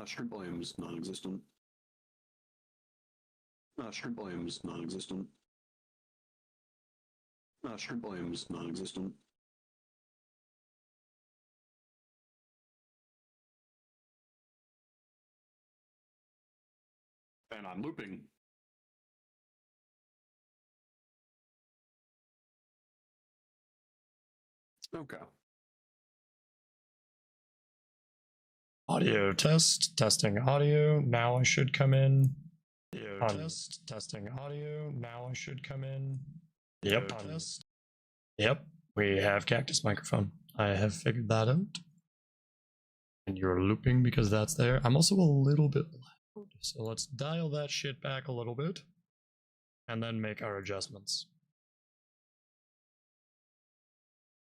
Shrimp volumes non-existent. Shrimp volumes non-existent. Shrimp volumes non-existent. And I'm looping. Okay. Audio test, testing audio. Now I should come in. Audio test, testing audio. Now I should come in. Yep. Test. Yep. We have Cactus microphone. I have figured that out. And you're looping because that's there. I'm also a little bit loud. So let's dial that shit back a little bit. And then make our adjustments.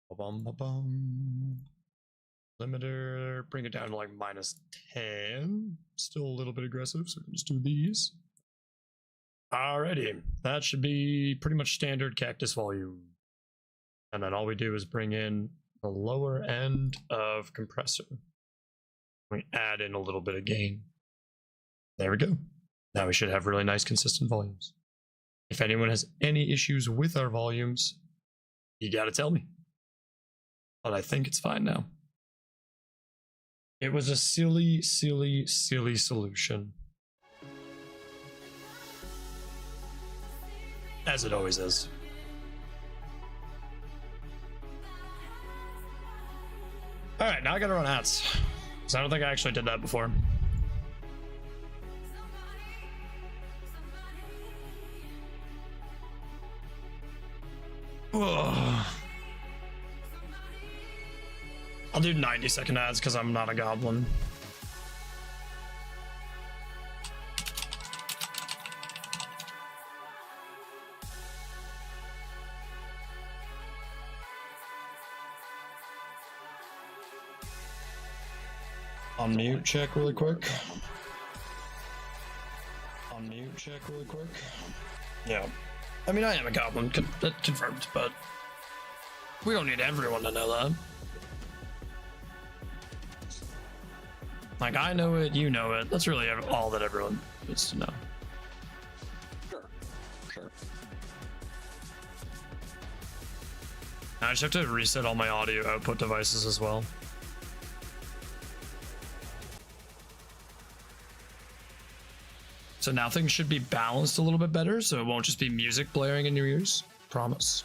Ba-bum-ba-bum. Limiter, bring it down to like -10. Still a little bit aggressive, so let's do these. Alrighty, that should be pretty much standard Cactus volume. And then all we do is bring in the lower end of compressor. We add in a little bit of gain. There we go. Now we should have really nice consistent volumes. If anyone has any issues with our volumes, you gotta tell me. But I think it's fine now. It was a silly solution. As it always is. Alright, now I gotta run ads. Because I don't think I actually did that before. Ugh. I'll do 90-second ads because I'm not a goblin. Unmute check really quick. Unmute check really quick. Yeah. I mean, I am a goblin, confirmed, but we don't need everyone to know that. Like, I know it, you know it. That's really all that everyone needs to know. Sure. I just have to reset all my audio output devices as well. So now things should be balanced a little bit better, so it won't just be music blaring in your ears. Promise.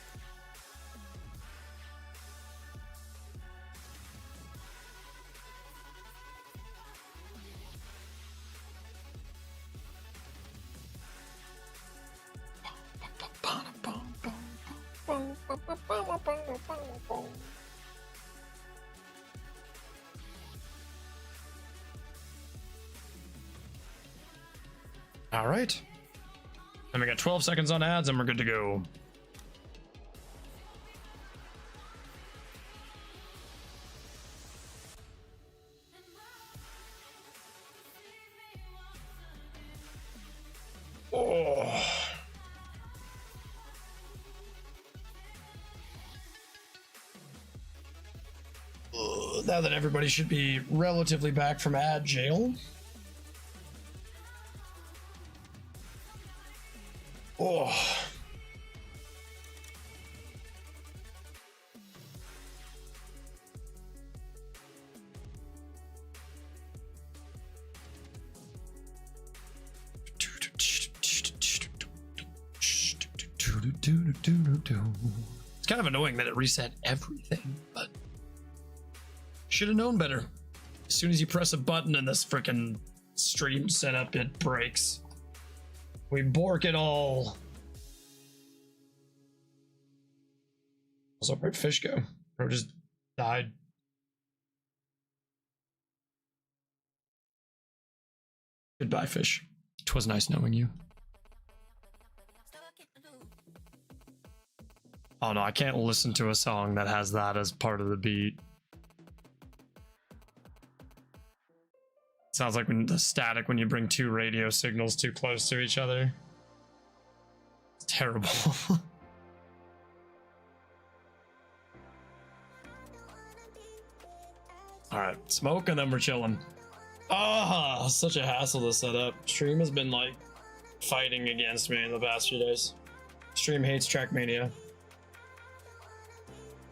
All right. And we got 12 seconds on ads and we're good to go. Oh. Now that everybody should be relatively back from ad jail. Oh. It's kind of annoying that it reset everything, but should have known better. As soon as you press a button in this freaking stream setup, it breaks. We bork it all. Also, where'd Fish go? Bro just died. Goodbye, Fish. 'Twas nice knowing you. Oh no, I can't listen to a song that has that as part of the beat. Sounds like when the static when you bring two radio signals too close to each other. It's terrible. All right, smoke and then we're chilling. Ah, such a hassle to set up. Stream has been like fighting against me in the past few days. Stream hates Trackmania.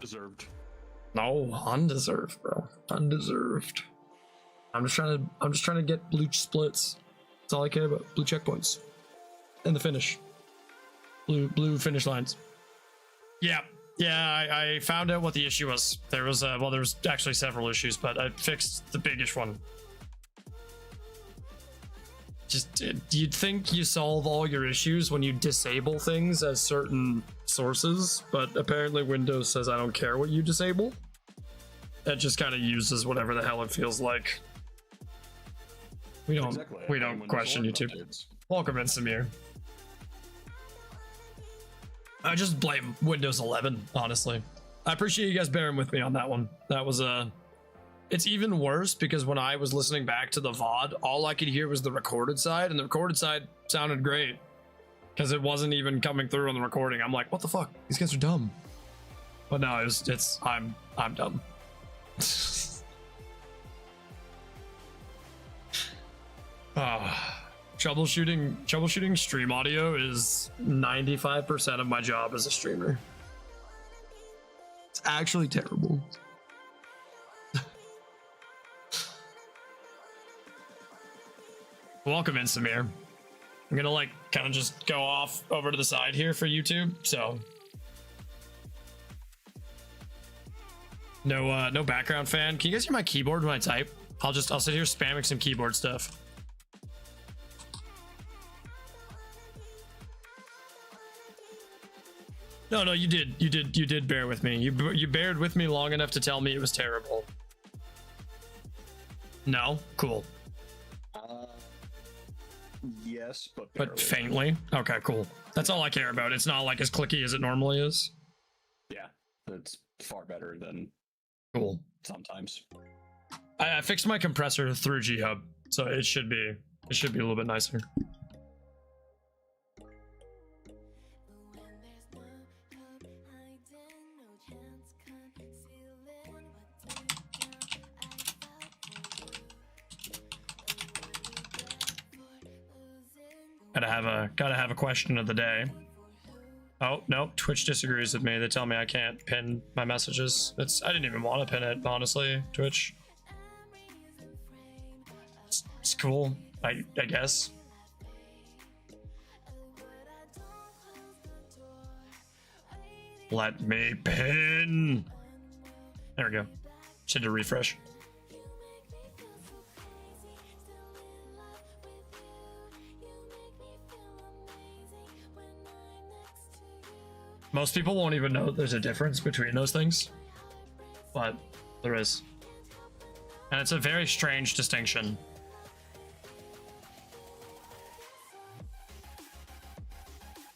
Deserved. No, undeserved, bro. Undeserved. I'm just trying to get blue splits. That's all I care about. Blue checkpoints. And the finish. Blue finish lines. Yeah. Yeah, I found out what the issue was. There was well, there was actually several issues, but I fixed the biggest one. Just you'd think you solve all your issues when you disable things as certain sources, but apparently Windows says I don't care what you disable. It just kind of uses whatever the hell it feels like. We don't Exactly. we I don't blame question Windows YouTube. 11 updates. Welcome in, Samir. I just blame Windows 11, honestly. I appreciate you guys bearing with me on that one. That was it's even worse because when I was listening back to the VOD, all I could hear was the recorded side, and the recorded side sounded great because it wasn't even coming through on the recording. I'm like, what the fuck? These guys are dumb. But no, I'm dumb. Troubleshooting stream audio is 95% of my job as a streamer. It's actually terrible. Welcome in, Samir. I'm gonna like kind of just go off over to the side here for YouTube, so no background fan. Can you guys hear my keyboard when I type? I'll sit here spamming some keyboard stuff. No, you did bear with me. You bared with me long enough to tell me it was terrible. No, cool. Yes, but But barely. faintly. Okay, cool. That's all I care about. It's not like as clicky as it normally is. Yeah, it's far better than Cool. sometimes. I fixed my compressor through G-Hub, so it should be a little bit nicer. Gotta have a question of the day. Oh no, Twitch disagrees with me. They tell me I can't pin my messages. I didn't even want to pin it, honestly. Twitch. It's cool, I guess. Let me pin. There we go. Should do refresh. Most people won't even know there's a difference between those things, but there is. And it's a very strange distinction.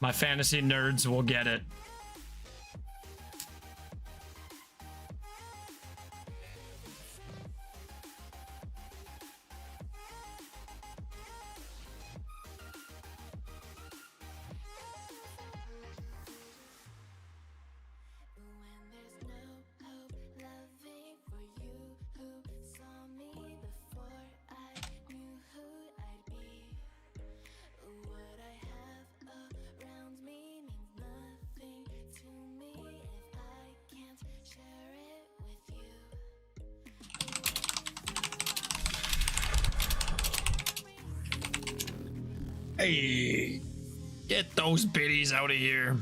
My fantasy nerds will get it. Hey, get those biddies out of here.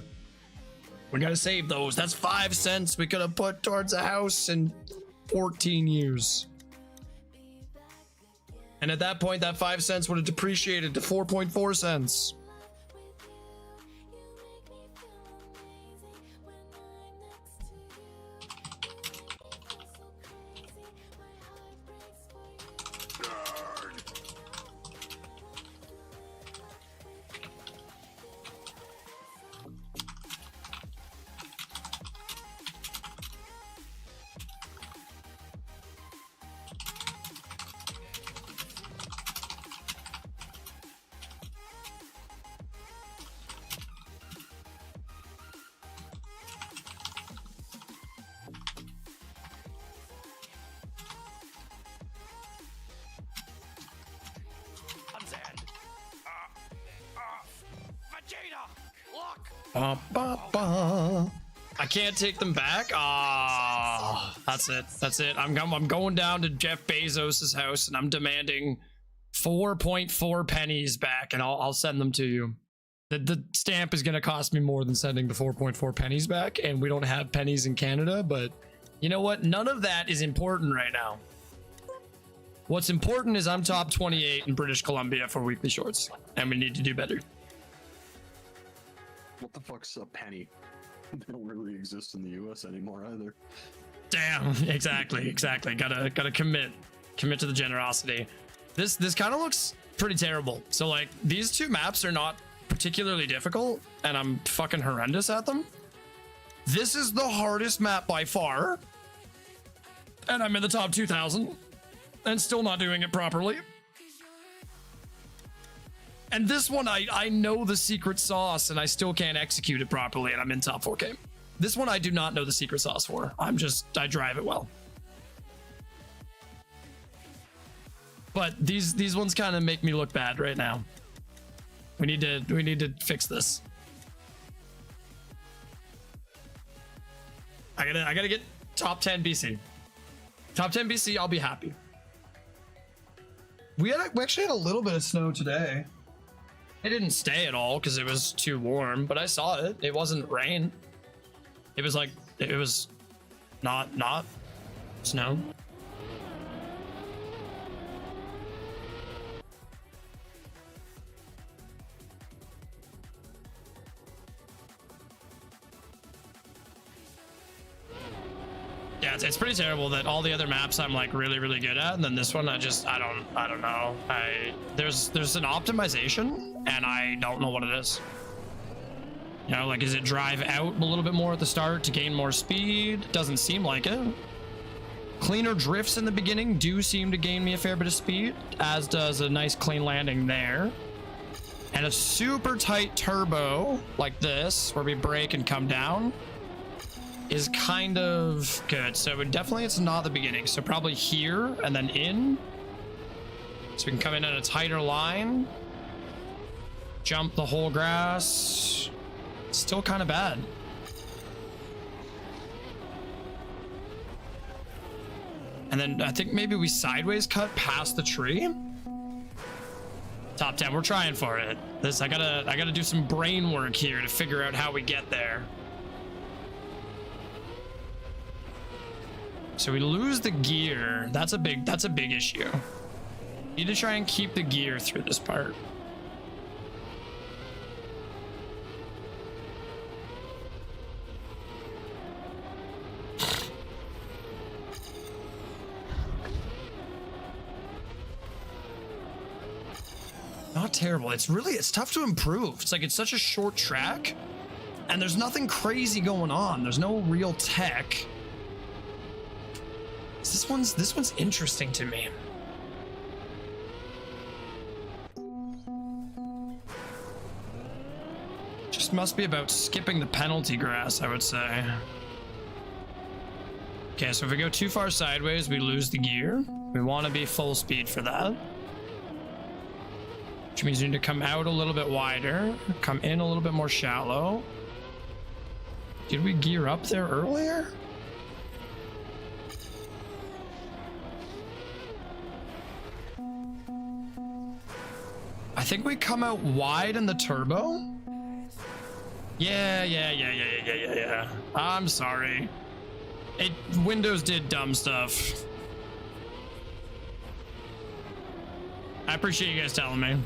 We gotta save those. That's 5 cents we could have put towards a house in 14 years. And at that point, that 5 cents would have depreciated to 4.4 cents. Ba, ba, ba. I can't take them back. Ah, that's it. That's it. I'm going down to Jeff Bezos's house and I'm demanding 4.4 pennies back, and I'll send them to you. The stamp is going to cost me more than sending the 4.4 pennies back, and we don't have pennies in Canada, but you know what? None of that is important right now. What's important is I'm top 28 in British Columbia for weekly shorts, and we need to do better. What the fuck's a penny? They don't really exist in the US anymore either. Damn, exactly. Gotta commit to the generosity. This kind of looks pretty terrible. So like these two maps are not particularly difficult, and I'm fucking horrendous at them. This is the hardest map by far, and I'm in the top 2,000 and still not doing it properly. And this one, I know the secret sauce and I still can't execute it properly, and I'm in top 4K. This one I do not know the secret sauce for. I drive it well. But these ones kind of make me look bad right now. We need to fix this. I gotta get top 10 BC. Top 10 BC, I'll be happy. We actually had a little bit of snow today. It didn't stay at all because it was too warm, but I saw it. It wasn't rain. It was like, it was not snow. Yeah, it's pretty terrible that all the other maps I'm like really good at, and then this one I don't know. There's an optimization and I don't know what it is. You know, like, is it drive out a little bit more at the start to gain more speed? Doesn't seem like it. Cleaner drifts in the beginning do seem to gain me a fair bit of speed, as does a nice clean landing there. And a super tight turbo like this, where we brake and come down, is kind of good. So it's not the beginning. So probably here and then in. So we can come in at a tighter line. Jump the whole grass. Still kind of bad. And then I think maybe we sideways cut past the tree. Top 10, we're trying for it. I gotta do some brain work here to figure out how we get there. So we lose the gear. That's a big issue. Need to try and keep the gear through this part. Not terrible. It's tough to improve. It's like it's such a short track and there's nothing crazy going on. There's no real tech. This one's interesting to me. Just must be about skipping the penalty grass, I would say. Okay, so if we go too far sideways, we lose the gear. We want to be full speed for that. Which means we need to come out a little bit wider, come in a little bit more shallow. Did we gear up there earlier? I think we come out wide in the turbo. Yeah. I'm sorry. Windows did dumb stuff. I appreciate you guys telling me.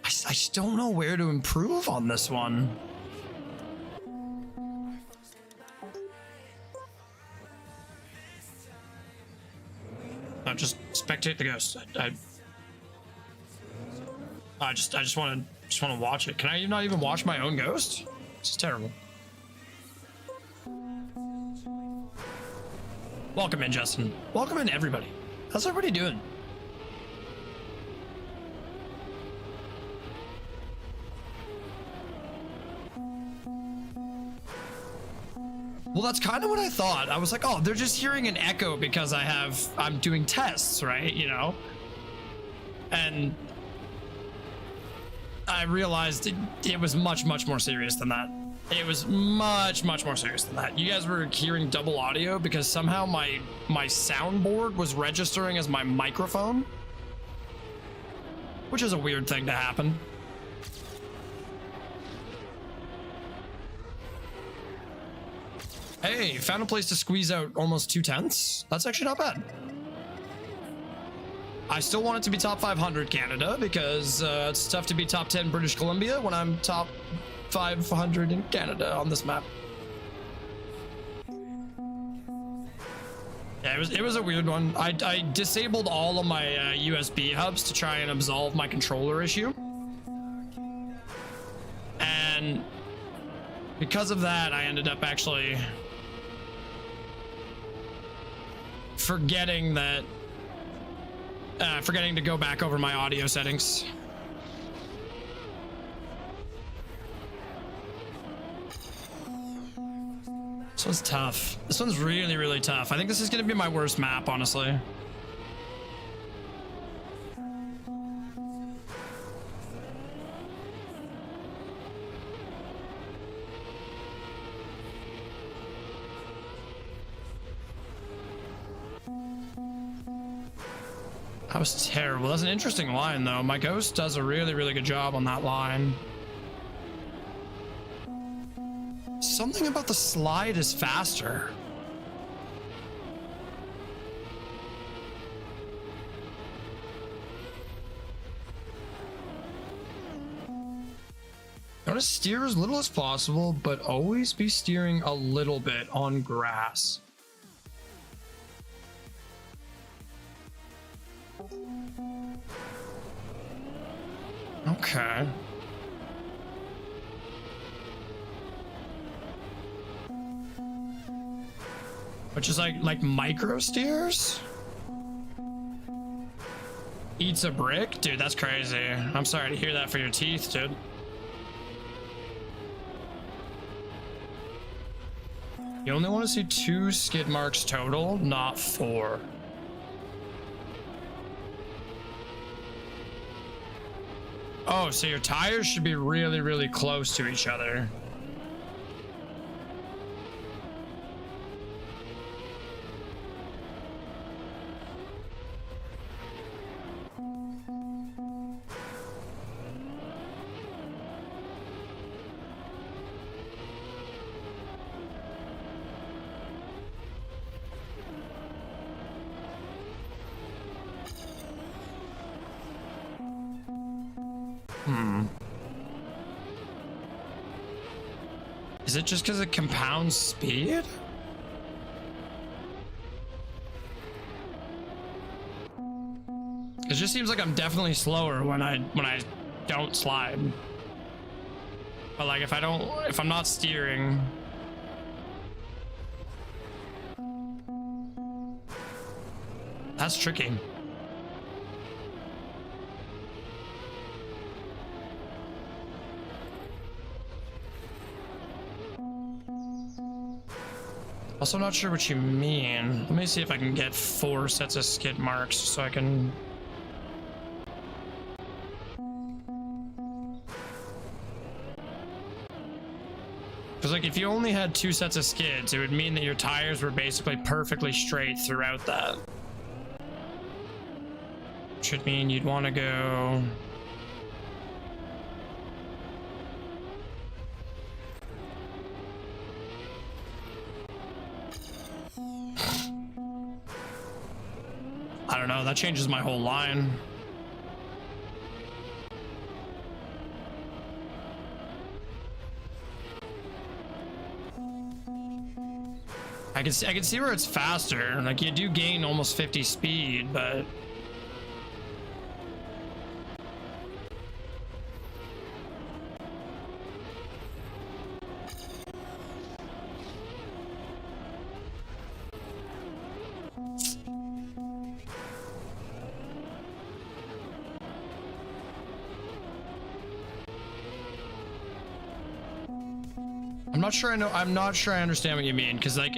I just don't know where to improve on this one. No, just spectate the ghost. I just want to watch it. Can I not even watch my own ghost? This is terrible. Welcome in, Justin. Welcome in, everybody. How's everybody doing? Well, that's kind of what I thought. I was like, oh, they're just hearing an echo because I'm doing tests, right? You know? And I realized it was much, much more serious than that. It was much, much more serious than that. You guys were hearing double audio because somehow my soundboard was registering as my microphone, which is a weird thing to happen. Hey, found a place to squeeze out almost 2/10. That's actually not bad. I still want it to be top 500 Canada because it's tough to be top 10 British Columbia when I'm top 500 in Canada on this map. Yeah, it was a weird one. I disabled all of my USB hubs to try and absolve my controller issue. And because of that, I ended up actually forgetting to go back over my audio settings. This one's tough. This one's really, really tough. I think this is going to be my worst map, honestly. That was terrible. That's an interesting line, though. My Ghost does a really, really good job on that line. Something about the slide is faster. I want to steer as little as possible, but always be steering a little bit on grass. Okay. Which is like micro steers? Eats a brick? Dude, that's crazy. I'm sorry to hear that for your teeth, dude. You only want to see 2 skid marks total, not 4. Oh, so your tires should be really, really close to each other. Is it just because it compounds speed? It just seems like I'm definitely slower when I don't slide. But like if I'm not steering. That's tricky. Also not sure what you mean. Let me see if I can get 4 sets of skid marks so I can... Because like if you only had 2 sets of skids, it would mean that your tires were basically perfectly straight throughout that. Should mean you'd want to go... I don't know, that changes my whole line. I can see where it's faster. Like you do gain almost 50 speed, but I'm not sure I understand what you mean, because like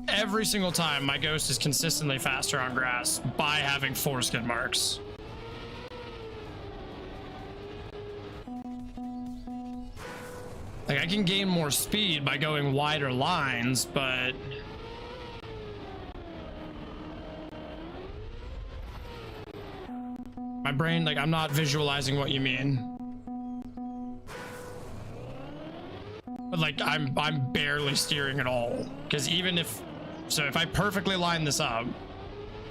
every single time my Ghost is consistently faster on grass by having 4 skid marks. Like I can gain more speed by going wider lines, but my brain, like, I'm not visualizing what you mean. But like I'm barely steering at all, because even if I perfectly line this up,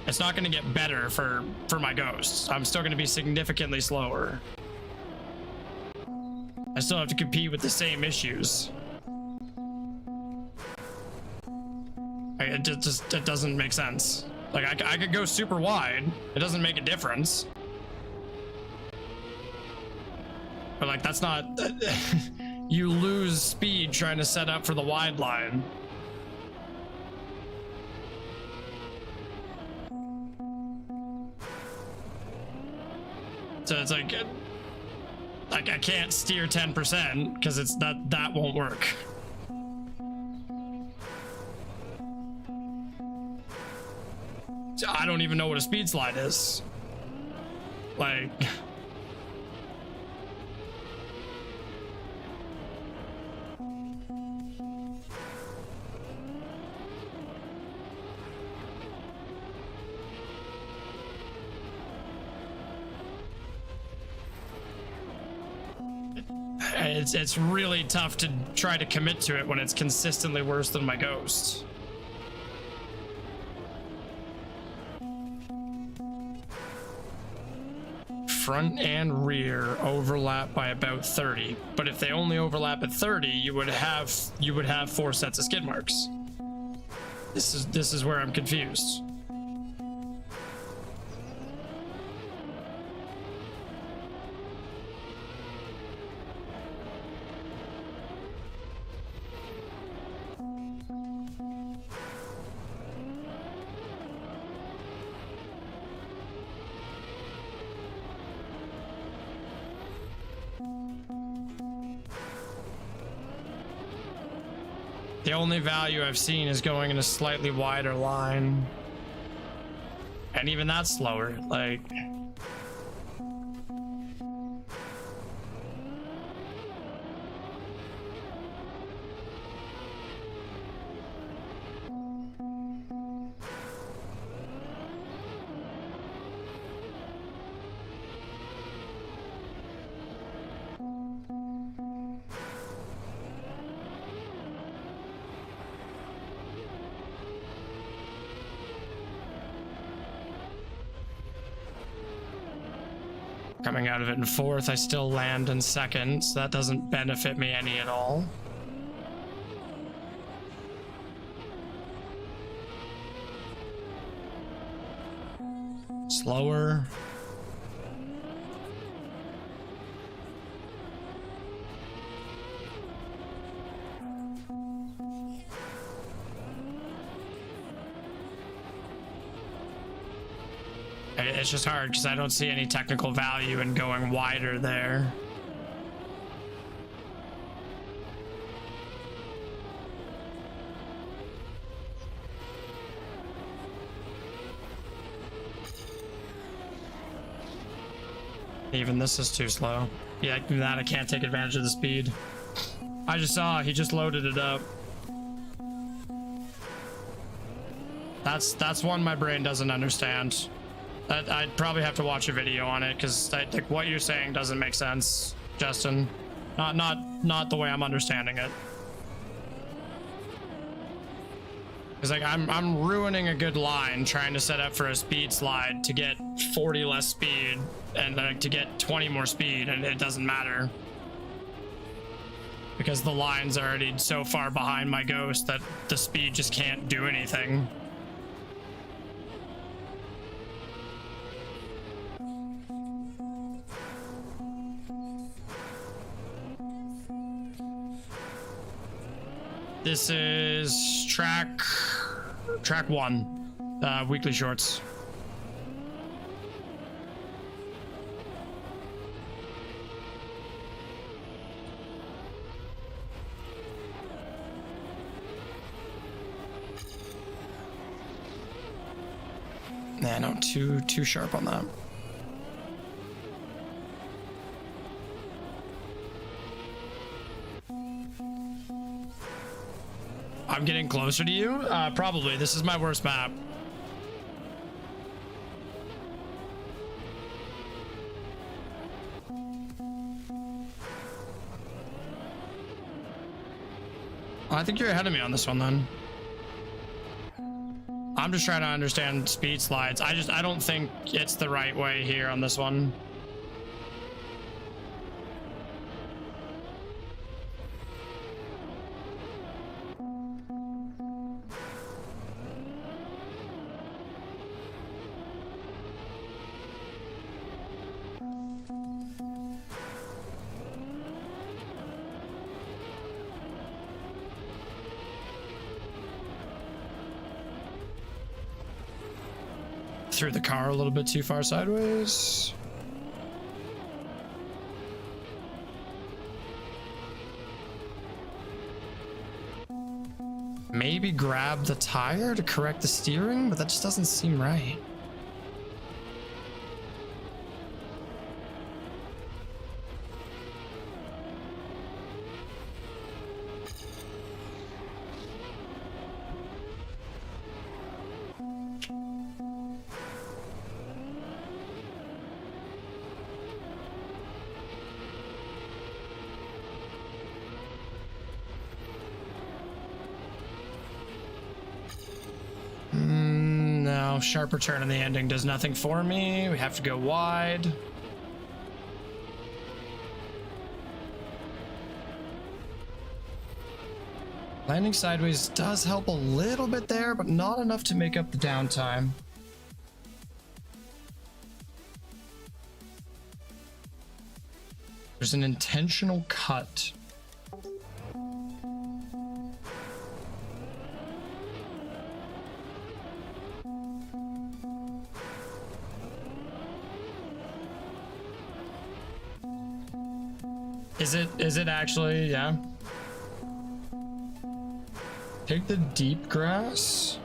it's not going to get better for my Ghosts. I'm still going to be significantly slower. I still have to compete with the same issues. It doesn't make sense. Like I could go super wide, it doesn't make a difference. But like that's not you lose speed trying to set up for the wide line. So it's like I can't steer 10% because it's that won't work. So I don't even know what a speed slide is. Like it's really tough to try to commit to it when it's consistently worse than my Ghost. Front and rear overlap by about 30, but if they only overlap at 30, you would have 4 sets of skid marks. This is where I'm confused. The only value I've seen is going in a slightly wider line. And even that's slower, like... Coming out of it in 4th, I still land in 2nd, so that doesn't benefit me any at all. Slower. It's just hard because I don't see any technical value in going wider there. Even this is too slow. Yeah, that I can't take advantage of the speed. I just saw he just loaded it up. That's one my brain doesn't understand. I'd probably have to watch a video on it because I think what you're saying doesn't make sense, Justin. Not the way I'm understanding it. Because like I'm ruining a good line trying to set up for a speed slide to get 40 less speed and to get 20 more speed, and it doesn't matter because the line's already so far behind my Ghost that the speed just can't do anything. This is track 1, weekly shorts. Nah, no, too sharp on that. I'm getting closer to you? Probably. This is my worst map. I think you're ahead of me on this one then. I'm just trying to understand speed slides. I don't think it's the right way here on this one. Threw the car a little bit too far sideways. Maybe grab the tire to correct the steering, but that just doesn't seem right. No, sharper turn in the ending does nothing for me. We have to go wide. Landing sideways does help a little bit there, but not enough to make up the downtime. There's an intentional cut. Is it actually, yeah? Take the deep grass.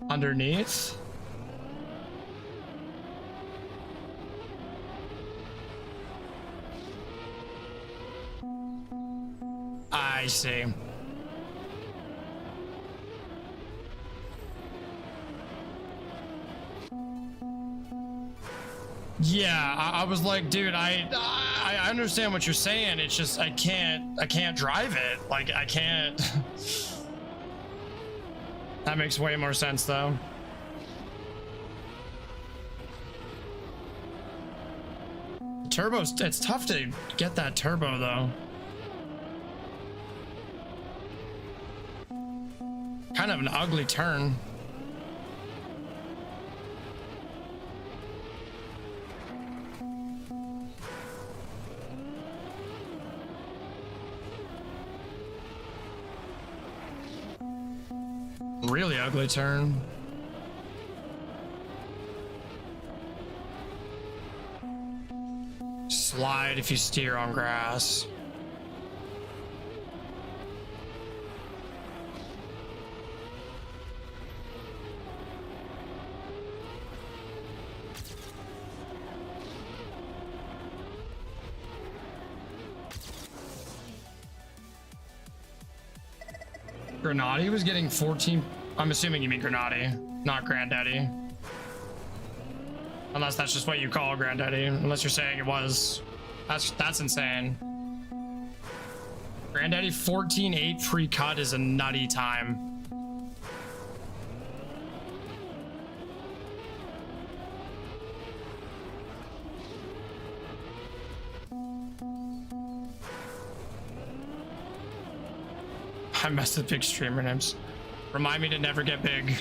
Underneath. I see. Yeah, I was like, dude, I understand what you're saying. It's just I can't drive it. Like I can't. That makes way more sense though. Turbo's, it's tough to get that turbo though. Kind of an ugly turn. Really ugly turn. Slide if you steer on grass. Granati was getting 14. I'm assuming you mean Granati, not Granddaddy. Unless that's just what you call Granddaddy. Unless you're saying it was. That's insane. Granddaddy 14.8 free cut is a nutty time. I messed with big streamer names. Remind me to never get big.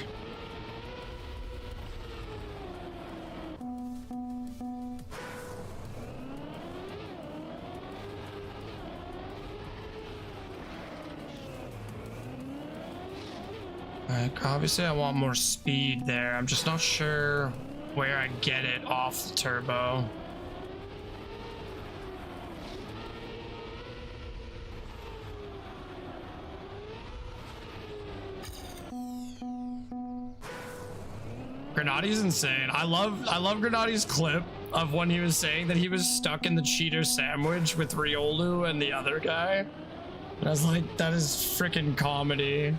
Like, obviously I want more speed there. I'm just not sure where I get it off the turbo. Grenadi's insane. I love Grenadi's clip of when he was saying that he was stuck in the cheater sandwich with Riolu and the other guy. And I was like, that is freaking comedy.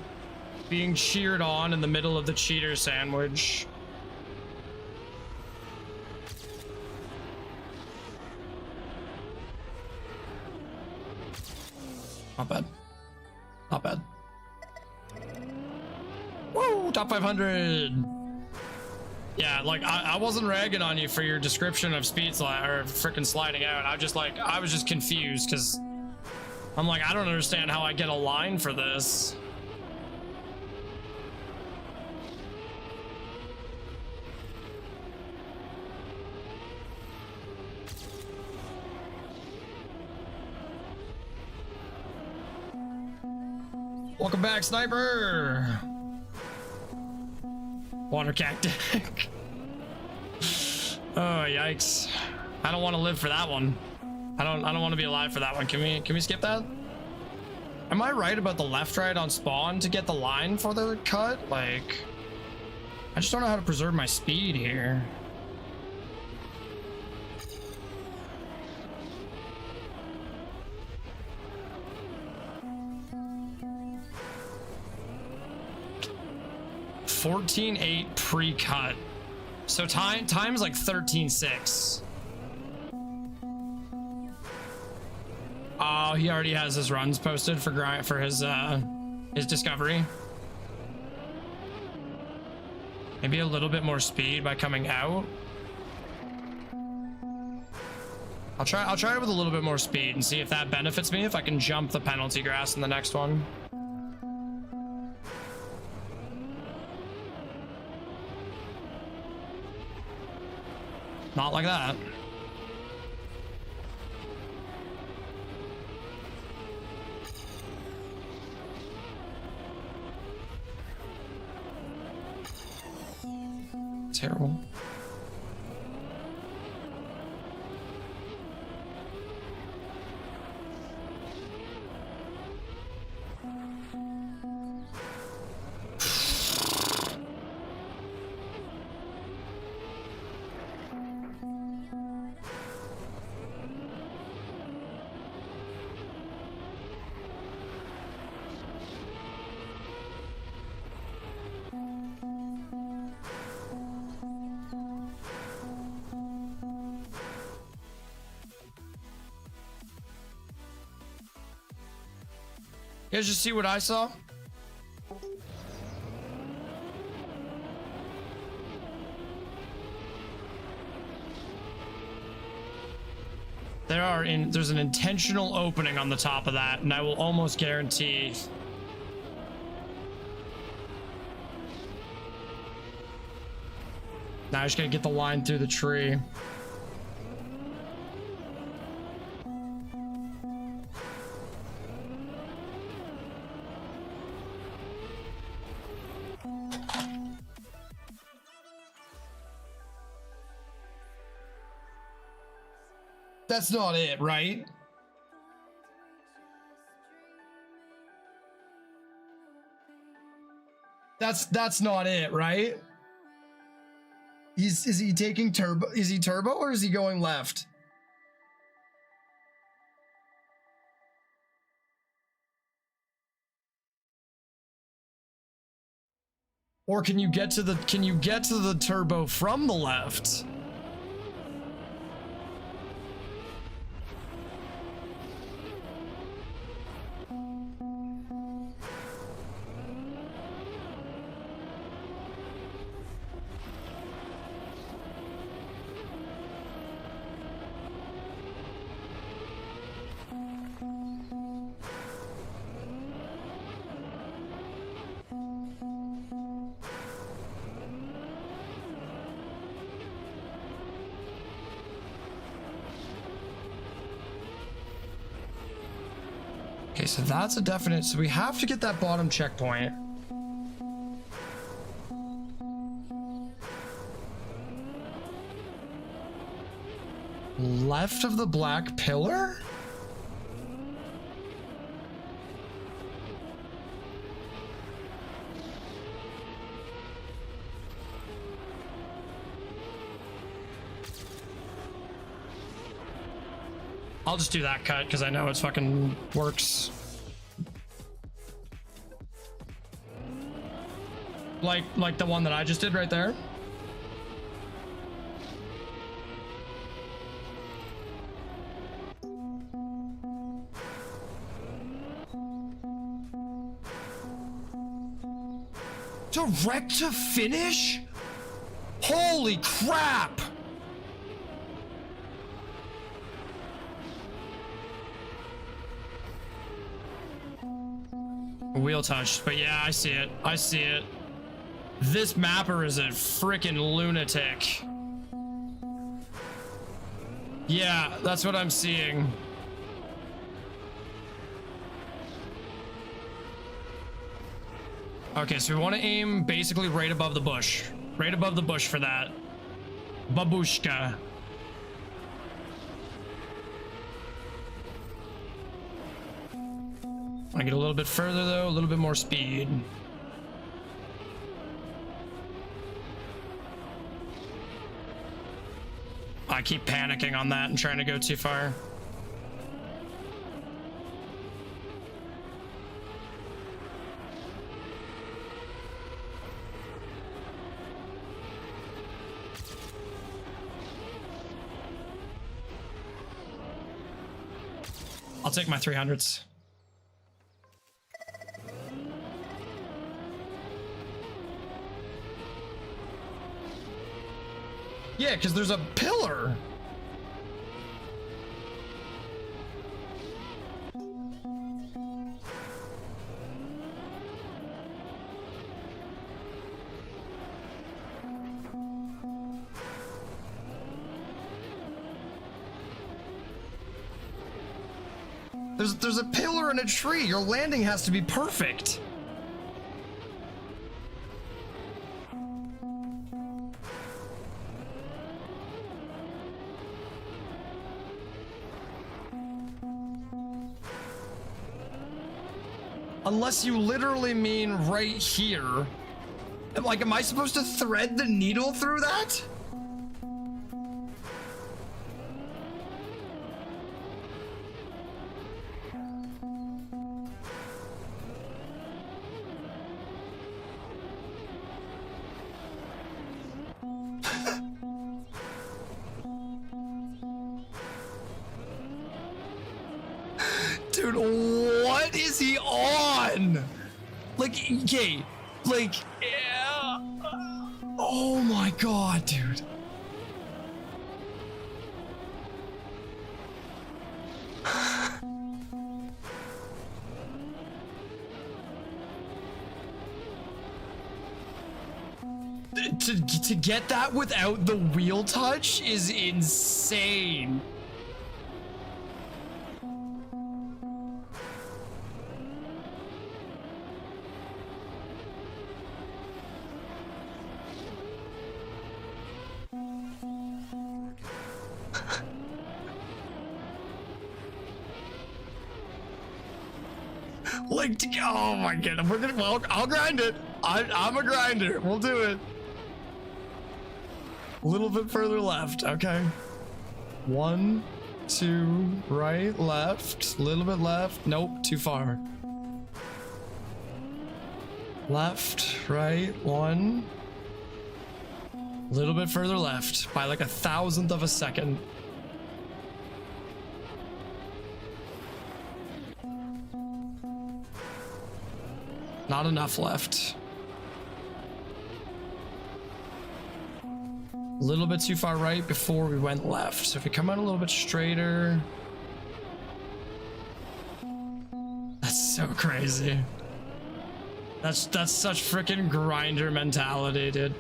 Being cheered on in the middle of the cheater sandwich. Not bad. Not bad. Woo! Top 500! Yeah, like, I wasn't ragging on you for your description of speed slide or freaking sliding out. I was just confused because I'm like, I don't understand how I get a line for this. Welcome back, Sniper! Water cactic. Oh, yikes. I don't want to live for that one. I don't want to be alive for that one. Can we skip that? Am I right about the left right on spawn to get the line for the cut? Like, I just don't know how to preserve my speed here. $14.8 pre-cut. So time's like 13.6. Oh, he already has his runs posted for his discovery. Maybe a little bit more speed by coming out. I'll try it with a little bit more speed and see if that benefits me, if I can jump the penalty grass in the next one. Not like that. Terrible. You guys just see what I saw? There's an intentional opening on the top of that, and I will almost guarantee. Now I just gotta get the line through the tree. That's not it, right? That's not it, right? Is he taking turbo? Is he turbo or is he going left? Or can you get to the turbo from the left? Okay, so that's a definite. So we have to get that bottom checkpoint. Left of the black pillar? I'll just do that cut because I know it fucking works. Like the one that I just did right there. Direct to finish? Holy crap! Wheel touch, but yeah, I see it. I see it. This mapper is a freaking lunatic. Yeah, that's what I'm seeing. Okay, so we want to aim basically right above the bush. Right above the bush for that. Babushka. I get a little bit further though, a little bit more speed. I keep panicking on that and trying to go too far. I'll take my 300s. Yeah, because there's a pillar. There's a pillar and a tree. Your landing has to be perfect. Unless you literally mean right here. Like, am I supposed to thread the needle through that? Dude, what is he on? Like, okay, like, yeah. Oh my god, dude. To get that without the wheel touch is insane. Like, oh my god, we're gonna, well, I'll grind it. I'm a grinder. We'll do it. A little bit further left. Okay. 1, 2, right, left. A little bit left. Nope, too far. Left, right, 1. A little bit further left by like 1,000th of a second. Not enough left. A little bit too far right before we went left. So if we come out a little bit straighter. That's so crazy. That's such freaking grinder mentality, dude.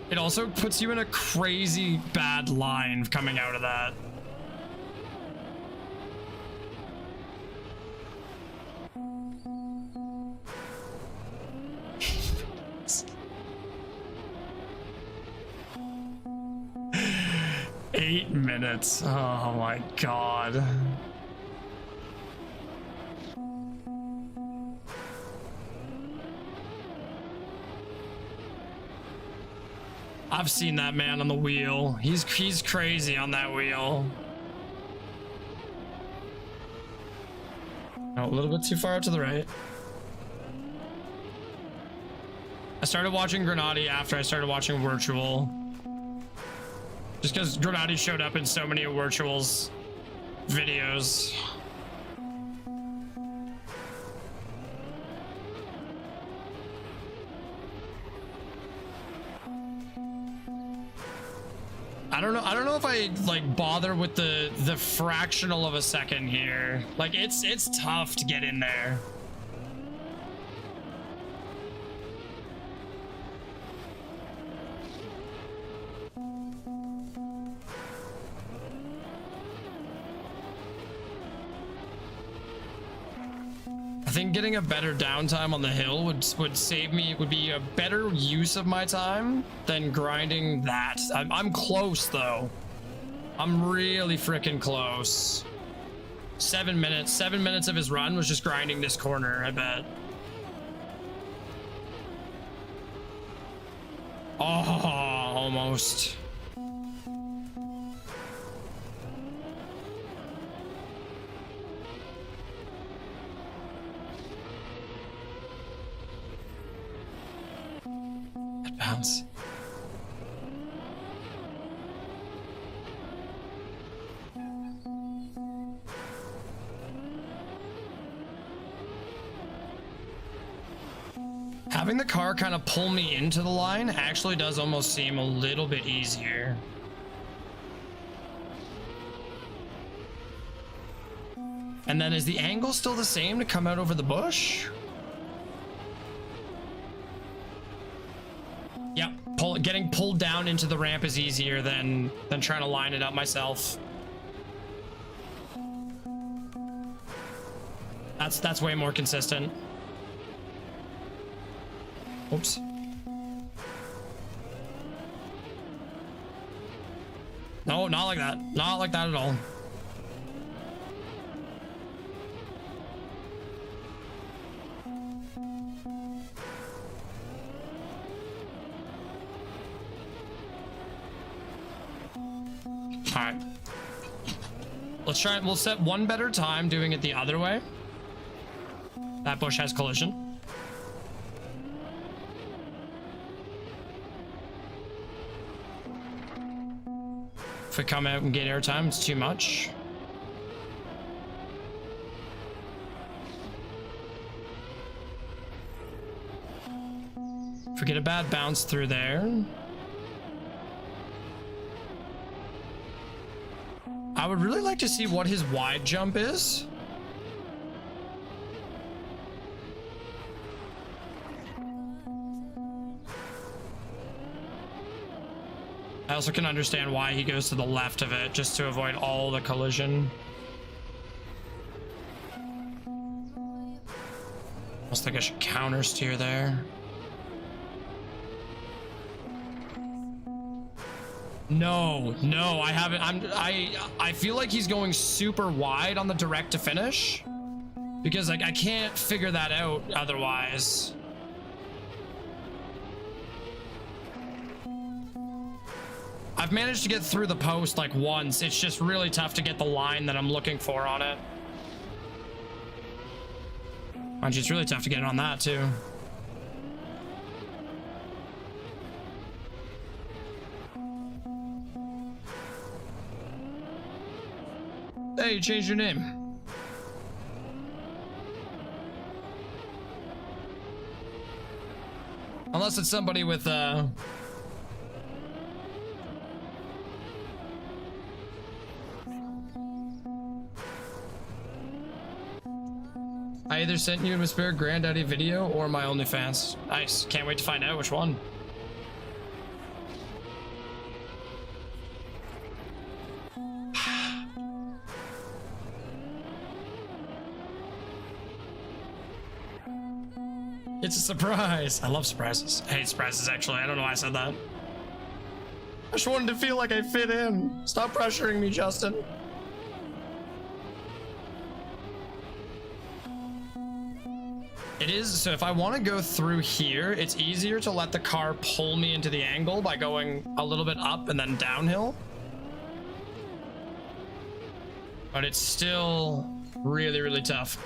It also puts you in a crazy bad line coming out of that. 8 minutes. Oh my god. I've seen that man on the wheel. He's crazy on that wheel. Oh, a little bit too far out to the right. I started watching Grenade after I started watching Virtual. Just because Grenade showed up in so many of Virtual's videos. I don't know if I like bother with the fractional of a second here. Like it's tough to get in there. I think getting a better downtime on the hill would save me, would be a better use of my time than grinding that. I'm close though. I'm really freaking close. 7 minutes. 7 minutes of his run was just grinding this corner, I bet. Oh, almost. That bounce. Having the car kind of pull me into the line actually does almost seem a little bit easier. And then is the angle still the same to come out over the bush? Yep, getting pulled down into the ramp is easier than trying to line it up myself. That's way more consistent. Oops. No, not like that. Not like that at all. All right. Let's try it. We'll set one better time doing it the other way. That bush has collision. If we come out and get airtime, it's too much. If we get a bad bounce through there. I would really like to see what his wide jump is. I also can understand why he goes to the left of it, just to avoid all the collision. Almost think I should counter steer there. No, I haven't. I feel like he's going super wide on the direct to finish because like I can't figure that out otherwise. I've managed to get through the post like once. It's just really tough to get the line that I'm looking for on it. Mind you, it's really tough to get it on that too. Hey, you changed your name. Unless it's somebody with I either sent you a spare Granddaddy video or my OnlyFans. Nice. Can't wait to find out which one. It's a surprise. I love surprises. I hate surprises, actually. I don't know why I said that. I just wanted to feel like I fit in. Stop pressuring me, Justin. It is, so if I want to go through here, it's easier to let the car pull me into the angle by going a little bit up and then downhill. But it's still really, really tough.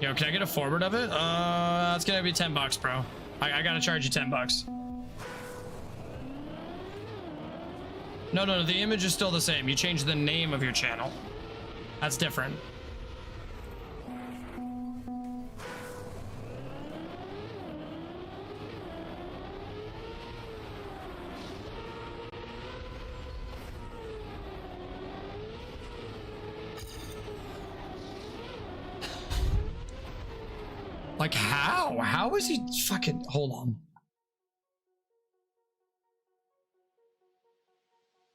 Yo, can I get a forward of it? That's gonna be $10, bro. I gotta charge you $10. No, the image is still the same. You changed the name of your channel. That's different. Like how? How is he fucking... Hold on.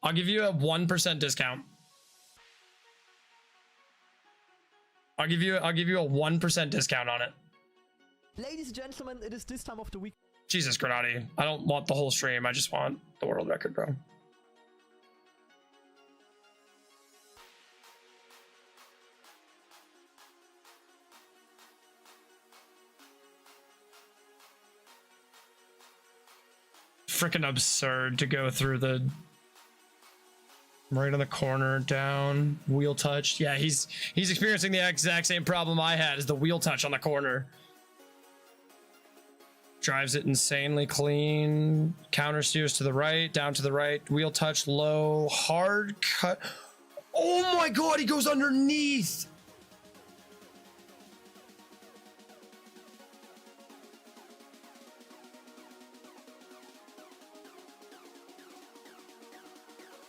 I'll give you a 1% discount. I'll give you a 1% discount on it. Ladies and gentlemen, it is this time of the week. Jesus, Granati. I don't want the whole stream. I just want the world record, bro. Freaking absurd to go through the right on the corner, down, wheel touch. Yeah, he's experiencing the exact same problem I had, is the wheel touch on the corner. Drives it insanely clean. Counter steers to the right, down to the right, wheel touch low, hard cut. Oh my god, he goes underneath.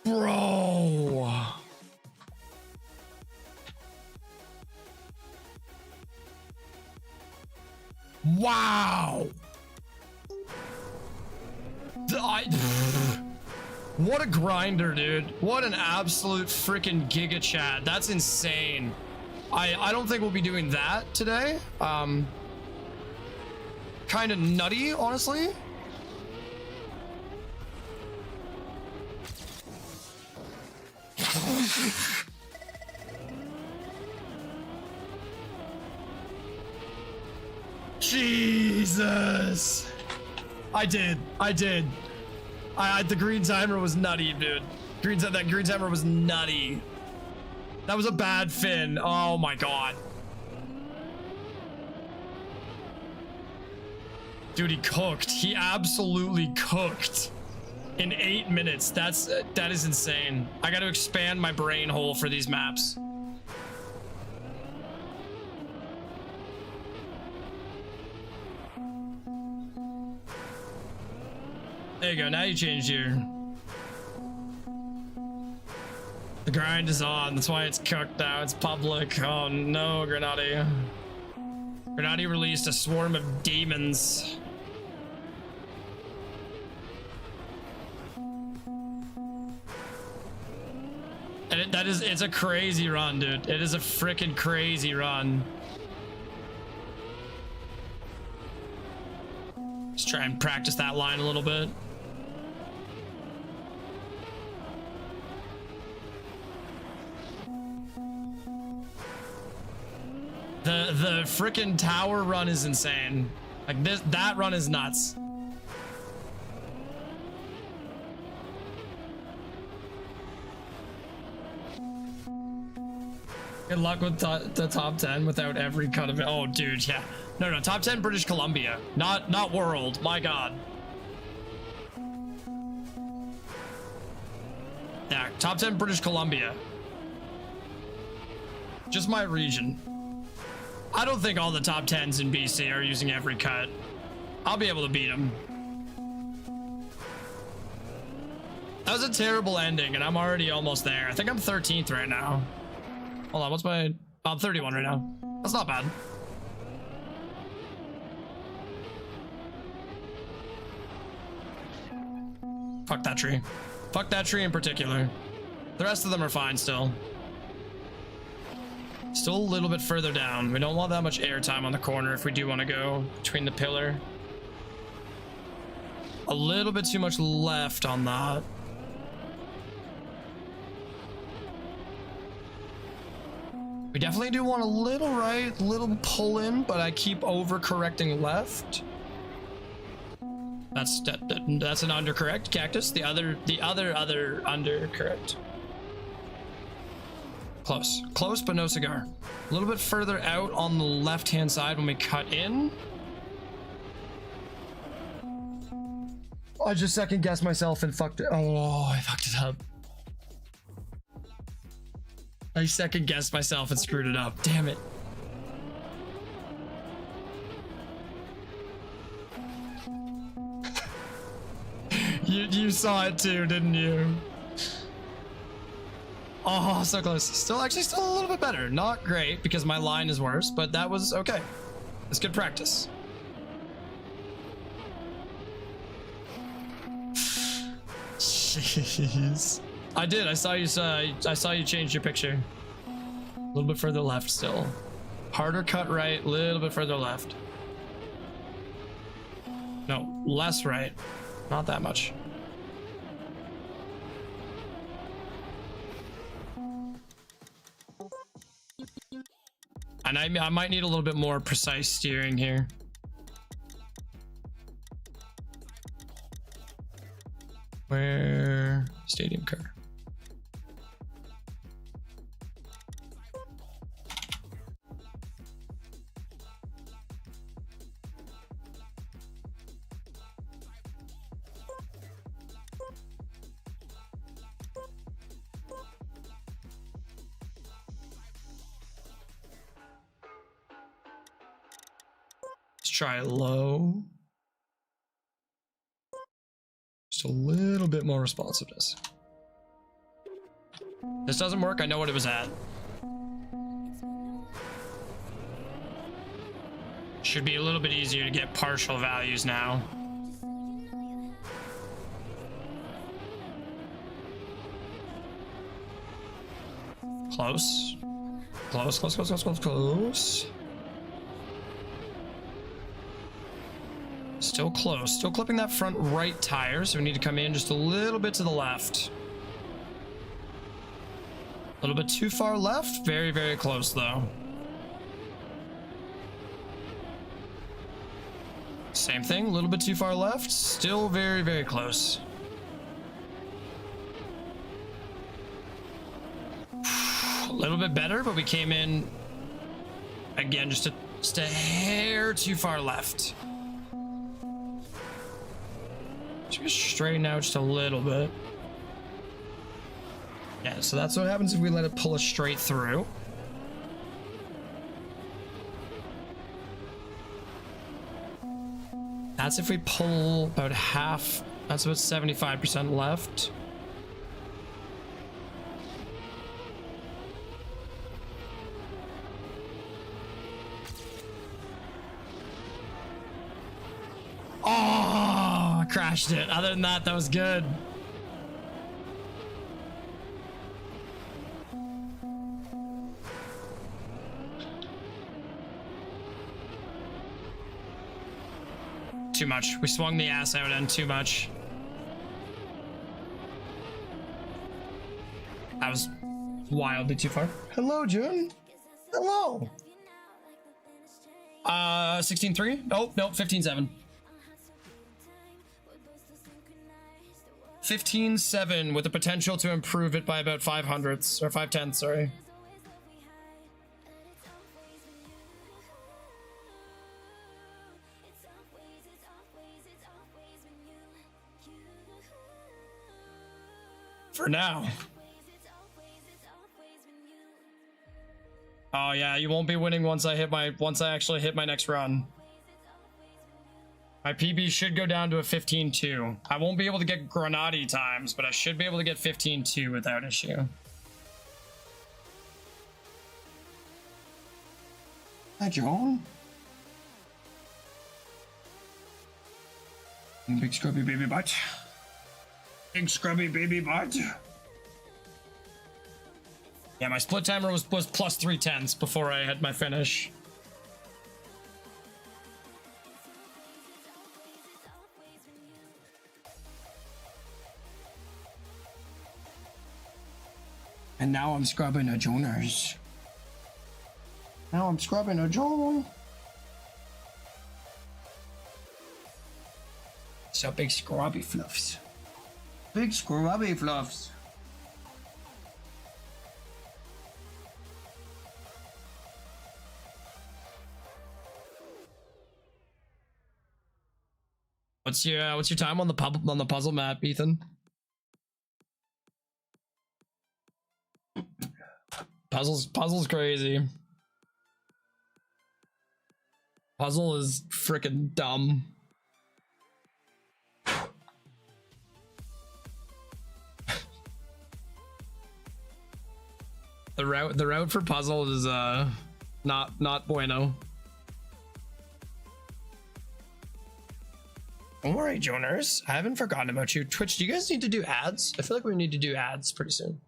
Bro. Wow. What a grinder, dude. What an absolute freaking giga chat. That's insane. I don't think we'll be doing that today. Kind of nutty, honestly. Jesus. I did. The green timer was nutty, dude. That green timer was nutty. That was a bad fin. Oh my god. Dude, he cooked. He absolutely cooked. In 8 minutes. That is insane. I got to expand my brain hole for these maps. There you go. Now you changed your... The grind is on. That's why it's cooked now. It's public. Oh no, Granati. Granati released a swarm of demons. And it's a crazy run, dude. It is a freaking crazy run. Let's try and practice that line a little bit. The freaking tower run is insane. Like that run is nuts. Good luck with the top 10 without every cut of it. Oh, dude, yeah. No, top 10 British Columbia, not world. My God. Yeah, top 10 British Columbia. Just my region. I don't think all the top 10s in BC are using every cut. I'll be able to beat them. That was a terrible ending, and I'm already almost there. I think I'm 13th right now. Hold on, what's my... Oh, I'm 31 right now. That's not bad. Fuck that tree. Fuck that tree in particular. The rest of them are fine still. Still a little bit further down. We don't want that much air time on the corner if we do want to go between the pillar. A little bit too much left on that. We definitely do want a little right, little pull in, but I keep overcorrecting left. That's an undercorrect, Cactus. The other undercorrect. Close, but no cigar. A little bit further out on the left-hand side when we cut in. I just second guessed myself and fucked it. Oh, I fucked it up. I second guessed myself and screwed it up. Damn it. You saw it too, didn't you? Oh, so close. Still a little bit better. Not great because my line is worse, but that was okay. It's good practice. Jeez. I did. I saw you change your picture. A little bit further left still. Harder cut right, a little bit further left. No, less right. Not that much. And I might need a little bit more precise steering here. Where? Stadium car. Let's try low. Just a little bit more responsiveness. This doesn't work. I know what it was at. Should be a little bit easier to get partial values now. Close. Close, close, close, close, close, close. Still close. Still clipping that front right tire, so we need to come in just a little bit to the left. A little bit too far left. Very, very close, though. Same thing. A little bit too far left. Still very, very close. A little bit better, but we came in, again, just a hair too far left. Just straighten out just a little bit. Yeah, so that's what happens if we let it pull us straight through. That's if we pull about half. That's about 75% left. Oh, I crashed it. Other than that, that was good. Too much. We swung the ass out and too much. That was wildly too far. Hello, June. Hello. 16.3? Nope, nope, 15.7. 15.7 with the potential to improve it by about 0.05 or 0.5, sorry. For now. Oh yeah, you won't be winning once I actually hit my next run. My PB should go down to a 15.2. I won't be able to get Grenade times, but I should be able to get 15.2 without issue. Hi, John. Big scrubby baby butt. Big scrubby baby butt. Yeah, my split timer was plus 0.3 before I had my finish. And now I'm scrubbing a Joners. Now I'm scrubbing a Joel. So big scrubby fluffs. Big scrubby fluffs. What's your time on the puzzle map, Ethan? Puzzle's crazy. Puzzle is freaking dumb. The route for puzzle is not bueno. Don't worry, Joners. I haven't forgotten about you. Twitch, do you guys need to do ads? I feel like we need to do ads pretty soon.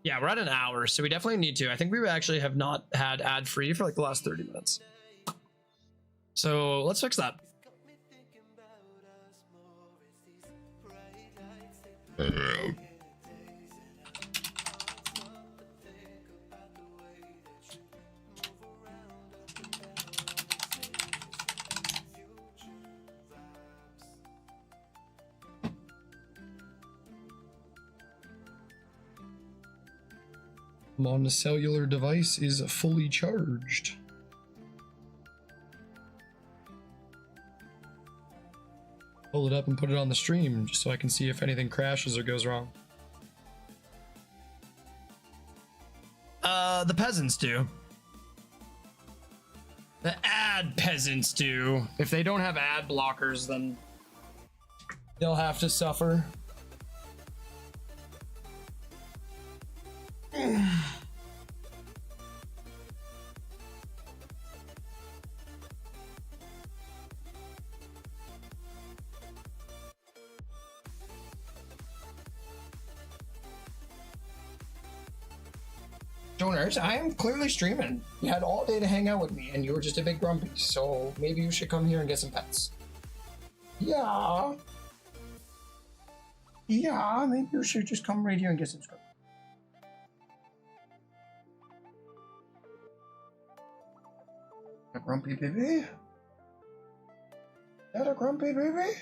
Yeah, we're at an hour, so we definitely need to. I think we actually have not had ad free for like the last 30 minutes. So let's fix that. On the cellular device is fully charged. Pull it up and put it on the stream just so I can see if anything crashes or goes wrong. The peasants do. The ad peasants do. If they don't have ad blockers, then they'll have to suffer. Joners, I am clearly streaming. You had all day to hang out with me and you were just a bit grumpy, so maybe you should come here and get some pets. Yeah. Yeah, maybe you should just come right here and get some scrub. A grumpy baby? Is that a grumpy baby?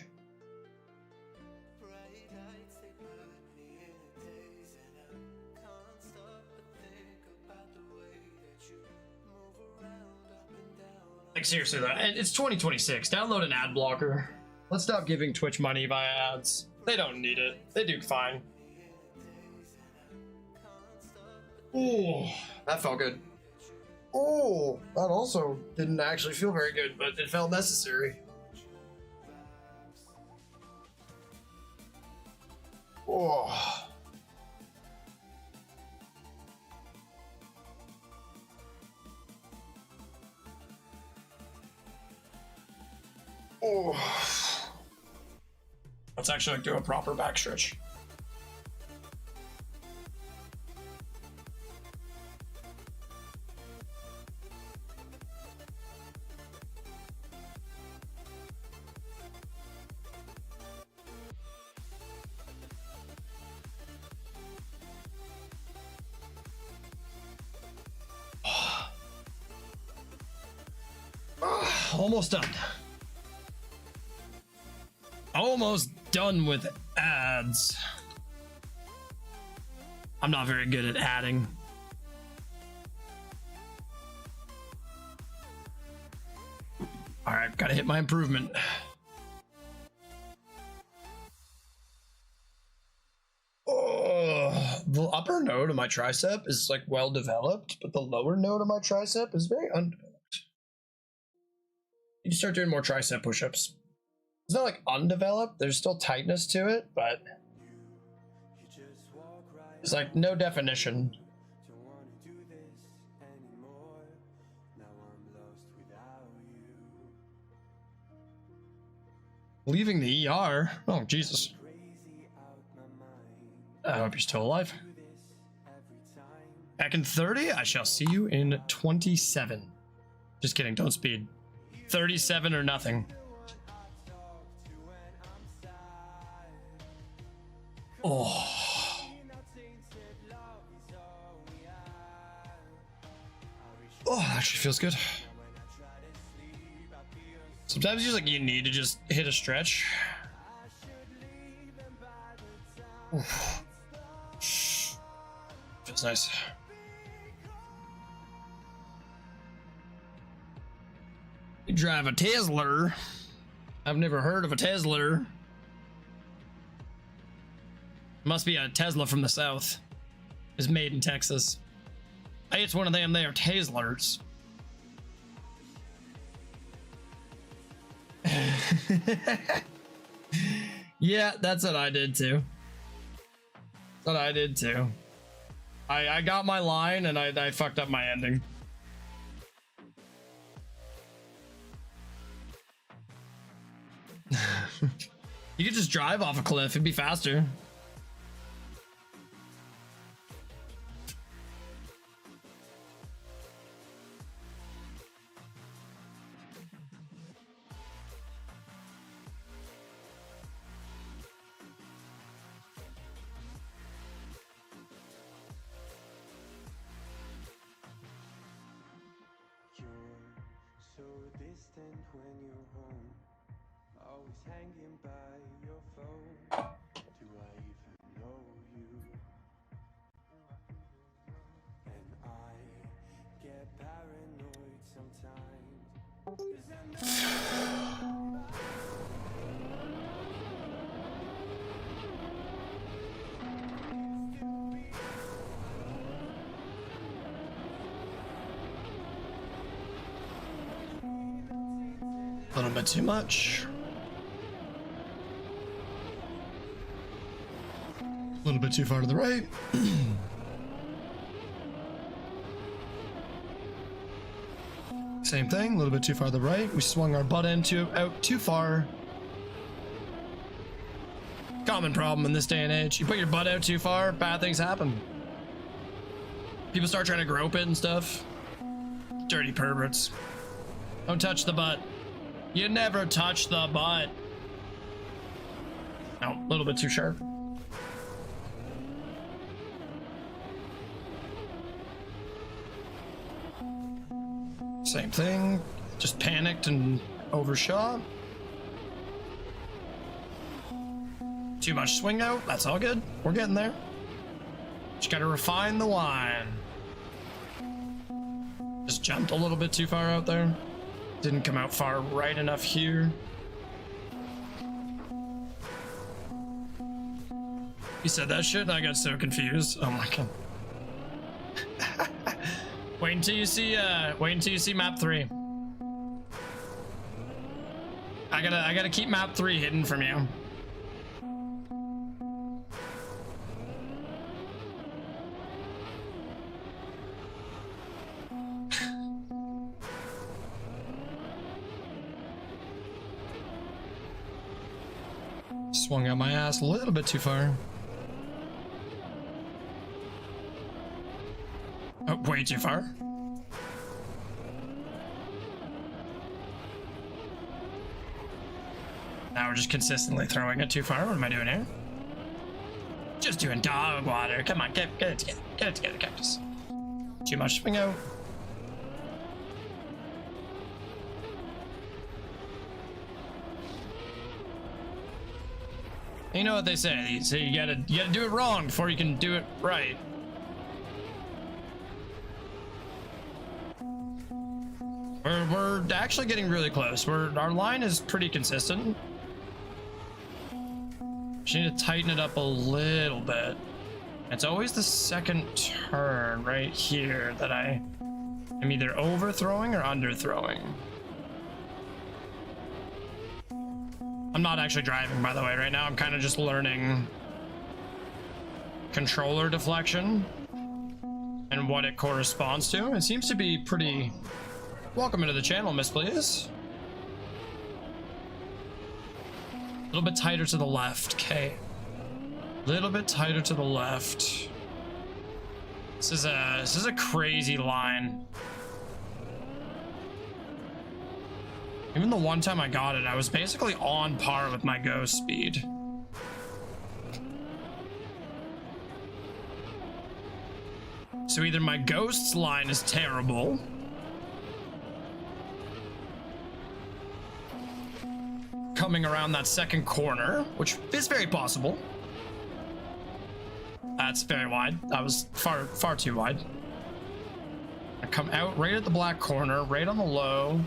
Like seriously though, it's 2026. Download an ad blocker. Let's stop giving Twitch money via ads. They don't need it. They do fine. Oh, that felt good. Oh, that also didn't actually feel very good, but it felt necessary. Oh. Oh. Let's actually do a proper back stretch. Almost done. Almost done with ads. I'm not very good at adding. All right, gotta hit my improvement. Oh, the upper node of my tricep is like well developed, but the lower node of my tricep is very undeveloped. You can start doing more tricep push-ups. It's not like undeveloped, there's still tightness to it, but it's like no definition. Leaving the ER? Oh, Jesus. I hope you're still alive. Back in 30, I shall see you in 27. Just kidding, don't speed. 37 or nothing. Oh. Oh, that actually feels good. Sometimes you just like you need to just hit a stretch. Oof. Feels nice. You drive a Tesla. I've never heard of a Tesla. Must be a Tesla from the south. It's made in Texas. Hey, it's one of them there Teslas. Yeah, that's what I did too. That's what I did too. I got my line and I fucked up my ending. You could just drive off a cliff, it'd be faster. So distant when you're home, always hanging by your phone. Do I even know you? And I get paranoid sometimes. A little bit too much. A little bit too far to the right. Same thing, a little bit too far to the right. We swung our butt into out too far. Common problem in this day and age. You put your butt out too far, bad things happen. People start trying to grope it and stuff. Dirty perverts. Don't touch the butt. You never touch the butt. No, a little bit too sharp. Same thing. Just panicked and overshot. Too much swing out. That's all good. We're getting there. Just gotta refine the line. Just jumped a little bit too far out there. Didn't come out far right enough here. You said that shit and I got so confused. Oh my god. Wait until you see map 3. I gotta keep map 3 hidden from you. Swung out my ass a little bit too far. Oh, way too far. Now we're just consistently throwing it too far. What am I doing here? Just doing dog water. Come on, get it together. Get it together, Cactus. Too much swing out. You know what they say? They say you gotta do it wrong before you can do it right. We're actually getting really close. Our line is pretty consistent. Just need to tighten it up a little bit. It's always the second turn right here that I'm either overthrowing or underthrowing. I'm not actually driving, by the way, right now. I'm kind of just learning controller deflection and what it corresponds to. It seems to be pretty... Welcome into the channel, Miss Please. A little bit tighter to the left, okay. A little bit tighter to the left. This is a crazy line. Even the one time I got it, I was basically on par with my ghost speed. So either my ghost's line is terrible, coming around that second corner, which is very possible. That's very wide. That was far too wide. I come out right at the black corner, right on the low.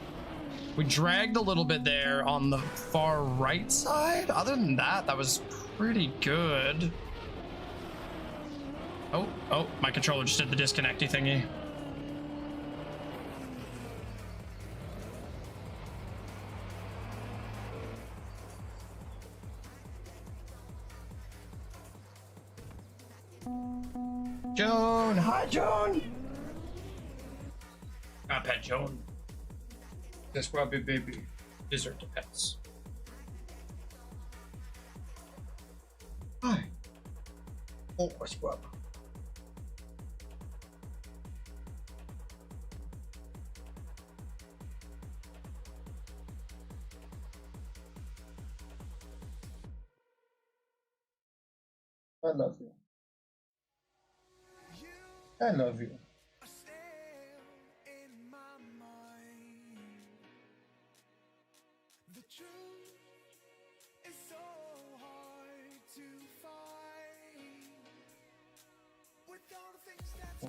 We dragged a little bit there on the far right side. Other than that, that was pretty good. Oh, my controller just did the disconnecty thingy. Joan, hi Joan. Got pet Joan. The scrubby baby. Dessert to pets. Hi. Oh, a scrub. I love you. I love you.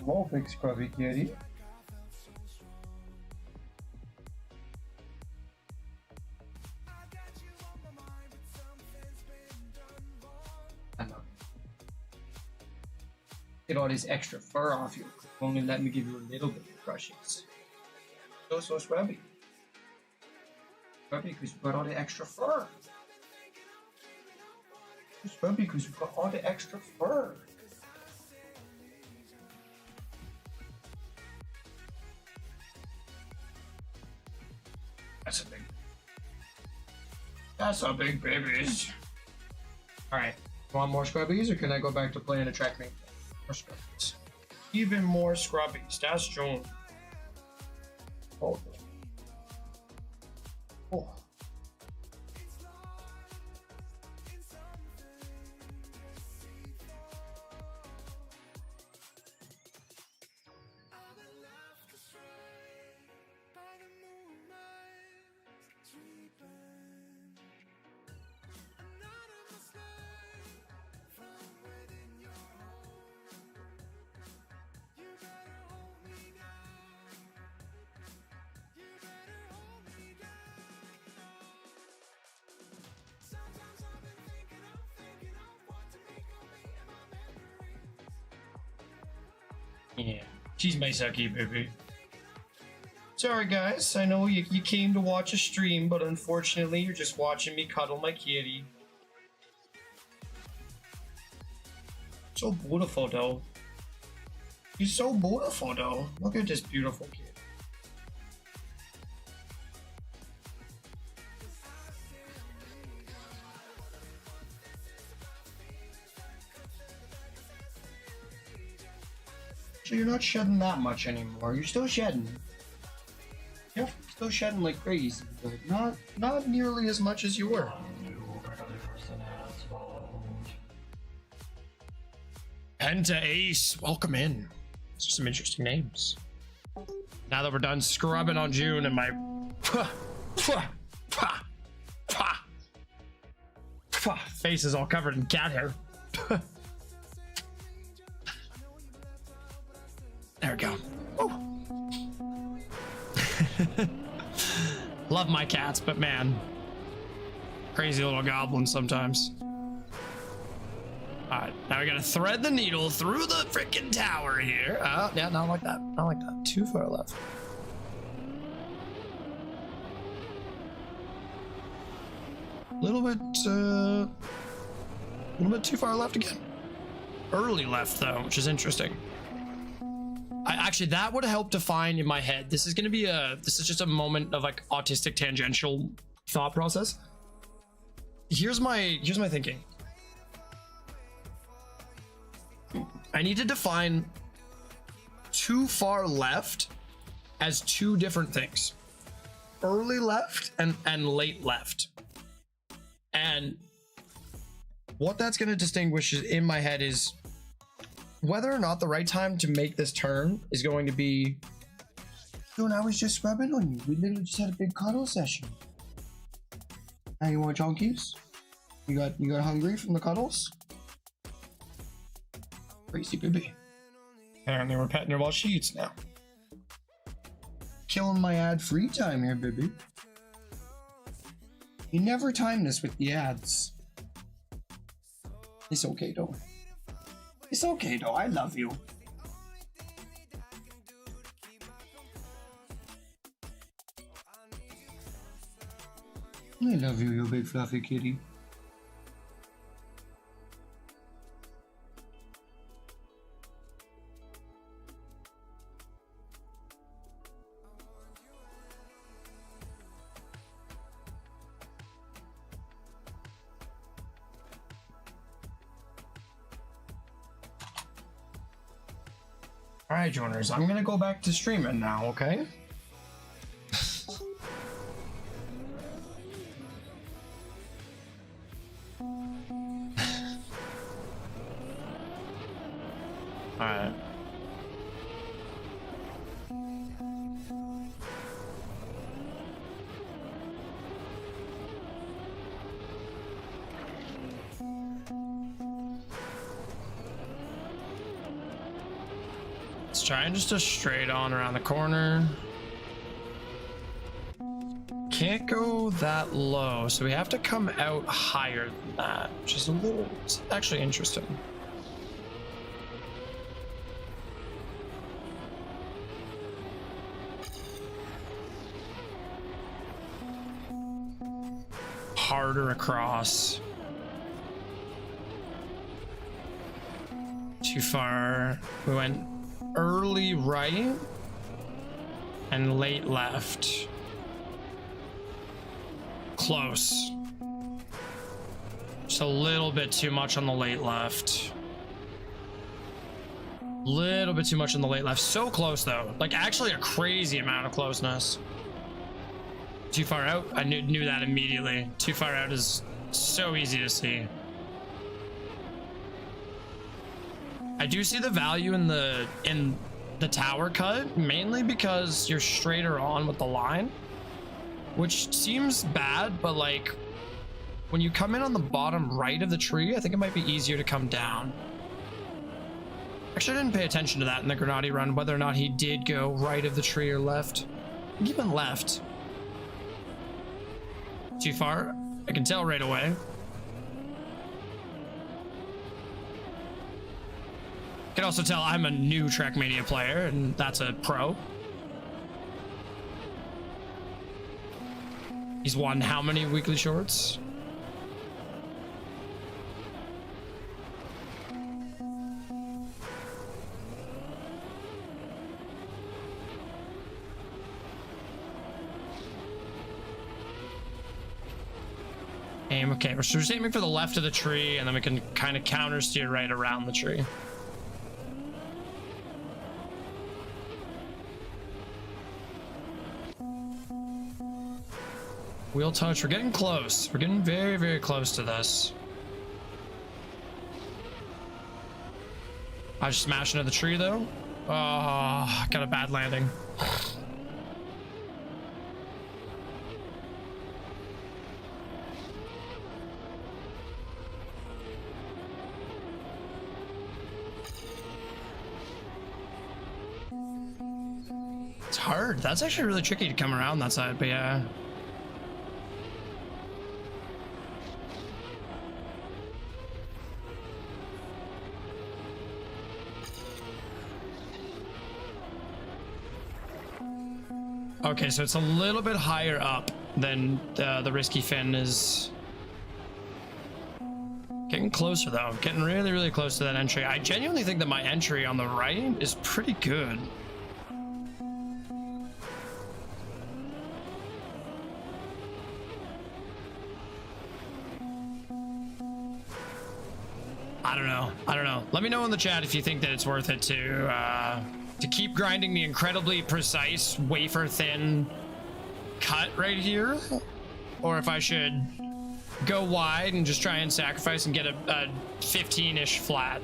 More big scrubby kitty. I love you. Get all this extra fur off you. Only let me give you a little bit of brushes. So scrubby. Scrubby because you got all the extra fur. Scrubby because you got all the extra fur. That's a big babies. Alright, want more scrubbies or can I go back to playing attract me? More scrubbies. Even more scrubbies. That's Joan. Oh. Oh. Yeah, she's my sucky baby. Sorry guys, I know you came to watch a stream, but unfortunately you're just watching me cuddle my kitty. So beautiful though. She's so beautiful though. Look at this beautiful kid. So you're not shedding that much anymore. You're still shedding. Yep, still shedding like crazy, but not nearly as much as you were. Penta Ace, welcome in. Those are some interesting names. Now that we're done scrubbing on June and my face is all covered in cat hair. There we go. Love my cats, but man, crazy little goblins sometimes. All right, now we gotta thread the needle through the freaking tower here. Yeah, not like that. Not like that. Too far left. A little bit too far left again. Early left though, which is interesting. Actually, that would help define in my head. This is just a moment of like autistic tangential thought process. Here's my thinking. I need to define too far left as two different things. Early left and late left. And what that's going to distinguish in my head is whether or not the right time to make this turn is going to be, dude, I was just scrubbing on you. We literally just had a big cuddle session. Now you want chonkies? You got hungry from the cuddles? Crazy baby. Apparently we're petting her while she eats now. Killing my ad free time here, baby. You never time this with the ads. It's okay though. It's okay though, I love you. I love you, you big fluffy kitty. All right, joiners, I'm gonna go back to streaming now, okay? All right. Let's try and just a straight on around the corner. Can't go that low, so we have to come out higher than that, which is a little, it's actually interesting. Harder across. Too far. We went early right and late left. Close. Just a little bit too much on the late left. Little bit too much on the late left. So close though. Like actually a crazy amount of closeness. Too far out? I knew that immediately. Too far out is so easy to see. I do see the value in the tower cut, mainly because you're straighter on with the line, which seems bad, but like when you come in on the bottom right of the tree, I think it might be easier to come down. Actually, I didn't pay attention to that in the Granati run, whether or not he did go right of the tree or left. I think he went left. Too far? I can tell right away. I can also tell I'm a new Trackmania player, and that's a pro. He's won how many weekly shorts? Aim, okay, we're just aiming for the left of the tree, and then we can kind of counter steer right around the tree. Wheel touch, we're getting close. We're getting very, very close to this. I just smashed into the tree though. Oh, got a bad landing. It's hard. That's actually really tricky to come around that side, but yeah. Okay, so it's a little bit higher up than the risky fin is. Getting closer though, getting really, really close to that entry. I genuinely think that my entry on the right is pretty good. I don't know. Let me know in the chat if you think that it's worth it to keep grinding the incredibly precise wafer thin cut right here, or if I should go wide and just try and sacrifice and get a 15-ish flat.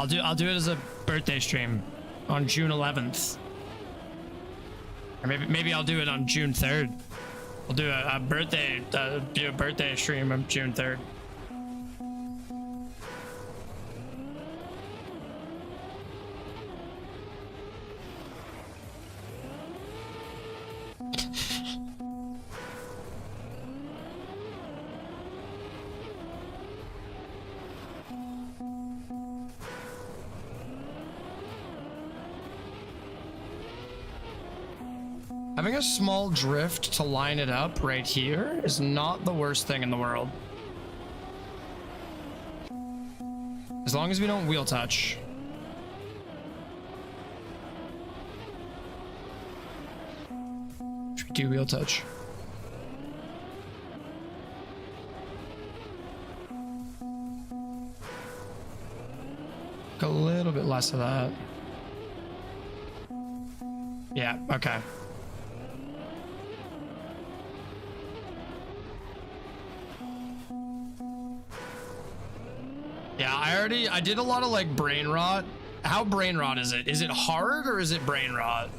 I'll do it as a birthday stream on June 11th. Or maybe I'll do it on June 3rd. I'll do a birthday stream on June 3rd. Having a small drift to line it up right here is not the worst thing in the world. As long as we don't wheel touch. Should we do wheel touch? A little bit less of that. Yeah, okay. Yeah, I did a lot of like brain rot. How brain rot is it? Is it hard or is it brain rot?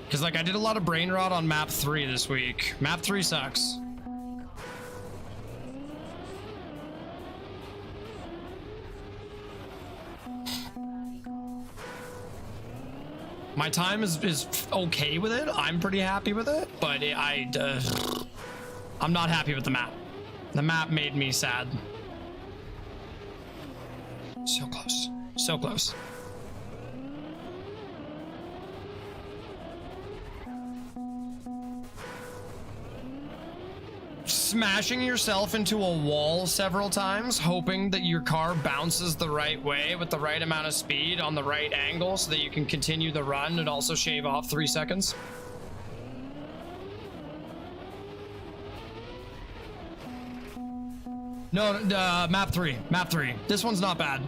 Because like I did a lot of brain rot on map 3 this week. Map 3 sucks. My time is okay with it. I'm pretty happy with it, but I'm not happy with the map. The map made me sad. So close. So close. Smashing yourself into a wall several times, hoping that your car bounces the right way with the right amount of speed on the right angle so that you can continue the run and also shave off 3 seconds. No, map 3. Map 3. This one's not bad.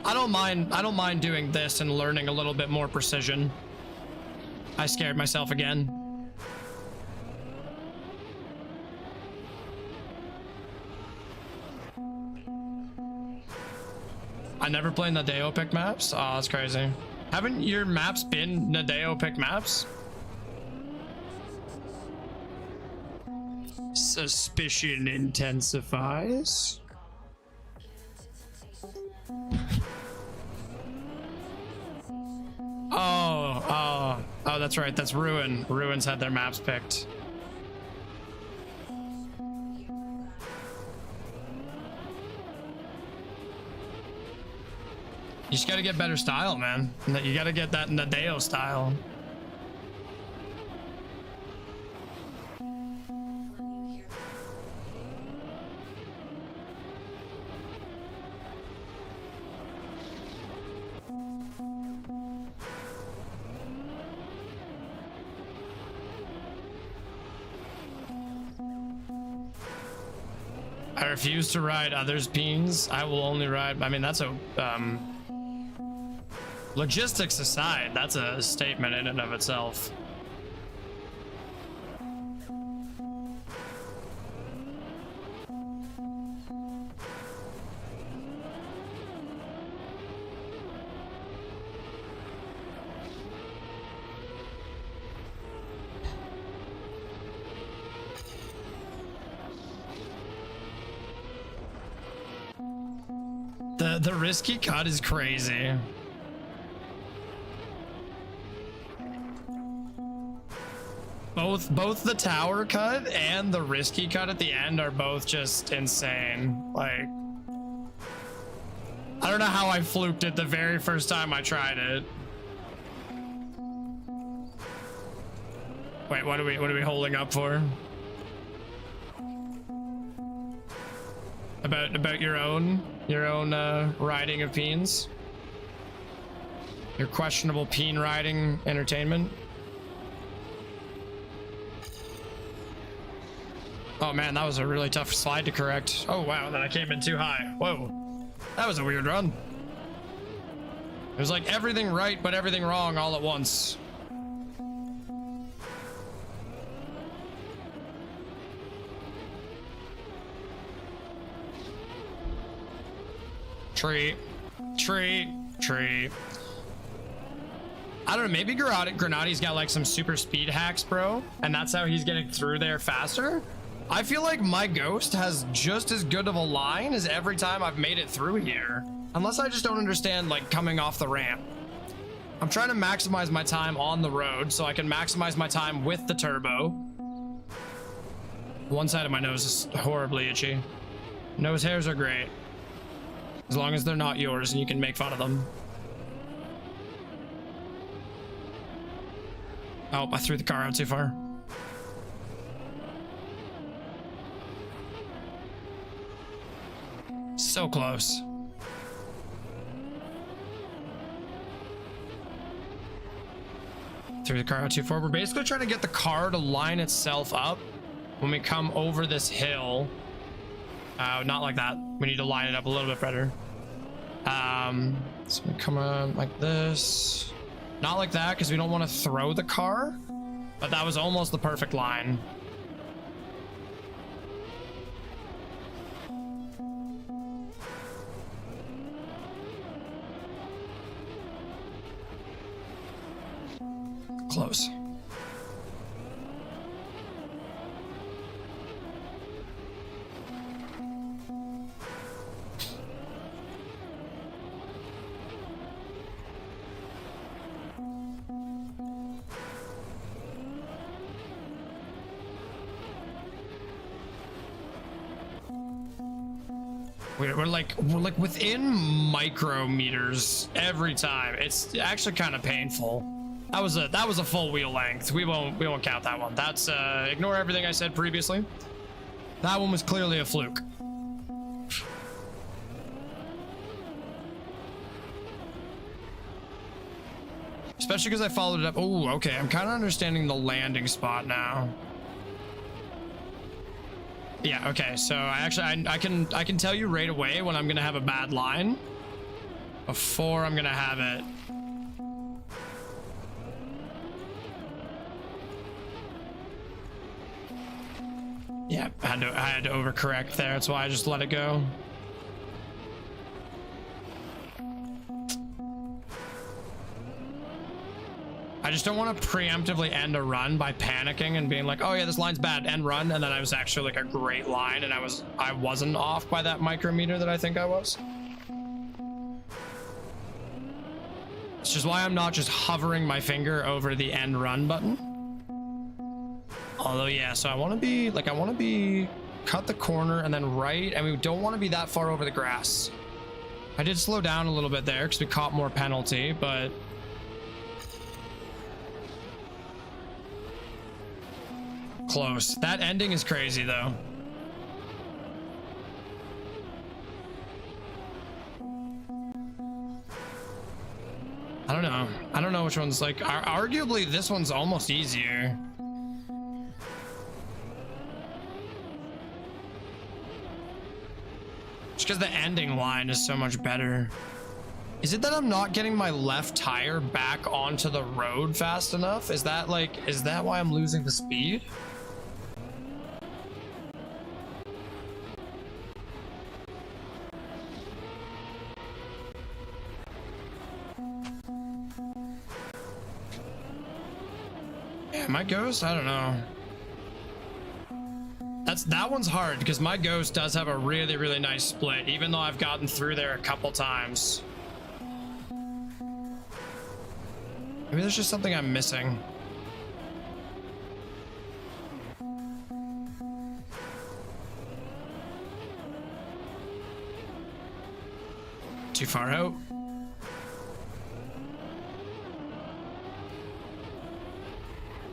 I don't mind doing this and learning a little bit more precision. I scared myself again. I never played Nadeo pick maps. Oh, that's crazy. Haven't your maps been Nadeo pick maps? Suspicion intensifies. Oh, that's right. That's Ruin. Ruin's had their maps picked. You just gotta get better style, man. You gotta get that Nadeo style. I refuse to ride others' beans. I will only ride. I mean, that's a logistics aside, that's a statement in and of itself. The risky cut is crazy. Both the tower cut and the risky cut at the end are both just insane. Like, I don't know how I fluked it the very first time I tried it. Wait, what are we holding up for? About your own riding of peens? Your questionable peen riding entertainment? Oh man, that was a really tough slide to correct. Oh wow, then I came in too high. Whoa, that was a weird run. It was like everything right but everything wrong all at once. Tree. I don't know, maybe Granati's got like some super speed hacks, bro, and that's how he's getting through there faster. I feel like my Ghost has just as good of a line as every time I've made it through here. Unless I just don't understand, like, coming off the ramp. I'm trying to maximize my time on the road so I can maximize my time with the turbo. One side of my nose is horribly itchy. Nose hairs are great. As long as they're not yours and you can make fun of them. Oh, I threw the car out too far. So close. Threw the car out too far. We're basically trying to get the car to line itself up when we come over this hill. Not like that. We need to line it up a little bit better. So we come on like this. Not like that, because we don't want to throw the car. But that was almost the perfect line. Close. We're like within micrometers every time. It's actually kind of painful. That was a full wheel length. We won't count that one. That's ignore everything I said previously. That one was clearly a fluke. Especially because I followed it up. Oh, okay. I'm kind of understanding the landing spot now. Yeah, okay, so I can tell you right away when I'm gonna have a bad line before I'm gonna have it. Yeah, I had to overcorrect there. That's why I just let it go. I just don't want to preemptively end a run by panicking and being like, oh yeah, this line's bad, end run, and then I was actually like a great line and I wasn't off by that micrometer that I think I was. It's just why I'm not just hovering my finger over the end run button. Although yeah, so I want to be cut the corner and then right, and we don't want to be that far over the grass. I did slow down a little bit there because we caught more penalty, but close. That ending is crazy though. I don't know which one's like, arguably this one's almost easier. Just because the ending line is so much better. Is it that I'm not getting my left tire back onto the road fast enough? Is that why I'm losing the speed? Yeah, my Ghost, I don't know. That one's hard because my Ghost does have a really, really nice split, even though I've gotten through there a couple times. Maybe there's just something I'm missing. Too far out.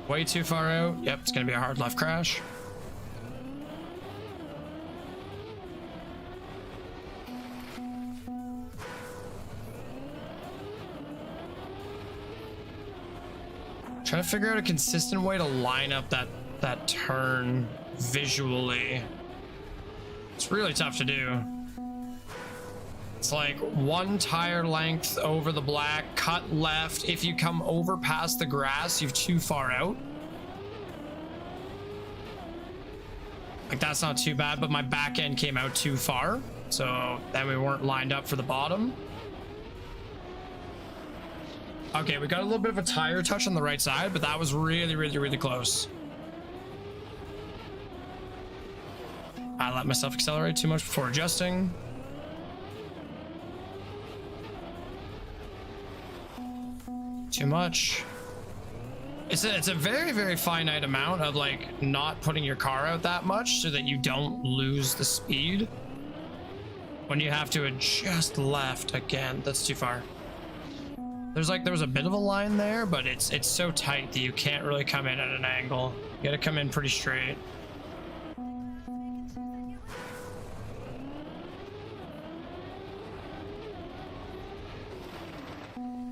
Way too far out. Yep, it's gonna be a hard left crash. Trying to figure out a consistent way to line up that turn visually. It's really tough to do. It's like one tire length over the black, cut left. If you come over past the grass, you're too far out. Like that's not too bad, but my back end came out too far. So then we weren't lined up for the bottom. Okay, we got a little bit of a tire touch on the right side, but that was really, really, really close. I let myself accelerate too much before adjusting. Too much. It's a very, very finite amount of like not putting your car out that much so that you don't lose the speed when you have to adjust left again. That's too far. There was a bit of a line there, but it's so tight that you can't really come in at an angle. You gotta come in pretty straight.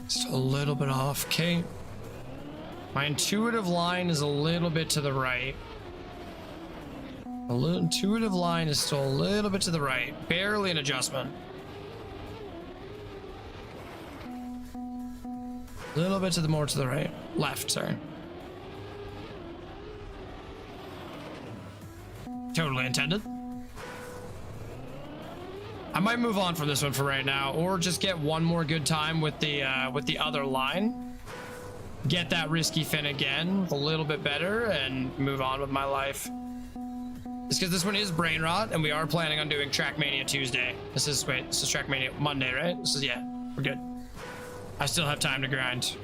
Just a little bit off. Okay. My intuitive line is a little bit to the right. Intuitive line is still a little bit to the right. Barely an adjustment. A little bit more to the right. Left, sorry. Totally intended. I might move on from this one for right now, or just get one more good time with the other line. Get that risky fin again, a little bit better, and move on with my life. It's because this one is brain rot, and we are planning on doing Trackmania Tuesday. This is Trackmania Monday, right? Yeah, we're good. I still have time to grind.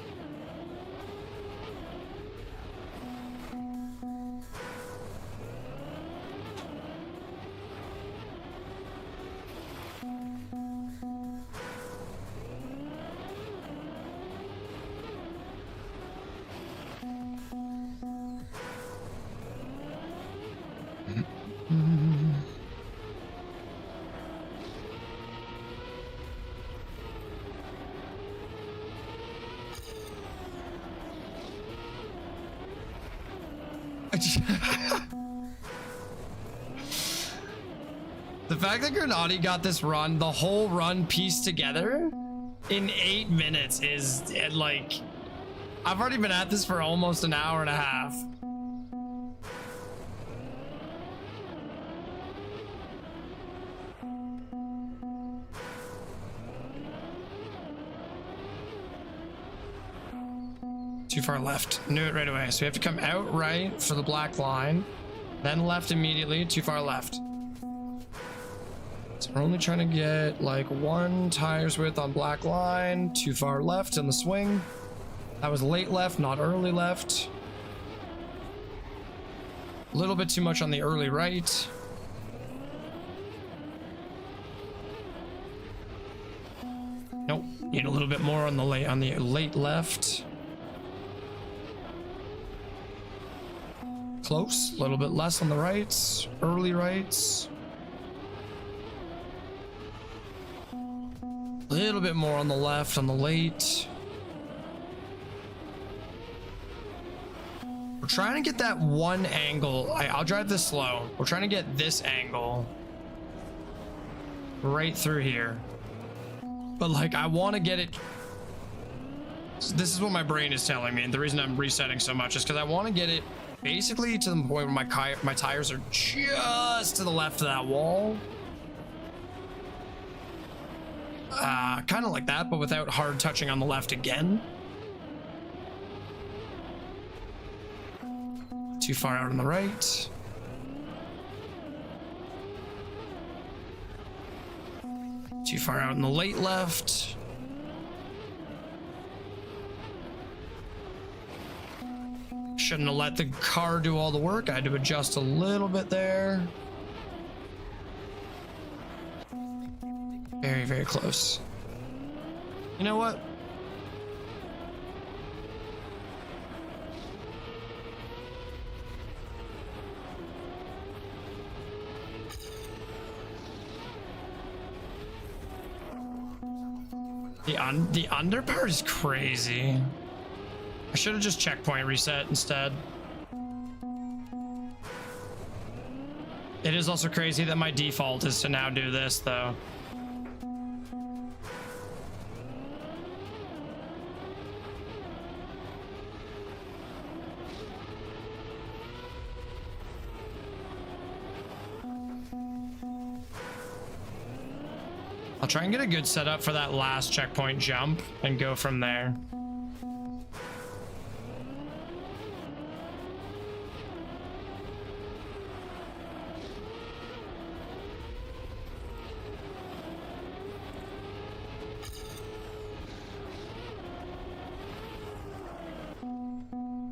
The fact that Granati got this run, the whole run pieced together in 8 minutes is like, I've already been at this for almost an hour and a half. Too far left. Knew it right away. So we have to come out right for the black line, then left immediately. Too far left. So we're only trying to get like 1 tire's width on black line. Too far left in the swing. That was late left, not early left. A little bit too much on the early right. Nope. Need a little bit more on the late left. Close. A little bit less on the rights. Early rights. A little bit more on the left, on the late. We're trying to get that one angle. I'll drive this slow. We're trying to get this angle right through here. But like, I want to get it. This is what my brain is telling me. And the reason I'm resetting so much is because I want to get it basically to the point where my tires are just to the left of that wall. Kind of like that, but without hard touching on the left again. Too far out on the right. Too far out in the late left. Shouldn't have let the car do all the work. I had to adjust a little bit there. Very, very close. You know what? The under part is crazy. I should have just checkpoint reset instead. It is also crazy that my default is to now do this though. I'll try and get a good setup for that last checkpoint jump and go from there.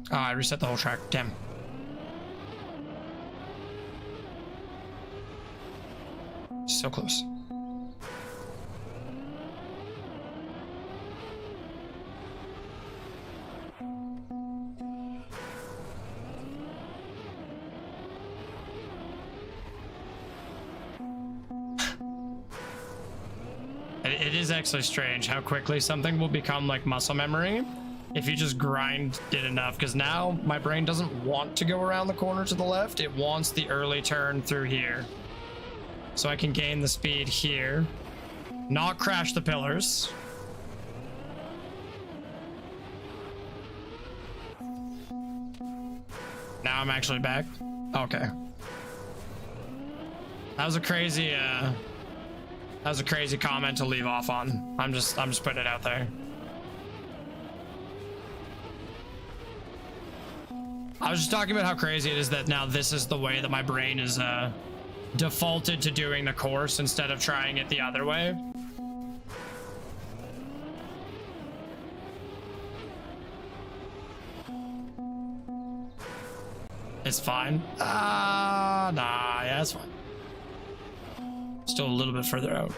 Oh, I reset the whole track. Damn. So close. It is actually strange how quickly something will become like muscle memory if you just grind it enough, because now my brain doesn't want to go around the corner to the left. It wants the early turn through here. So I can gain the speed here, not crash the pillars. Now I'm actually back. Okay. That was a crazy comment to leave off on. I'm just putting it out there. I was just talking about how crazy it is that now this is the way that my brain is defaulted to doing the course instead of trying it the other way. It's fine. Nah, yeah, it's fine. Still a little bit further out.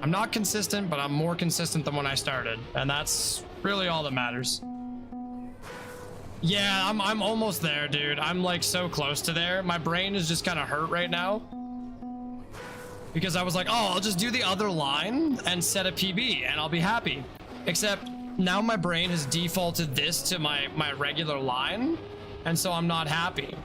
I'm not consistent, but I'm more consistent than when I started, and that's really all that matters. Yeah, I'm almost there, dude. I'm like so close to there. My brain is just kind of hurt right now because I was like, oh, I'll just do the other line and set a PB and I'll be happy. Except now my brain has defaulted this to my regular line, and so I'm not happy.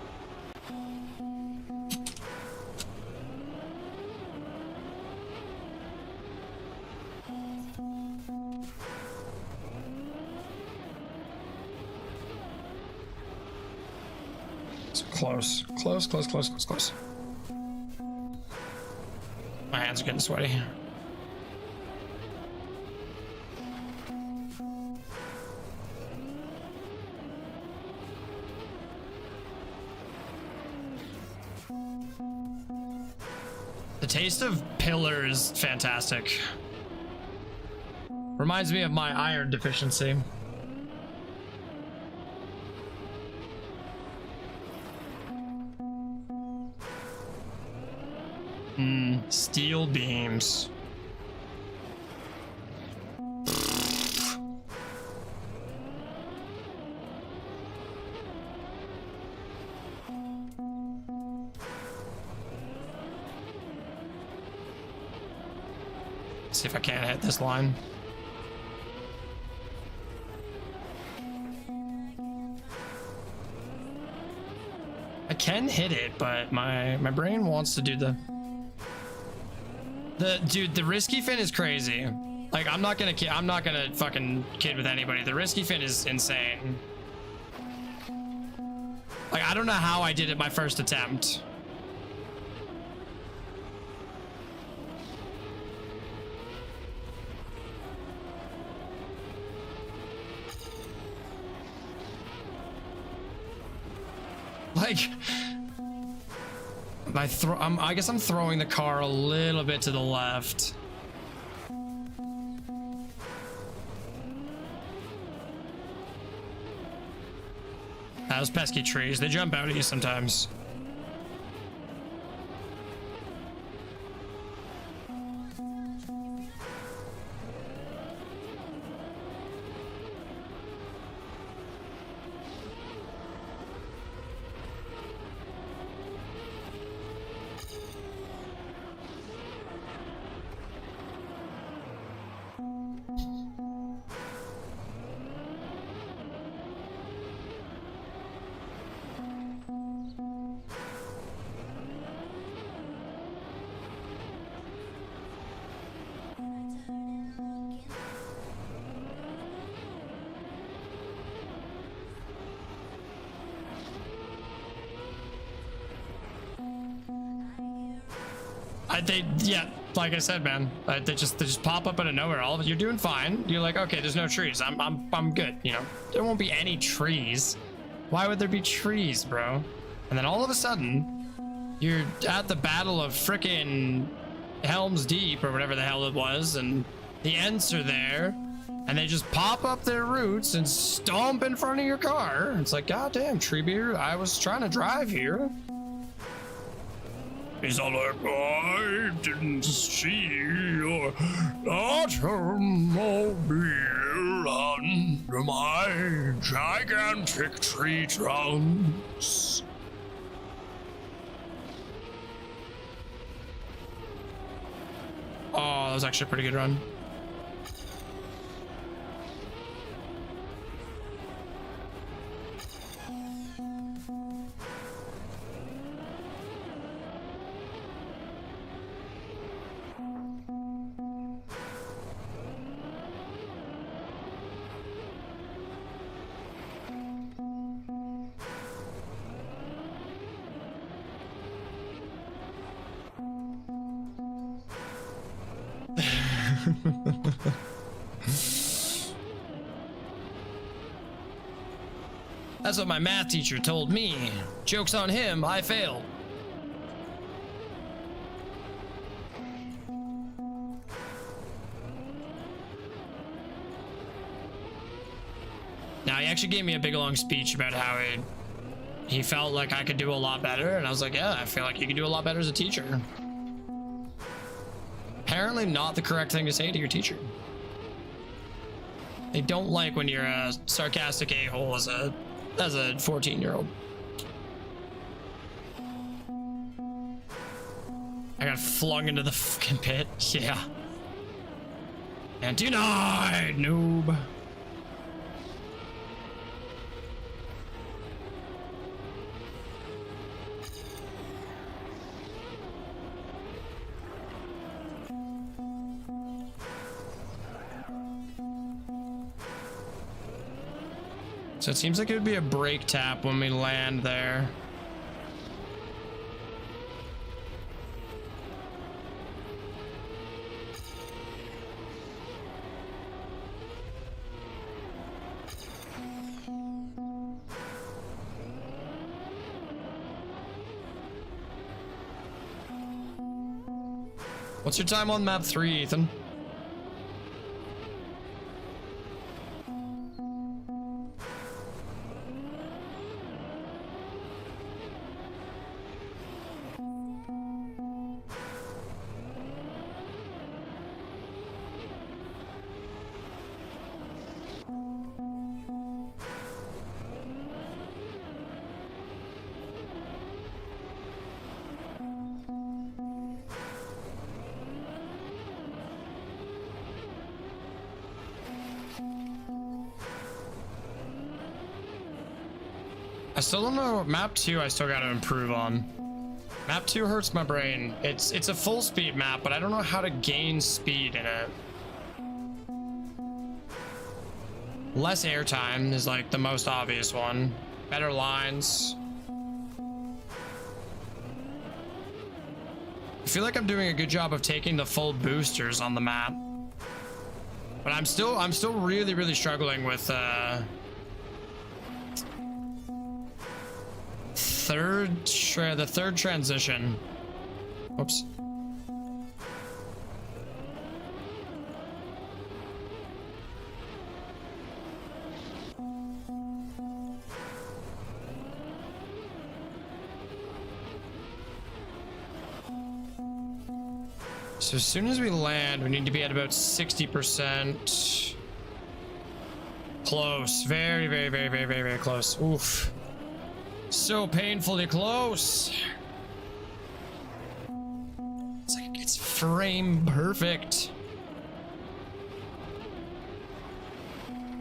Close. My hands are getting sweaty. The taste of pillar is fantastic. Reminds me of my iron deficiency. Steel beams. See if I can't hit this line. I can hit it, but my brain wants to do the dude, the risky fin is crazy. Like, I'm not gonna fucking kid with anybody. The risky fin is insane. Like, I don't know how I did it my first attempt. Like, I guess I'm throwing the car a little bit to the left. Those pesky trees, they jump out at you sometimes. like I said, man, they just pop up out of nowhere. All of it, you're doing fine. You're like, okay, there's no trees. I'm good. You know, there won't be any trees. Why would there be trees, bro? And then all of a sudden, you're at the Battle of frickin' Helm's Deep or whatever the hell it was, and the Ents are there, and they just pop up their roots and stomp in front of your car. It's like, goddamn, Treebeard, I was trying to drive here. He's all like, I didn't see your automobile under my gigantic tree trunks. Oh, that was actually a pretty good run. That's what my math teacher told me. Joke's on him, I failed. Now, he actually gave me a big long speech about how he felt like I could do a lot better, and I was like, yeah, I feel like you can do a lot better as a teacher. Apparently not the correct thing to say to your teacher. They don't like when you're a sarcastic a-hole as a 14-year-old. I got flung into the fucking pit. Yeah. And denied, noob. So it seems like it would be a brake tap when we land there. What's your time on map 3, Ethan? I still don't know. Map 2 I still gotta improve on. Map 2 hurts my brain. It's a full speed map, but I don't know how to gain speed in it. Less airtime is like the most obvious one. Better lines. I feel like I'm doing a good job of taking the full boosters on the map. But I'm still really struggling with the third transition. Oops. So as soon as we land, we need to be at about 60%. Close. Very close. Oof. So painfully close. It's like it's frame perfect.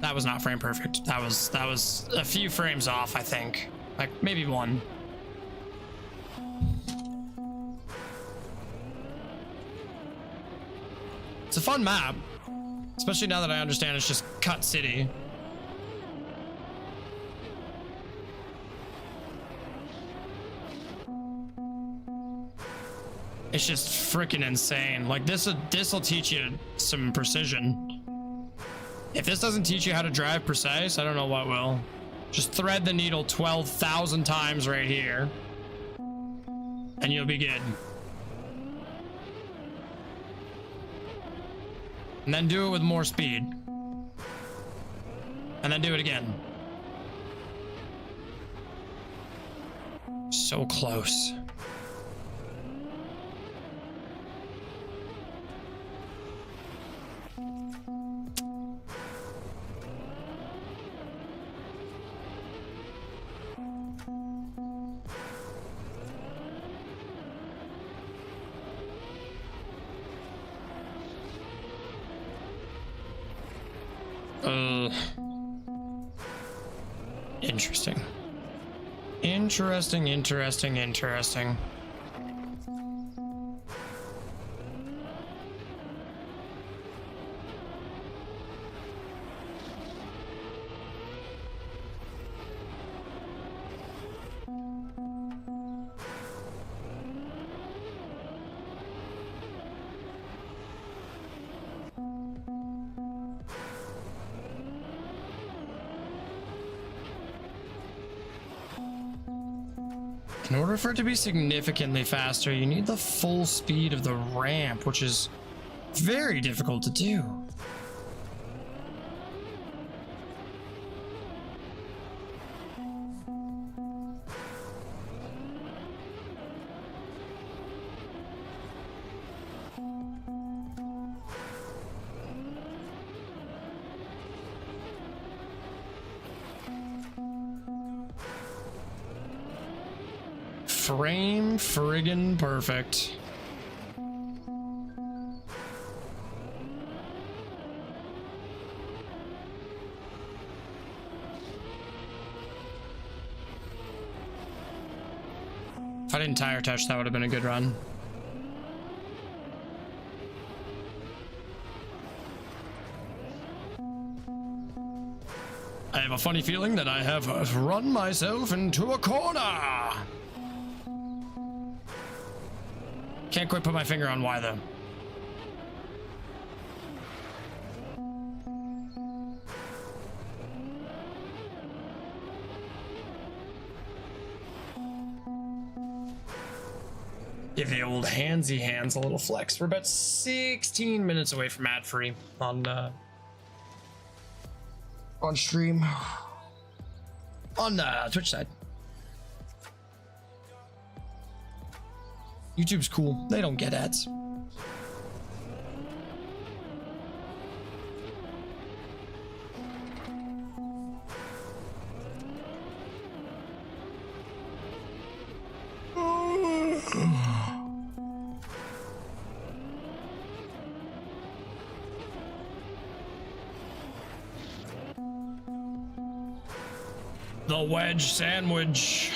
That was not frame perfect. That was a few frames off, I think. Like maybe one. It's a fun map, especially now that I understand it's just Cut City. It's just freaking insane. Like this'll teach you some precision. If this doesn't teach you how to drive precise, I don't know what will. Just thread the needle 12,000 times right here, and you'll be good. And then do it with more speed. And then do it again. So close. Interesting. Interesting. In order for it to be significantly faster, you need the full speed of the ramp, which is very difficult to do. Frame friggin' perfect. If I didn't tire touch, that would have been a good run. I have a funny feeling that I have run myself into a corner. Can't quite put my finger on why though. Give the old handsy hands a little flex. We're about 16 minutes away from ad free on stream on Twitch side. YouTube's cool. They don't get ads. The wedge sandwich.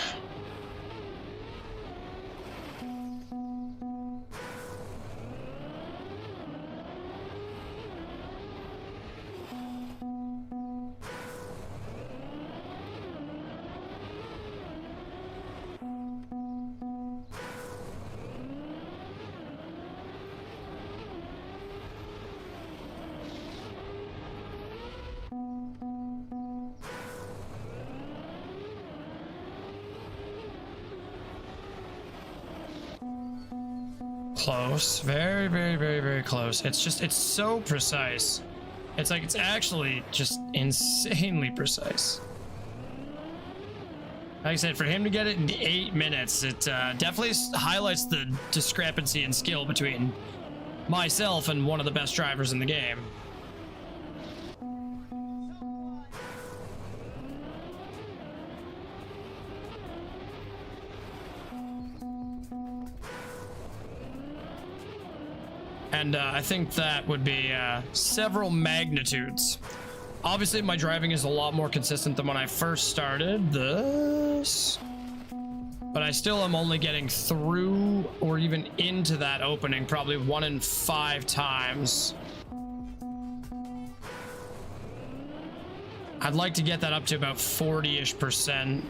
Close. Very, very, very, very close. It's just, it's so precise. It's like, it's actually just insanely precise. Like I said, for him to get it in 8 minutes, it definitely highlights the discrepancy in skill between myself and one of the best drivers in the game. And I think that would be several magnitudes. Obviously, my driving is a lot more consistent than when I first started this. But I still am only getting through or even into that opening probably 1 in 5 times. I'd like to get that up to about 40-ish%.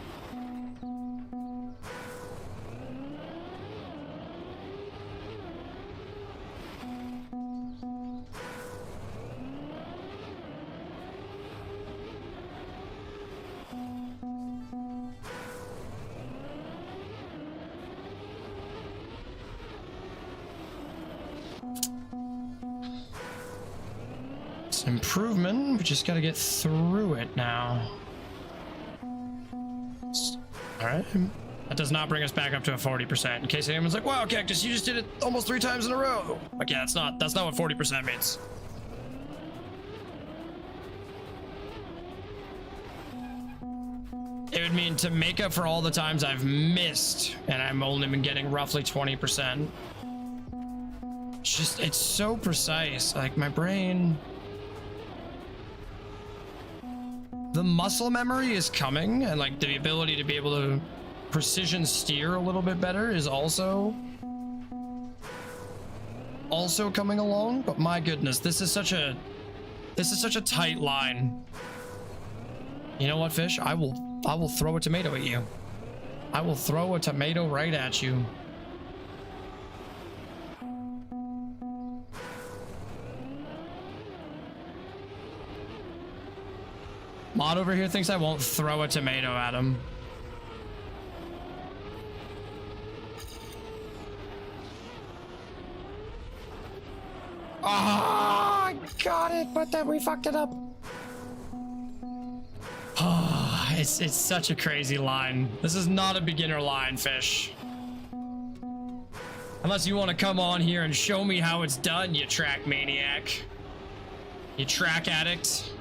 It's improvement. We just gotta get through it now. Alright. That does not bring us back up to a 40%. In case anyone's like, wow, Cactus, you just did it almost 3 times in a row. Like, yeah, that's not what 40% means. It would mean to make up for all the times I've missed, and I'm only been getting roughly 20%. It's just, it's so precise. Like, my brain... The muscle memory is coming, and like the ability to be able to precision steer a little bit better is also coming along. But my goodness, this is such a tight line. You know what, Fish? I will throw a tomato at you. I will throw a tomato right at you. Mod over here thinks I won't throw a tomato at him. I got it, but then we fucked it up. It's such a crazy line. This is not a beginner line, Fish. Unless you want to come on here and show me how it's done, you track maniac. You track addict.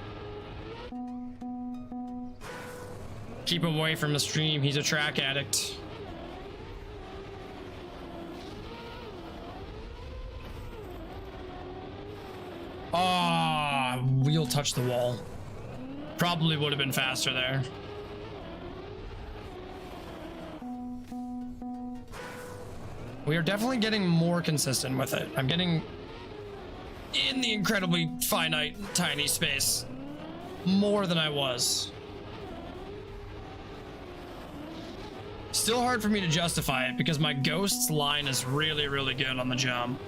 Keep him away from the stream. He's a track addict. Ah, wheel touched the wall. Probably would have been faster there. We are definitely getting more consistent with it. I'm getting in the incredibly finite, tiny space more than I was. Still hard for me to justify it because my ghost's line is really, really good on the jump.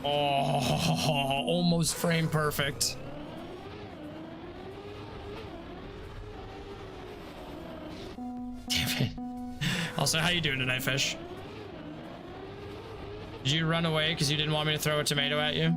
Oh, almost frame perfect. Damn it. Also, how you doing tonight, Fish? Did you run away because you didn't want me to throw a tomato at you?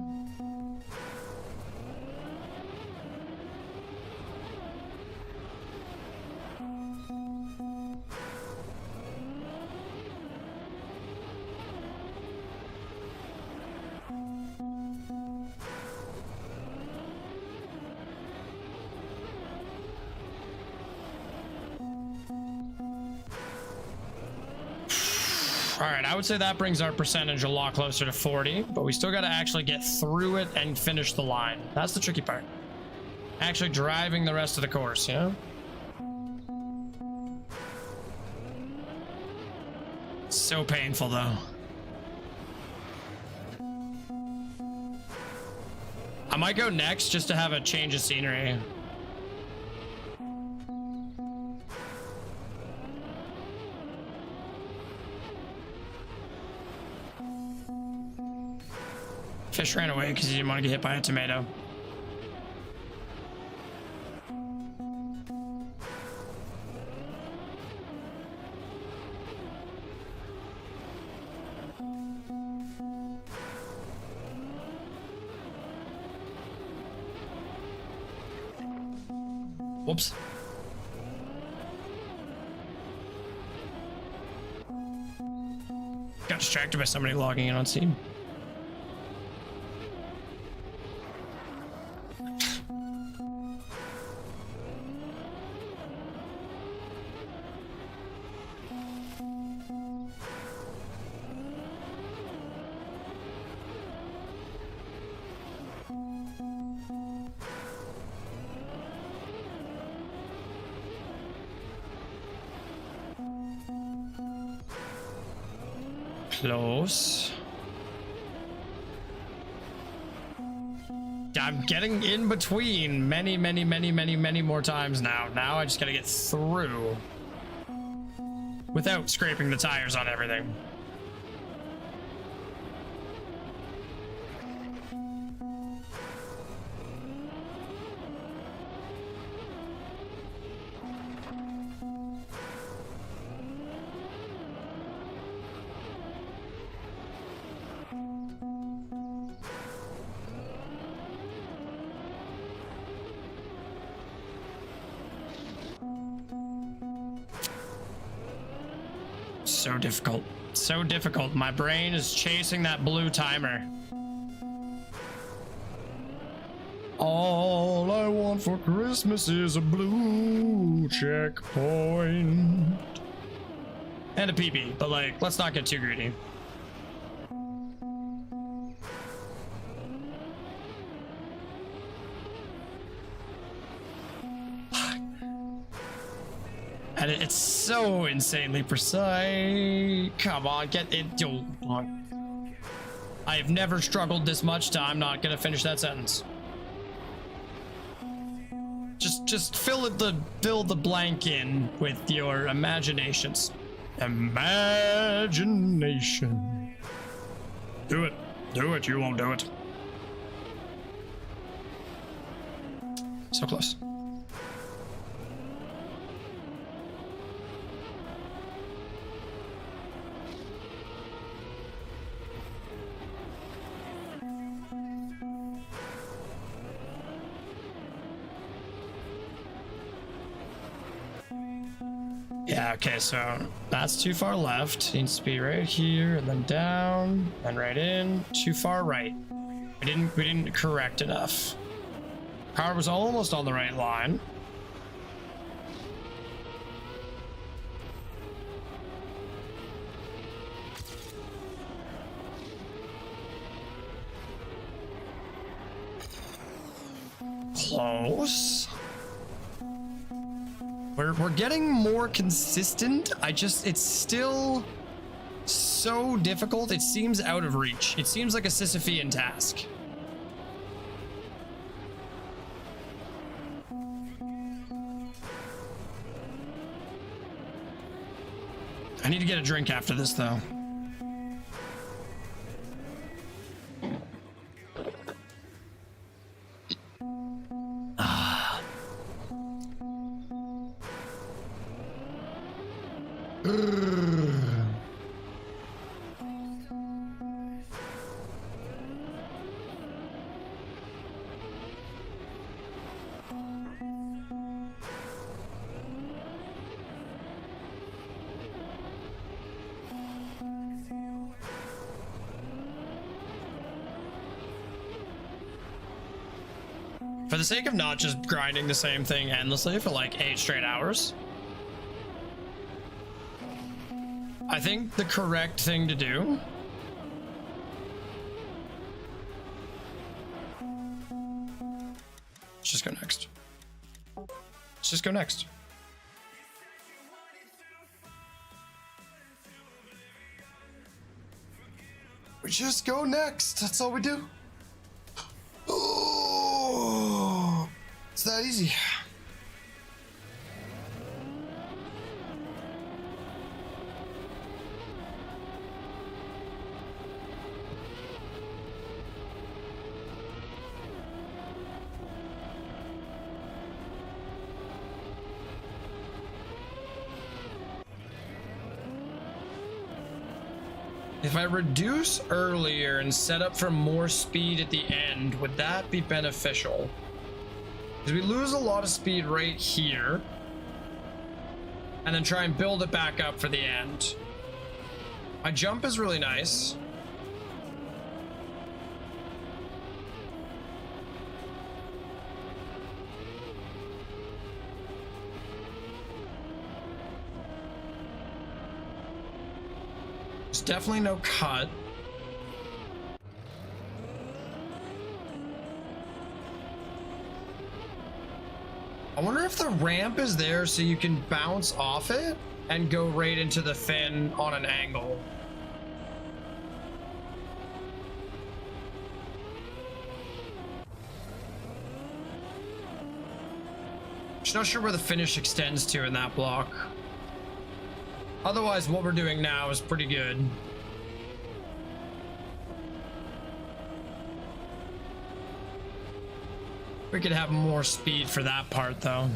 All right, I would say that brings our percentage a lot closer to 40, but we still got to actually get through it and finish the line. That's the tricky part. Actually driving the rest of the course, you know? So painful, though. I might go next just to have a change of scenery. Fish ran away because he didn't want to get hit by a tomato. Whoops. Got distracted by somebody logging in on Steam. Close. I'm getting in between many more times now. Now I just gotta get through without scraping the tires on everything. So difficult. So difficult. My brain is chasing that blue timer. All I want for Christmas is a blue checkpoint. And a PB, but like, let's not get too greedy. And it's so insanely precise. Come on, get it. I have never struggled this much to I'm not gonna finish that sentence. Just fill the blank in with your imaginations. Imagination. Do it. Do it. You won't do it. So close. Yeah, okay, so that's too far left. Needs to be right here and then down and right in. Too far right. We didn't correct enough. Car was almost on the right line. Close. We're getting more consistent. It's still so difficult. It seems out of reach. It seems like a Sisyphean task. I need to get a drink after this, though. For the sake of not just grinding the same thing endlessly for like 8 straight hours, I think the correct thing to do let's just go next. Let's just go next. We just go next. That's all we do. Oh, it's that easy. If I reduce earlier and set up for more speed at the end, would that be beneficial? Because we lose a lot of speed right here. And then try and build it back up for the end. My jump is really nice. There's definitely no cut. I wonder if the ramp is there so you can bounce off it and go right into the fin on an angle. Just not sure where the finish extends to in that block. Otherwise, what we're doing now is pretty good. We could have more speed for that part, though.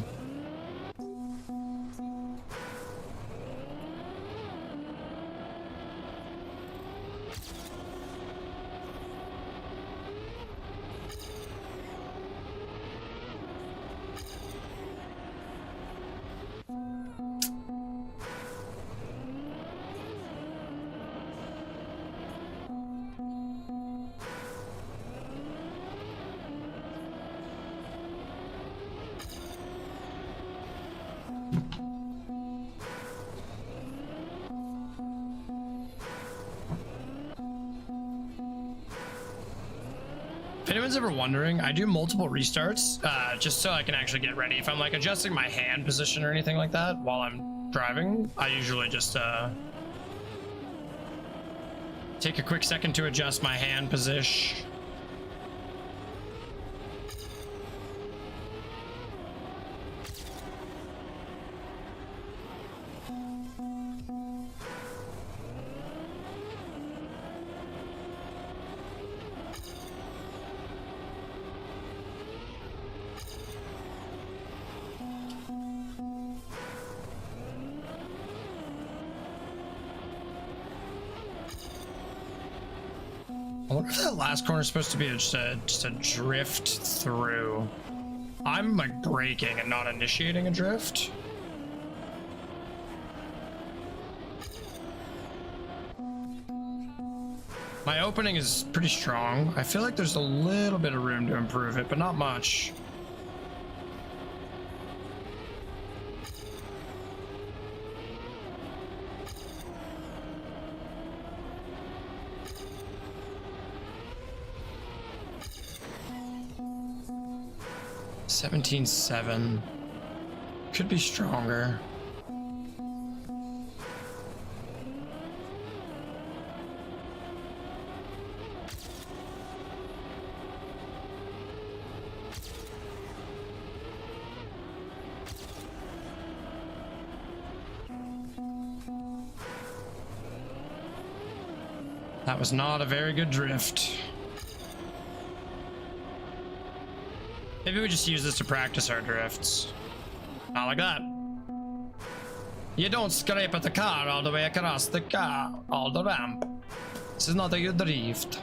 anyone's ever wondering, I do multiple restarts just so I can actually get ready. If I'm like adjusting my hand position or anything like that while I'm driving, I usually just take a quick second to adjust my hand position. I wonder if that last corner is supposed to be just a drift through. I'm like braking and not initiating a drift. My opening is pretty strong. I feel like there's a little bit of room to improve it, but not much. $17.7 could be stronger. That was not a very good drift. Maybe we just use this to practice our drifts. Not like that. You don't scrape at the car all the way across the car, all the ramp. This is not a good drift.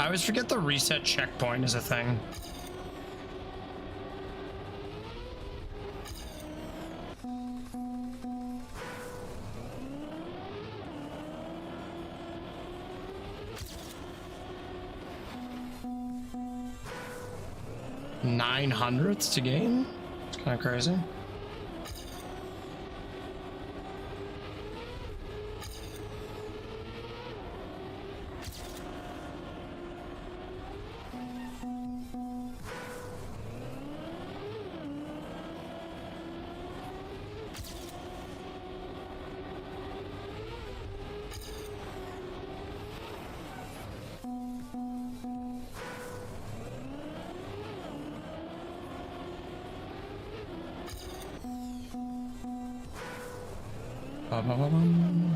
I always forget the reset checkpoint is a thing. $900 to gain? It's kind of crazy. Ba-ba-ba-bum.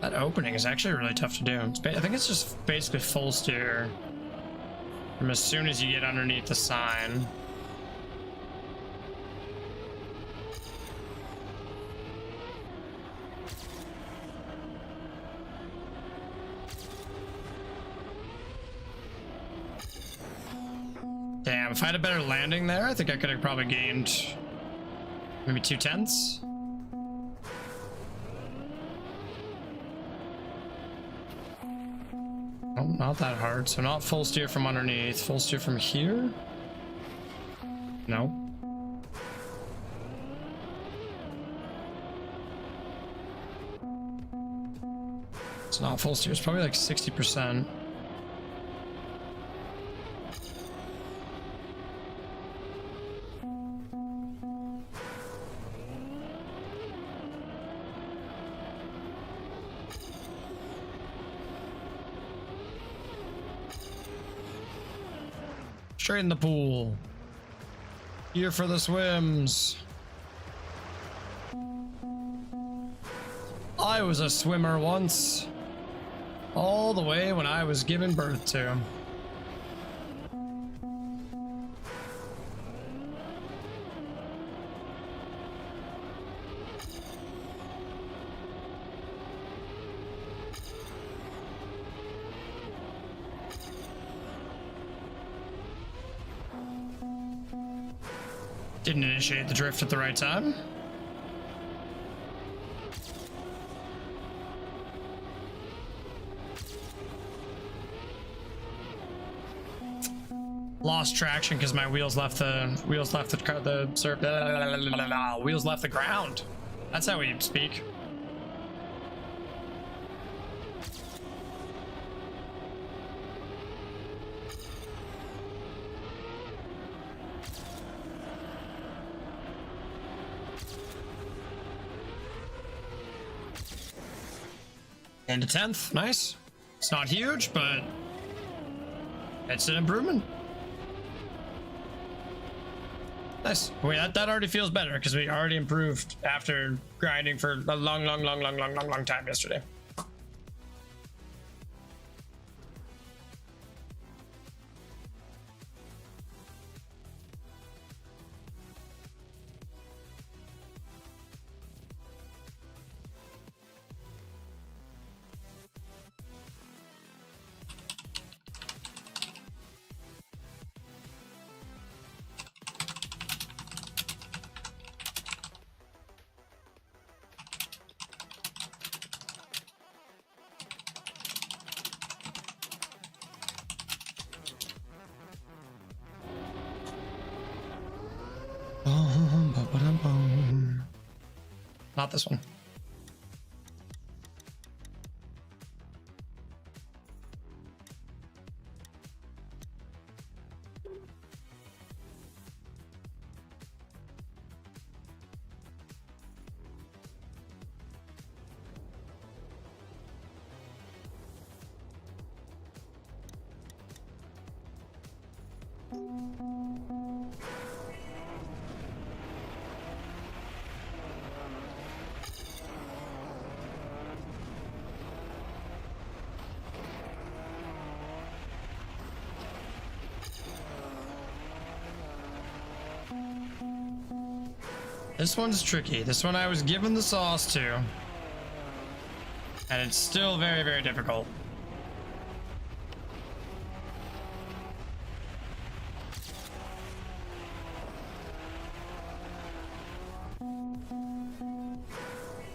That opening is actually really tough to do. I think it's just basically full steer from as soon as you get underneath the sign. Damn, if I had a better landing there, I think I could have probably gained maybe 2/10. Oh, not that hard. So not full steer from underneath. Full steer from here? No. It's not full steer. It's probably like 60%. Straight in the pool. Here for the swims. I was a swimmer once. All the way when I was given birth to. Didn't initiate the drift at the right time. Lost traction because my wheels left the wheels left the ground. That's how we speak. And a 10th, nice. It's not huge, but it's an improvement. Nice. Wait, that already feels better because we already improved after grinding for a long time yesterday. Not this one. This one's tricky. This one I was given the sauce to. And it's still very, very difficult.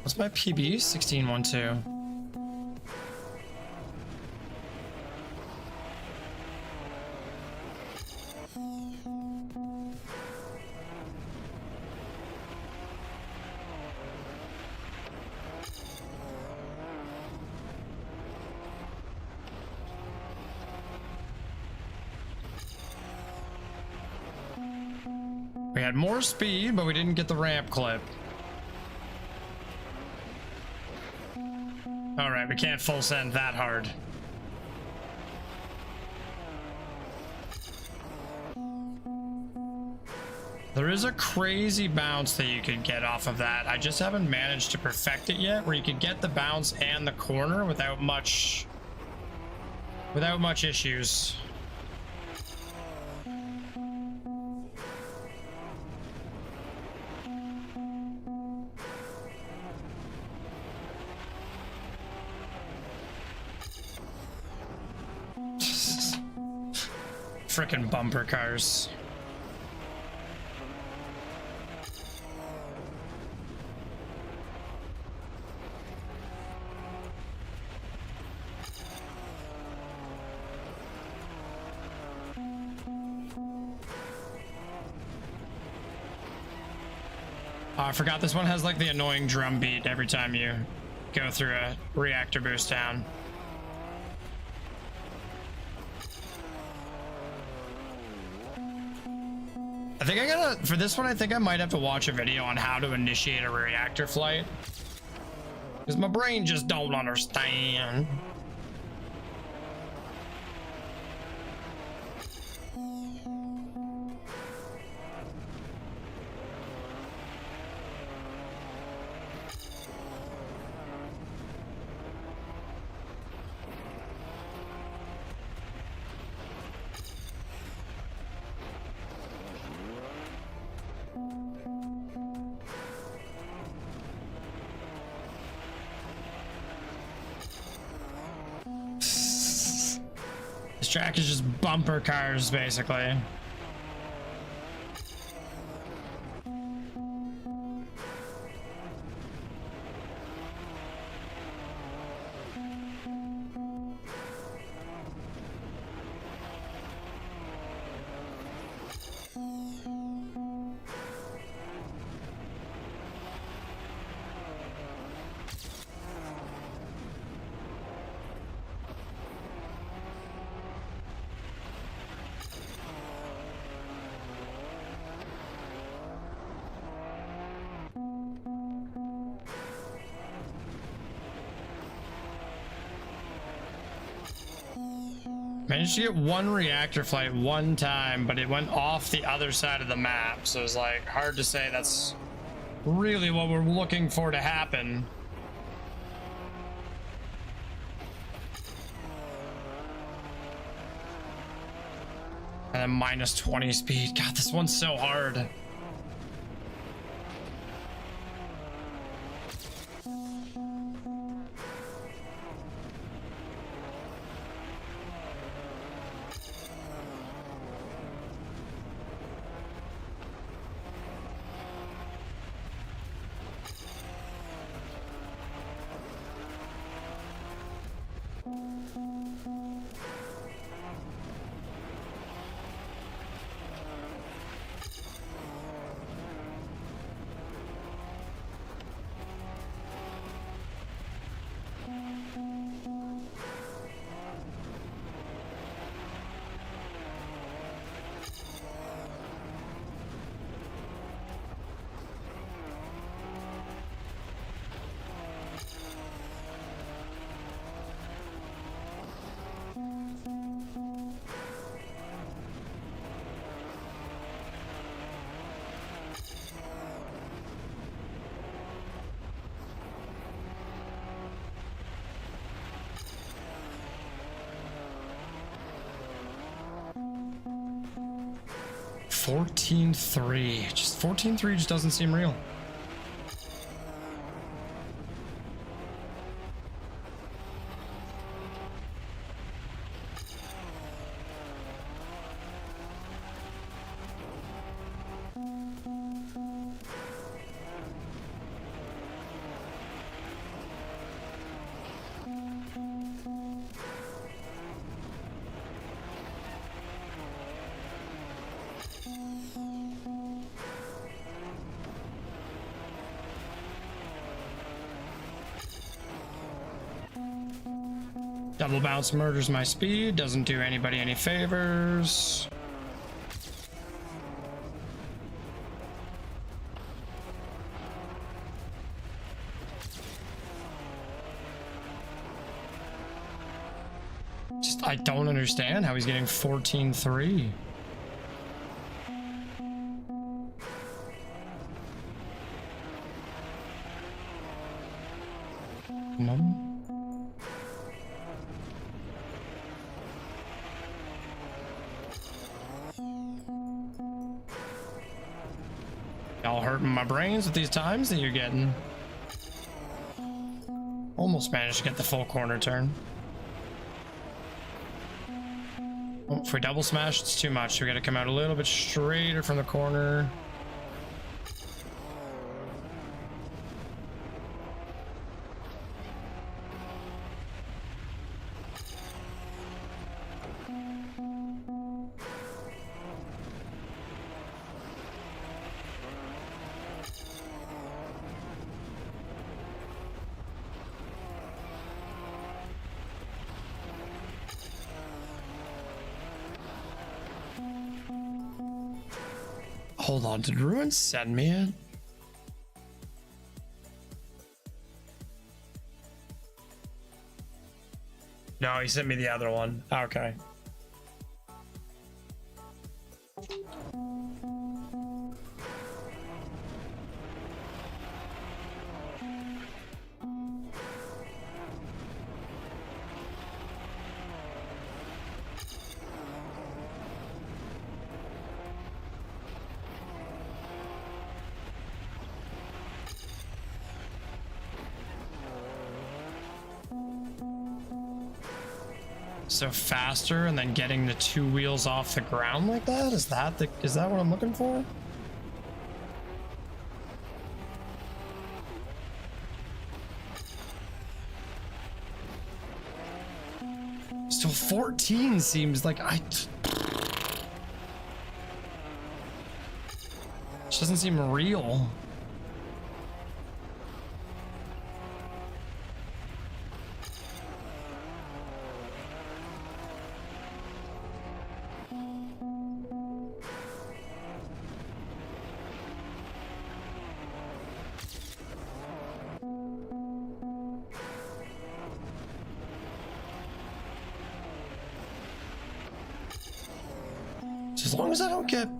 What's my PB? 1612. We had more speed, but we didn't get the ramp clip. All right, we can't full send that hard. There is a crazy bounce that you could get off of that. I just haven't managed to perfect it yet, where you could get the bounce and the corner without much issues. Frickin' bumper cars. Oh, I forgot this one has like the annoying drum beat every time you go through a reactor boost down. I think I gotta, for this one, I think I might have to watch a video on how to initiate a reactor flight. Because my brain just don't understand. This track is just bumper cars, basically. Managed to get one reactor flight one time, but it went off the other side of the map. So it's like hard to say that's really what we're looking for to happen. And then minus 20 speed. God, this one's so hard. $14.3. Just $14.3 just doesn't seem real. Double bounce murders my speed, doesn't do anybody any favors. Just, I don't understand how he's getting 14.3. No. Y'all hurting my brains with these times that you're getting. Almost managed to get the full corner turn. Oh, if we double smash, it's too much. We gotta come out a little bit straighter from the corner. Hold on, did Ruin send me it? No, he sent me the other one. Okay. So faster and then getting the two wheels off the ground like that? Is that what I'm looking for? Still 14 seems like it doesn't seem real. As long as I don't get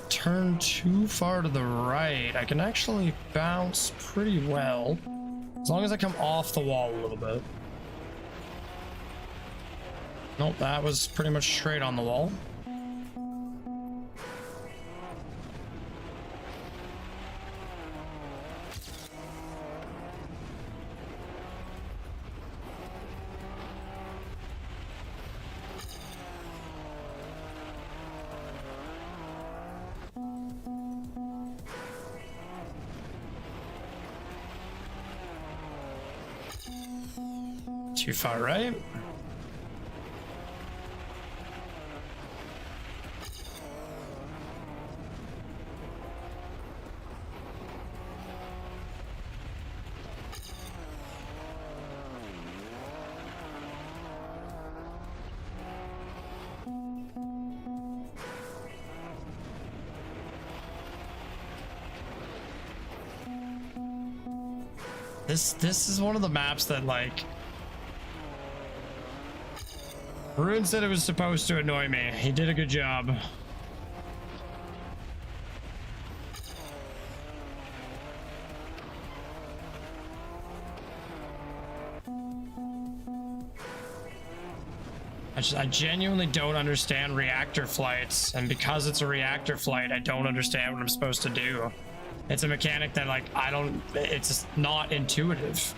turned too far to the right, I can actually bounce pretty well. As long as I come off the wall a little bit. Nope, that was pretty much straight on the wall. Too far right. This is one of the maps that, like, Rune said it was supposed to annoy me. He did a good job. I genuinely don't understand reactor flights, and because it's a reactor flight, I don't understand what I'm supposed to do. It's a mechanic that, like, it's just not intuitive.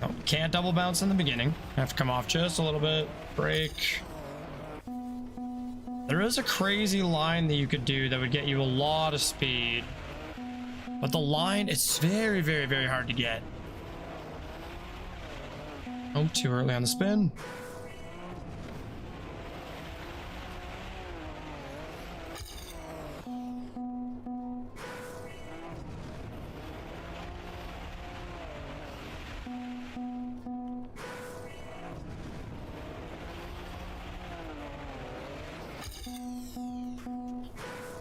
Oh, can't double bounce in the beginning. Have to come off just a little bit. Brake. There is a crazy line that you could do that would get you a lot of speed. But the line, it's very, very, very hard to get. Oh, too early on the spin.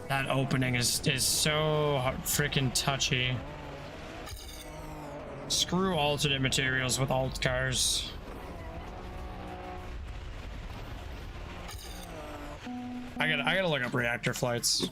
That opening is so freaking touchy. Screw alternate materials with alt cars. I gotta look up reactor flights.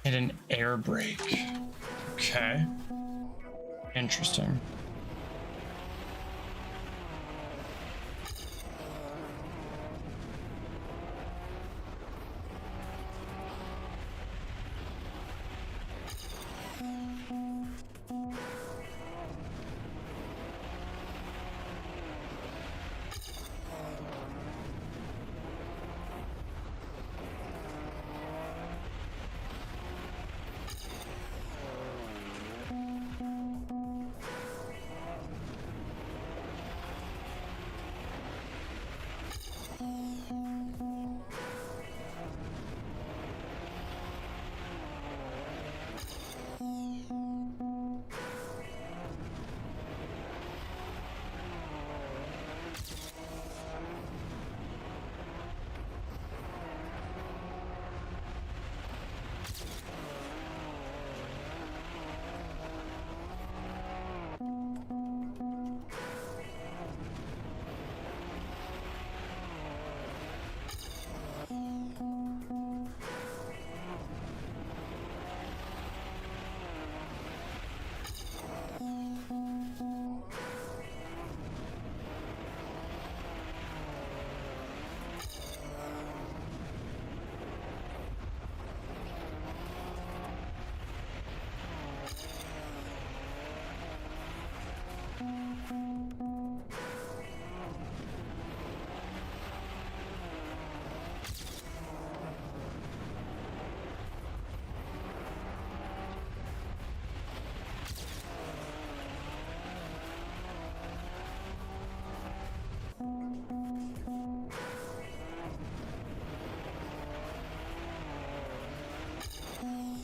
Hit an air brake. Okay. Interesting.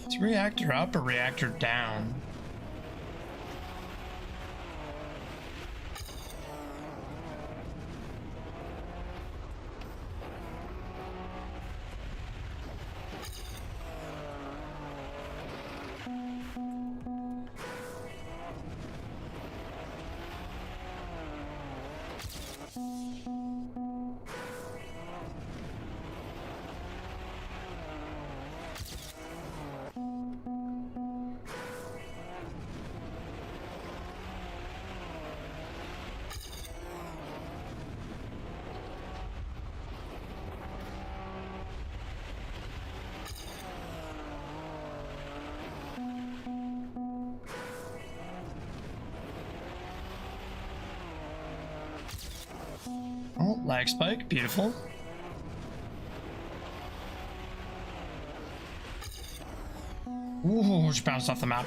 Is reactor up or reactor down? Oh, lag spike, beautiful. Ooh, just bounced off the map.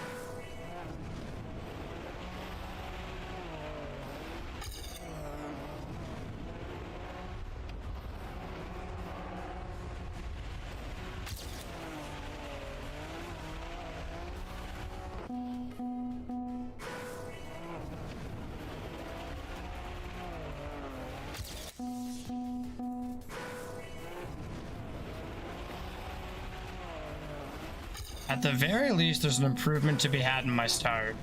At the very least, there's an improvement to be had in my start.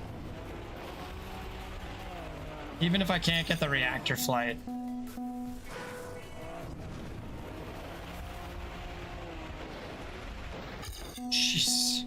Even if I can't get the reactor flight. Jeez.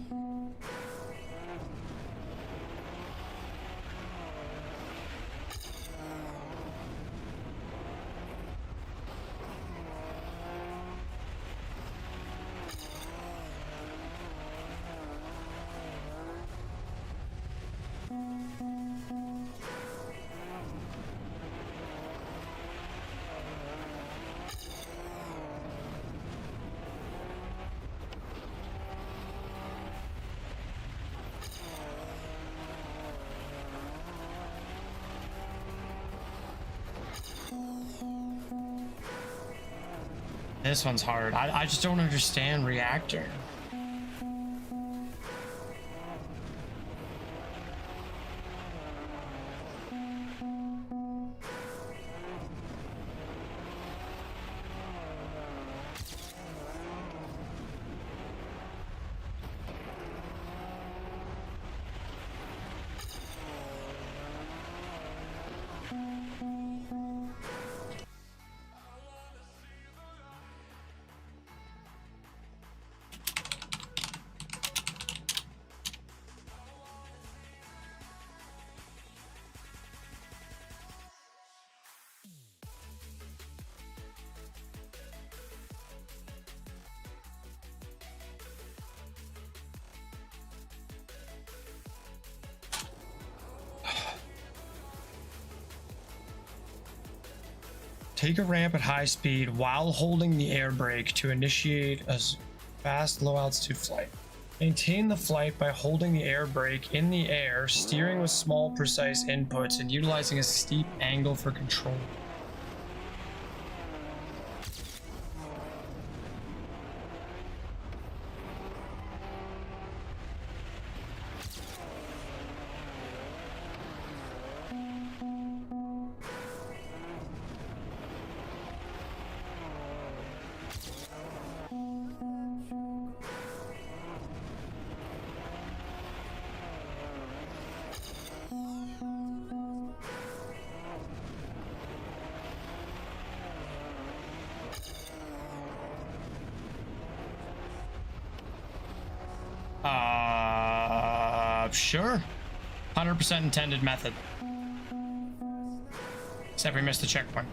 This one's hard. I just don't understand reactor. Take a ramp at high speed while holding the air brake to initiate a fast low altitude flight. Maintain the flight by holding the air brake in the air, steering with small precise inputs, and utilizing a steep angle for control. Sure. 100% intended method. Except we missed the checkpoint.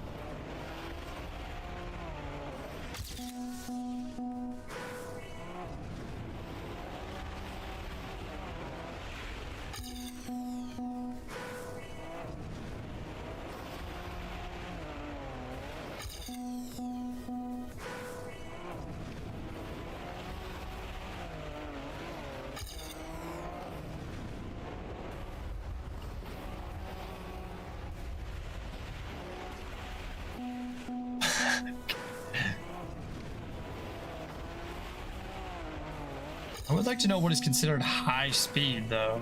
I would like to know what is considered high speed, though.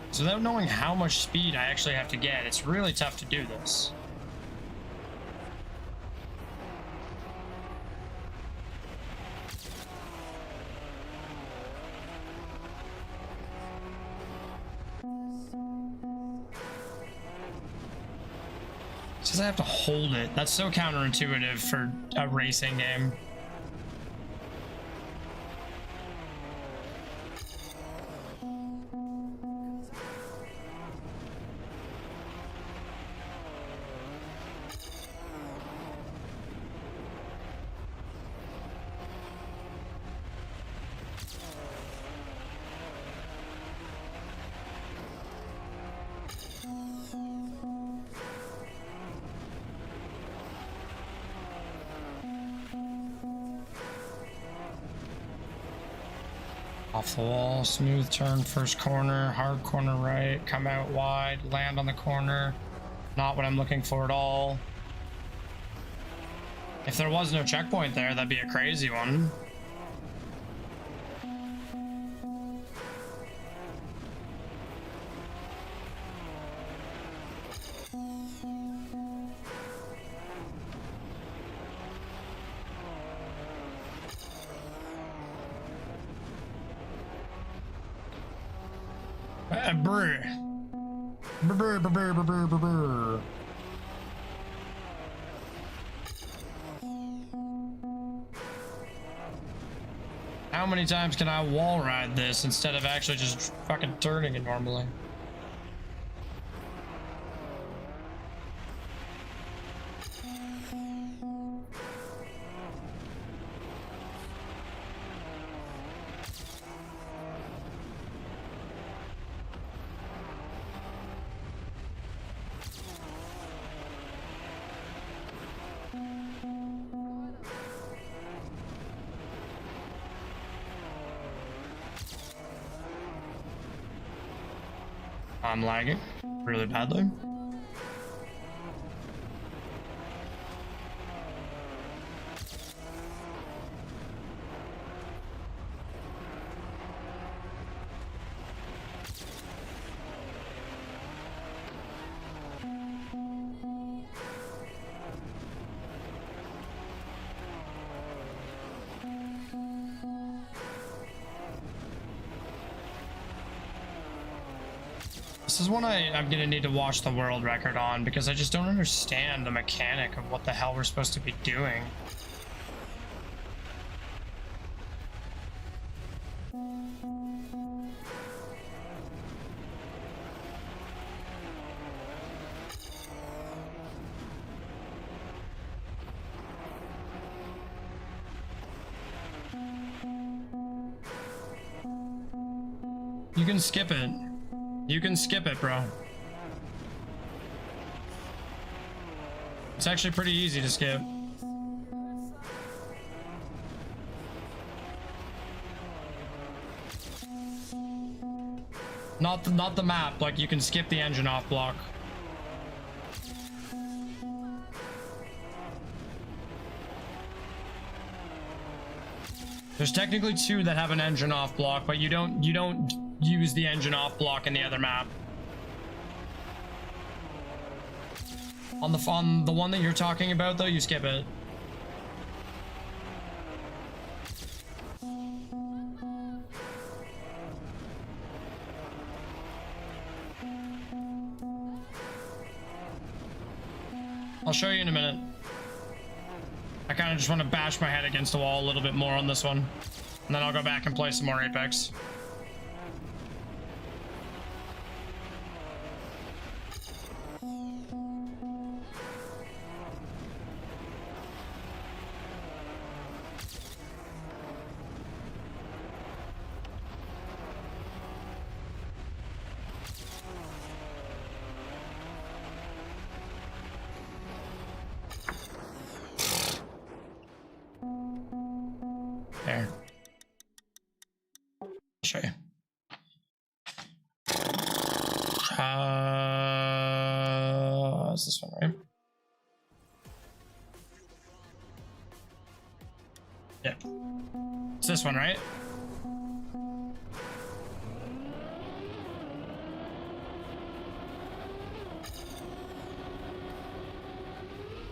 So without knowing how much speed I actually have to get, it's really tough to do this. It says I have to hold it. That's so counterintuitive for a racing game. Off the wall, smooth turn, first corner, hard corner right, come out wide, land on the corner. Not what I'm looking for at all. If there was no checkpoint there, that'd be a crazy one. Brr. Brr, brr, brr, brr, brr, brr, brr. How many times can I wall ride this instead of actually just fucking turning it normally? I'm lagging really badly. This is one I'm gonna need to watch the world record on because I just don't understand the mechanic of what the hell we're supposed to be doing. You can skip it. You can skip it, bro. It's actually pretty easy to skip. Not the map, like you can skip the engine off block. There's technically two that have an engine off block, but you don't use the engine off block in the other map. On the one that you're talking about though, you skip it. I'll show you in a minute. I kind of just want to bash my head against the wall a little bit more on this one. And then I'll go back and play some more Apex. There. I'll show you. Is this one right? Yeah. It's this one, right?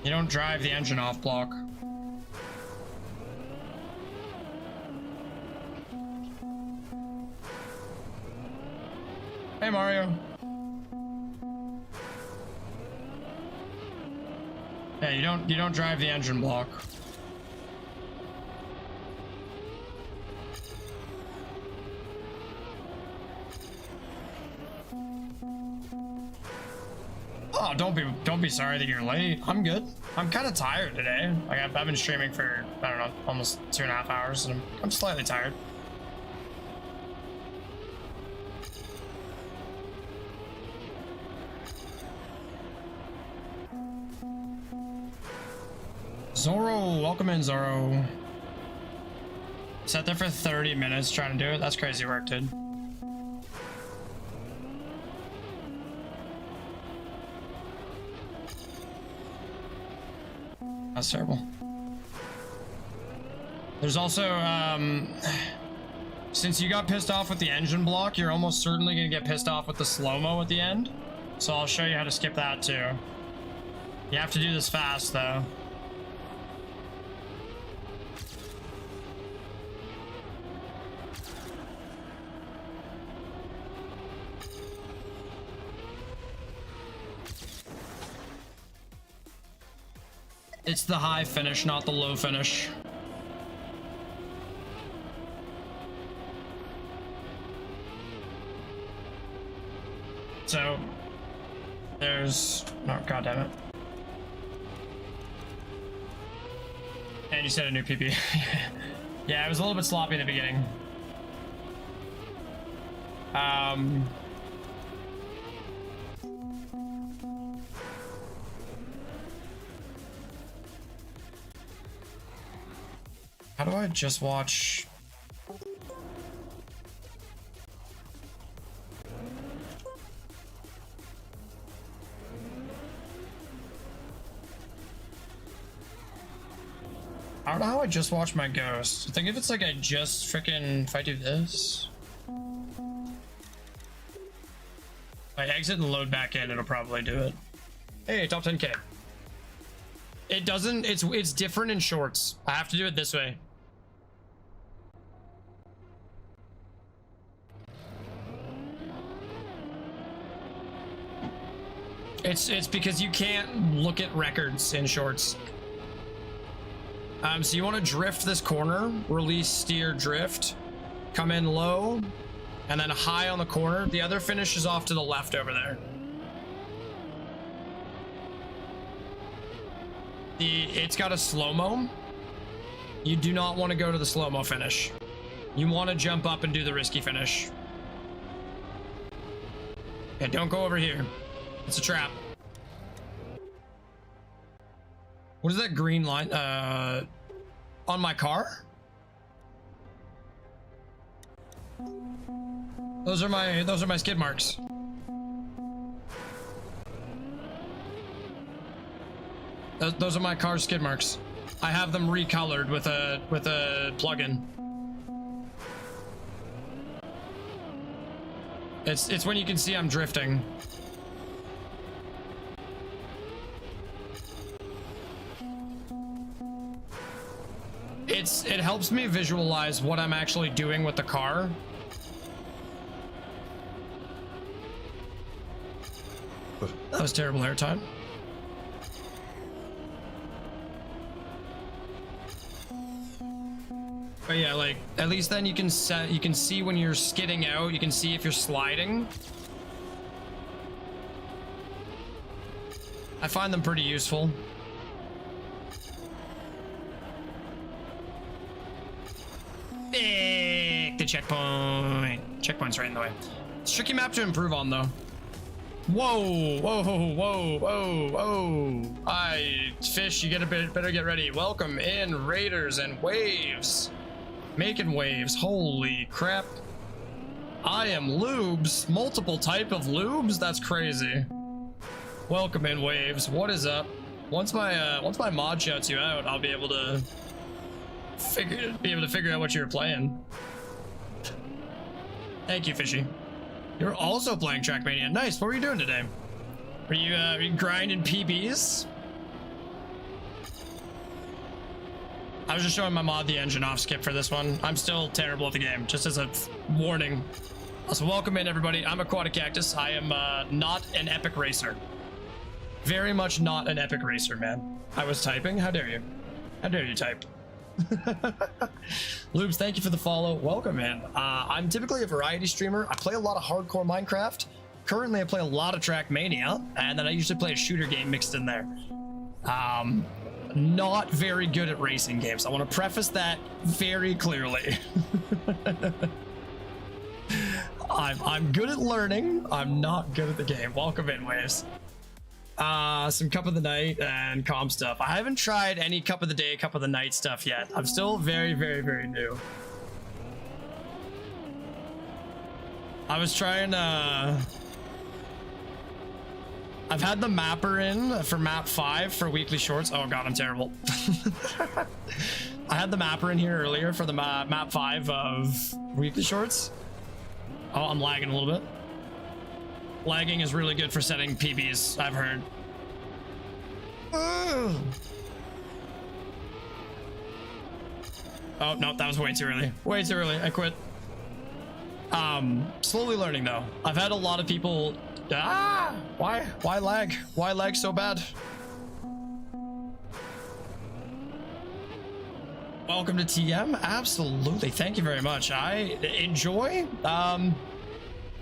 You don't drive the engine off block. Hey, Mario. Yeah, you don't drive the engine block. Oh, don't be sorry that you're late. I'm good. I'm kind of tired today. Like I've been streaming for, I don't know, almost 2.5 hours, and I'm slightly tired. Zoro, welcome in, Zoro. Sat there for 30 minutes trying to do it. That's crazy work, dude. That's terrible. There's also, since you got pissed off with the engine block, you're almost certainly gonna get pissed off with the slow-mo at the end. So I'll show you how to skip that too. You have to do this fast though. It's the high finish, not the low finish. So, there's... Oh, God damn it. And you said a new PP. Yeah, it was a little bit sloppy in the beginning. How do I just watch? I don't know how I just watch my ghost. I think if it's like I just freaking, if I do this, if I exit and load back in, it'll probably do it. Hey, top 10K. It doesn't, it's different in shorts. I have to do it this way. It's because you can't look at records in shorts. So you want to drift this corner, release, steer, drift, come in low, and then high on the corner. The other finish is off to the left over there. It's got a slow-mo. You do not want to go to the slow-mo finish. You want to jump up and do the risky finish. Okay, don't go over here. It's a trap. What is that green line? On my car? Those are my skid marks. Those are my car skid marks. I have them recolored with a plugin. It's when you can see I'm drifting. It helps me visualize what I'm actually doing with the car. That was terrible airtime. But yeah, like at least then you can see when you're skidding out, you can see if you're sliding. I find them pretty useful. The checkpoint. Checkpoint's right in the way. It's a tricky map to improve on though. Whoa, whoa, whoa, whoa, whoa. Fish, you better get ready. Welcome in, Raiders and Waves. Making waves, holy crap. I am Lubes, multiple type of Lubes, that's crazy. Welcome in, Waves, what is up? Once my mod shouts you out, I'll be able to figure out what you're playing. Thank you, Fishy. You're also playing Trackmania. Nice. What were you doing today? Were you grinding PBs? I was just showing my mod the engine off skip for this one. I'm still terrible at the game, just as a warning. So welcome in, everybody. I'm Aquatic Cactus. I am not an epic racer. Very much not an epic racer, man. I was typing. How dare you? How dare you type? Lubes, thank you for the follow. Welcome in. I'm typically a variety streamer. I play a lot of hardcore Minecraft. Currently, I play a lot of Trackmania, and then I usually play a shooter game mixed in there. Not very good at racing games. I want to preface that very clearly. I'm good at learning. I'm not good at the game. Welcome in, Waves. Some Cup of the Night and comp stuff. I haven't tried any Cup of the Day, Cup of the Night stuff yet. I'm still very, very, very new. I was trying I've had the mapper in for map 5 for weekly shorts. Oh god, I'm terrible. I had the mapper in here earlier for the map 5 of weekly shorts. Oh, I'm lagging a little bit. Lagging is really good for setting PBs, I've heard. Oh no, that was way too early. Way too early. I quit. Slowly learning though. I've had a lot of people. Why lag? Why lag so bad? Welcome to TM. Absolutely. Thank you very much. I enjoy.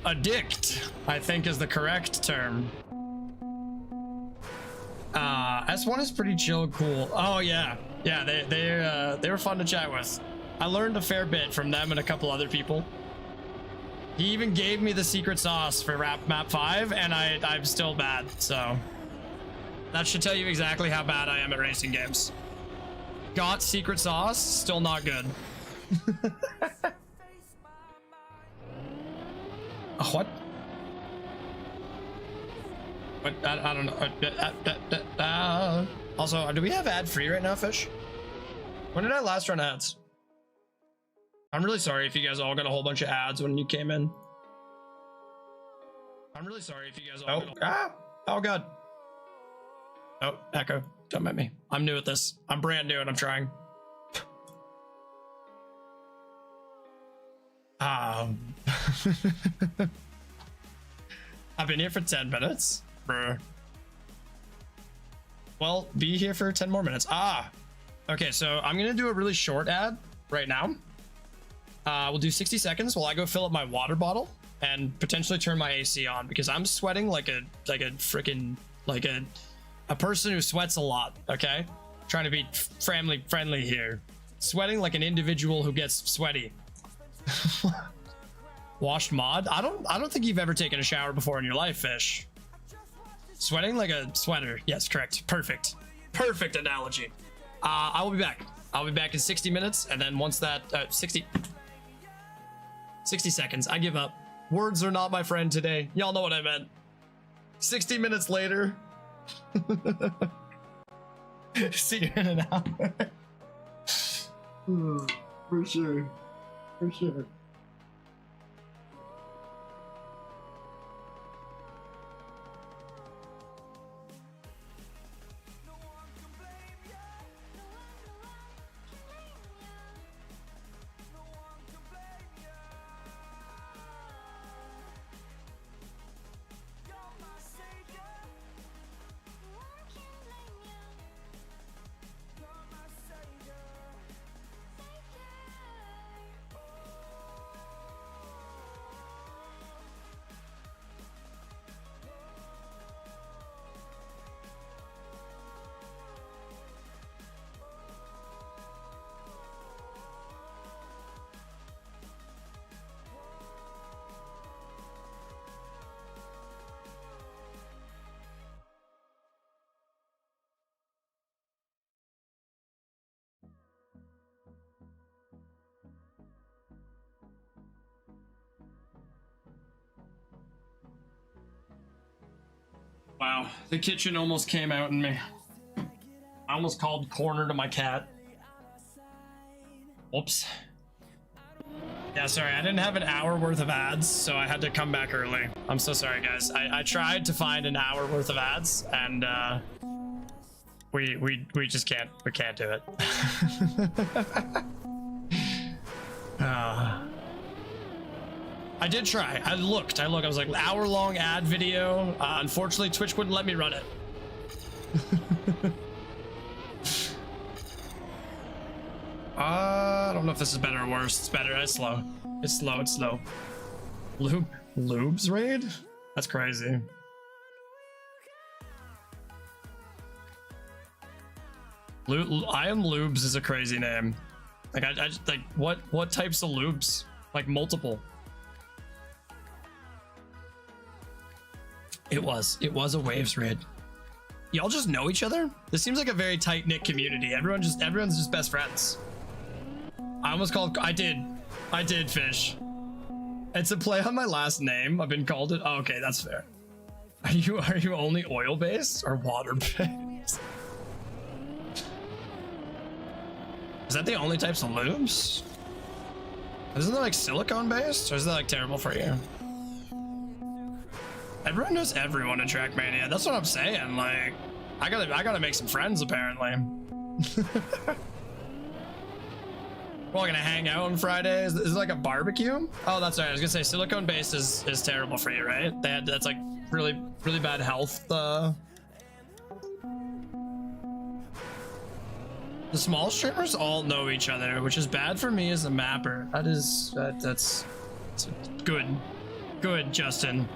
Addict, I think, is the correct term. S1 is pretty chill, cool. Oh yeah, they were fun to chat with. I learned a fair bit from them and a couple other people. He even gave me the secret sauce for map 5, and I'm still bad. So that should tell you exactly how bad I am at racing games. Got secret sauce, still not good. What? What? I don't know. Also, do we have ad free right now, Fish? When did I last run ads? I'm really sorry if you guys all got a whole bunch of ads when you came in. I'm really sorry if you guys all oh god. Oh, Echo, don't mind me. I'm new at this. I'm brand new and I'm trying. I've been here for 10 minutes. Brr. Well, be here for 10 more minutes. Okay, so I'm gonna do a really short ad right now. We'll do 60 seconds while I go fill up my water bottle and potentially turn my AC on because I'm sweating like a freaking a person who sweats a lot. Okay, trying to be friendly here. Sweating like an individual who gets sweaty. Washed mod? I don't think you've ever taken a shower before in your life, Fish. Sweating like a sweater. Yes, correct. Perfect analogy. I will be back. I'll be back in 60 minutes, and then once that 60 seconds, I give up. Words are not my friend today. Y'all know what I meant. 60 minutes later. See you in an hour. For sure. Wow, the kitchen almost came out in me. I almost called corner to my cat. Whoops. Yeah, sorry, I didn't have an hour worth of ads, so I had to come back early. I'm so sorry, guys. I tried to find an hour worth of ads, and We just can't. We can't do it. I did try. I looked. I was like, hour-long ad video. Unfortunately, Twitch wouldn't let me run it. I don't know if this is better or worse. It's better. It's slow. It's slow. It's slow. Lubes raid? That's crazy. I am lubes is a crazy name. Like I just, like what types of lubes? Like multiple. It was a waves raid. Y'all just know each other? This seems like a very tight-knit community. Everyone's just best friends. I did fish. It's a play on my last name. I've been called it. Oh, okay, that's fair. Are you only oil-based or water-based? Is that the only types of lubes? Isn't that like silicone-based, or is that like terrible for you? Everyone knows everyone in Trackmania. That's what I'm saying. Like, I gotta make some friends apparently. We're all gonna hang out on Fridays. Is it like a barbecue? Oh, that's right. I was gonna say silicone based is terrible for you, right? That's like really bad health. The small streamers all know each other, which is bad for me as a mapper. That's good, Justin.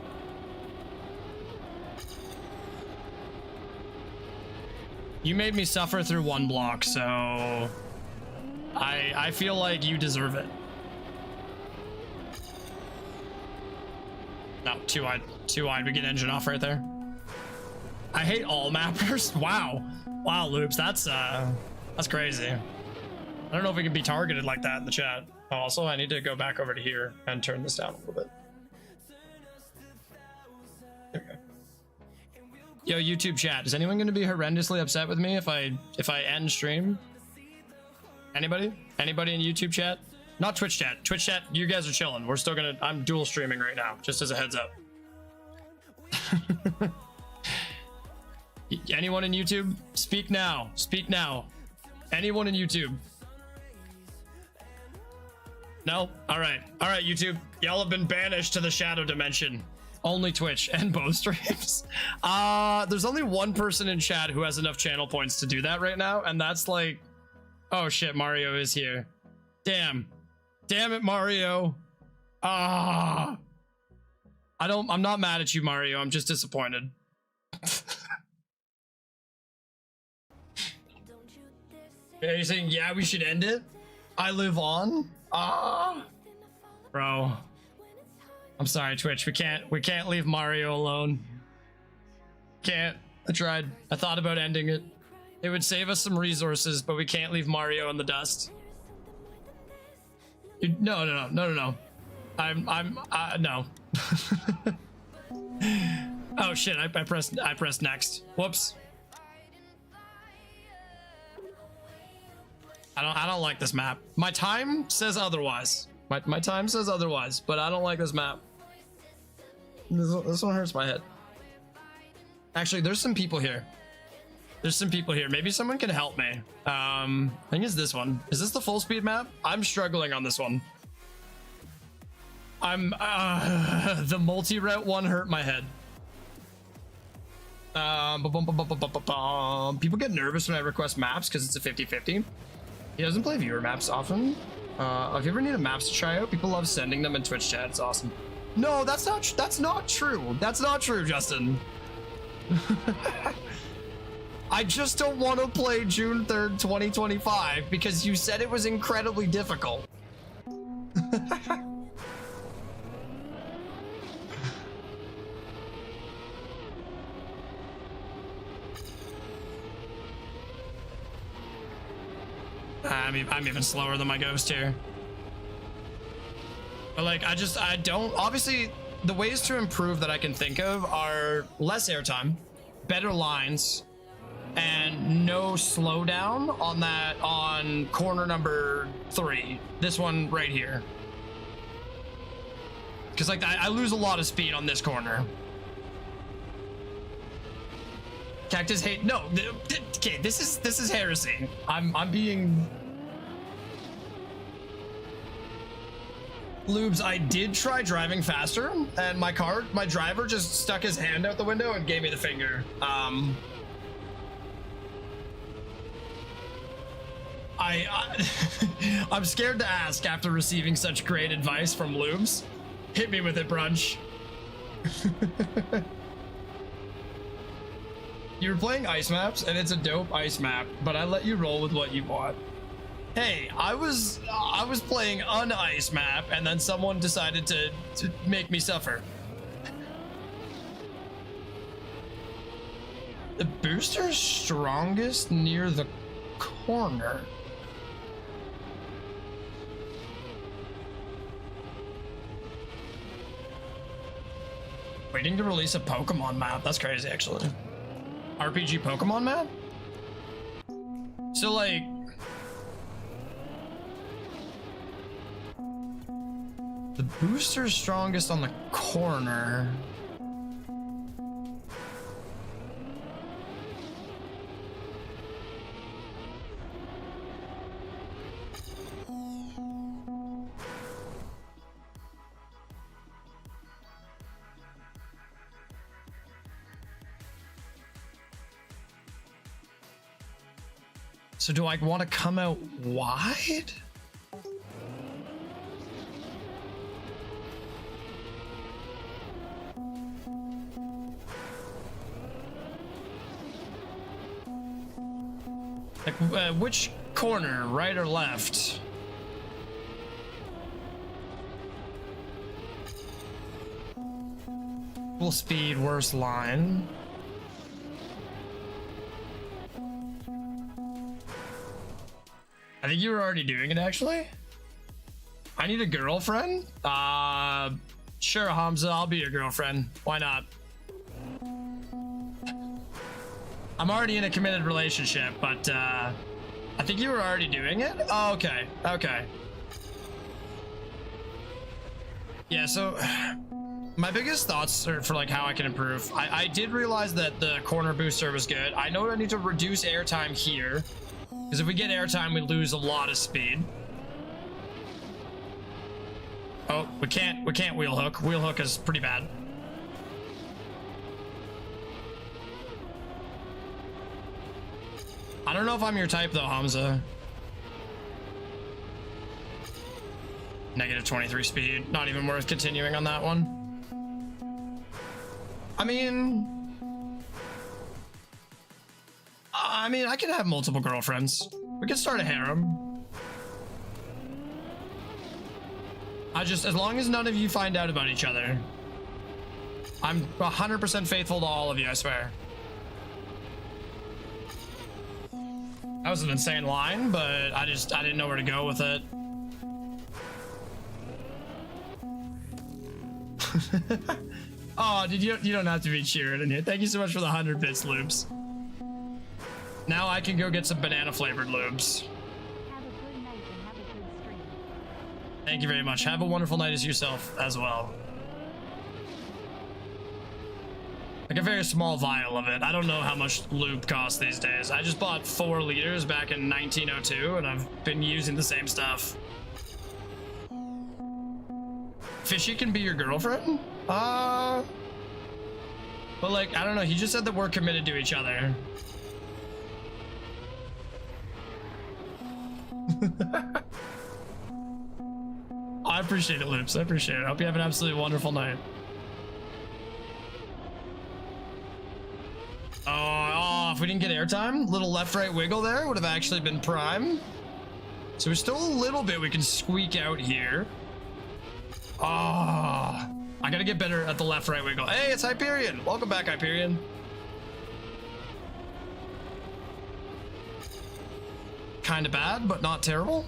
You made me suffer through one block, so I feel like you deserve it. No, too wide. We get engine off right there. I hate all mappers. Wow, Loops. That's crazy. I don't know if we can be targeted like that in the chat. Oh, also, I need to go back over to here and turn this down a little bit. There we go. Yo, YouTube chat, is anyone going to be horrendously upset with me if I end stream? Anybody in YouTube chat? Not Twitch chat. Twitch chat, you guys are chilling. We're still gonna, I'm dual streaming right now, just as a heads up. Anyone in YouTube? Speak now. Speak now. Anyone in YouTube? No? All right, YouTube. Y'all have been banished to the shadow dimension. Only Twitch and both streams. There's only one person in chat who has enough channel points to do that right now, and that's like, oh shit, Mario is here. Damn it, Mario. I'm not mad at you, Mario. I'm just disappointed. Are you saying, yeah, we should end it? I live on? Bro. I'm sorry, Twitch. We can't leave Mario alone. Can't. I tried. I thought about ending it. It would save us some resources, but we can't leave Mario in the dust. No. No. Oh shit! I pressed next. Whoops. I don't like this map. My time says otherwise. My time says otherwise, but I don't like this map. This one hurts my head. Actually, there's some people here. Maybe someone can help me. I think it's this one. Is this the full speed map? I'm struggling on this one. The multi-route one hurt my head. People get nervous when I request maps because it's a 50-50. He doesn't play viewer maps often. If you ever need a maps to try out, people love sending them in Twitch chat. It's awesome. No, that's not true. That's not true, Justin. I just don't want to play June 3rd, 2025 because you said it was incredibly difficult. I'm even slower than my ghost here. But like, I don't, obviously the ways to improve that I can think of are less airtime, better lines, and no slowdown on corner number 3. This one right here. Cause like I lose a lot of speed on this corner. Cactus hate. No. Okay, this is heresy. I'm being. Lubes, I did try driving faster, and my driver just stuck his hand out the window and gave me the finger. I'm scared to ask after receiving such great advice from Lubes. Hit me with it, brunch. You were playing ice maps, and it's a dope ice map, but I let you roll with what you want. Hey, I was playing an ice map, and then someone decided to make me suffer. The booster's strongest near the corner. Waiting to release a Pokemon map. That's crazy, actually. RPG Pokemon map? So, like... the booster's strongest on the corner. So do I want to come out wide? Like, which corner, right or left? Full speed, worst line. I think you were already doing it, actually. I need a girlfriend? Sure, Hamza, I'll be your girlfriend. Why not? I'm already in a committed relationship, but I think you were already doing it? Oh, okay, okay. Yeah, so my biggest thoughts are for like how I can improve. I did realize that the corner booster was good. I know I need to reduce airtime here, because if we get airtime, we lose a lot of speed. Oh, we can't wheel hook. Wheel hook is pretty bad. I don't know if I'm your type though, Hamza. Negative 23 speed. Not even worth continuing on that one. I mean, I can have multiple girlfriends. We can start a harem. As long as none of you find out about each other. I'm 100% faithful to all of you, I swear. That was an insane line, but I didn't know where to go with it. Oh, you don't have to be cheering in here. Thank you so much for the 100 bits, Lubes. Now I can go get some banana flavored Lubes. Thank you very much. Have a wonderful night as yourself as well. Like a very small vial of it. I don't know how much lube costs these days. I just bought 4 liters back in 1902 and I've been using the same stuff. Fishy can be your girlfriend? But like, I don't know. He just said that we're committed to each other. I appreciate it, Loops. I appreciate it. I hope you have an absolutely wonderful night. Oh, if we didn't get airtime, little left-right wiggle there would have actually been prime. So there's still a little bit we can squeak out here. Oh, I gotta get better at the left-right wiggle. Hey, it's Hyperion. Welcome back, Hyperion. Kind of bad, but not terrible.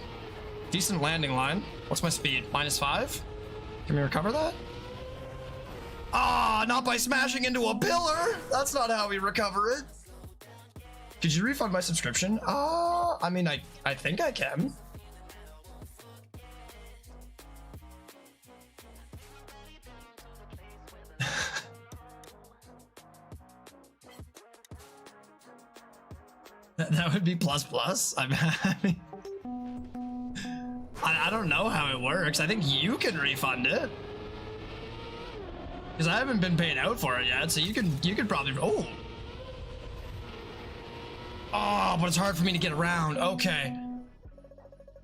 Decent landing line. What's my speed? -5? Can we recover that? Ah, not by smashing into a pillar. That's not how we recover it. Could you refund my subscription? I mean, I think I can. That would be plus plus. I mean, I don't know how it works. I think you can refund it. Because I haven't been paid out for it yet, so you could probably. Oh, but it's hard for me to get around. Okay.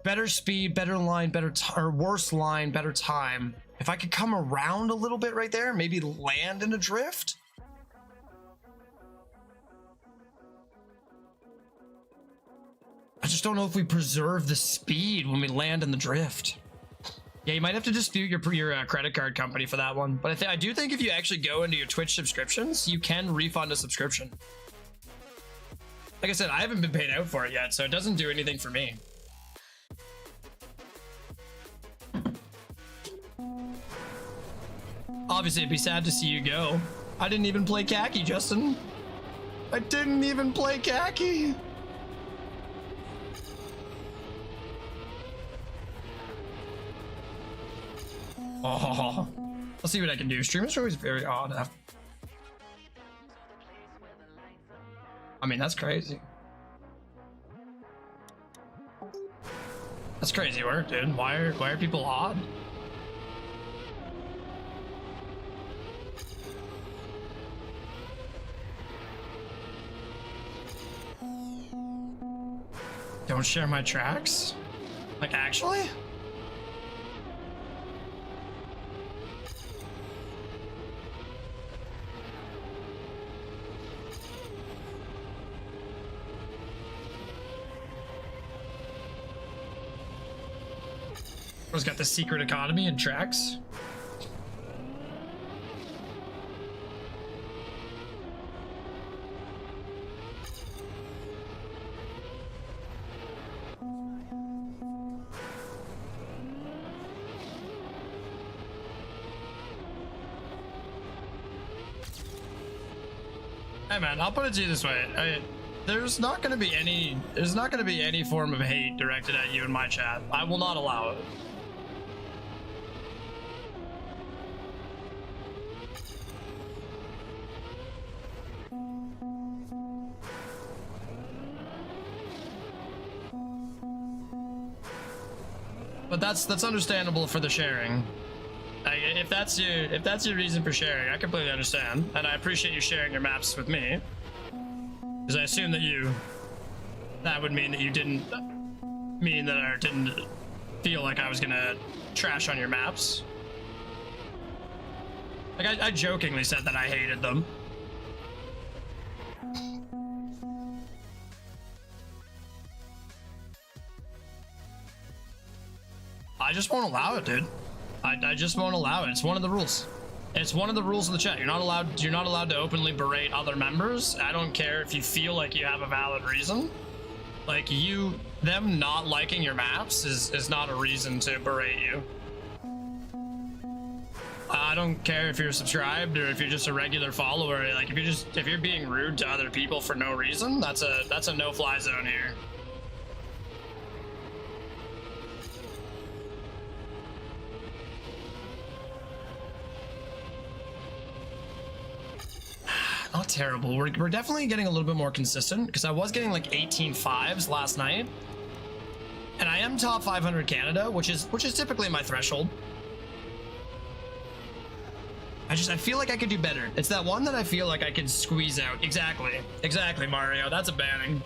Better speed, better line, or worse line, better time. If I could come around a little bit right there, maybe land in a drift. I just don't know if we preserve the speed when we land in the drift. Yeah, you might have to dispute your credit card company for that one. But I do think if you actually go into your Twitch subscriptions, you can refund a subscription. Like I said, I haven't been paid out for it yet, so it doesn't do anything for me. Obviously, it'd be sad to see you go. I didn't even play khaki, Justin. I didn't even play khaki. Oh, I'll see what I can do. Streamers are always very odd. I mean, that's crazy. That's crazy work, dude. Why are people odd? Don't share my tracks? Like, actually? Who's got the secret economy and tracks? Hey man, I'll put it to you this way. There's not going to be any form of hate directed at you in my chat. I will not allow it. But that's understandable for the sharing. If that's your reason for sharing, I completely understand, and I appreciate you sharing your maps with me. Because I assume that would mean that you didn't feel like I was gonna trash on your maps. Like I jokingly said that I hated them. I just won't allow it, dude. I just won't allow it. It's one of the rules. It's one of the rules of the chat. You're not allowed to openly berate other members. I don't care if you feel like you have a valid reason. Like them not liking your maps is not a reason to berate you. I don't care if you're subscribed or if you're just a regular follower. Like if you're being rude to other people for no reason, that's a no-fly zone here. Not terrible. We're definitely getting a little bit more consistent because I was getting like 18 5s last night, and I am top 500 Canada, which is typically my threshold. I feel like I could do better. It's that one that I feel like I could squeeze out. Exactly, Mario. That's a banning.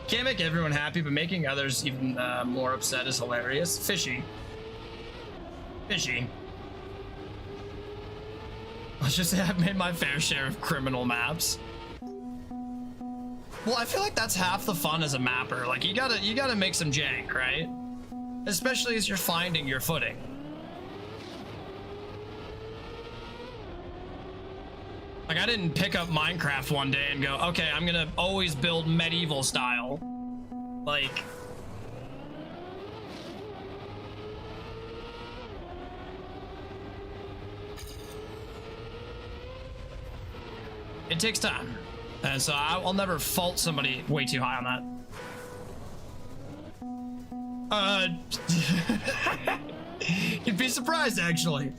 Can't make everyone happy, but making others even more upset is hilarious. Fishy. Let's just say I've made my fair share of criminal maps. Well, I feel like that's half the fun as a mapper. Like you gotta make some jank, right? Especially as you're finding your footing. Like I didn't pick up Minecraft one day and go, okay, I'm gonna always build medieval style. Like, it takes time, and so I'll never fault somebody way too high on that. You'd be surprised, actually.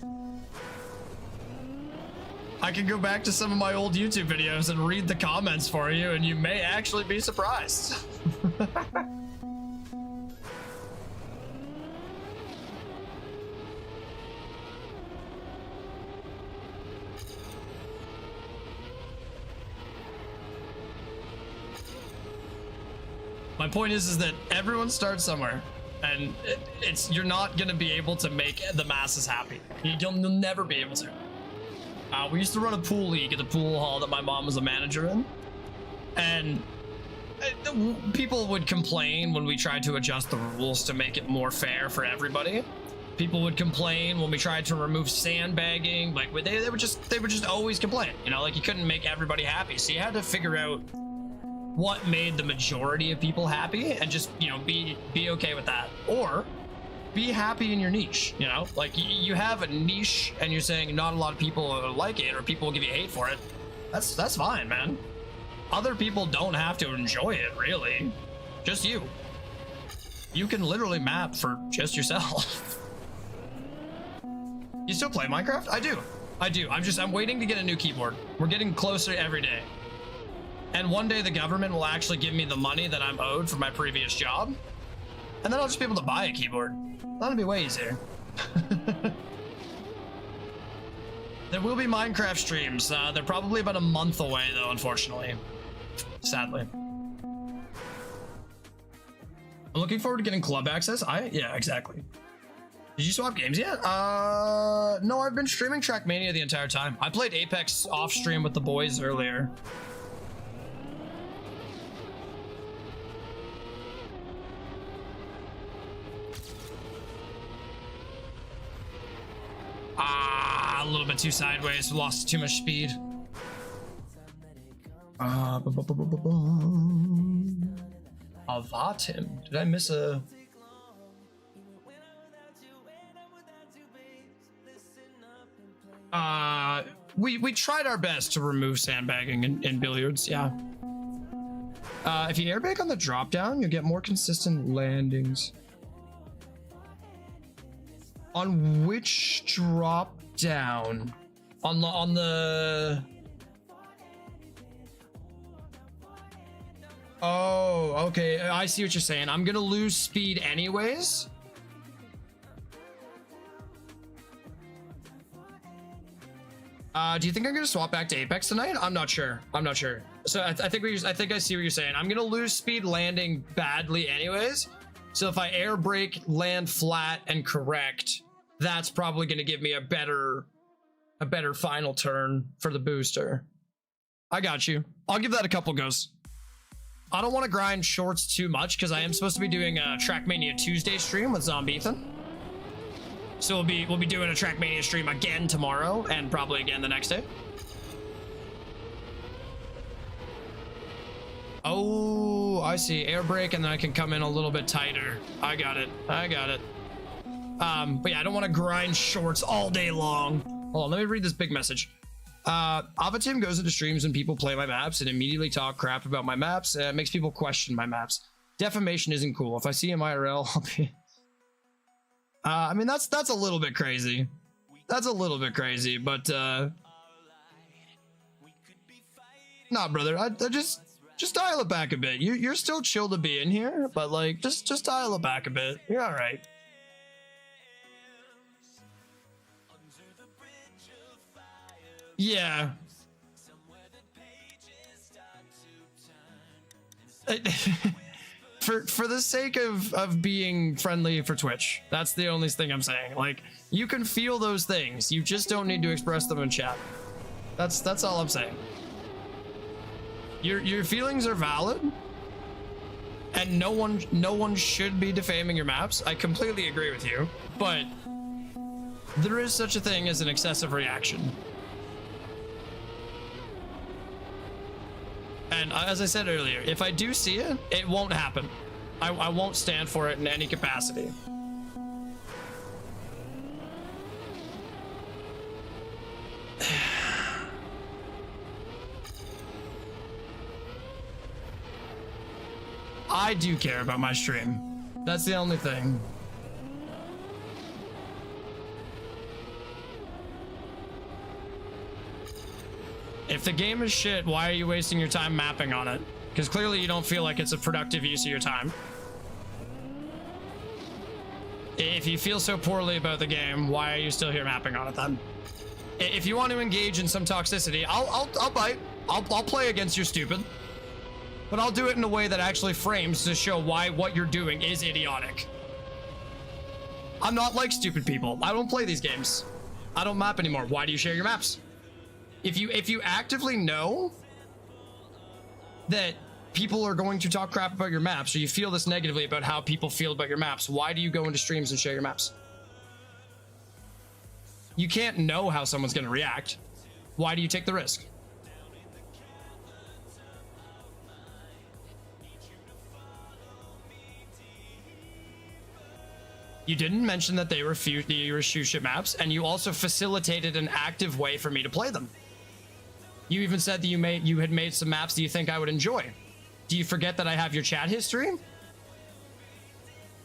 I can go back to some of my old YouTube videos and read the comments for you, and you may actually be surprised. My point is that everyone starts somewhere, and you're not gonna be able to make the masses happy. You'll never be able to. We used to run a pool league at the pool hall that my mom was a manager in, and people would complain when we tried to adjust the rules to make it more fair for everybody. People would complain when we tried to remove sandbagging. Like they would just always complain. You know, like you couldn't make everybody happy, so you had to figure out what made the majority of people happy and just, you know, be okay with that, or be happy in your niche. You know, like you have a niche and you're saying not a lot of people like it, or people will give you hate for it. That's fine, man. Other people don't have to enjoy it, really. Just you. You can literally map for just yourself. You still play Minecraft? I do. I'm waiting to get a new keyboard. We're getting closer every day. And one day the government will actually give me the money that I'm owed for my previous job. And then I'll just be able to buy a keyboard. That'll be way easier. There will be Minecraft streams. They're probably about a month away though, unfortunately. Sadly. I'm looking forward to getting club access. Yeah, exactly. Did you swap games yet? No, I've been streaming Trackmania the entire time. I played Apex off stream with the boys earlier. A little bit too sideways, lost too much speed. Avatim. Did I miss a... We tried our best to remove sandbagging in billiards, yeah. If you airbag on the drop down, you'll get more consistent landings. On which drop down? On the Oh, okay. I see what you're saying. I'm gonna lose speed anyways. Do you think I'm gonna swap back to Apex tonight? I'm not sure. So I think I see what you're saying. I'm gonna lose speed landing badly anyways. So if I air brake, land flat, and correct, that's probably gonna give me a better final turn for the booster. I got you. I'll give that a couple goes. I don't want to grind shorts too much because I am supposed to be doing a Trackmania Tuesday stream with Zombie Ethan. So we'll be doing a Trackmania stream again tomorrow and probably again the next day. Oh, I see. Air brake and then I can come in a little bit tighter. I got it. But yeah, I don't want to grind shorts all day long. Hold on, let me read this big message. Avatim goes into streams when people play my maps and immediately talk crap about my maps. It makes people question my maps. Defamation isn't cool. If I see him IRL, I'll be... I mean, that's a little bit crazy. That's a little bit crazy, but nah, brother, I just dial it back a bit. You're still chill to be in here, but like just dial it back a bit. You're all right. Yeah. For the sake of being friendly for Twitch, that's the only thing I'm saying. Like, you can feel those things, you just don't need to express them in chat. That's all I'm saying. Your feelings are valid, and no one should be defaming your maps. I completely agree with you, but there is such a thing as an excessive reaction. And as I said earlier, if I do see it, it won't happen. I won't stand for it in any capacity. I do care about my stream. That's the only thing. If the game is shit, why are you wasting your time mapping on it? Because clearly you don't feel like it's a productive use of your time. If you feel so poorly about the game, why are you still here mapping on it then? If you want to engage in some toxicity, I'll bite. I'll play against your stupid. But I'll do it in a way that actually frames to show why what you're doing is idiotic. I'm not like stupid people. I don't play these games. I don't map anymore. Why do you share your maps? If you actively know that people are going to talk crap about your maps, or you feel this negatively about how people feel about your maps, why do you go into streams and share your maps? You can't know how someone's going to react. Why do you take the risk? You didn't mention that they were shoe ship maps, and you also facilitated an active way for me to play them. You even said that you had made some maps that you think I would enjoy. Do you forget that I have your chat history?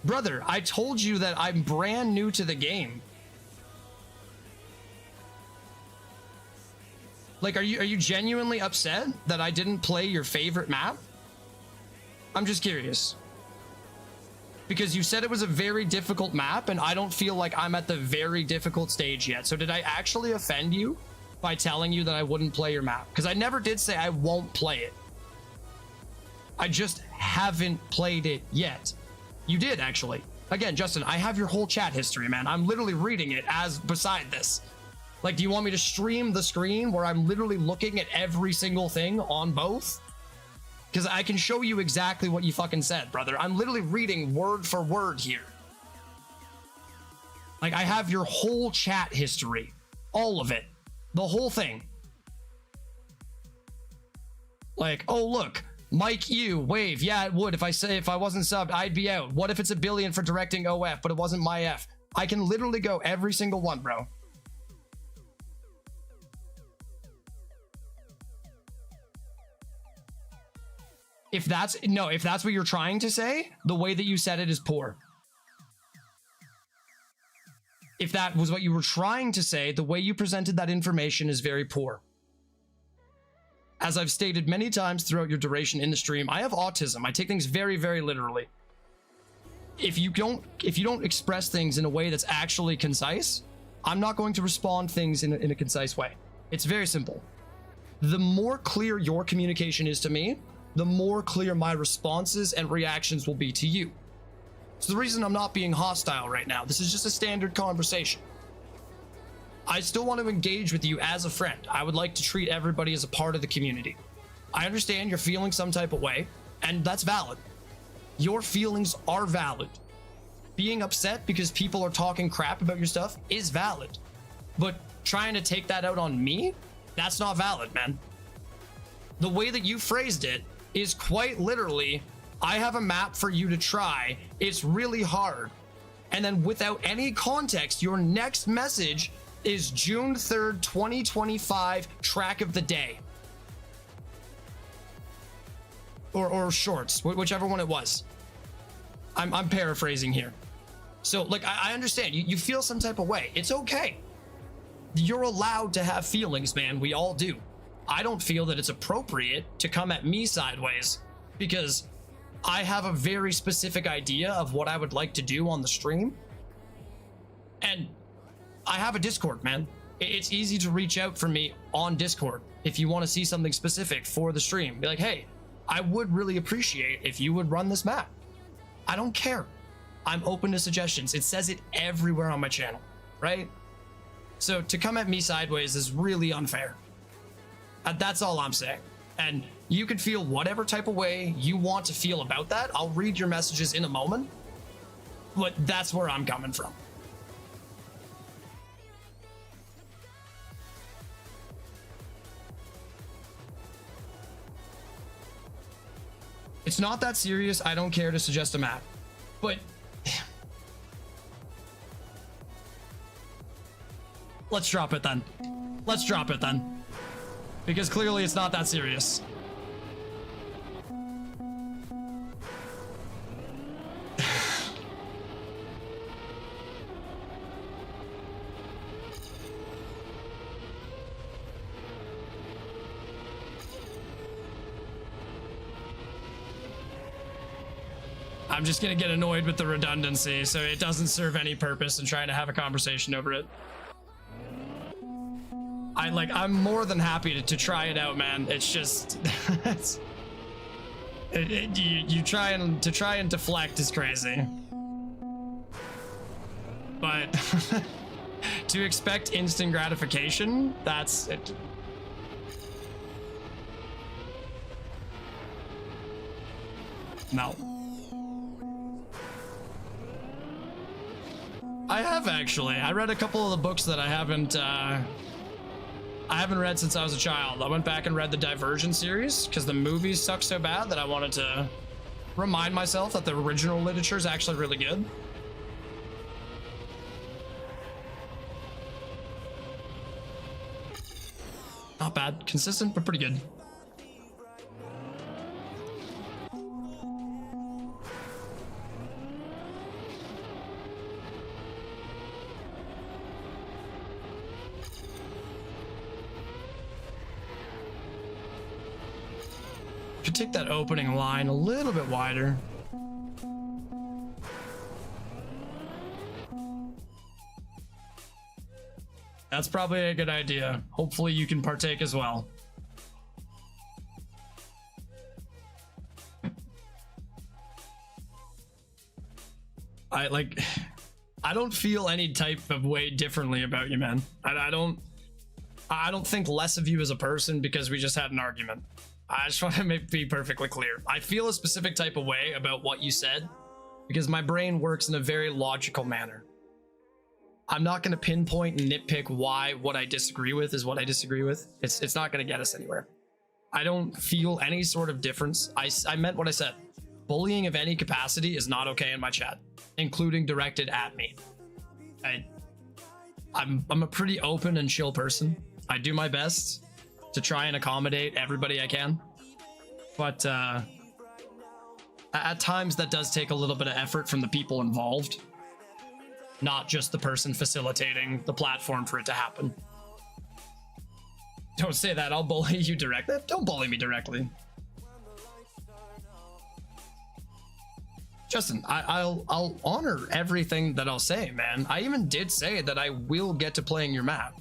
Brother, I told you that I'm brand new to the game. Like, are you genuinely upset that I didn't play your favorite map? I'm just curious. Because you said it was a very difficult map, and I don't feel like I'm at the very difficult stage yet. So did I actually offend you by telling you that I wouldn't play your map? Because I never did say I won't play it. I just haven't played it yet. You did, actually. Again, Justin, I have your whole chat history, man. I'm literally reading it as beside this. Like, do you want me to stream the screen where I'm literally looking at every single thing on both? Because I can show you exactly what you fucking said, brother. I'm literally reading word for word here. Like, I have your whole chat history. All of it. The whole thing. Like, oh, look. Mike U, wave. Yeah, it would. If I wasn't subbed, I'd be out. What if it's $1 billion for directing OF, but it wasn't my F? I can literally go every single one, bro. If that's what you're trying to say, the way that you said it is poor. If that was what you were trying to say, the way you presented that information is very poor. As I've stated many times throughout your duration in the stream, I have autism. I take things very, very literally. If you don't express things in a way that's actually concise, I'm not going to respond things in a concise way. It's very simple. The more clear your communication is to me, the more clear my responses and reactions will be to you. It's the reason I'm not being hostile right now. This is just a standard conversation. I still want to engage with you as a friend. I would like to treat everybody as a part of the community. I understand you're feeling some type of way, and that's valid. Your feelings are valid. Being upset because people are talking crap about your stuff is valid. But trying to take that out on me, that's not valid, man. The way that you phrased it is quite literally, I have a map for you to try. It's really hard. And then without any context, your next message is June 3rd, 2025 track of the day. Or shorts, whichever one it was. I'm paraphrasing here. So, like, I understand. You feel some type of way. It's okay. You're allowed to have feelings, man. We all do. I don't feel that it's appropriate to come at me sideways because I have a very specific idea of what I would like to do on the stream. And I have a Discord, man. It's easy to reach out for me on Discord if you want to see something specific for the stream. Be like, hey, I would really appreciate if you would run this map. I don't care. I'm open to suggestions. It says it everywhere on my channel, right? So to come at me sideways is really unfair. That's all I'm saying. And you can feel whatever type of way you want to feel about that. I'll read your messages in a moment. But that's where I'm coming from. It's not that serious. I don't care to suggest a map. But let's drop it then. Let's drop it then. Because clearly it's not that serious. I'm just gonna get annoyed with the redundancy, so it doesn't serve any purpose in trying to have a conversation over it. I'm more than happy to try it out, man. It's just you try and deflect is crazy, but to expect instant gratification, that's it. No. I have actually. I read a couple of the books that I haven't read since I was a child. I went back and read the Divergent series because the movies suck so bad that I wanted to remind myself that the original literature is actually really good. Not bad. Consistent, but pretty good. Could take that opening line a little bit wider. That's probably a good idea. Hopefully you can partake as well. I don't feel any type of way differently about you, man. I don't think less of you as a person because we just had an argument. I just want to be perfectly clear. I feel a specific type of way about what you said because my brain works in a very logical manner. I'm not going to pinpoint and nitpick why what I disagree with is what I disagree with. It's not going to get us anywhere. I don't feel any sort of difference. I meant what I said. Bullying of any capacity is not okay in my chat, including directed at me. I'm a pretty open and chill person. I do my best to try and accommodate everybody I can, but at times that does take a little bit of effort from the people involved, not just the person facilitating the platform for it to happen. Don't say that. I'll bully you directly. Don't bully me directly. Justin, I'll honor everything that I'll say, man. I even did say that I will get to playing your map.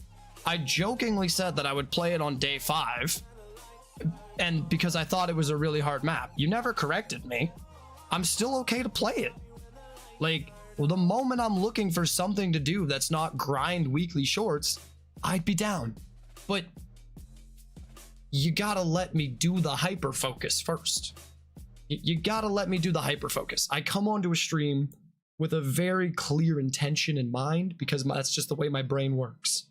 I jokingly said that I would play it on day 5, and because I thought it was a really hard map. You never corrected me. I'm still okay to play it. Like, the moment I'm looking for something to do that's not grind weekly shorts, I'd be down. But you gotta let me do the hyper focus first. You gotta let me do the hyper focus. I come onto a stream with a very clear intention in mind because that's just the way my brain works.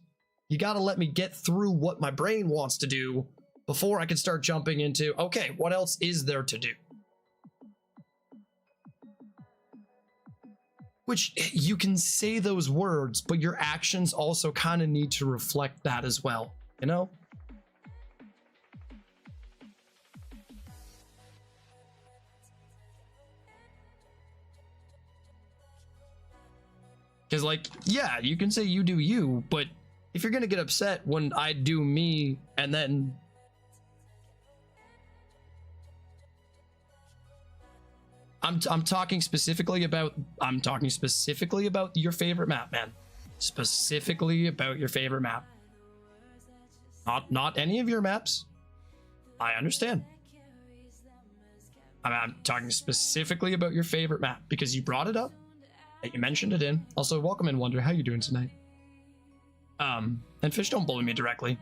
You gotta let me get through what my brain wants to do before I can start jumping into, okay, what else is there to do? Which, you can say those words, but your actions also kind of need to reflect that as well, you know? Because, like, yeah, you can say you do you, but if you're gonna get upset when I do me and then I'm talking specifically about your favorite map, man. Specifically about your favorite map. Not any of your maps. I understand. I'm talking specifically about your favorite map because you brought it up. You mentioned it in. Also, welcome in, Wonder. How you doing tonight? And Fish, don't bully me directly.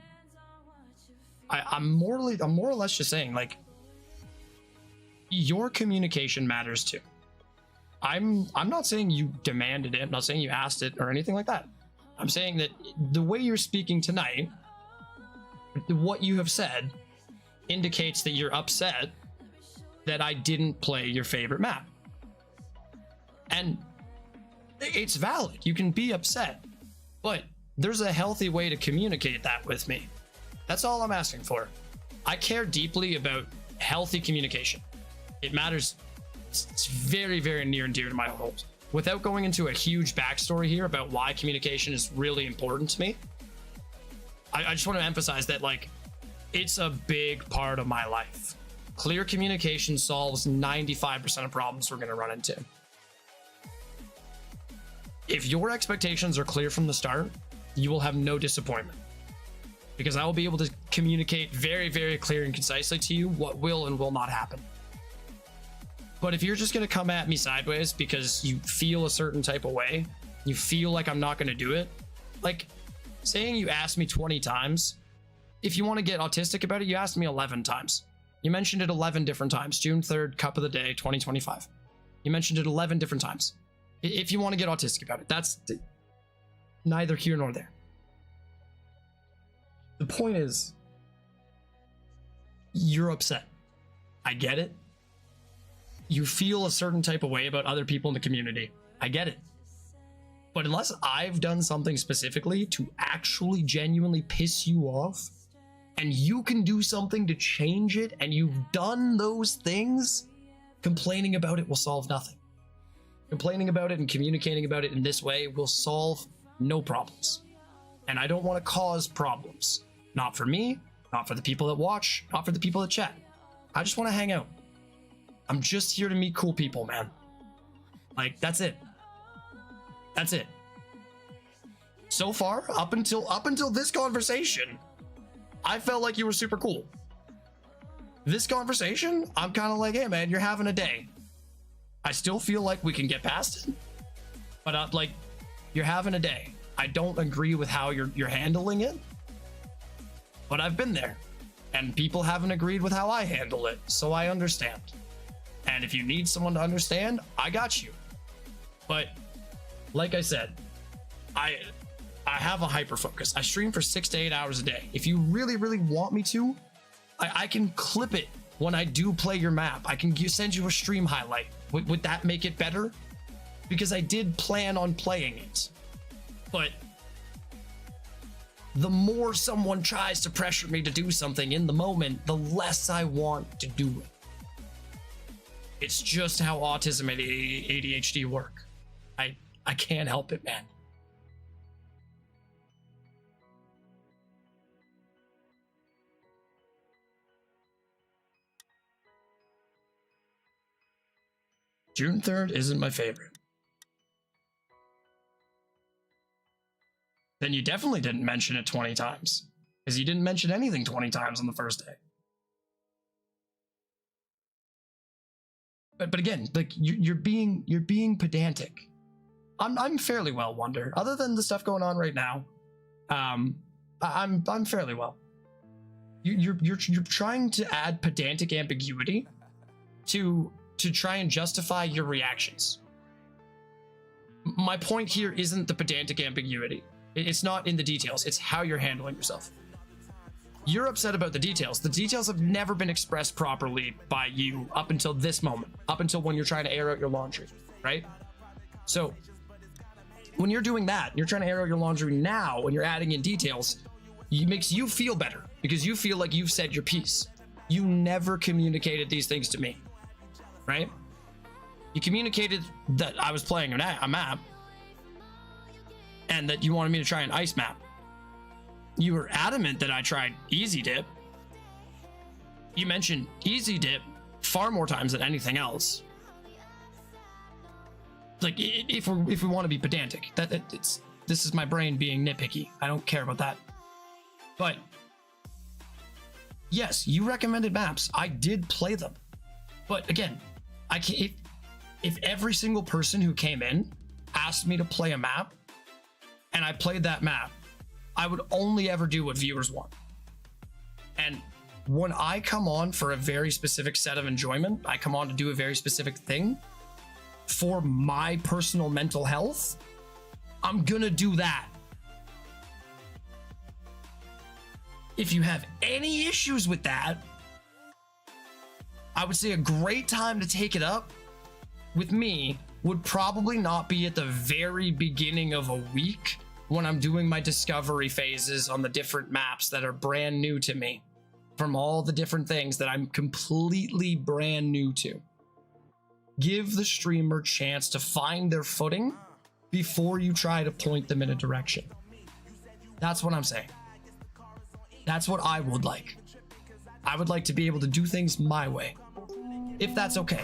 I'm more or less just saying, like, your communication matters too. I'm not saying you demanded it. I'm not saying you asked it or anything like that. I'm saying that the way you're speaking tonight, what you have said, indicates that you're upset that I didn't play your favorite map. And it's valid. You can be upset, but there's a healthy way to communicate that with me. That's all I'm asking for. I care deeply about healthy communication. It matters. It's very, very near and dear to my heart. Without going into a huge backstory here about why communication is really important to me, I just want to emphasize that, like, it's a big part of my life. Clear communication solves 95% of problems we're going to run into. If your expectations are clear from the start, you will have no disappointment, because I will be able to communicate very, very clear and concisely to you what will and will not happen. But if you're just going to come at me sideways because you feel a certain type of way, you feel like I'm not going to do it, like saying you asked me 20 times, if you want to get autistic about it, you asked me 11 times. You mentioned it 11 different times. June 3rd, cup of the day, 2025. You mentioned it 11 different times. If you want to get autistic about it, that's neither here nor there. The point is, you're upset. I get it. You feel a certain type of way about other people in the community. I get it. But unless I've done something specifically to actually genuinely piss you off, and you can do something to change it, and you've done those things, complaining about it will solve nothing. Complaining about it and communicating about it in this way will solve no problems. And I don't want to cause problems. Not for me, not for the people that watch, not for the people that chat. I just want to hang out. I'm just here to meet cool people, man. Like, that's it. That's it. So far, up until this conversation, I felt like you were super cool. This conversation, I'm kind of like, hey man, you're having a day. I still feel like we can get past it, but like, you're having a day. I don't agree with how you're handling it, but I've been there, and people haven't agreed with how I handle it, so I understand. And if you need someone to understand, I got you. But like I said, I have a hyper focus. I stream for 6 to 8 hours a day. If you really, really want me to, I can clip it when I do play your map. I can send you a stream highlight. Would that make it better? Because I did plan on playing it. But the more someone tries to pressure me to do something in the moment, the less I want to do it. It's just how autism and ADHD work. I can't help it, man. June 3rd isn't my favorite. Then you definitely didn't mention it 20 times, because you didn't mention anything 20 times on the first day. But again, like you're being pedantic. I'm fairly well, Wonder. Other than the stuff going on right now, I'm fairly well. You're trying to add pedantic ambiguity to try and justify your reactions. My point here isn't the pedantic ambiguity. It's not in the details. It's how you're handling yourself. You're upset about the details. The details have never been expressed properly by you up until this moment, up until when you're trying to air out your laundry, right? So when you're doing that, you're trying to air out your laundry now, and you're adding in details, it makes you feel better because you feel like you've said your piece. You never communicated these things to me, right? You communicated that I was playing a map and that you wanted me to try an ice map. You were adamant that I tried Easy Dip. You mentioned Easy Dip far more times than anything else. Like, if we want to be pedantic, this is my brain being nitpicky. I don't care about that. But yes, you recommended maps. I did play them. But again, I can't. If every single person who came in asked me to play a map, and I played that map, I would only ever do what viewers want. And when I come on for a very specific set of enjoyment, I come on to do a very specific thing for my personal mental health, I'm gonna do that. If you have any issues with that, I would say a great time to take it up with me would probably not be at the very beginning of a week when I'm doing my discovery phases on the different maps that are brand new to me from all the different things that I'm completely brand new to. Give the streamer a chance to find their footing before you try to point them in a direction. That's what I'm saying. That's what I would like. I would like to be able to do things my way, if that's okay.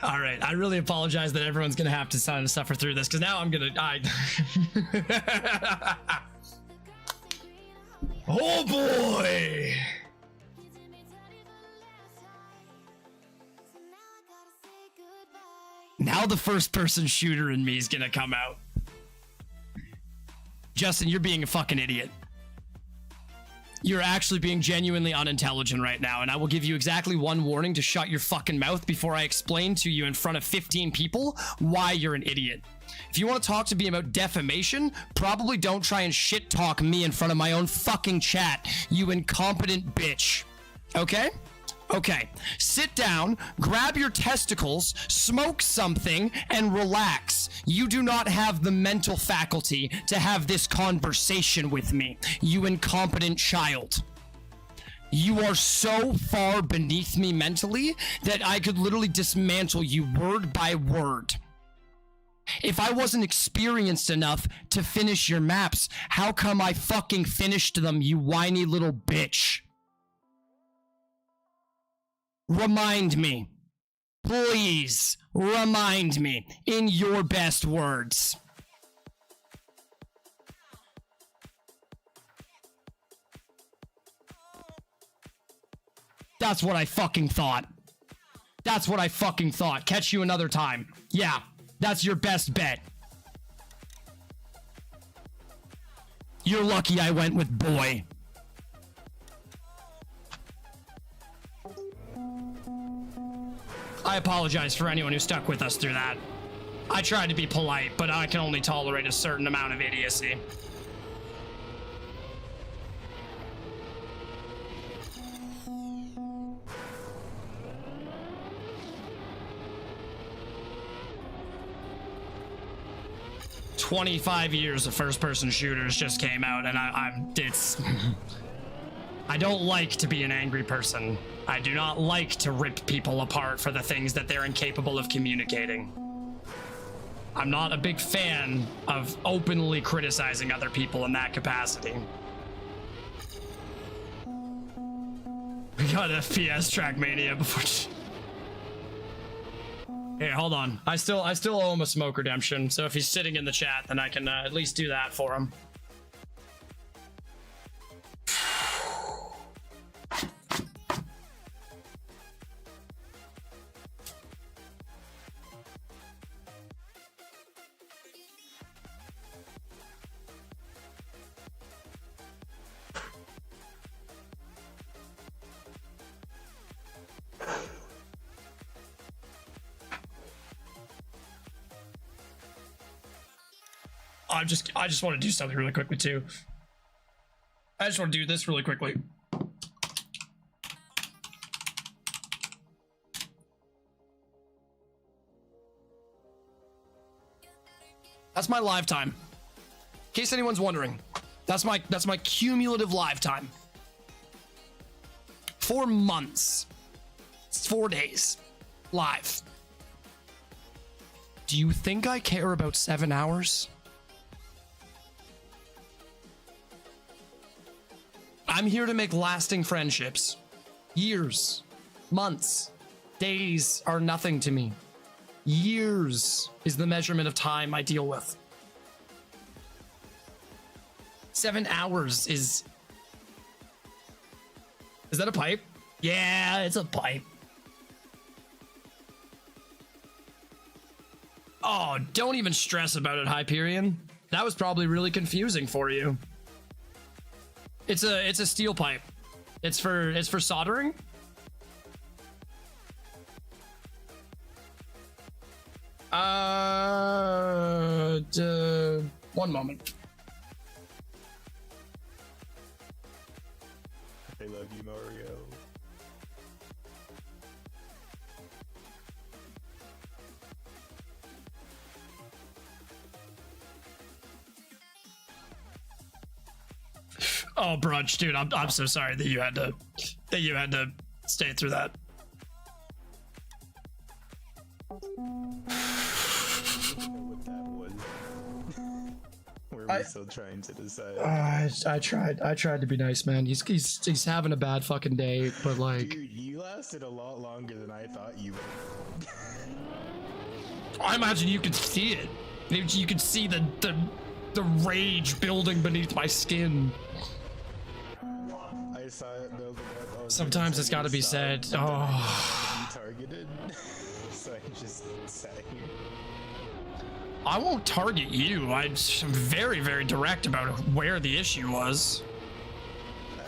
All right, I really apologize that everyone's gonna have to suffer through this because now I'm gonna. Oh boy! Now the first-person shooter in me is gonna come out. Justin, you're being a fucking idiot. You're actually being genuinely unintelligent right now, and I will give you exactly one warning to shut your fucking mouth before I explain to you in front of 15 people why you're an idiot. If you want to talk to me about defamation, probably don't try and shit talk me in front of my own fucking chat, you incompetent bitch. Okay? Okay, sit down, grab your testicles, smoke something, and relax. You do not have the mental faculty to have this conversation with me, you incompetent child. You are so far beneath me mentally that I could literally dismantle you word by word. If I wasn't experienced enough to finish your maps, how come I fucking finished them, you whiny little bitch? Remind me. Please remind me in your best words. That's what I fucking thought. That's what I fucking thought. Catch you another time. Yeah, that's your best bet. You're lucky I went with boy. I apologize for anyone who stuck with us through that. I tried to be polite, but I can only tolerate a certain amount of idiocy. "25 years of first-person shooters just came out, and it's... I don't like to be an angry person. I do not like to rip people apart for the things that they're incapable of communicating. I'm not a big fan of openly criticizing other people in that capacity." We got FPS Trackmania before. Here, hold on. I still owe him a smoke redemption, so if he's sitting in the chat, then I can at least do that for him. I just want to do something really quickly too. I just want to do this really quickly. That's my live time. In case anyone's wondering, that's my cumulative live time. 4 months. It's 4 days. Live. Do you think I care about 7 hours? I'm here to make lasting friendships. Years, months, days are nothing to me. Years is the measurement of time I deal with. 7 hours is... Is that a pipe? Yeah, it's a pipe. Oh, don't even stress about it, Hyperion. That was probably really confusing for you. It's a steel pipe. It's for soldering. One moment. I love you, Mario. Oh, Brunch, dude, I'm so sorry that you had to stay through that. What that was. Were we still trying to decide? I tried to be nice, man. He's having a bad fucking day, but like, Dude, you lasted a lot longer than I thought you would. I imagine you could see it. You could see the rage building beneath my skin. I saw it build up. I was Sometimes gonna it's say got to be stop, said. but then I Oh, didn't get targeted. So I just sat here. I won't target you. I'm very, very direct about where the issue was. don't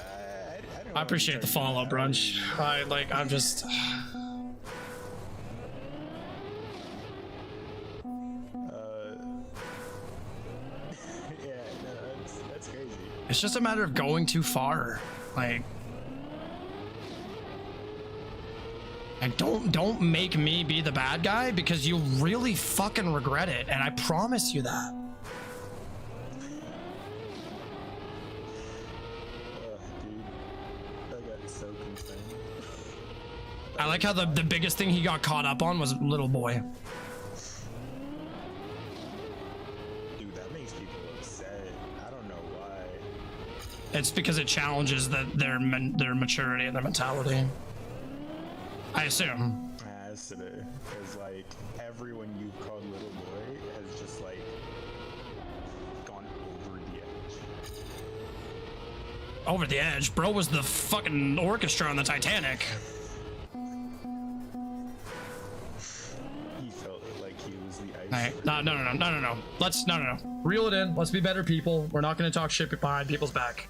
I wanna appreciate the target follow, you. Brunch. I'm just. Yeah, no, that's crazy. It's just a matter of going too far. Like don't make me be the bad guy because you'll really fucking regret it, and I promise you that. Dude, I got so concerned. I like how the biggest thing he got caught up on was little boy. Dude, that makes people upset. I don't know why. It's because it challenges their maturity and their mentality. I assume. Has to be. Because, like, everyone you've called little boy has just, like, gone over the edge. Over the edge, bro was the fucking orchestra on the Titanic. He felt like he was the ice. Alright, no. Let's no. Reel it in. Let's be better people. We're not gonna talk shit behind people's back.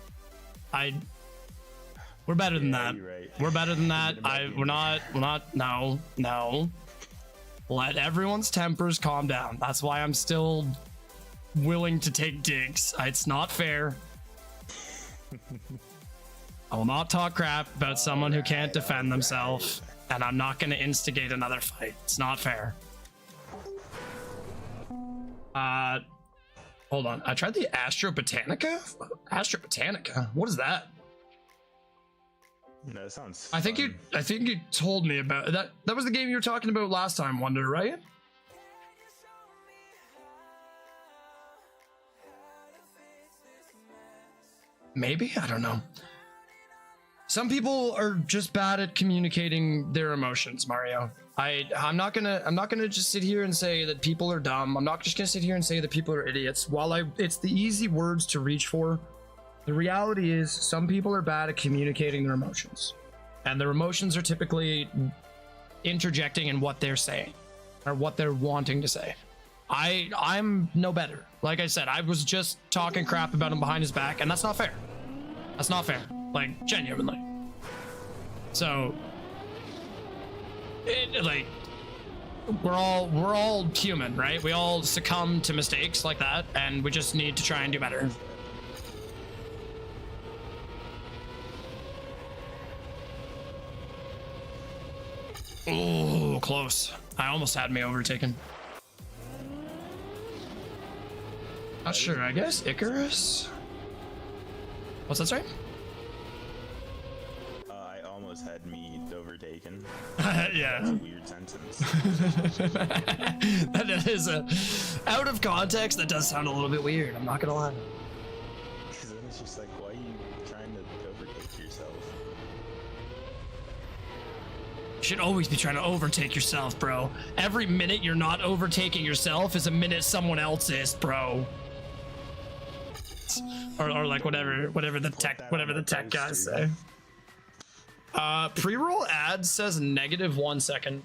We're better than that. You're right. We're better than that. Thinking about We're not. No. Let everyone's tempers calm down. That's why I'm still willing to take digs. It's not fair. I will not talk crap about someone who can't defend themselves, and I'm not gonna instigate another fight. It's not fair. Hold on. I tried the Astro Botanica? Astro Botanica? What is that? No, that sounds I think you told me about that. That was the game you were talking about last time, Wonder, right? Maybe? I don't know. Some people are just bad at communicating their emotions, Mario. I'm not gonna just sit here and say that people are dumb. I'm not just gonna sit here and say that people are idiots. While it's the easy words to reach for, the reality is some people are bad at communicating their emotions. And their emotions are typically interjecting in what they're saying or what they're wanting to say. I'm no better. Like I said, I was just talking crap about him behind his back, and that's not fair. That's not fair. Like, genuinely. So, like, we're all human, right? We all succumb to mistakes like that, and we just need to try and do better. Oh, close. I almost had me overtaken. Not sure, I guess Icarus? What's that, sorry? I almost had me overtaken. Yeah. That's a weird sentence. That is out of context, that does sound a little bit weird, I'm not gonna lie. Because then it's just like, why are you trying to overtake yourself? You should always be trying to overtake yourself, bro. Every minute you're not overtaking yourself is a minute someone else is, bro. Or like whatever the tech guys say. Pre-roll ad says -1 second.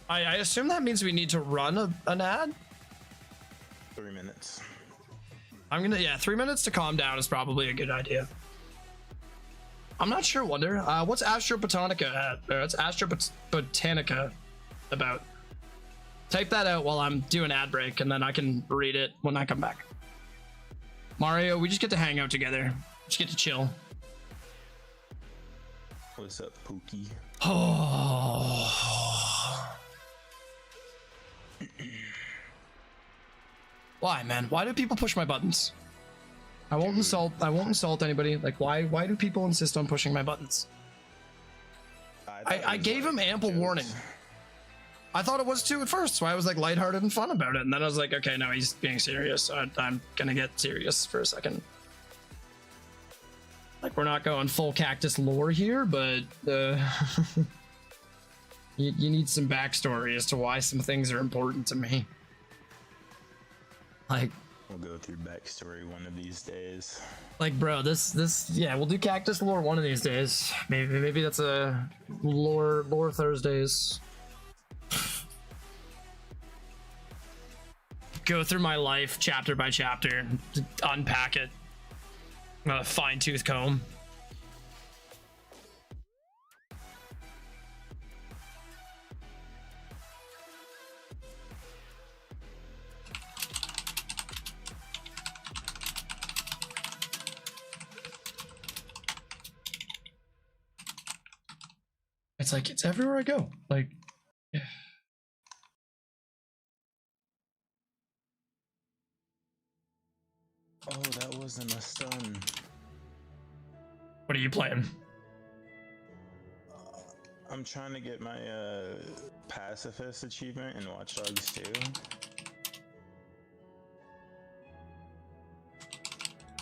I assume that means we need to run an ad. 3 minutes. I'm gonna 3 minutes to calm down is probably a good idea. I'm not sure, Wonder. What's Astro Botanica at? It's Astro Botanica about. Type that out while I'm doing ad break, and then I can read it when I come back. Mario, we just get to hang out together. Just get to chill. What's up, Pookie? Oh. Why, man? Why do people push my buttons? I won't insult anybody. Like, why do people insist on pushing my buttons? I gave him ample warning. I thought it was too at first, so I was like lighthearted and fun about it, and then I was like, okay, no, he's being serious. So I'm gonna get serious for a second. Like, we're not going full cactus lore here, but you need some backstory as to why some things are important to me. Like, We'll go through backstory one of these days. like, bro, this, yeah, we'll do cactus lore one of these days. Maybe that's a lore Thursdays. Go through my life chapter by chapter, unpack it, fine tooth comb. It's like, it's everywhere I go. Like, yeah. Oh, that wasn't a stun. What are you playing? I'm trying to get my pacifist achievement in Watch Dogs 2.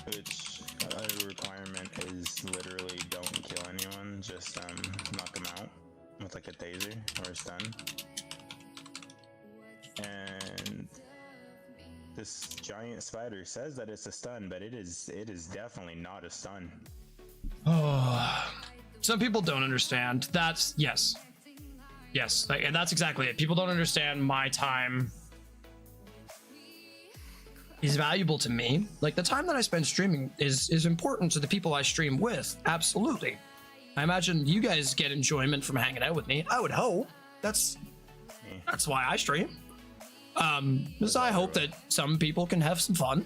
Which a requirement is literally don't kill anyone, just knock them out with like a taser or a stun. And this giant spider says that it's a stun, but it is definitely not a stun. Oh, some people don't understand. That's yes, like, and that's exactly it. People don't understand my time is valuable to me. Like, the time that I spend streaming is important to the people I stream with. Absolutely. I imagine you guys get enjoyment from hanging out with me. I would hope. That's why I stream. So I hope that some people can have some fun.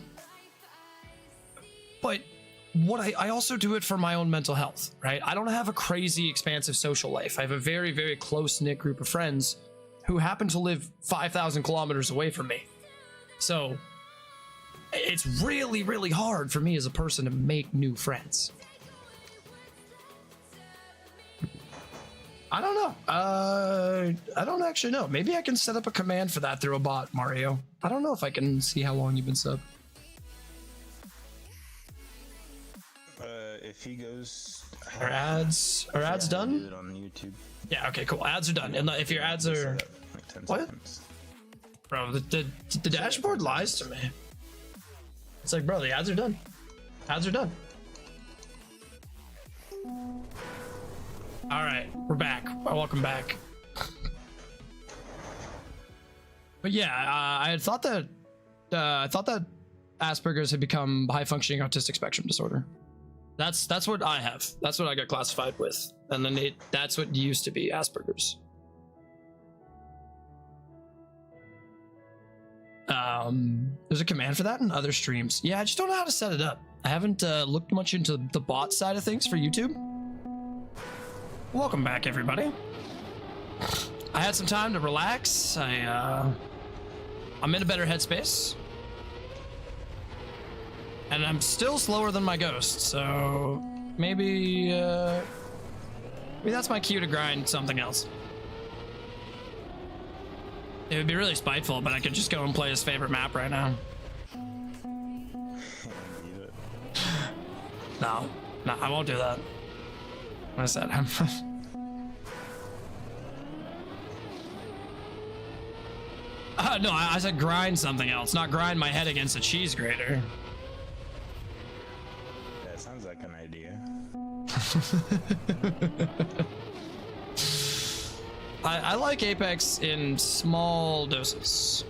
But what I also do it for my own mental health, right? I don't have a crazy expansive social life. I have a very, very close-knit group of friends who happen to live 5,000 kilometers away from me. So it's really, really hard for me as a person to make new friends. I don't know. I don't actually know. Maybe I can set up a command for that through a bot, Mario. I don't know if I can see how long you've been subbed. If he goes... Are ads done? Do it on YouTube. Yeah, okay, cool. Ads are done. And if your ads are... Like 10 What? seconds. Bro, the dashboard lies to me. It's like, bro, the ads are done. Ads are done. All right, we're back. Welcome back. But yeah, I had thought that Asperger's had become high functioning autistic spectrum disorder. That's what I have. That's what I got classified with, and then that's what used to be Asperger's. There's a command for that in other streams. Yeah, I just don't know how to set it up. I haven't looked much into the bot side of things for YouTube. Welcome back, everybody. I had some time to relax. I'm in a better headspace. And I'm still slower than my ghost, so maybe that's my cue to grind something else. It would be really spiteful, but I could just go and play his favorite map right now. No, I won't do that. What is that? No, I said grind something else, not grind my head against a cheese grater. That sounds like an idea. I like Apex in small doses.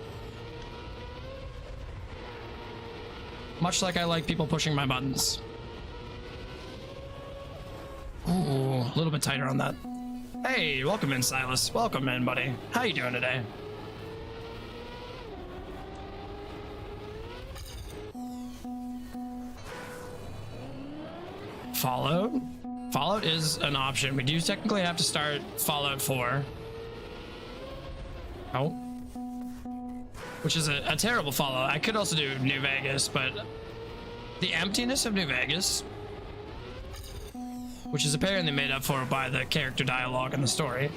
Much like I like people pushing my buttons. Ooh, a little bit tighter on that. Hey, welcome in, Silas. Welcome in, buddy. How you doing today? Fallout? Fallout is an option. We do technically have to start Fallout 4. Oh. Which is a terrible Fallout. I could also do New Vegas, but The emptiness of New Vegas, which is apparently made up for by the character dialogue in the story,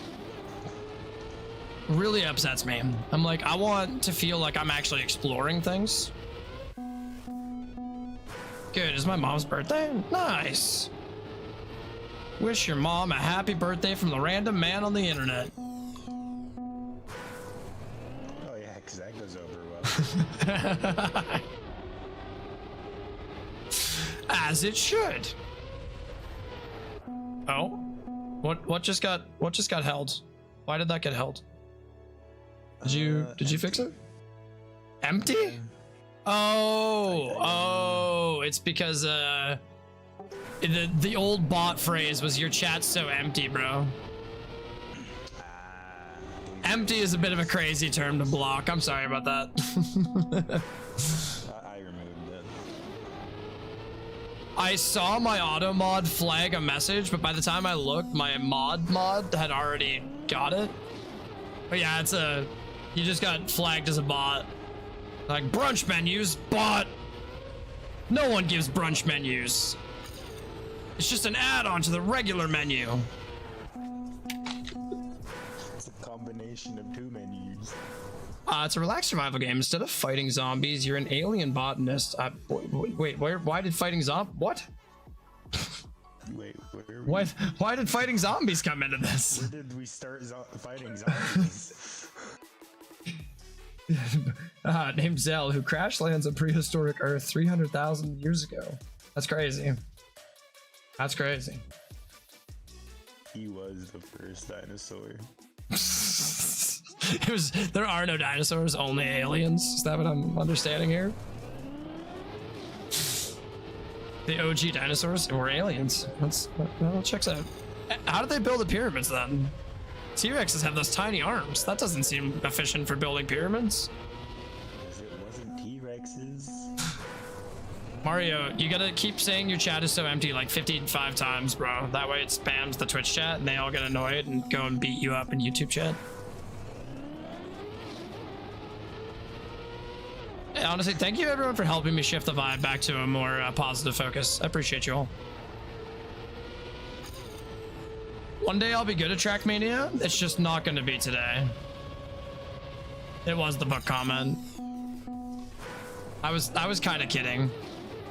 really upsets me. I'm like, I want to feel like I'm actually exploring things. Good, it's my mom's birthday? Nice. Wish your mom a happy birthday from the random man on the internet. Oh yeah, because that goes over well. As it should. Oh, what just got held? Why did that get held? Did you fix it? Empty? Oh, it's because the old bot phrase was your chat's so empty, bro. Empty is a bit of a crazy term to block. I'm sorry about that. I removed it. I saw my auto mod flag a message, but by the time I looked, my mod had already got it. But yeah, you just got flagged as a bot. Like, brunch menus, bot. No one gives brunch menus. It's just an add-on to the regular menu. It's a combination of two menus. It's a relaxed survival game. Instead of fighting zombies, you're an alien botanist. Wait, why did fighting what? Wait, where Why did fighting zombies come into this? Where did we start fighting zombies? Named Zell, who crash lands on prehistoric Earth 300,000 years ago. That's crazy. That's crazy. He was the first dinosaur. There are no dinosaurs, only aliens. Is that what I'm understanding here? The OG dinosaurs were aliens. Well, checks out. How did they build the pyramids then? T-Rexes have those tiny arms. That doesn't seem efficient for building pyramids. Because it wasn't T-Rexes. Mario, you gotta keep saying your chat is so empty like 55 times, bro. That way it spams the Twitch chat and they all get annoyed and go and beat you up in YouTube chat. Hey, honestly, thank you everyone for helping me shift the vibe back to a more positive focus. I appreciate you all. One day I'll be good at Trackmania. It's just not going to be today. It was the book comment. I was kind of kidding.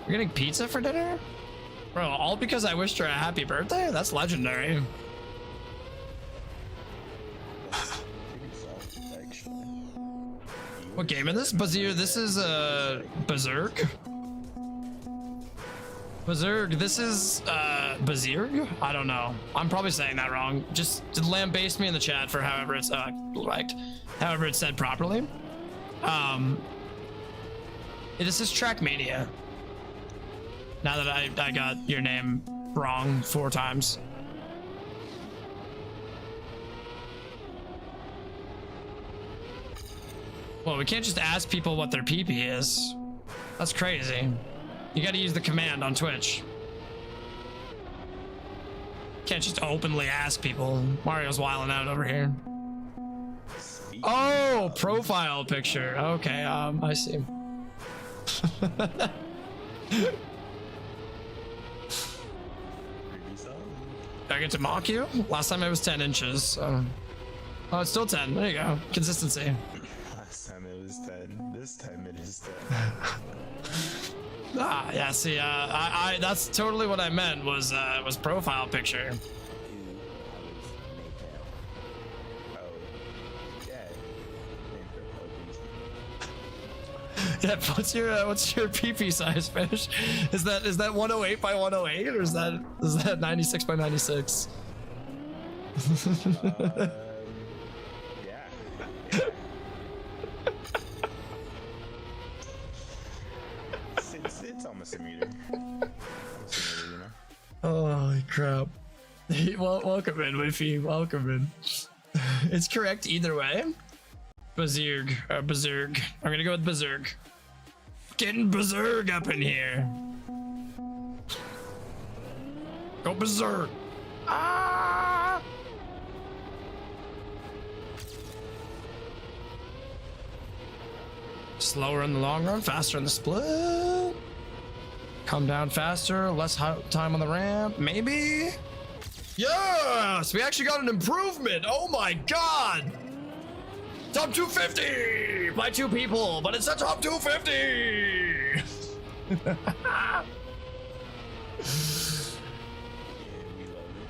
We're getting pizza for dinner? Bro, all because I wished her a happy birthday? That's legendary. What game is this? Bazir, this is Berserk? Berserk, this is Bazir? I don't know. I'm probably saying that wrong. Just lambaste me in the chat for however it's however it's said properly. This is Trackmania. Now that I got your name wrong 4 times. Well, we can't just ask people what their PP is. That's crazy. You gotta use the command on Twitch. Can't just openly ask people. Mario's wilding out over here. Oh, profile picture. Okay, I see. I get to mock you? Last time it was 10 inches. So. Oh, it's still 10. There you go. Consistency. Last time it was 10. This time it is 10. Yeah, see, I that's totally what I meant was profile picture. Yeah, what's your PP size, Fish? Is that 108 by 108 or is that 96 by 96? Yeah. It's almost a meter. You know? Holy crap. Well, welcome in, Wiffy. Welcome in. It's correct either way. Bazirg. I'm gonna go with Bazirg. Getting Bazirg up in here. Go Bazirg. Ah! Slower in the long run, faster in the split. Come down faster, less time on the ramp, maybe? Yes, we actually got an improvement. Oh my God. Top 250 by 2 people, but it's a top 250.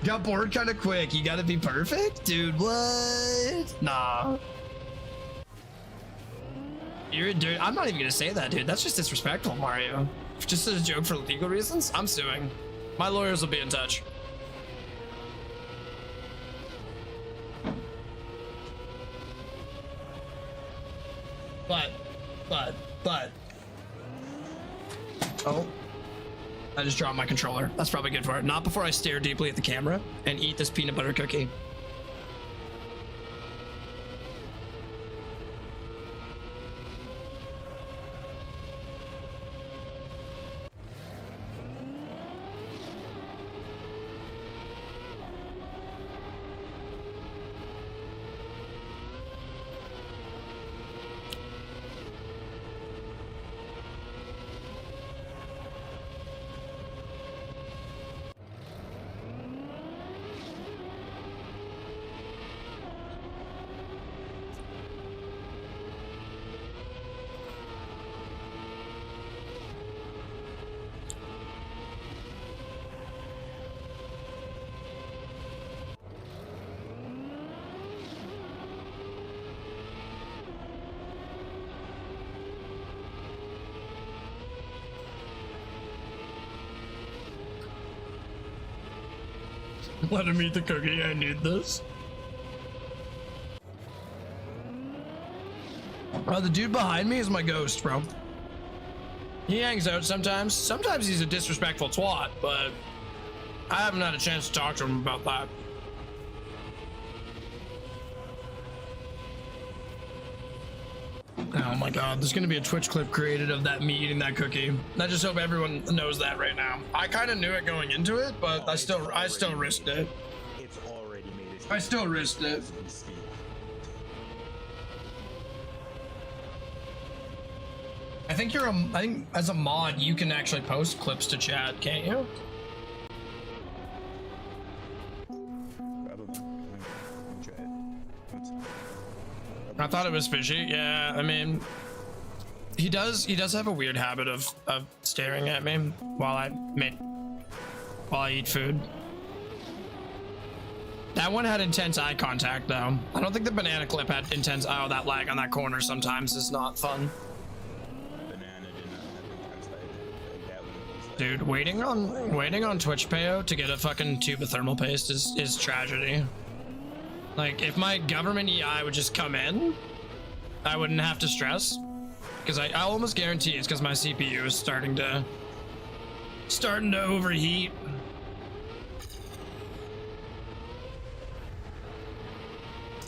Got bored kind of quick. You gotta be perfect? Dude, what? Nah. Dude, I'm not even gonna say that, dude. That's just disrespectful, Mario. Just as a joke for legal reasons, I'm suing. My lawyers will be in touch. But. Oh. I just dropped my controller. That's probably good for it. Not before I stare deeply at the camera and eat this peanut butter cookie. Let him eat the cookie. I need this. The dude behind me is my ghost, bro. He hangs out sometimes. Sometimes he's a disrespectful twat, but I haven't had a chance to talk to him about that. Oh my God, there's gonna be a Twitch clip created of that me eating that cookie. I just hope everyone knows that right now. I kind of knew it going into it, but I still risked it. It's already made it. I still risked it. I think I think as a mod, you can actually post clips to chat, can't you? I don't know. Let me try it. Let's see. I thought it was fishy. Yeah, I mean, he does have a weird habit of staring at me while I eat food. That one had intense eye contact though. I don't think the banana clip had intense. Oh, that lag on that corner sometimes is not fun. Banana did not have intense like that one was like, Dude, waiting on Twitch Payo to get a fucking tube of thermal paste is tragedy. Like, if my government EI would just come in, I wouldn't have to stress. Because I almost guarantee it's because my CPU is starting to overheat.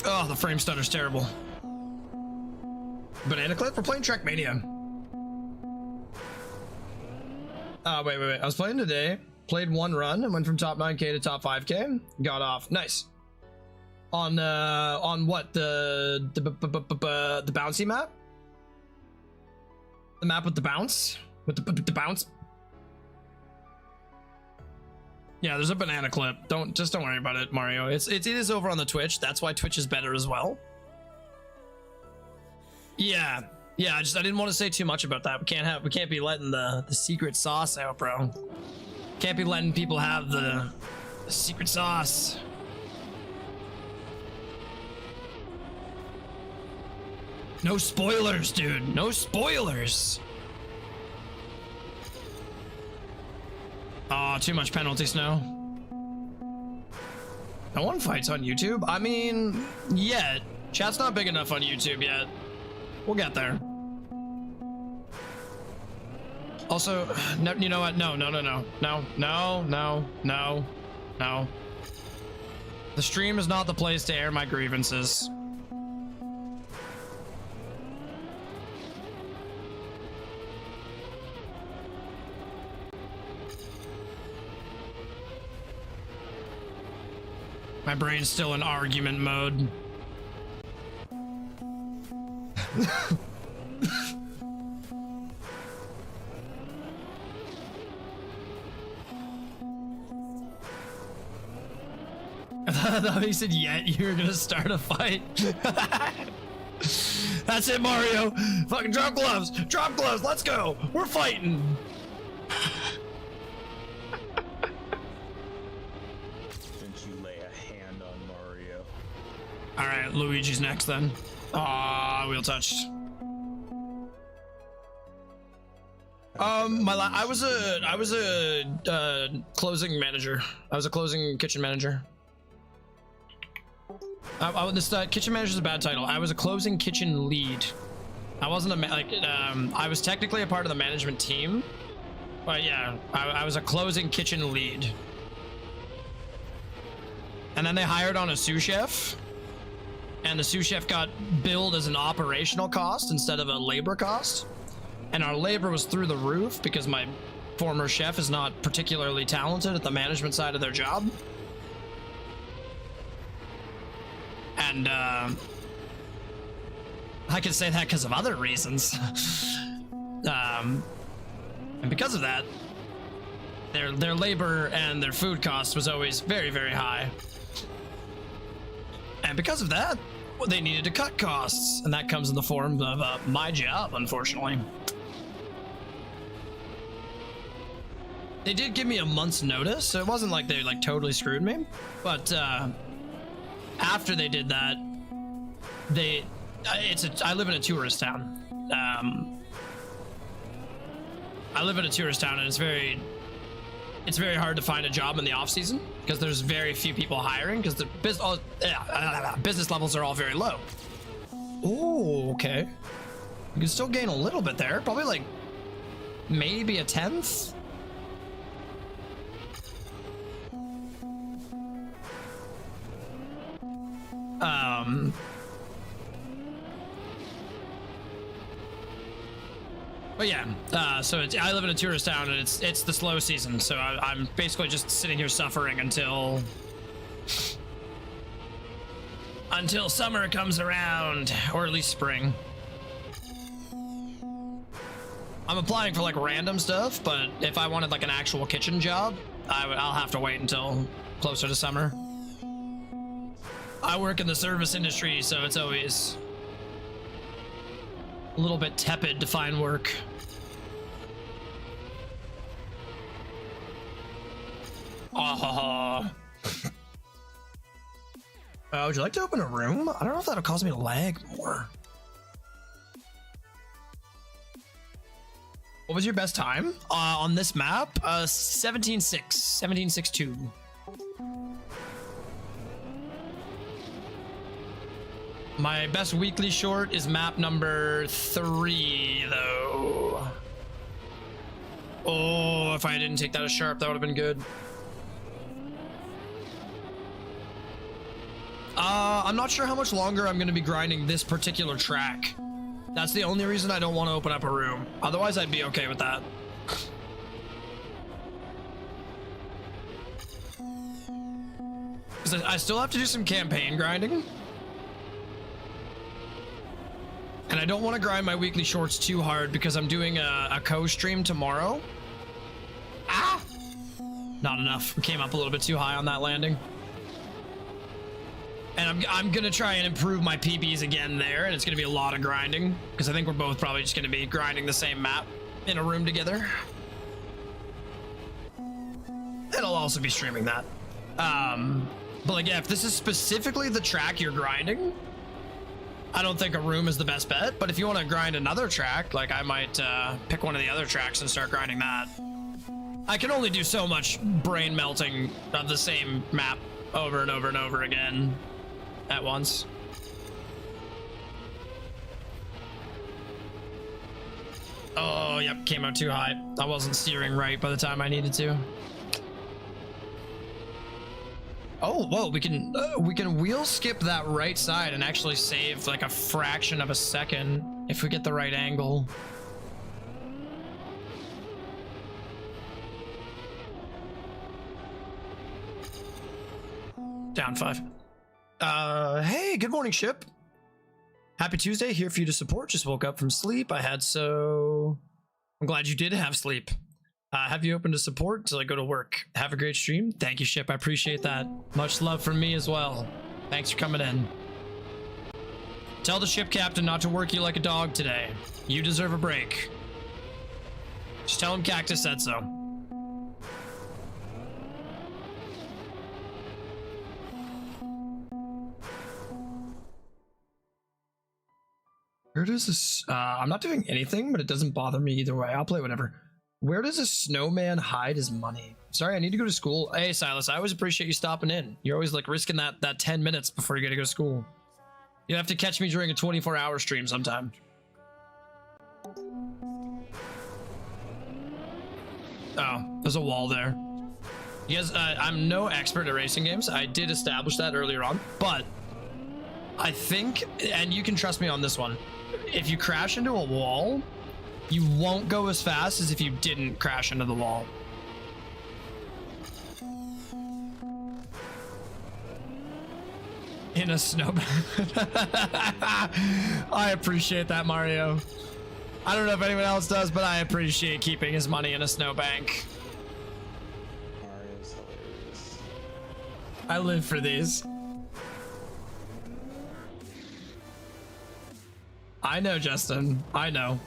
Oh, the frame stutter's terrible. Banana clip? We're playing Trackmania. Wait. I was playing today. Played one run and went from top 9k to top 5k. Got off. Nice. On what, the bouncy map? The map with the bounce? With the bounce? Yeah, there's a banana clip. Don't worry about it, Mario. It is over on the Twitch. That's why Twitch is better as well. Yeah. I didn't want to say too much about that. We can't be letting the secret sauce out, bro. Can't be letting people have the secret sauce. No spoilers, dude. No spoilers. Oh, too much penalty snow. No one fights on YouTube. I mean, yet. Chat's not big enough on YouTube yet. We'll get there. Also, no, you know what? No. The stream is not the place to air my grievances. My brain's still in argument mode. thought he said yet you were gonna start a fight. That's it, Mario. Fucking drop gloves. Drop gloves. Let's go. We're fighting. Since you lay a hand on Mario. All right, Luigi's next then. Ah, wheel touched. I was a closing manager. I was a closing kitchen manager. This kitchen manager is a bad title. I was a closing kitchen lead. I wasn't I was technically a part of the management team, but yeah, I was a closing kitchen lead. And then they hired on a sous chef, and the sous chef got billed as an operational cost instead of a labor cost. And our labor was through the roof because my former chef is not particularly talented at the management side of their job. And I can say that because of other reasons. And because of that, their labor and their food cost was always very, very high. And because of that, they needed to cut costs, and that comes in the form of my job, unfortunately. They did give me a month's notice, so it wasn't like they like totally screwed me. But after they did that, I live in a tourist town. I live in a tourist town, and it's very hard to find a job in the off season because there's very few people hiring because the business levels are all very low. Oh, okay. You can still gain a little bit there, probably like maybe a 10th. But yeah, so I live in a tourist town, and it's the slow season, so I'm basically just sitting here suffering until summer comes around, or at least spring. I'm applying for like random stuff, but if I wanted like an actual kitchen job, I'll have to wait until closer to summer. I work in the service industry, so it's always a little bit tepid to find work. Would you like to open a room? I don't know if that'll cause me to lag more. What was your best time on this map? 17.6.2. My best weekly short is map number 3, though. Oh, if I didn't take that as sharp, that would have been good. I'm not sure how much longer I'm going to be grinding this particular track. That's the only reason I don't want to open up a room. Otherwise, I'd be okay with that. Because I still have to do some campaign grinding. And I don't want to grind my weekly shorts too hard because I'm doing a co-stream tomorrow. Ah! Not enough. We came up a little bit too high on that landing. And I'm gonna try and improve my PBs again there, and it's gonna be a lot of grinding because I think we're both probably just gonna be grinding the same map in a room together. And I'll also be streaming that. But like, yeah, if this is specifically the track you're grinding, I don't think a room is the best bet. But if you want to grind another track, like I might pick one of the other tracks and start grinding that. I can only do so much brain melting of the same map over and over and over again at once. Oh, yep, came out too high. I wasn't steering right by the time I needed to. Oh, whoa, we can wheel skip that right side and actually save like a fraction of a second if we get the right angle. Down 5. Hey, good morning, ship. Happy Tuesday, here for you to support. Just woke up from sleep. I'm glad you did have sleep. Have you opened to support till I go to work? Have a great stream. Thank you, Ship. I appreciate that. Much love from me as well. Thanks for coming in. Tell the ship captain not to work you like a dog today. You deserve a break. Just tell him Cactus said so. Where does this... I'm not doing anything, but it doesn't bother me either way. I'll play whatever. Where does a snowman hide his money? Sorry, I need to go to school. Hey, Silas, I always appreciate you stopping in. You're always like risking that 10 minutes before you gotta go to school. You'll have to catch me during a 24-hour stream sometime. Oh, there's a wall there. You guys, I'm no expert at racing games. I did establish that earlier on, but I think, and you can trust me on this one, if you crash into a wall, you won't go as fast as if you didn't crash into the wall. In a snowbank. I appreciate that, Mario. I don't know if anyone else does, but I appreciate keeping his money in a snowbank. Mario's hilarious. I live for these. I know, Justin. I know.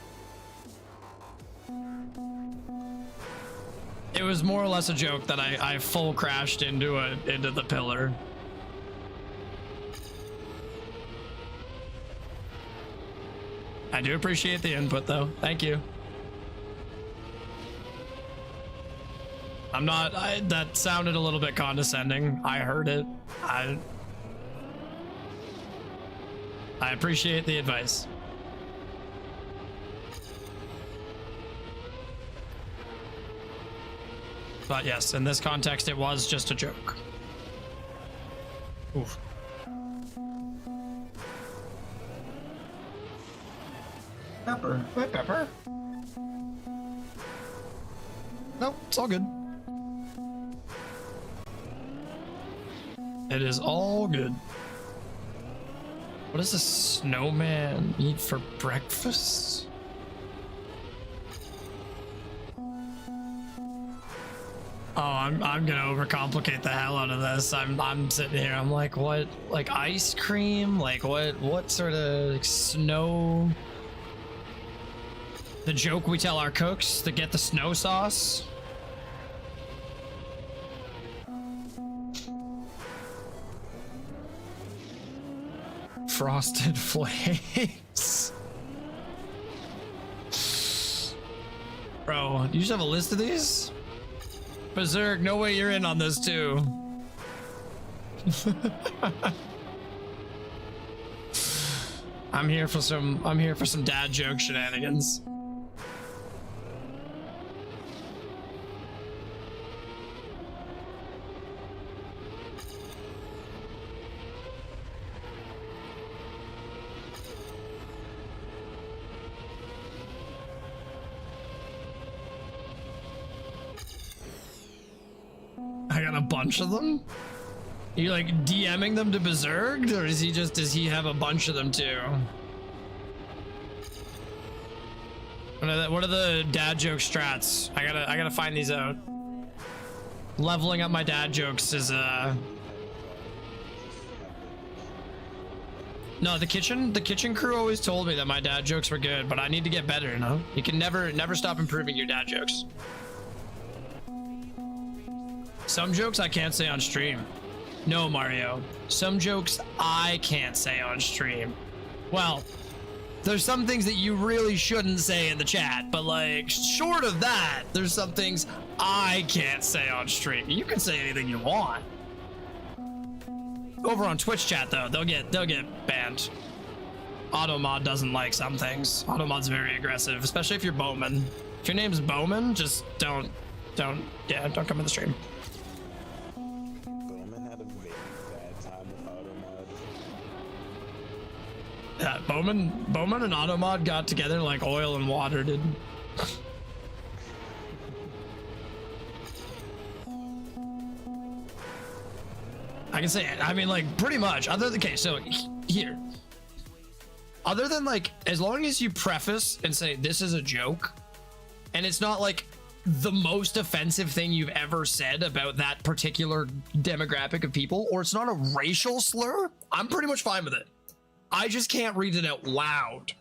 It was more or less a joke that I full crashed into the pillar. I do appreciate the input though. Thank you. I'm not, that sounded a little bit condescending. I heard it. I appreciate the advice. But yes, in this context, it was just a joke. Oof. Pepper. Wait, Pepper. Nope, it's all good. It is all good. What does a snowman eat for breakfast? Oh, I'm gonna overcomplicate the hell out of this. I'm sitting here. I'm like, what? Like ice cream? Like what sort of like, snow? The joke we tell our cooks to get the snow sauce. Frosted Flakes. Bro, you just have a list of these? Berserk, no way you're in on this too. I'm here for some dad joke shenanigans. I got a bunch of them? Are you like DMing them to Berserk, or does he have a bunch of them too? What are the dad joke strats? I gotta find these out. Leveling up my dad jokes is no, the kitchen crew always told me that my dad jokes were good, but I need to get better, you know? You can never stop improving your dad jokes. Some jokes I can't say on stream. No, Mario. Some jokes I can't say on stream. Well, there's some things that you really shouldn't say in the chat, but like, short of that, there's some things I can't say on stream. You can say anything you want. Over on Twitch chat though, they'll get banned. Automod doesn't like some things. Automod's very aggressive, especially if you're Bowman. If your name's Bowman, just don't come in the stream. Bowman had a very bad time with Automod. Yeah, Bowman and Automod got together like oil and water did. I can say it. I mean, like, pretty much. Okay, so here. Other than like, as long as you preface and say this is a joke, and it's not like the most offensive thing you've ever said about that particular demographic of people, or it's not a racial slur, I'm pretty much fine with it. I just can't read it out loud.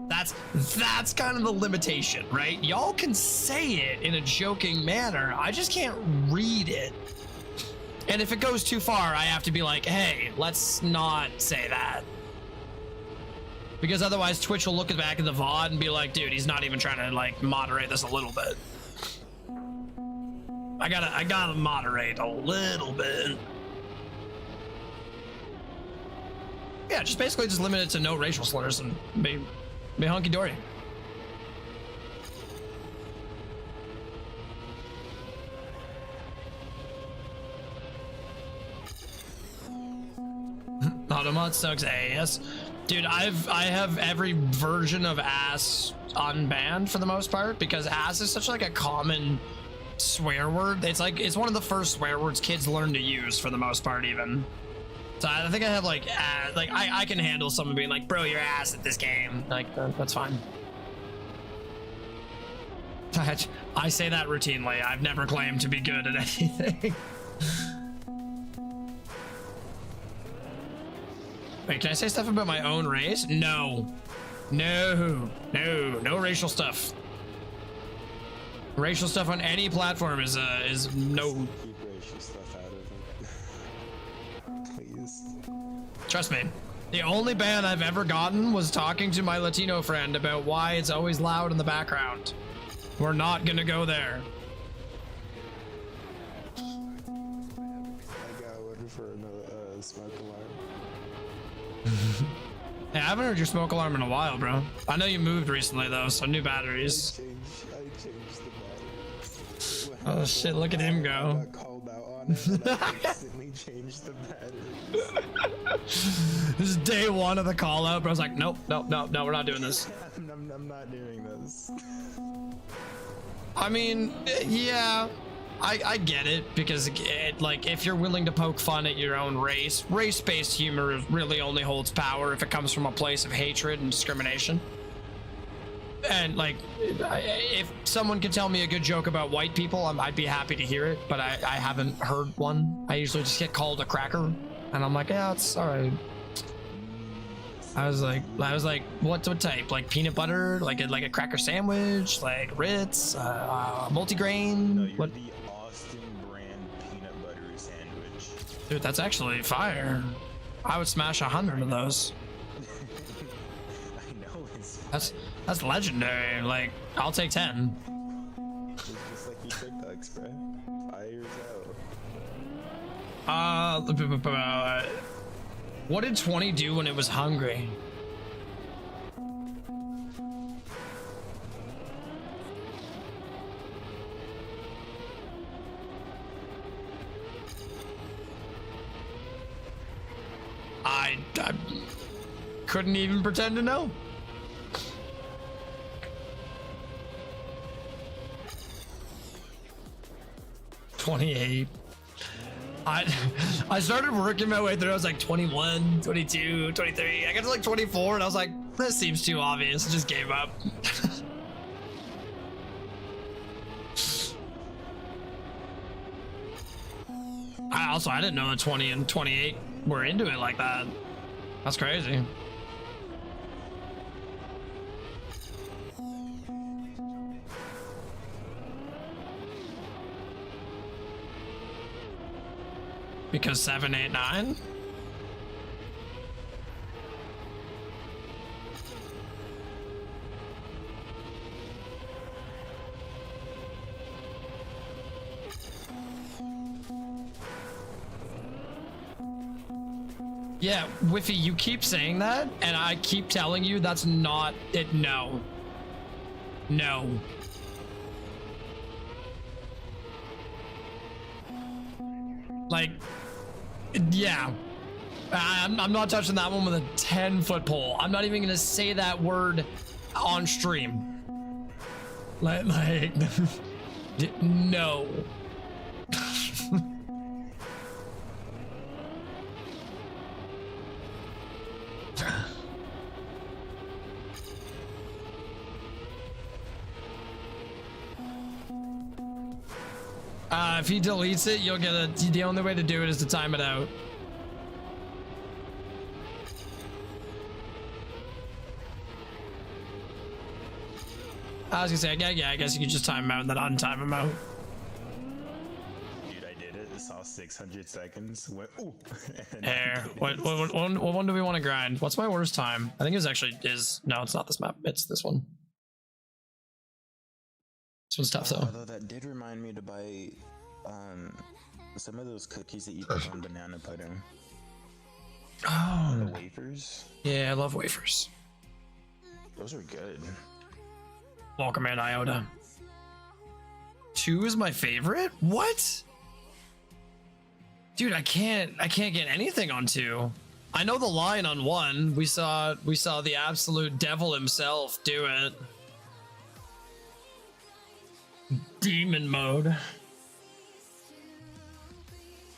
That's kind of the limitation, right? Y'all can say it in a joking manner. I just can't read it. And if it goes too far, I have to be like, hey, let's not say that. Because otherwise Twitch will look back at the VOD and be like, dude, he's not even trying to like moderate this a little bit. I gotta moderate a little bit. Yeah, just basically just limit it to no racial slurs and be hunky dory. Automod sucks ass. Dude, I have every version of ass unbanned for the most part because ass is such like a common swear word. It's one of the first swear words kids learn to use for the most part even. So I think I have like I can handle someone being like, bro, you're ass at this game. Like that's fine. I say that routinely. I've never claimed to be good at anything. Wait, can I say stuff about my own race? No. No racial stuff. Racial stuff on any platform is no. Keep racial stuff out of it. Please. Trust me. The only ban I've ever gotten was talking to my Latino friend about why it's always loud in the background. We're not gonna go there. I got one for another smoke alarm. Hey, I haven't heard your smoke alarm in a while, bro. I know you moved recently though, so new batteries. I changed the batteries. Oh shit, look at him go. I got called out on it and I instantly changed the batteries. This is day one of the call out, bro. I was like, nope, we're not doing this. I'm not doing this. I mean, yeah, I get it because like if you're willing to poke fun at your own race-based humor really only holds power if it comes from a place of hatred and discrimination. And like, if someone could tell me a good joke about white people, I'd be happy to hear it, but I haven't heard one. I usually just get called a cracker, and I'm like, yeah, it's all right. I was like, what type? Like peanut butter? Like a cracker sandwich? Like Ritz? Multigrain? No, you're What? the Austin brand peanut butter sandwich. Dude, that's actually fire. I would smash 100 of those. I know it's That's legendary. Like, I'll take 10. It's just like your TikToks, bro. Fires out. What did 20 do when it was hungry? I couldn't even pretend to know. $28. I started working my way through. I was like 21, 22, 23. I got to like 24 and I was like, this seems too obvious. Just gave up. I didn't know that 20 and 28 were into it like that. That's crazy. Because 7, 8, 9? Yeah, Whiffy, you keep saying that, and I keep telling you that's not it. No. No. Like, yeah. I'm not touching that one with a 10-foot pole. I'm not even gonna say that word on stream. Like no. If he deletes it, you'll get a. The only way to do it is to time it out. I was gonna say, yeah, I guess you could just time him out and then untime him out. Dude, I did it. Saw 600 seconds. Went, ooh. and Here, what one do we want to grind? What's my worst time? I think it was actually no, it's not this map. It's this one. This one's tough though. Although that did remind me to buy some of those cookies that you put on banana pudding. The Oh, wafers. yeah, I love wafers. Those are good. Welcome in, Iota. 2 is my favorite? What? Dude, I can't get anything on 2. I know the line on 1. We saw the absolute devil himself do it. Demon mode.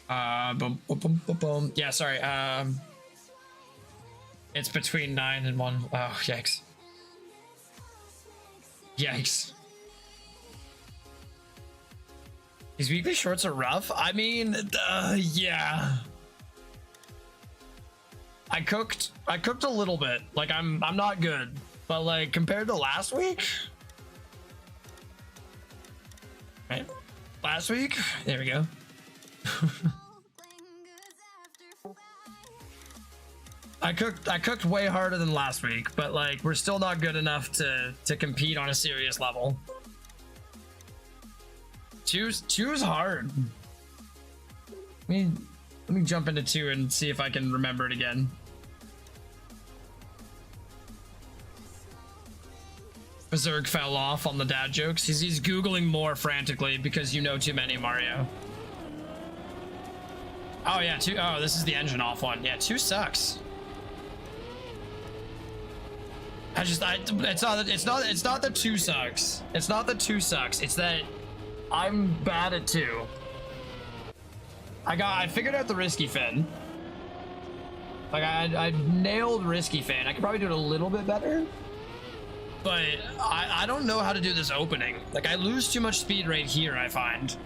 Boom, boom, boom, boom, boom. Yeah, sorry. It's between 9 and 1. Oh, yikes. Yikes. These weekly shorts are rough. I mean, yeah. I cooked a little bit. Like I'm not good, but like compared to last week, right? Last week, there we go. I cooked way harder than last week, but like we're still not good enough to compete on a serious level. 2 is hard. Let me jump into 2 and see if I can remember it again. Berserk fell off on the dad jokes. He's googling more frantically because you know too many, Mario. Oh yeah, 2. Oh, this is the engine off one. Yeah, 2 sucks. It's not that 2 sucks. It's not that 2 sucks. It's that I'm bad at 2. I figured out the risky fin. Like I nailed risky fin. I could probably do it a little bit better. But I don't know how to do this opening. Like I lose too much speed right here, I find.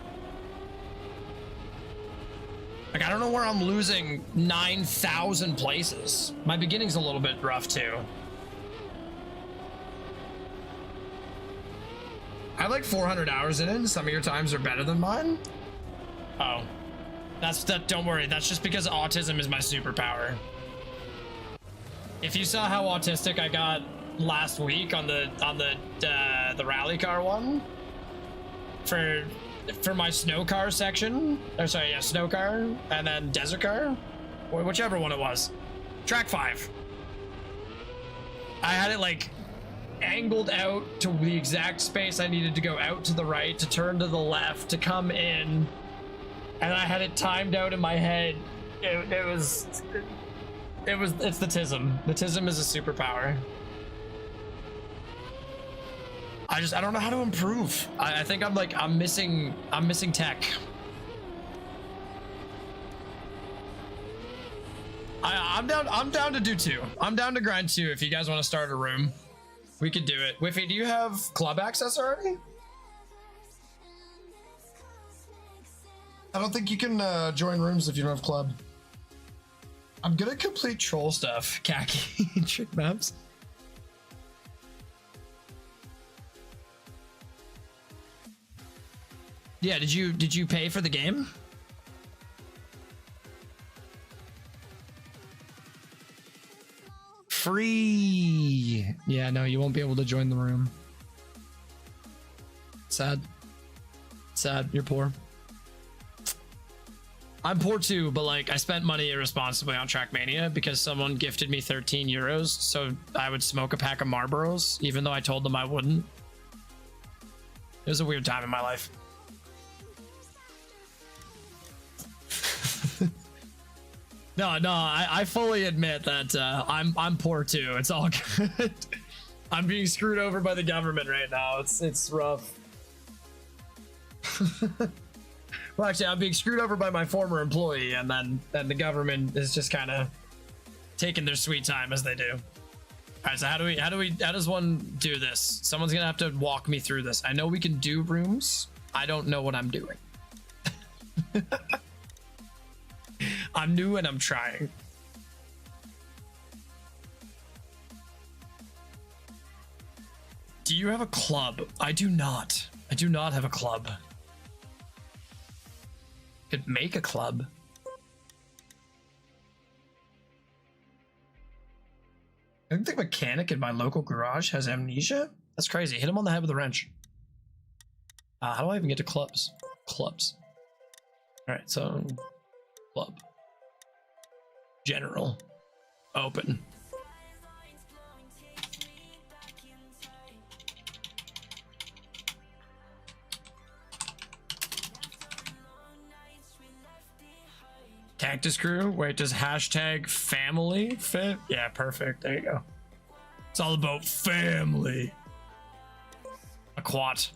Like I don't know where I'm losing 9,000 places. My beginning's a little bit rough too. I have like 400 hours in it, and some of your times are better than mine. Oh, don't worry. That's just because autism is my superpower. If you saw how autistic I got last week on the rally car one for my snow car section, or sorry, yeah, snow car, and then desert car, or whichever one it was, track 5. I had it like angled out to the exact space I needed to go out to the right, to turn to the left, to come in, and I had it timed out in my head. It's the TISM. The TISM is a superpower. I don't know how to improve. I think I'm missing tech. I'm down to do 2. I'm down to grind 2 if you guys want to start a room. We could do it. Whiffy, do you have club access already? I don't think you can join rooms if you don't have club. I'm gonna complete troll stuff. Khaki trick maps. Yeah, did you pay for the game? Free. Yeah, no, you won't be able to join the room. Sad. Sad, you're poor. I'm poor too, but like I spent money irresponsibly on Trackmania because someone gifted me 13 euros so I would smoke a pack of Marlboros even though I told them I wouldn't. It was a weird time in my life. No, I fully admit that I'm poor too. It's all good. I'm being screwed over by the government right now. It's rough. Well, actually, I'm being screwed over by my former employee, and then the government is just kind of taking their sweet time as they do. All right, so how does one do this? Someone's gonna have to walk me through this. I know we can do rooms. I don't know what I'm doing. I'm new and I'm trying. Do you have a club? I do not. I do not have a club. Could make a club. I think the mechanic in my local garage has amnesia. That's crazy. Hit him on the head with a wrench. How do I even get to clubs? Clubs. All right, so club. General. Open. Cactus Crew? Wait, does hashtag family fit? Yeah, perfect. There you go. It's all about family. A quat.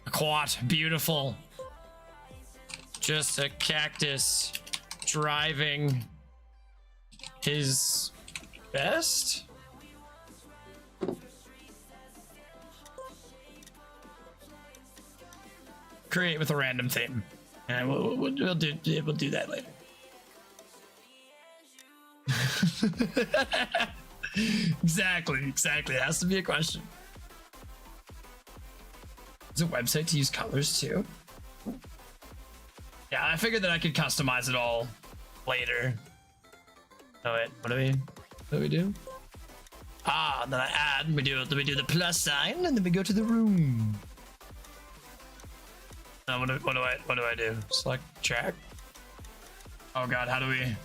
A quat. Beautiful. Just a cactus driving his best? Create with a random theme. And we'll do that later. Exactly. It has to be a question. Is it a website to use colors too? Yeah, I figured that I could customize it all later. Oh wait, what do we do? Ah, then I add, we do the plus sign, and then we go to the room. What do I do? Select track. Oh god, how do we?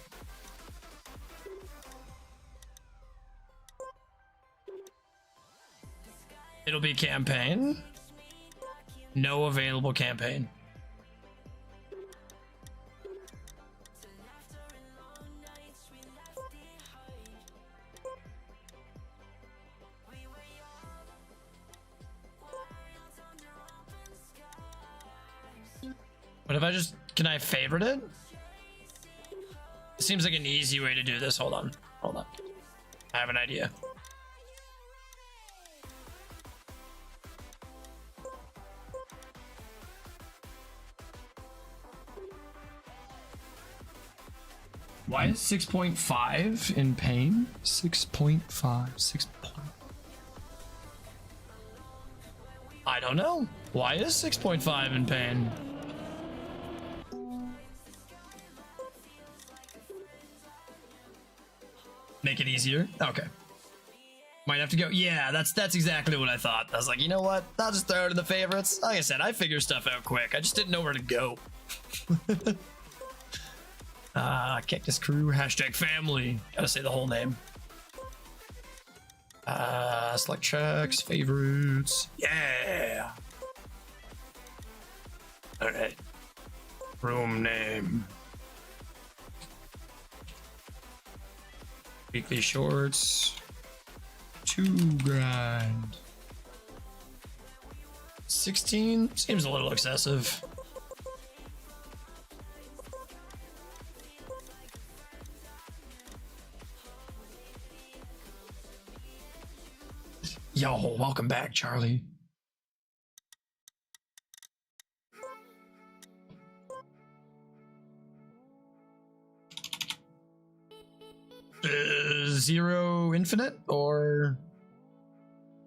It'll be campaign. No available campaign. What if I just, can I favorite it? It seems like an easy way to do this. Hold on. I have an idea. Why is 6.5 in pain? 6.5, 6. I don't know. Why is 6.5 in pain? Make it easier? Okay. Might have to go. Yeah, that's exactly what I thought. I was like, you know what? I'll just throw it in the favorites. Like I said, I figure stuff out quick. I just didn't know where to go. Cactus Crew, hashtag family. Gotta say the whole name. Select tracks, favorites. Yeah. All right. Room name. Weekly shorts. 2 grand. 16 seems a little excessive. Yo, welcome back, Charlie. Zero infinite or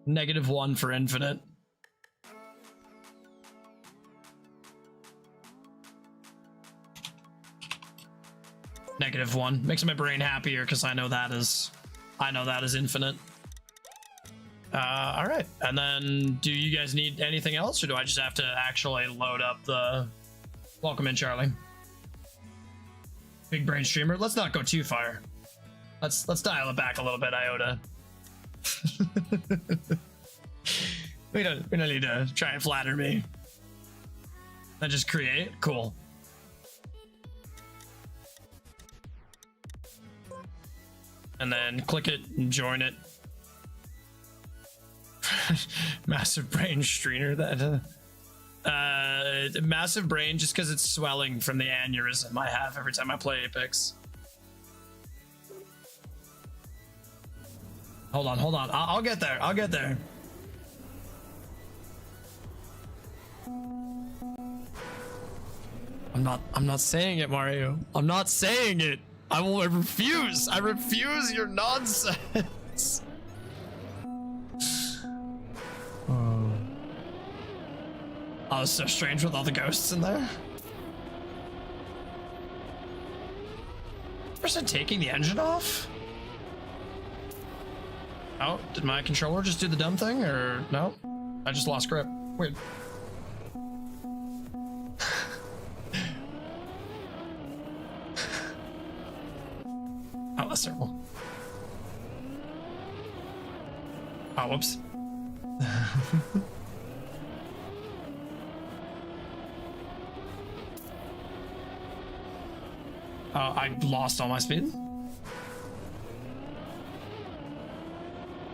-1 for infinite? -1 makes my brain happier because I know that is infinite. All right, and then do you guys need anything else, or do I just have to actually load up the? Welcome in, Charlie. Big brain streamer. Let's not go too far. Let's dial it back a little bit, Iota. we don't need to try and flatter me. I just create. Cool. And then click it and join it. Massive brain streamer that massive brain just because it's swelling from the aneurysm I have every time I play Apex. Hold on. I'll get there. I'm not saying it, Mario. I'm not saying it. I refuse. I refuse your nonsense. Oh, it's so strange with all the ghosts in there. Person taking the engine off? Oh, did my controller just do the dumb thing, or no? I just lost grip. Weird. Oh, that's terrible. Oh, whoops. I lost all my speed.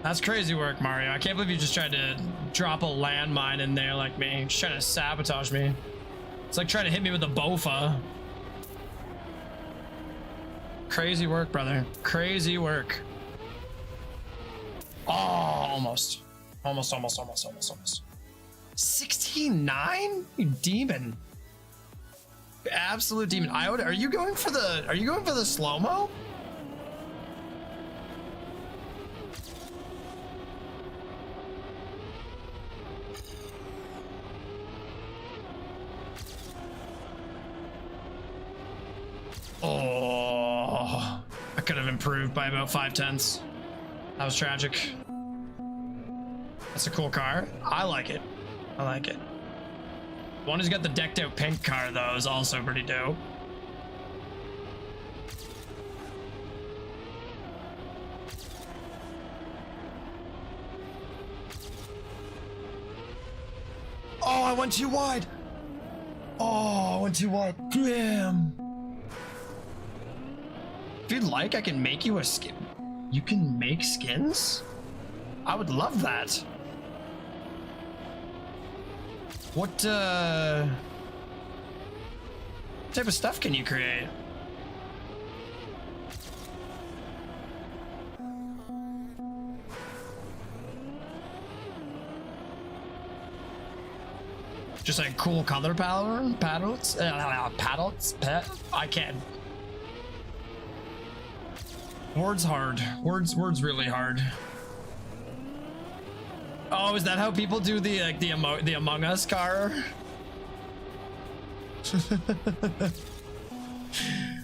That's crazy work, Mario. I can't believe you just tried to drop a landmine in there like me. Just trying to sabotage me. It's like trying to hit me with a bofa. Crazy work, brother. Crazy work. Oh, almost. Almost. 16.9? You demon. Absolute demon. Iota, are you going for the slow-mo? Oh, I could have improved by about 5/10. That was tragic. That's a cool car. I like it. I like it. One who's got the decked out pink car though is also pretty dope. Oh, I went too wide. Oh, I went too wide. Damn. If you'd like, I can make you a skin. You can make skins? I would love that. What type of stuff can you create? Just like cool color paddles? I can. Words hard. Words really hard. Oh, is that how people do the Among Us car?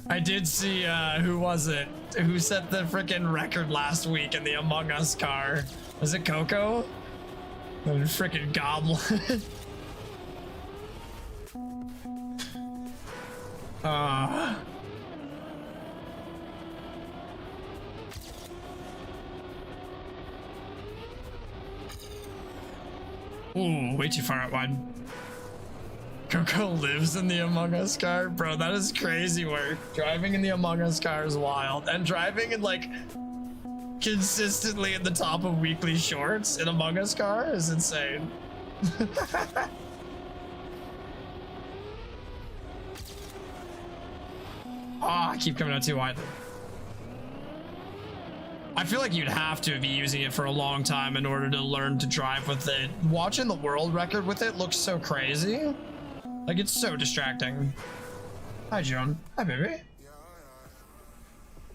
I did see who was it? Who set the freaking record last week in the Among Us car? Was it Coco? The freaking goblin. Ooh, way too far out wide. Coco lives in the Among Us car? Bro, that is crazy work. Driving in the Among Us car is wild. And driving in like consistently at the top of weekly shorts in Among Us car is insane. I keep coming out too wide. I feel like you'd have to be using it for a long time in order to learn to drive with it. Watching the world record with it looks so crazy. Like, it's so distracting. Hi, Joan. Hi, baby.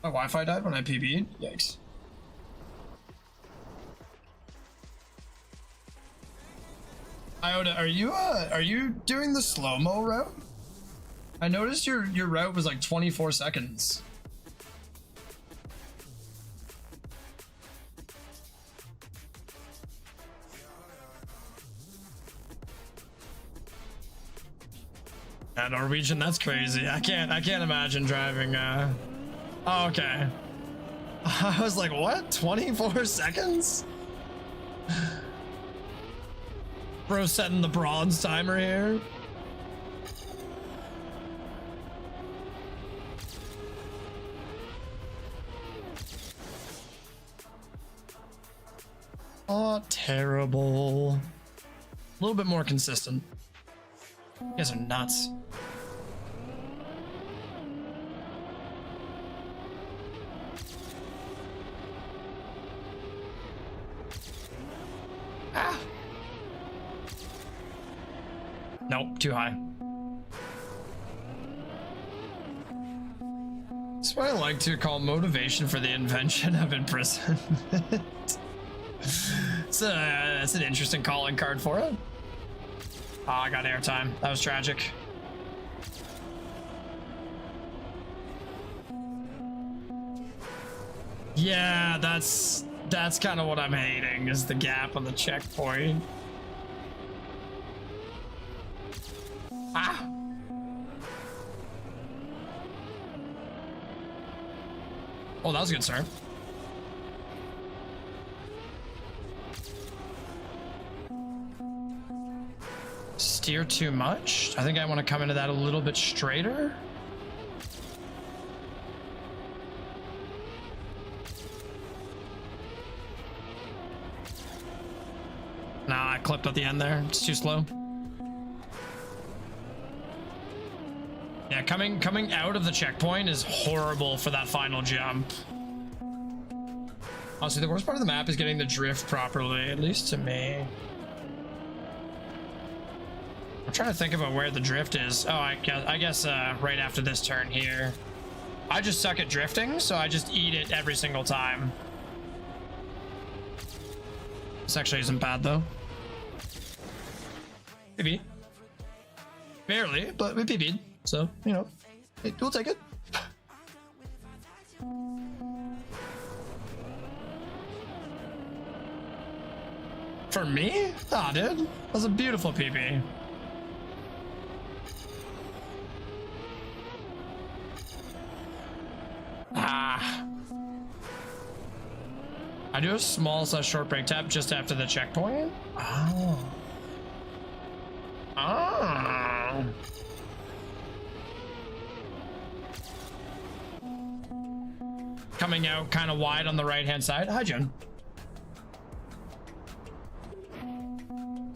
My Wi-Fi died when I PB'd. Yikes. Iota, are you doing the slow-mo route? I noticed your route was like 24 seconds. Norwegian, that's crazy. I can't imagine driving oh, okay. I was like, what? 24 seconds? Bro setting the bronze timer here. Oh, terrible. A little bit more consistent. You guys are nuts. Ah. Nope, too high. what I like to call motivation for the invention of imprisonment. It's an interesting calling card for it. Oh, I got airtime. That was tragic. Yeah, that's kind of what I'm hating, is the gap on the checkpoint. Ah! Oh, that was a good start. Steer too much? I think I want to come into that a little bit straighter. Nah, I clipped at the end there. It's too slow. Yeah, coming out of the checkpoint is horrible for that final jump. Honestly, the worst part of the map is getting the drift properly, at least to me. I'm trying to think about where the drift is. Oh, I guess right after this turn here. I just suck at drifting, so I just eat it every single time. This actually isn't bad though. Maybe. Barely, but we PB'd. So, you know, we'll take it. For me? Aw, dude. That was a beautiful PB. Ah. I do a small / short break tap just after the checkpoint. Oh. Oh. Coming out kind of wide on the right hand side. Hi, Jen.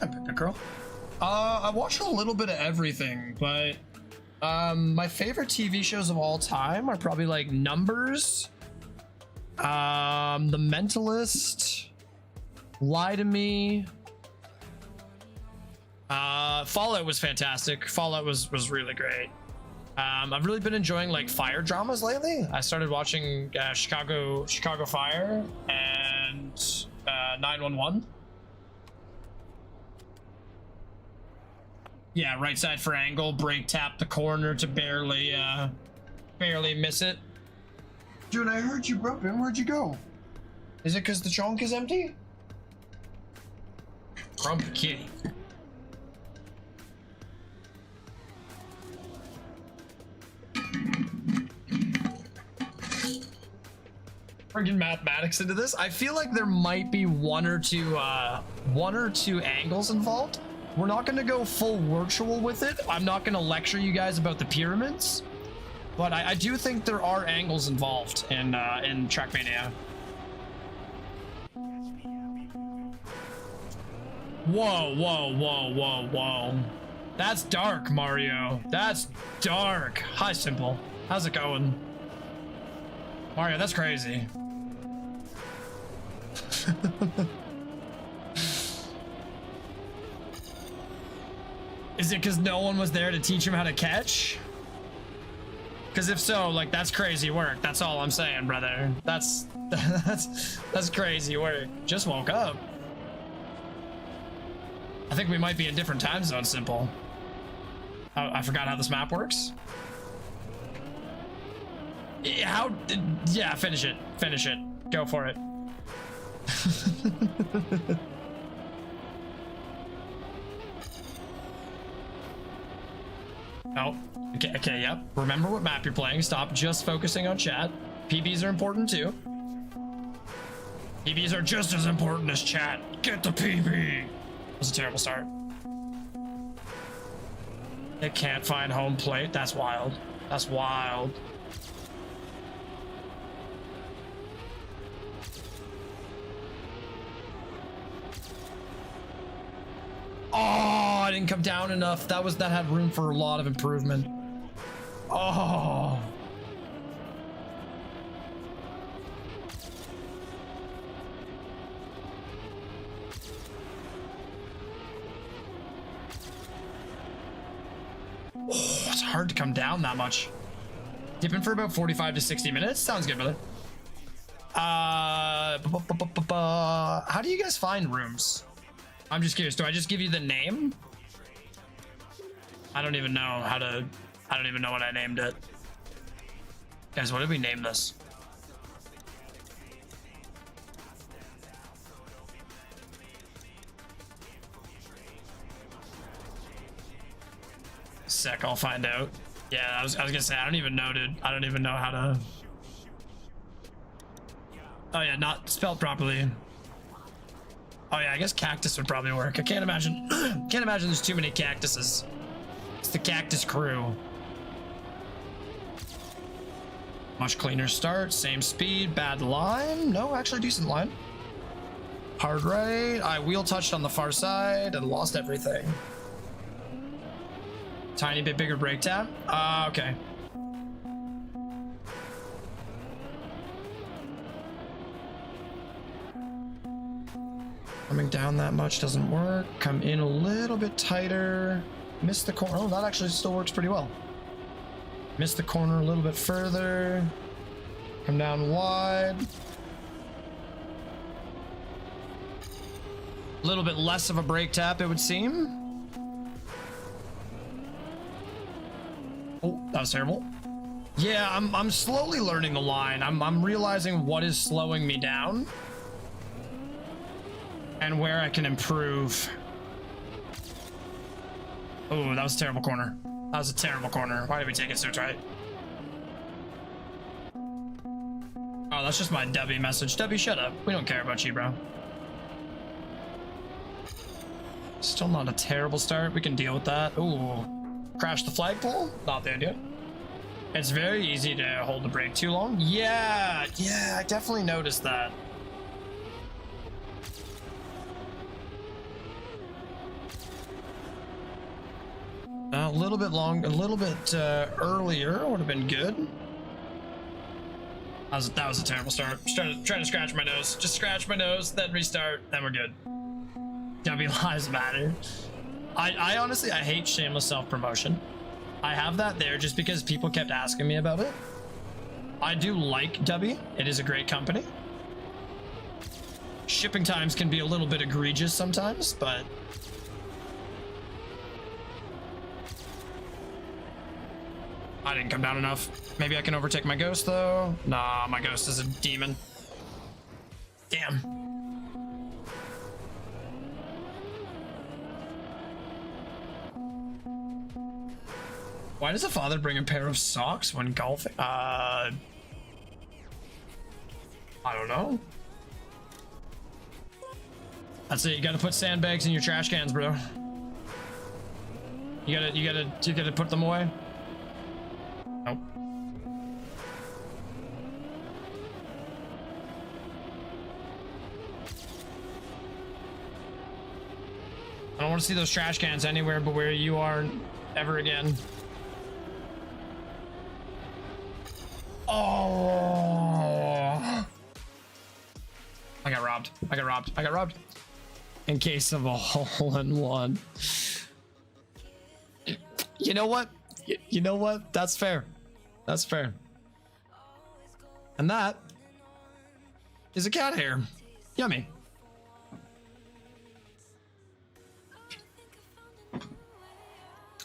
Hi, Pippa girl. I watch a little bit of everything, but my favorite TV shows of all time are probably like Numbers, The Mentalist, Lie to Me. Fallout was fantastic. Fallout was really great. I've really been enjoying like fire dramas lately. I started watching Chicago Fire and 911. Yeah, right side for angle, brake tap the corner to barely miss it. Dude, I heard you broken. Where'd you go? Is it because the trunk is empty? Grumpy kitty. Bringing mathematics into this, I feel like there might be one or two angles involved. We're not going to go full virtual with it. I'm not going to lecture you guys about the pyramids, but I do think there are angles involved in Trackmania. Whoa, whoa, whoa, whoa, whoa. That's dark, Mario. That's dark. Hi, Simple. How's it going? Mario, that's crazy. Is it because no one was there to teach him how to catch? Because if so, like, that's crazy work. That's all I'm saying, brother. That's crazy work. Just woke up. I think we might be in different time zones, Simple. Oh, I forgot how this map works. Yeah, finish it. Finish it. Go for it. Oh, okay, yep. Remember what map you're playing. Stop just focusing on chat. PBs are important too. PBs are just as important as chat. Get the PB. That was a terrible start. It can't find home plate. That's wild. That's wild. Oh, I didn't come down enough. That had room for a lot of improvement. Oh. Oh, it's hard to come down that much. Dipping for about 45 to 60 minutes. Sounds good, brother. How do you guys find rooms? I'm just curious. Do I just give you the name? I don't even know how to. I don't even know what I named it. Guys, what did we name this? Sec, I'll find out. Yeah, I was gonna say, I don't even know, dude. I don't even know how to. Oh yeah, not spelled properly. Oh yeah, I guess cactus would probably work. I can't imagine. Can't imagine there's too many cactuses. It's the cactus crew. Much cleaner start, same speed, bad line. No, actually decent line. Hard right. I wheel touched on the far side and lost everything. Tiny bit bigger brake tap. Okay. Coming down that much doesn't work. Come in a little bit tighter. Miss the corner. Oh, that actually still works pretty well. Miss the corner a little bit further. Come down wide. A little bit less of a brake tap, it would seem. Oh, that was terrible. Yeah, I'm slowly learning the line. I'm realizing what is slowing me down and where I can improve. Oh, that was a terrible corner. That was a terrible corner. Why did we take it so tight? Oh, that's just my W message. W, shut up. We don't care about you, bro. Still not a terrible start. We can deal with that. Ooh. Crash the flagpole? Not the idea. It's very easy to hold the brake too long. Yeah, I definitely noticed that. A little bit earlier would have been good. That was a terrible start. Just trying to scratch my nose. Just scratch my nose, then restart, then we're good. W lives matter. I honestly, I hate shameless self-promotion. I have that there just because people kept asking me about it. I do like W. It is a great company. Shipping times can be a little bit egregious sometimes, but I didn't come down enough. Maybe I can overtake my ghost though. Nah, my ghost is a demon. Damn. Why does a father bring a pair of socks when golfing? I don't know. That's it. You gotta put sandbags in your trash cans, bro. You gotta put them away. Nope. I don't want to see those trash cans anywhere but where you are ever again. Oh! I got robbed. In case of a hole-in-one. You know what? You know what? That's fair. That's fair. And that is a cat hair. Yummy.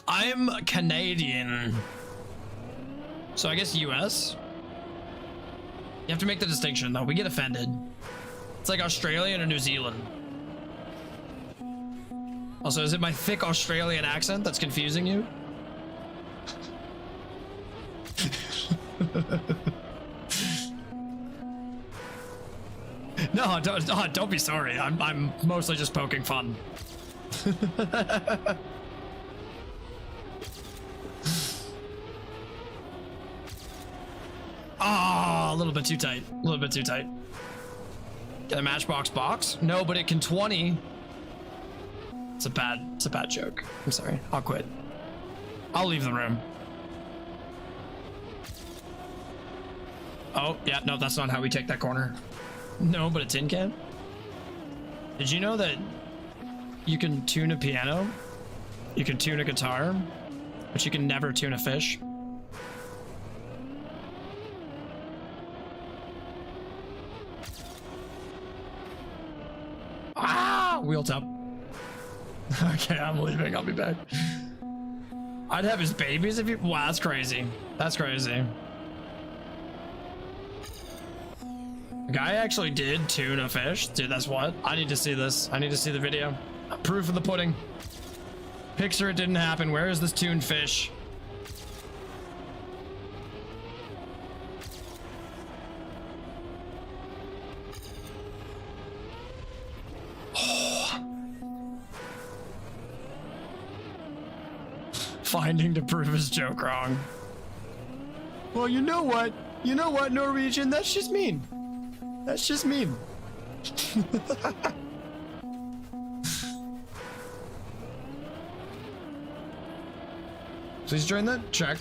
I'm Canadian. So I guess US. You have to make the distinction though. We get offended. It's like Australian or New Zealand. Also, is it my thick Australian accent that's confusing you? No, don't be sorry. I'm mostly just poking fun. Ah, a little bit too tight. A little bit too tight. Get a matchbox box? No, but it can 20. It's a bad joke. I'm sorry. I'll quit. I'll leave the room. Oh, yeah, no, that's not how we take that corner. No, but a tin can? Did you know that you can tune a piano? You can tune a guitar, but you can never tune a fish? wheel top. Okay, I'm leaving. I'll be back. I'd have his babies if you. Wow, that's crazy. That's crazy. The guy actually did tune a fish. Dude, that's what? I need to see this. I need to see the video. Proof of the pudding. Picture it didn't happen. Where is this tuned fish? Finding to prove his joke wrong. Well, you know what? You know what, Norwegian? That's just mean. That's just mean. Please join the track.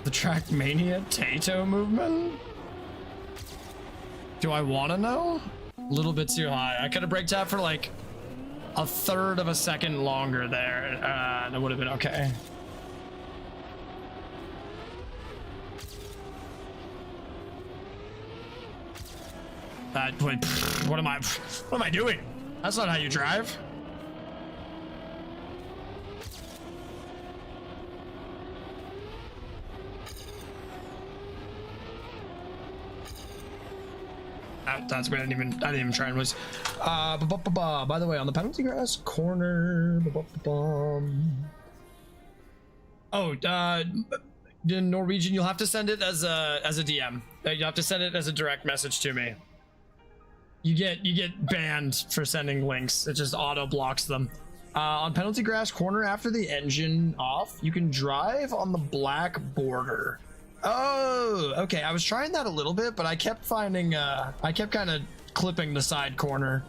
The Trackmania Tato movement? Do I want to know? A little bit too high. I could have break tap for like a third of a second longer there. That would have been okay. Wait, what am I doing? That's not how you drive. That's great. I didn't even try and was. By the way, on the penalty grass corner. Oh, the Norwegian, you'll have to send it as a DM. You have to send it as a direct message to me. You get banned for sending links. It just auto blocks them. On penalty grass corner, after the engine off, you can drive on the black border. Oh, okay. I was trying that a little bit, but I kept finding, I kept kind of clipping the side corner.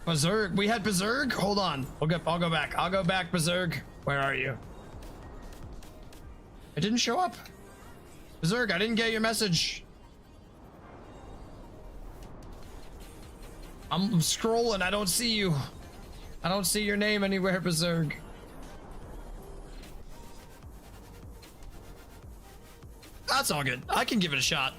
Berserk. We had Berserk. Hold on. I'll go back. I'll go back, Berserk. Where are you? It didn't show up. Berserk, I didn't get your message. I'm scrolling. I don't see you. I don't see your name anywhere, Berserk. That's all good. I can give it a shot.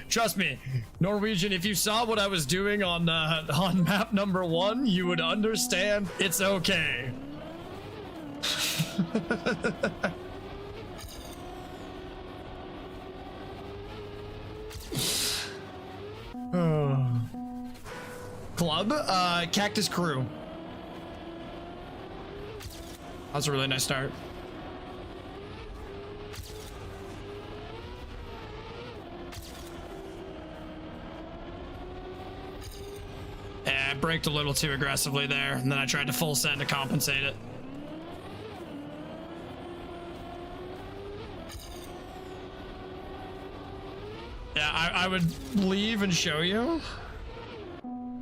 Trust me, Norwegian, if you saw what I was doing on map number 1, you would understand it's okay. Club, Cactus Crew. That's a really nice start. Yeah, I braked a little too aggressively there, and then I tried to full send to compensate it. Yeah, I would leave and show you.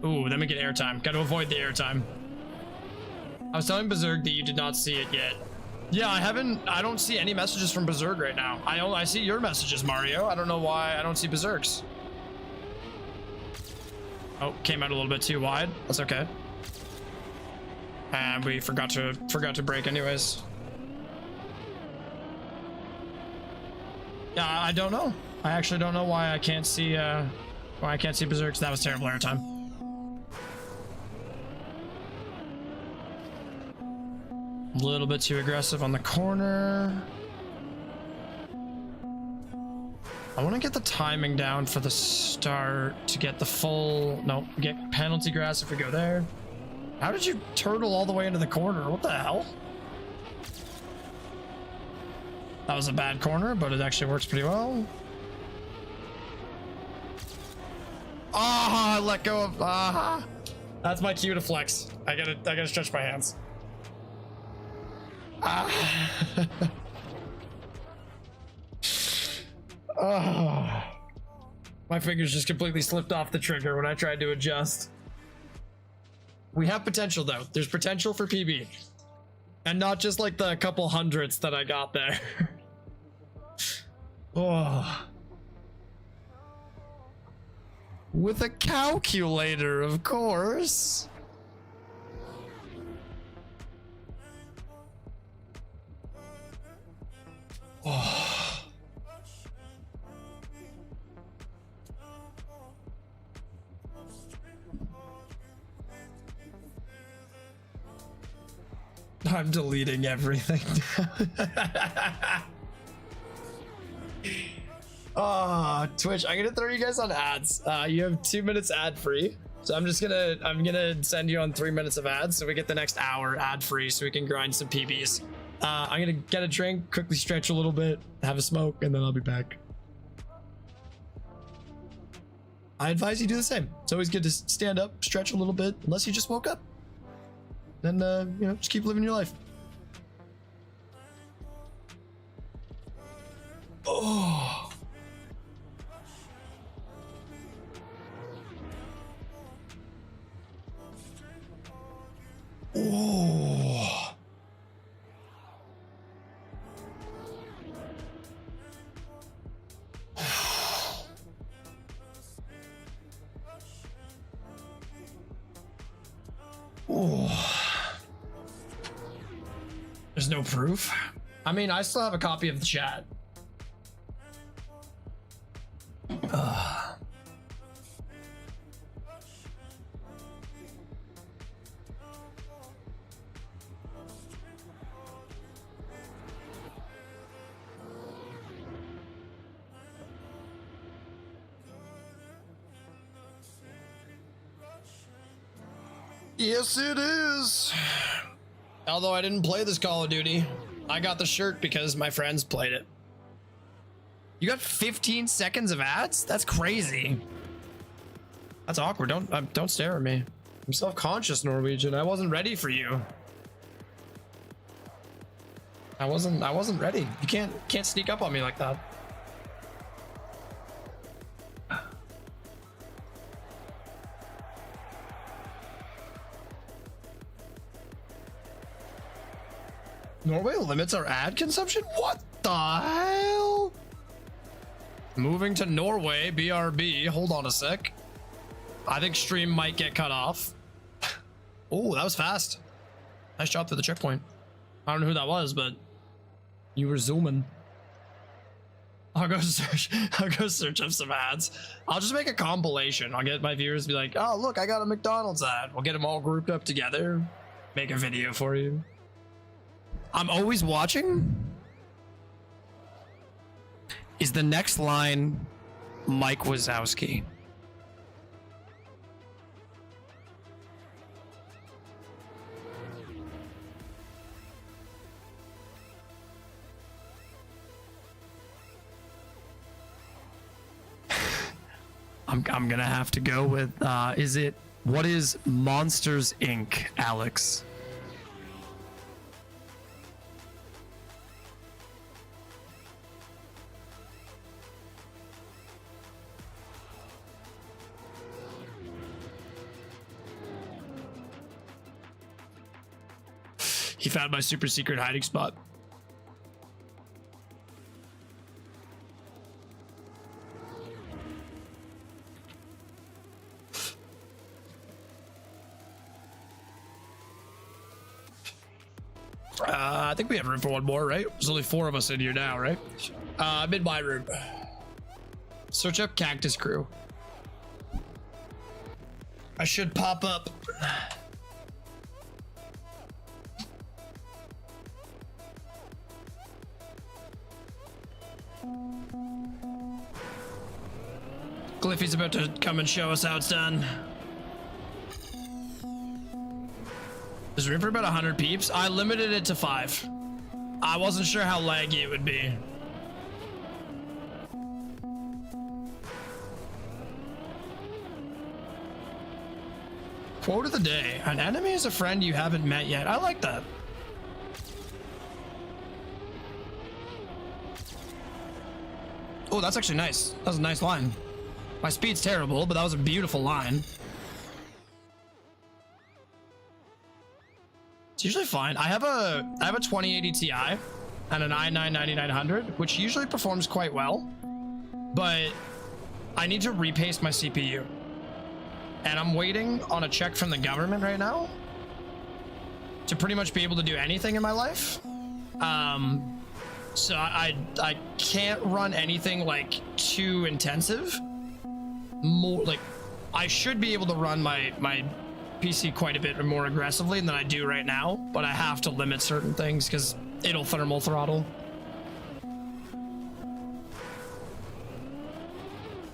Ooh, let me get airtime. Got to avoid the airtime. I was telling Berserk that you did not see it yet. Yeah, I don't see any messages from Berserk right now. I see your messages, Mario. I don't know why I don't see Berserk's. Oh, came out a little bit too wide. That's okay. And we forgot to brake anyways. Yeah, I don't know. I actually don't know why I can't see Berserk's. That was terrible airtime. A little bit too aggressive on the corner. I want to get the timing down for the start to get the full. No, get penalty grass if we go there. How did you turtle all the way into the corner? What the hell? That was a bad corner, but it actually works pretty well. Ah, let go of. Ah, that's my cue to flex. I gotta stretch my hands. Ah. Oh, my fingers just completely slipped off the trigger when I tried to adjust. We have potential though. There's potential for PB. And not just like the couple hundredths that I got there. Oh. With a calculator, of course. Oh. I'm deleting everything. Oh, Twitch, I'm gonna throw you guys on ads. You have 2 minutes ad free. So I'm gonna send you on 3 minutes of ads so we get the next hour ad free so we can grind some PBs. I'm gonna get a drink, quickly stretch a little bit, have a smoke, and then I'll be back. I advise you do the same. It's always good to stand up, stretch a little bit, unless you just woke up. Then, just keep living your life. Oh. Oh. Oh. There's no proof. I mean, I still have a copy of the chat. Yes, it is. Although I didn't play this Call of Duty, I got the shirt because my friends played it. You got 15 seconds of ads? That's crazy. That's awkward. Don't stare at me. I'm self-conscious, Norwegian. I wasn't ready for you. I wasn't ready. You can't sneak up on me like that. Norway limits our ad consumption? What the hell? Moving to Norway, BRB. Hold on a sec. I think stream might get cut off. Oh, that was fast. Nice job through the checkpoint. I don't know who that was, but you were zooming. I'll go search up some ads. I'll just make a compilation. I'll get my viewers to be like, oh, look, I got a McDonald's ad. We'll get them all grouped up together. Make a video for you. I'm always watching. Is the next line Mike Wazowski? I'm gonna have to go with what is Monsters Inc., Alex? He found my super secret hiding spot. I think we have room for one more, right? There's only 4 of us in here now, right? I'm in my room. Search up Cactus Crew. I should pop up. Cliffy's about to come and show us how it's done. There's room for about 100 peeps. I limited it to 5. I wasn't sure how laggy it would be. Quote of the day. An enemy is a friend you haven't met yet. I like that. Oh, that's actually nice. That was a nice line. My speed's terrible, but that was a beautiful line. It's usually fine. I have a 2080 Ti and an i9-9900, which usually performs quite well, but I need to repaste my CPU. And I'm waiting on a check from the government right now to pretty much be able to do anything in my life. So I can't run anything like too intensive. More like I should be able to run my PC quite a bit more aggressively than I do right now, but I have to limit certain things because it'll thermal throttle.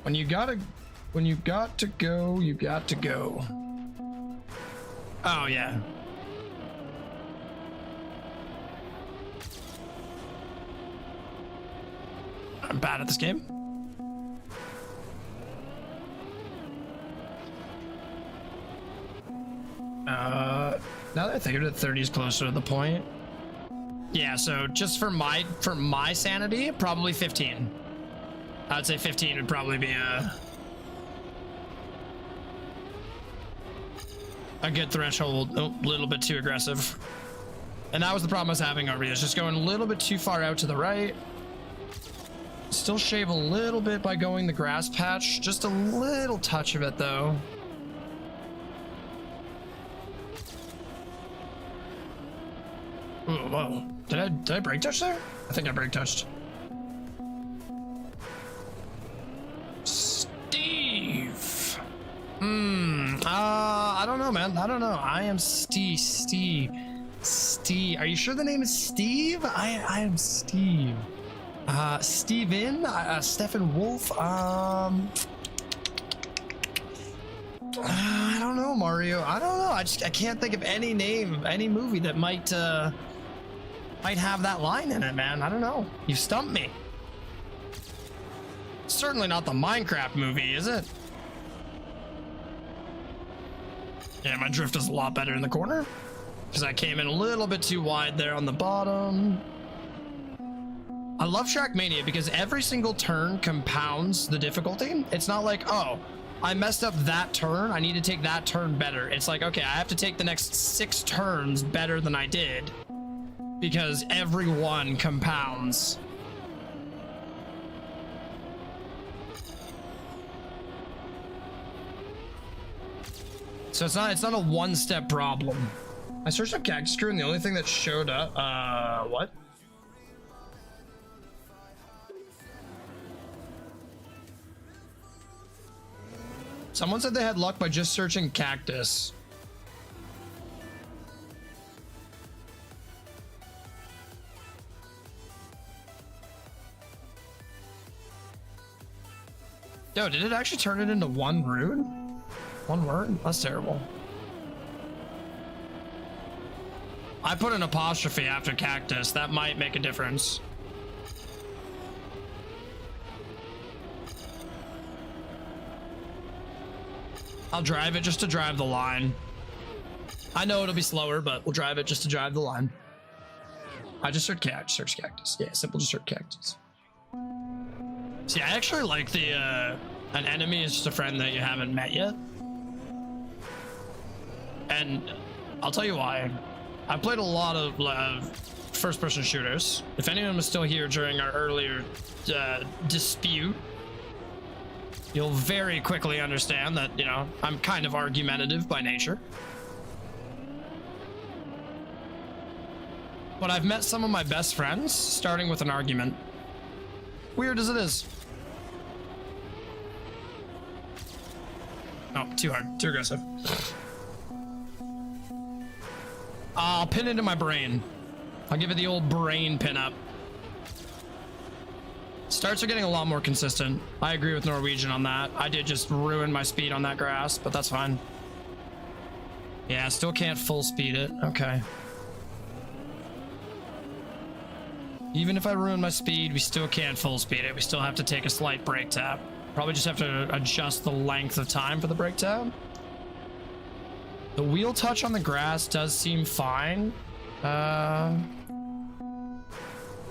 When you got to go, you got to go. Oh yeah. I'm bad at this game. Now that I think of it, 30 is closer to the point. Yeah, so just for my sanity, probably 15. I'd say 15 would probably be a good threshold. A little bit too aggressive. And that was the problem I was having over here. It's just going a little bit too far out to the right. Still shave a little bit by going the grass patch. Just a little touch of it though. Ooh, whoa. Did I brake touch there? I think I brake touched. Steve. I don't know, man. I don't know. I am Steve. Are you sure the name is Steve? I am Steve. Steven? Stephen Wolf? I don't know, Mario. I don't know. I can't think of any name, any movie that might have that line in it, man. I don't know. You stumped me. Certainly not the Minecraft movie, is it? Yeah, my drift is a lot better in the corner because I came in a little bit too wide there on the bottom. I love Trackmania because every single turn compounds the difficulty. It's not like, oh, I messed up that turn, I need to take that turn better. It's like, okay, I have to take the next 6 turns better than I did because every one compounds. So it's not a one-step problem. I searched up Cactus Screw and the only thing that showed up, what? Someone said they had luck by just searching cactus. Yo, did it actually turn it into one rune? One word? That's terrible. I put an apostrophe after cactus. That might make a difference. I'll drive it just to drive the line. I know it'll be slower, but we'll drive it just to drive the line. I just search cactus. Yeah, simple just search cactus. See, I actually like the an enemy is just a friend that you haven't met yet. And I'll tell you why. I played a lot of first-person shooters. If anyone was still here during our earlier dispute, you'll very quickly understand that, you know, I'm kind of argumentative by nature. But I've met some of my best friends starting with an argument. Weird as it is. Oh, too hard, too aggressive. I'll pin it in my brain. I'll give it the old brain pin up. Starts are getting a lot more consistent. I agree with Norwegian on that. I did just ruin my speed on that grass, but that's fine. Yeah, still can't full speed it. Okay. Even if I ruin my speed, we still can't full speed it. We still have to take a slight brake tap. Probably just have to adjust the length of time for the brake tap. The wheel touch on the grass does seem fine. You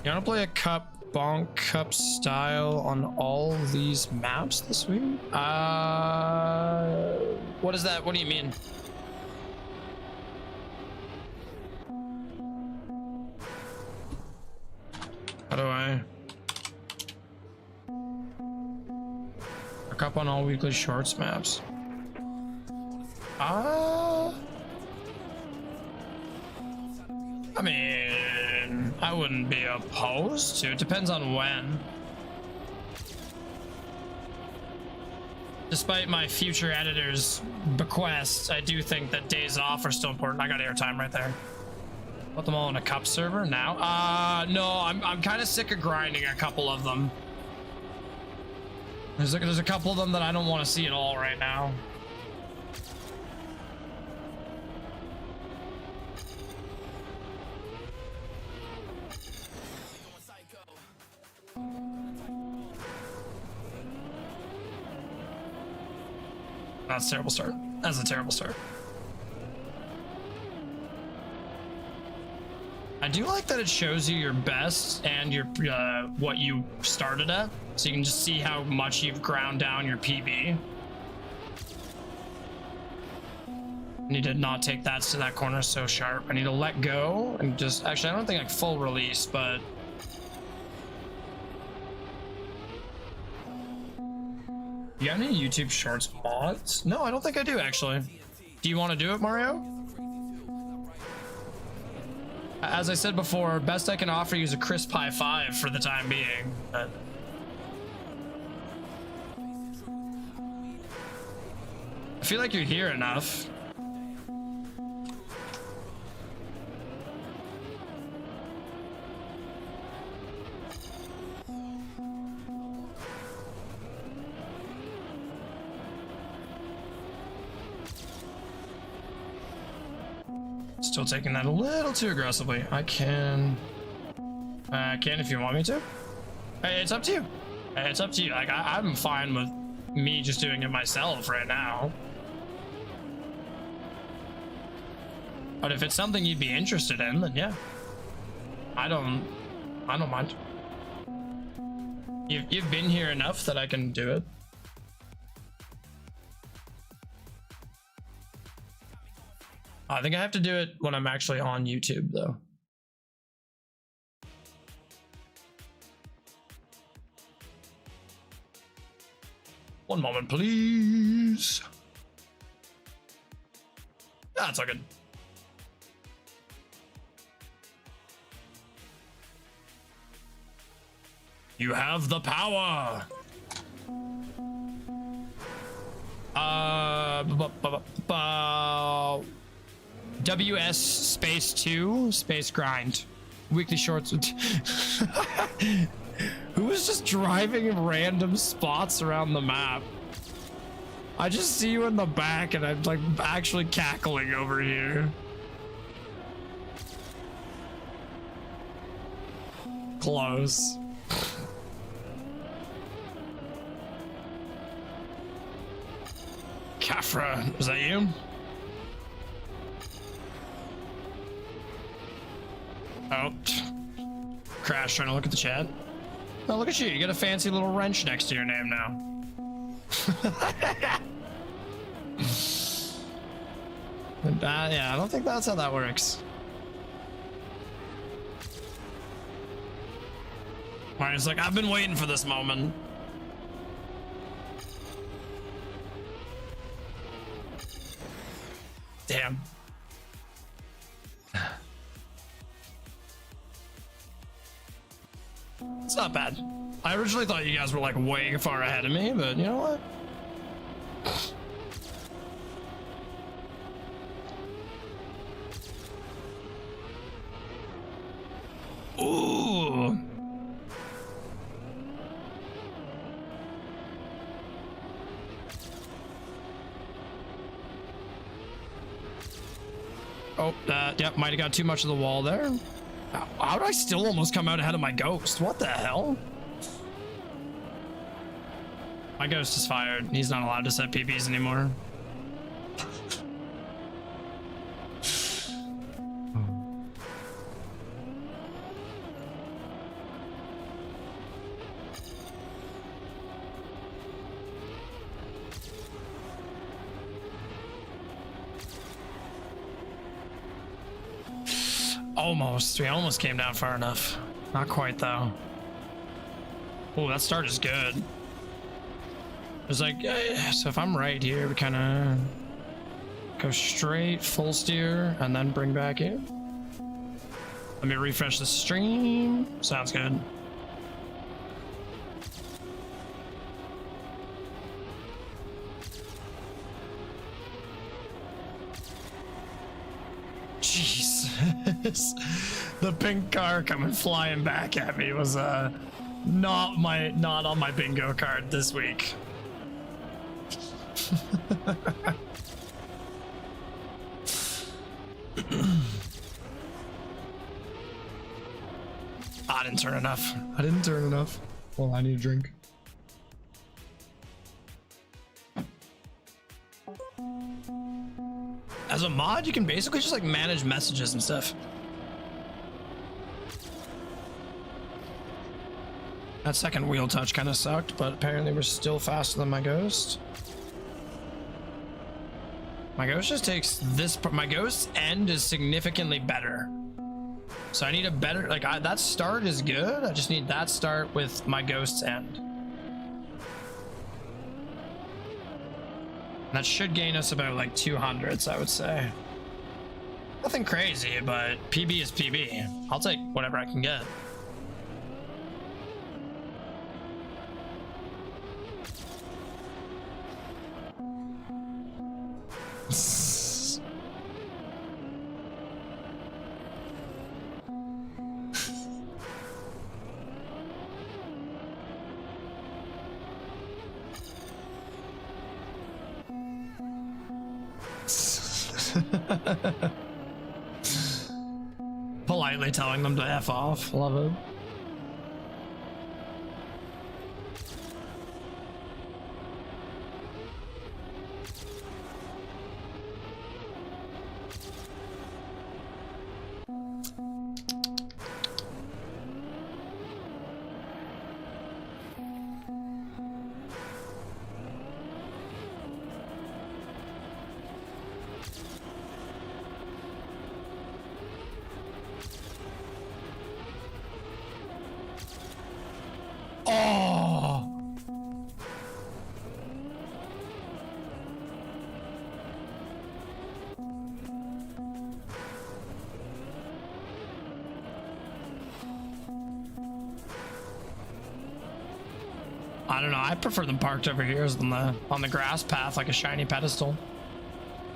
wanna play a bonk cup style on all these maps this week? What is that? What do you mean? How do I a cup on all weekly shorts maps? I mean, I wouldn't be opposed to. It depends on when. Despite my future editor's bequest, I do think that days off are still important. I got airtime right there. Put them all in a cup server now. No, I'm kind of sick of grinding a couple of them. There's a couple of them that I don't want to see at all right now. That's a terrible start. That's a terrible start. I do like that it shows you your best and your what you started at, so you can just see how much you've ground down your PB. I need to not take that to that corner so sharp. I need to let go and just actually I don't think like full release, but you got any YouTube Shorts mods? No, I don't think I do actually. Do you want to do it, Mario? As I said before, best I can offer you is a crisp high five for the time being. But I feel like you're here enough. Still taking that a little too aggressively. I can if you want me to. Hey, it's up to you. Hey, it's up to you. Like I'm fine with me just doing it myself right now. But if it's something you'd be interested in, then yeah. I don't mind. You've been here enough that I can do it. I think I have to do it when I'm actually on YouTube, though. One moment, please. That's all good. You have the power. WS space 2 space grind. Weekly shorts. Who is just driving in random spots around the map? I just see you in the back and I'm like actually cackling over here. Close. Kafra, is that you? Oh, Crash trying to look at the chat. Oh, look at you. You got a fancy little wrench next to your name now. Yeah, I don't think that's how that works. Mario's like, I've been waiting for this moment. Damn. It's not bad. I originally thought you guys were like way far ahead of me, but you know what? Ooh. Oh, yep, might have got too much of the wall there. How did I still almost come out ahead of my ghost? What the hell? My ghost is fired. He's not allowed to set PBs anymore. Almost. We almost came down far enough. Not quite, though. Oh, that start is good. It's like, so if I'm right here, we kind of go straight, full steer, and then bring back in. Let me refresh the stream. Sounds good. Jesus. The pink car coming flying back at me was not on my bingo card this week. I didn't turn enough. Well, I need a drink. As a mod, you can basically just like manage messages and stuff. That second wheel touch kind of sucked, but apparently we're still faster than my Ghost. My Ghost just takes this. My Ghost's end is significantly better. So I need a better, like, that start is good. I just need that start with my Ghost's end. That should gain us about like 200s, I would say. Nothing crazy, but PB is PB. I'll take whatever I can get. Politely telling them to F off. Love it. I don't know. I prefer them parked over here than on the grass path, like a shiny pedestal.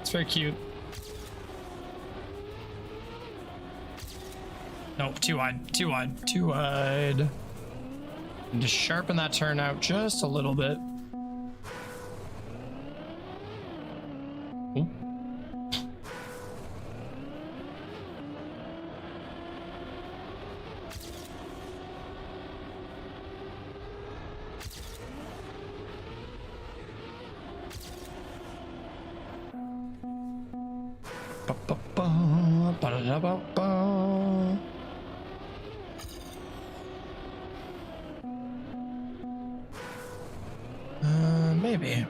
It's very cute. Nope, too wide, too wide, too wide. And just sharpen that turn out just a little bit. Ooh.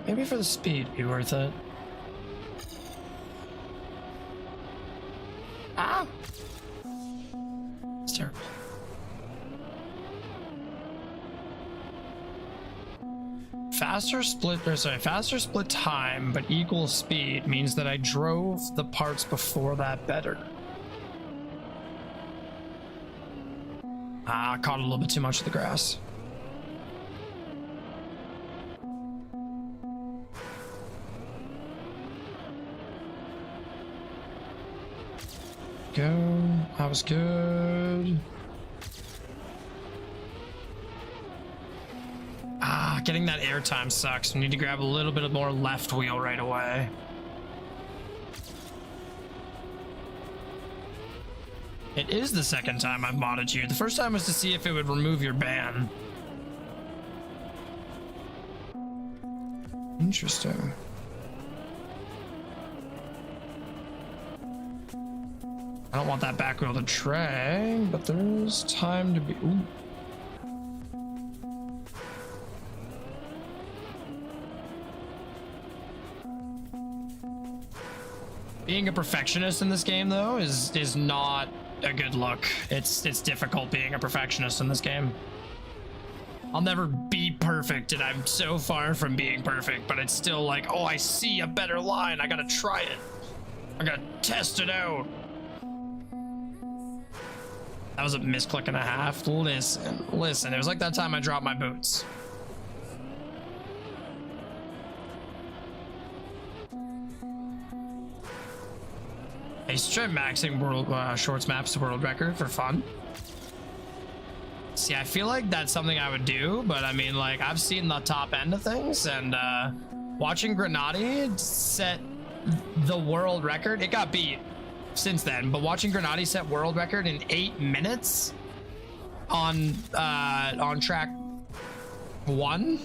Maybe for the speed, be worth it. Ah, it's terrible. Faster split time, but equal speed means that I drove the parts before that better. Ah, caught a little bit too much of the grass. Go. That was good. Ah, getting that airtime sucks. We need to grab a little bit more left wheel right away. It is the second time I've modded you. The first time was to see if it would remove your ban. Interesting. I don't want that back wheel to drag, but there's time to be. Ooh. Being a perfectionist in this game, though, is not a good look. It's difficult being a perfectionist in this game. I'll never be perfect, and I'm so far from being perfect, but it's still like, oh, I see a better line. I gotta try it. I gotta test it out. That was a misclick and a half. Listen. It was like that time I dropped my boots. I used to try maxing world shorts maps to world record for fun. See, I feel like that's something I would do, but I mean, like, I've seen the top end of things, and watching Grenati set the world record, it got beat since then, but watching Grenati set world record in 8 minutes on track 1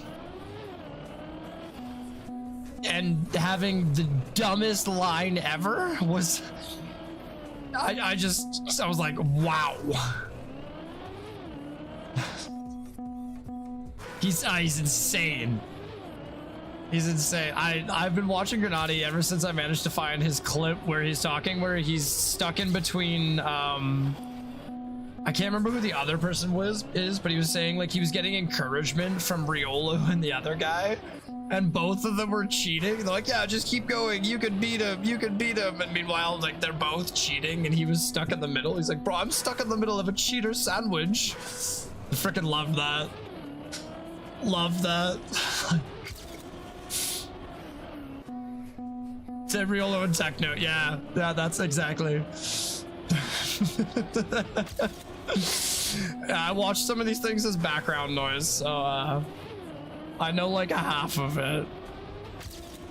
and having the dumbest line ever was, I was like, wow. He's insane. He's insane. I've been watching Grenati ever since I managed to find his clip where he's talking, where he's stuck in between I can't remember who the other person is, but he was saying like he was getting encouragement from Riolo and the other guy, and both of them were cheating. They're like, yeah, just keep going, you can beat him, you can beat him. And meanwhile, like, they're both cheating and he was stuck in the middle. He's like, bro, I'm stuck in the middle of a cheater sandwich. I freaking love that. Love that. Said Riolo and Techno. Yeah, that's exactly. I watch some of these things as background noise, so I know like a half of it.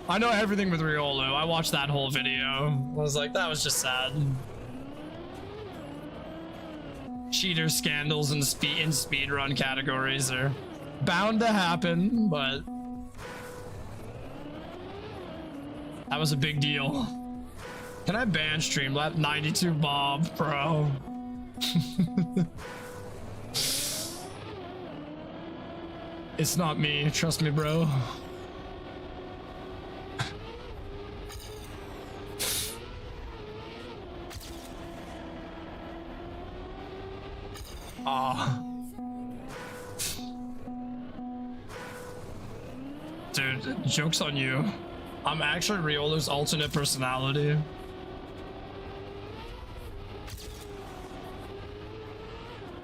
I know everything with Riolo. I watched that whole video. I was like, that was just sad. Cheater scandals in speedrun categories are bound to happen, but that was a big deal. Can I ban Streamlabs? 92 Bob, bro. It's not me, trust me, bro. Dude, joke's on you. I'm actually Riolo's alternate personality.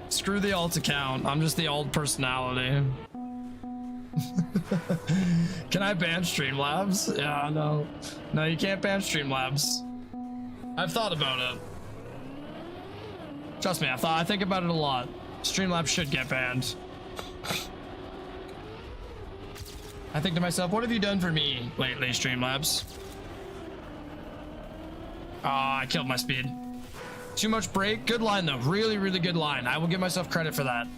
Screw the alt account. I'm just the alt personality. Can I ban Streamlabs? Yeah, no. No, you can't ban Streamlabs. I've thought about it. Trust me, I think about it a lot. Streamlabs should get banned. I think to myself, what have you done for me lately, Streamlabs? I killed my speed. Too much break. Good line though. Really, really good line. I will give myself credit for that.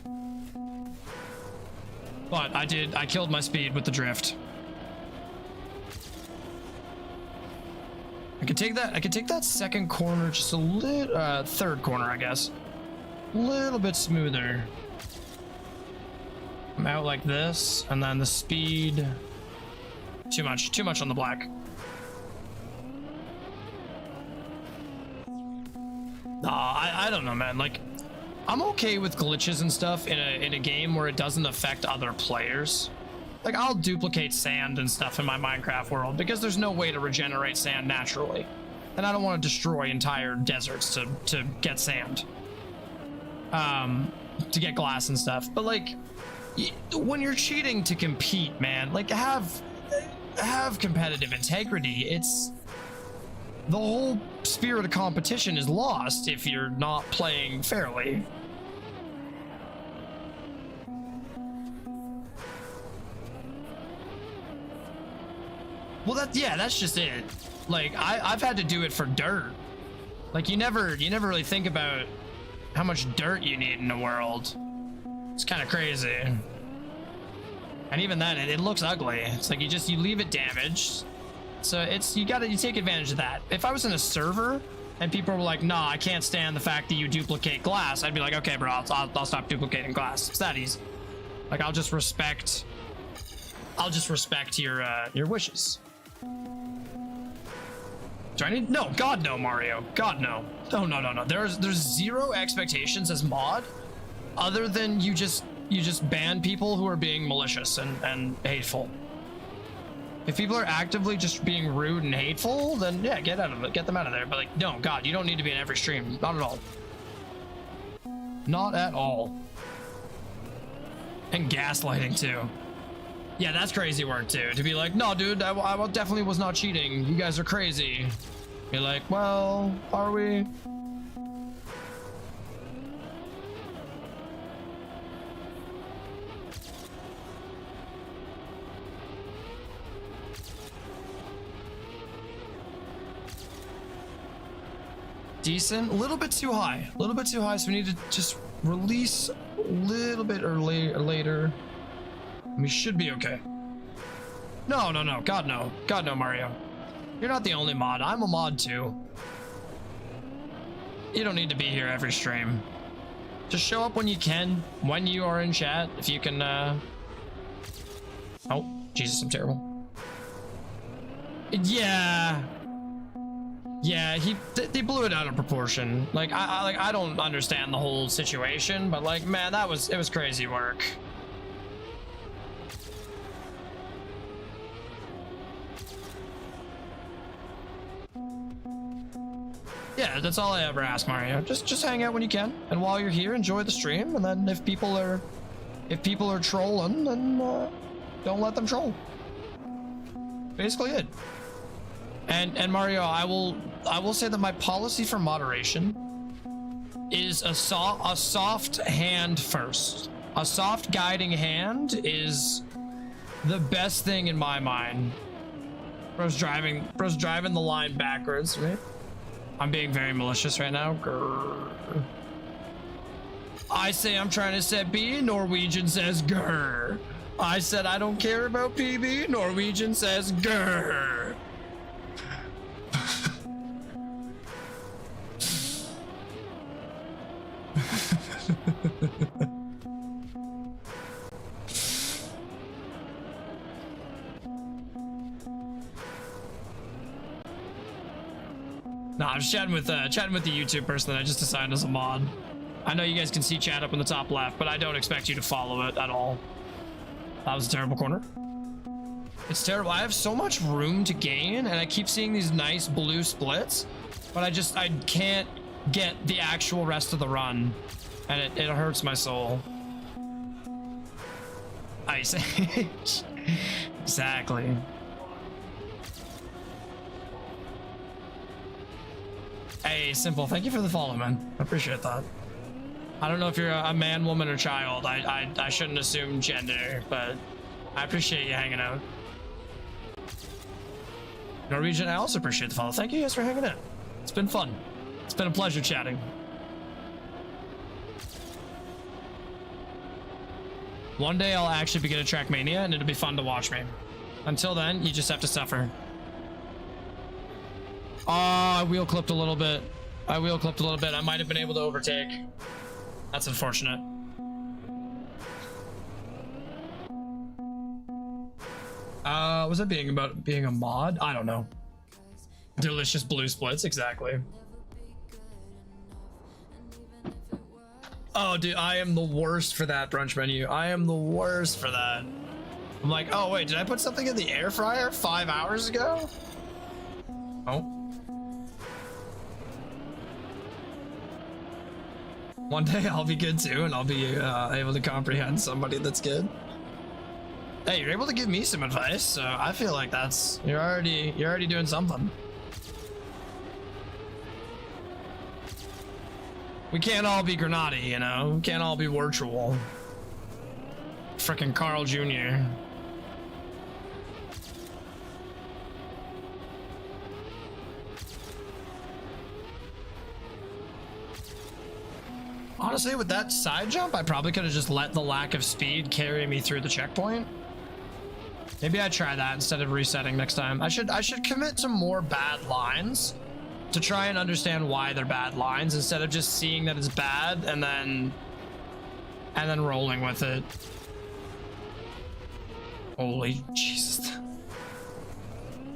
But I killed my speed with the drift. I could take that second corner just a little, third corner, I guess. A little bit smoother. I'm out like this, and then the speed. Too much on the black. I don't know, man. Like, I'm okay with glitches and stuff in a game where it doesn't affect other players. Like, I'll duplicate sand and stuff in my Minecraft world because there's no way to regenerate sand naturally, and I don't want to destroy entire deserts to get sand, to get glass and stuff. But like, when you're cheating to compete, man, like, have competitive integrity. It's the whole spirit of competition is lost if you're not playing fairly. Well, that's just it. Like, I've had to do it for dirt. Like, you never really think about how much dirt you need in the world. It's kind of crazy. And even then, it looks ugly. It's like you leave it damaged. So you take advantage of that. If I was in a server and people were like, "Nah, I can't stand the fact that you duplicate glass," I'd be like, "Okay, bro, I'll stop duplicating glass." It's that easy. Like, I'll just respect your wishes. Do I need? No, God no, Mario. God no. No. There's zero expectations as mod, other than you just ban people who are being malicious and hateful. If people are actively just being rude and hateful, then yeah, get them out of there. But like, no, God, you don't need to be in every stream. Not at all. Not at all. And gaslighting too. Yeah, that's crazy work too. To be like, no, dude, I definitely was not cheating. You guys are crazy. You're like, well, are we? Decent, a little bit too high, so we need to just release a little bit later. We should be okay. No, God no, Mario. You're not the only mod, I'm a mod too. You don't need to be here every stream. Just show up when you can, when you are in chat, if you can, Oh, Jesus, I'm terrible. Yeah, they blew it out of proportion. Like I don't understand the whole situation, but like, man, it was crazy work. Yeah, that's all I ever ask, Mario. Just hang out when you can, and while you're here, enjoy the stream. And then if people are trolling, then don't let them troll. Basically it. And Mario, I will say that my policy for moderation is a soft hand first. A soft guiding hand is the best thing in my mind. Bro's driving the line backwards, right? I'm being very malicious right now. Grr. I say I'm trying to set B, Norwegian says grr. I said I don't care about PB, Norwegian says grr. No, I'm just chatting with the YouTube person that I just assigned as a mod. I know you guys can see chat up in the top left, but I don't expect you to follow it at all. That was a terrible corner. It's terrible. I have so much room to gain, and I keep seeing these nice blue splits, but I can't get the actual rest of the run, and it hurts my soul. Ice Age. Exactly. Hey, Simple, thank you for the follow, man. I appreciate that. I don't know if you're a man, woman, or child. I shouldn't assume gender, but I appreciate you hanging out. Norwegian, I also appreciate the follow. Thank you guys for hanging out. It's been fun. It's been a pleasure chatting. One day I'll actually begin a Trackmania, and it'll be fun to watch me. Until then, you just have to suffer. Oh, I wheel clipped a little bit. I might have been able to overtake. That's unfortunate. Was that about being a mod? I don't know. Delicious blue splits, exactly. Oh, dude, I am the worst for that brunch menu. I am the worst for that. I'm like, oh wait, did I put something in the air fryer 5 hours ago? Oh. One day I'll be good too, and I'll be able to comprehend somebody that's good. Hey, you're able to give me some advice, so I feel like you're already doing something. We can't all be Granati, you know? We can't all be virtual. Frickin' Carl Jr. Honestly, with that side jump, I probably could have just let the lack of speed carry me through the checkpoint. Maybe I try that instead of resetting next time. I should commit to more bad lines to try and understand why they're bad lines instead of just seeing that it's bad and then rolling with it. Holy Jesus.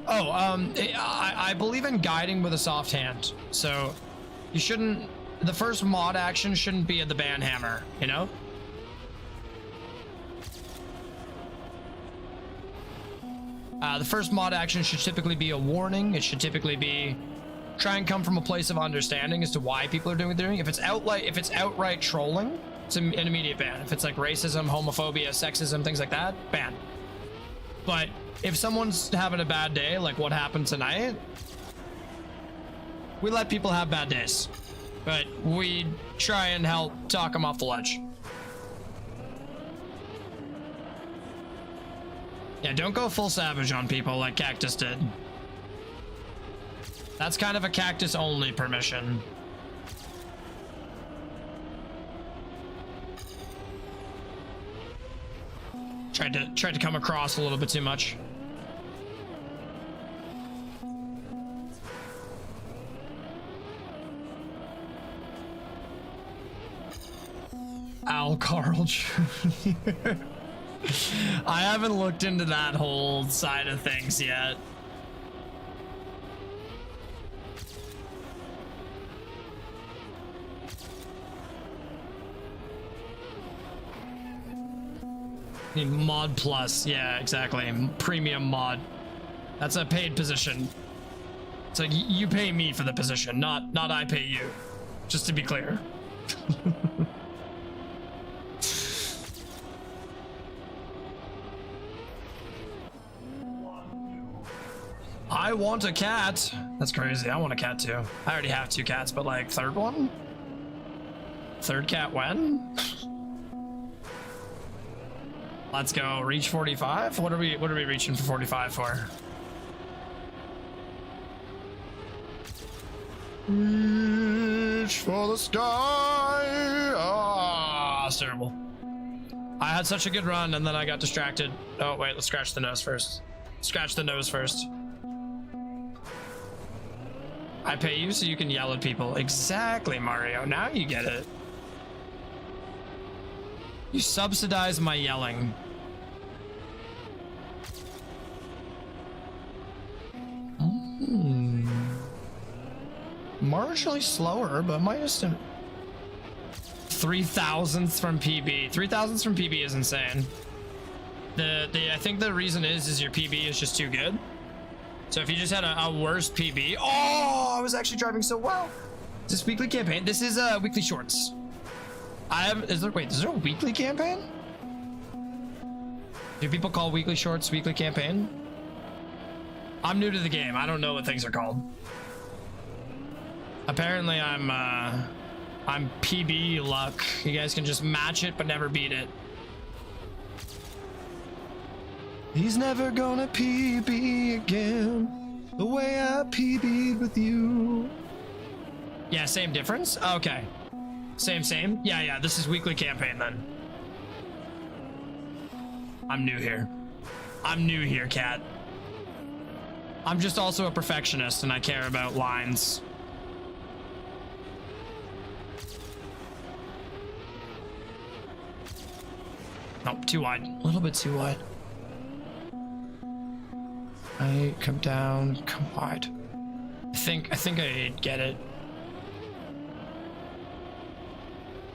Oh, I believe in guiding with a soft hand. So you shouldn't, the first mod action shouldn't be at the ban hammer, you know? The first mod action should typically be a warning. It should typically be try and come from a place of understanding as to why people are doing what they're doing. If it's outright trolling, it's an immediate ban. If it's like racism, homophobia, sexism, things like that, ban. But if someone's having a bad day, like what happened tonight, We let people have bad days, but we try and help talk them off the ledge. Yeah, don't go full savage on people like Cactus did. That's kind of a Cactus only permission. Tried to come across a little bit too much. Al Carl Jr. I haven't looked into that whole side of things yet. Need mod plus, yeah, exactly. Premium mod. That's a paid position. It's like you pay me for the position, not I pay you. Just to be clear. I want a cat. That's crazy. I want a cat too. I already have 2 cats, but like third one? Third cat when? Let's go. Reach 45? What are we reaching for 45 for? Reach for the sky. Oh, that's terrible. I had such a good run and then I got distracted. Oh wait, let's scratch the nose first. Scratch the nose first. I pay you so you can yell at people. Exactly, Mario. Now you get it. You subsidize my yelling. Marginally slower, but minus 3,000ths from PB. 3,000ths from PB is insane. I think the reason is your PB is just too good. So if you just had a worse PB, oh, I was actually driving so well. Is this weekly campaign? This is weekly shorts. Is there a weekly campaign? Do people call weekly shorts weekly campaign? I'm new to the game. I don't know what things are called. Apparently I'm PB luck. You guys can just match it but never beat it. He's never gonna PB again the way I PB'd with you. Yeah, same difference? Okay. Same. Yeah, this is weekly campaign then. I'm new here. Cat. I'm just also a perfectionist and I care about lines. Nope, too wide. A little bit too wide. I come down, come wide. I think I get it.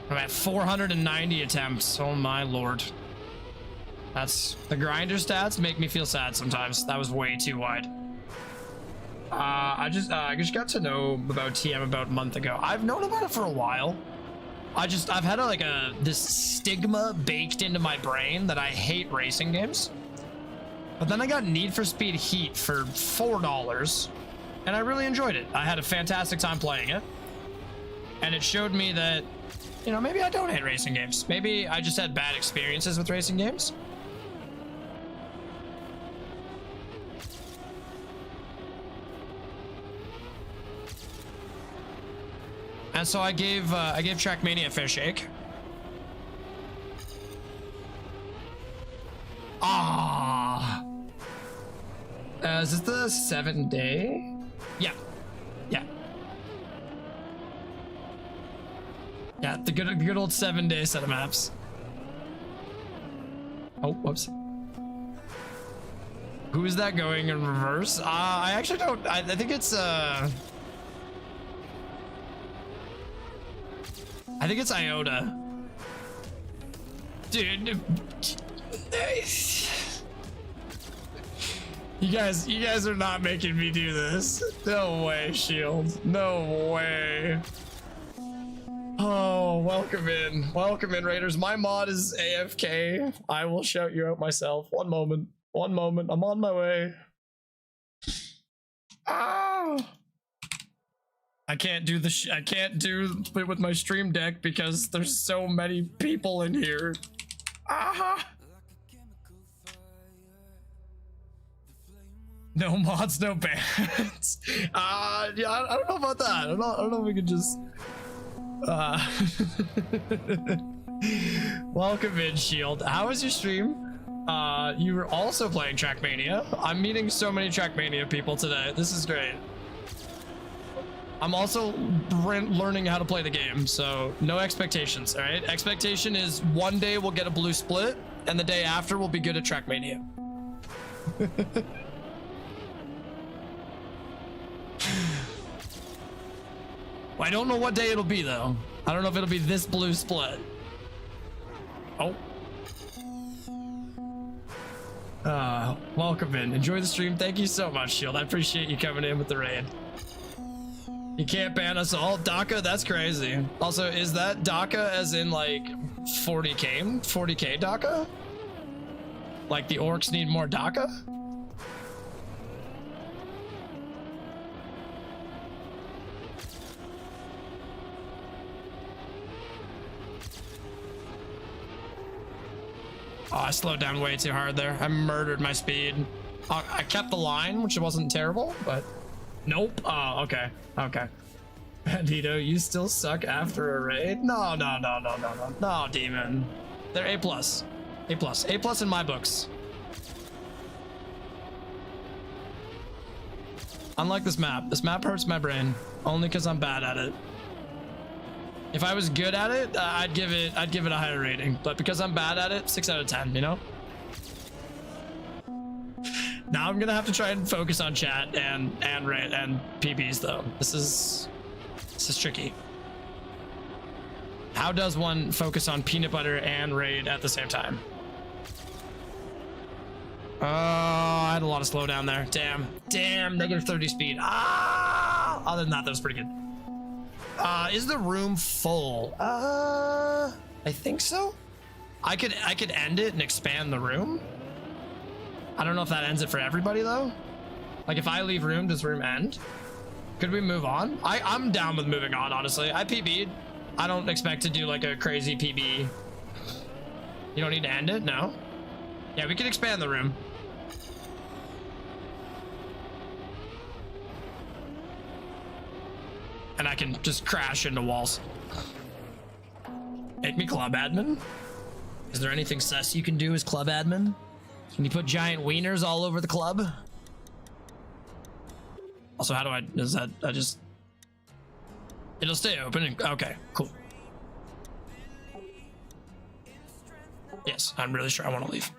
I'm at 490 attempts. Oh my lord. That's the grinder stats make me feel sad sometimes. That was way too wide. I just got to know about TM about a month ago. I've known about it for a while. I've had this stigma baked into my brain that I hate racing games. But then I got Need for Speed Heat for $4 and I really enjoyed it. I had a fantastic time playing it. And it showed me that, you know, maybe I don't hate racing games. Maybe I just had bad experiences with racing games. And so I gave Trackmania a fair shake. Ah. Is this the 7-day? Yeah. Yeah, the good old 7-day set of maps. Oh, whoops. Who is that going in reverse? I actually don't. I think it's I think it's Iota. Dude. You guys are not making me do this. No way, Shield. No way. Oh, welcome in, Raiders. My mod is AFK. I will shout you out myself. One moment. I'm on my way. Ah! I can't do I can't do it with my stream deck because there's so many people in here. Ah. No mods, no bans. Yeah, I don't know about that. I don't know if we can just. Welcome in, Shield. How was your stream? You were also playing Trackmania. I'm meeting so many Trackmania people today. This is great. I'm also learning how to play the game, so no expectations, all right? Expectation is one day we'll get a blue split, and the day after we'll be good at Trackmania. Well, I don't know what day it'll be, though. I don't know if it'll be this blue split. Oh. Welcome in. Enjoy the stream. Thank you so much, Shield. I appreciate you coming in with the raid. You can't ban us all. DACA, that's crazy. Also, is that DACA as in like 40k? 40k DACA? Like the orcs need more DACA? Oh, I slowed down way too hard there. I murdered my speed. I kept the line, which wasn't terrible, but nope. Oh, okay. Okay. Bandito, you still suck after a raid? No, Demon. They're A+. A+ in my books. Unlike this map. This map hurts my brain. Only because I'm bad at it. If I was good at it, I'd give it a higher rating. But because I'm bad at it, 6 out of 10, you know? Now I'm gonna have to try and focus on chat and PBs though. This is tricky. How does one focus on peanut butter and raid at the same time? Oh, I had a lot of slowdown there. Damn, negative 30 speed. Ah! Other than that, that was pretty good. Is the room full? I think so. I could end it and expand the room. I don't know if that ends it for everybody though. Like if I leave room, does room end? Could we move on? I'm down with moving on, honestly. I PB'd. I don't expect to do like a crazy PB. You don't need to end it? No? Yeah, we can expand the room. And I can just crash into walls. Make me club admin? Is there anything sus you can do as club admin? Can you put giant wieners all over the club? Also, how do I just... It'll stay open and, okay, cool. Yes, I'm really sure I want to leave.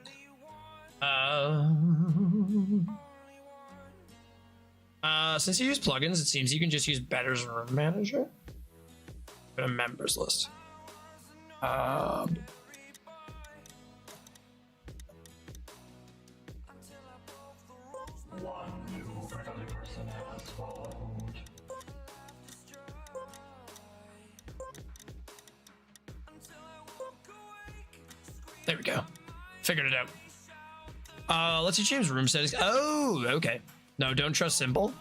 Since you use plugins, it seems you can just use Better's Room Manager. Put a members list. There we go. Figured it out. Let's see, change room settings. Oh, okay. No, don't trust Simple.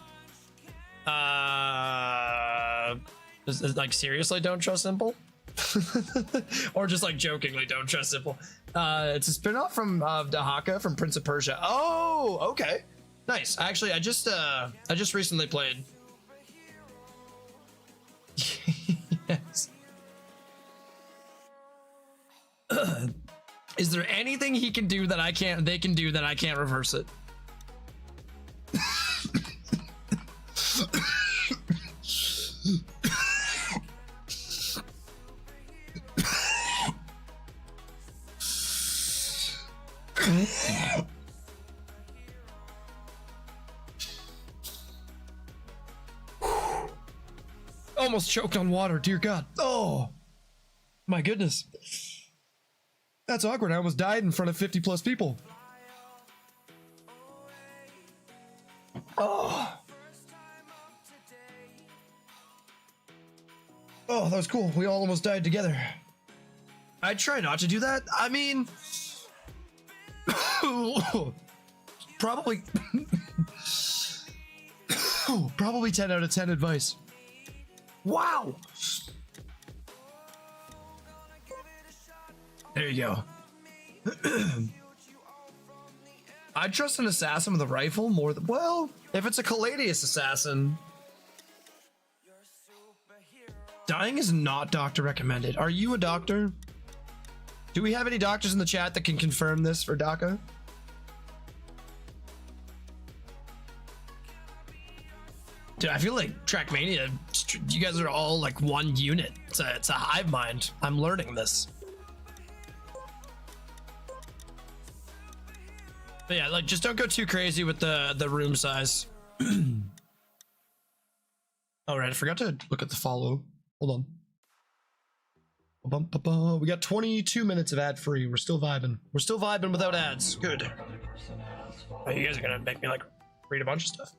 Like seriously, don't trust Simple? Or just like jokingly, don't trust Simple. It's a spin-off from Dahaka from Prince of Persia. Oh, okay. Nice. Actually, I just recently played. Yes. Is there anything he can do that they can do that I can't reverse it? Almost choked on water, dear God. Oh, my goodness. That's awkward. I almost died in front of 50 plus people. Oh. Oh, that was cool. We all almost died together. I try not to do that. I mean, probably 10 out of 10 advice. Wow. There you go. I trust an assassin with a rifle more than, well, if it's a Caladius assassin. Dying is not doctor recommended. Are you a doctor? Do we have any doctors in the chat that can confirm this for DACA? Dude, I feel like Trackmania, you guys are all like one unit. It's a hive mind. I'm learning this. But yeah, like just don't go too crazy with the room size. All right, I forgot to look at the follow. Hold on. We got 22 minutes of ad free. We're still vibing. We're still vibing without ads. Good. Oh, you guys are gonna make me like read a bunch of stuff.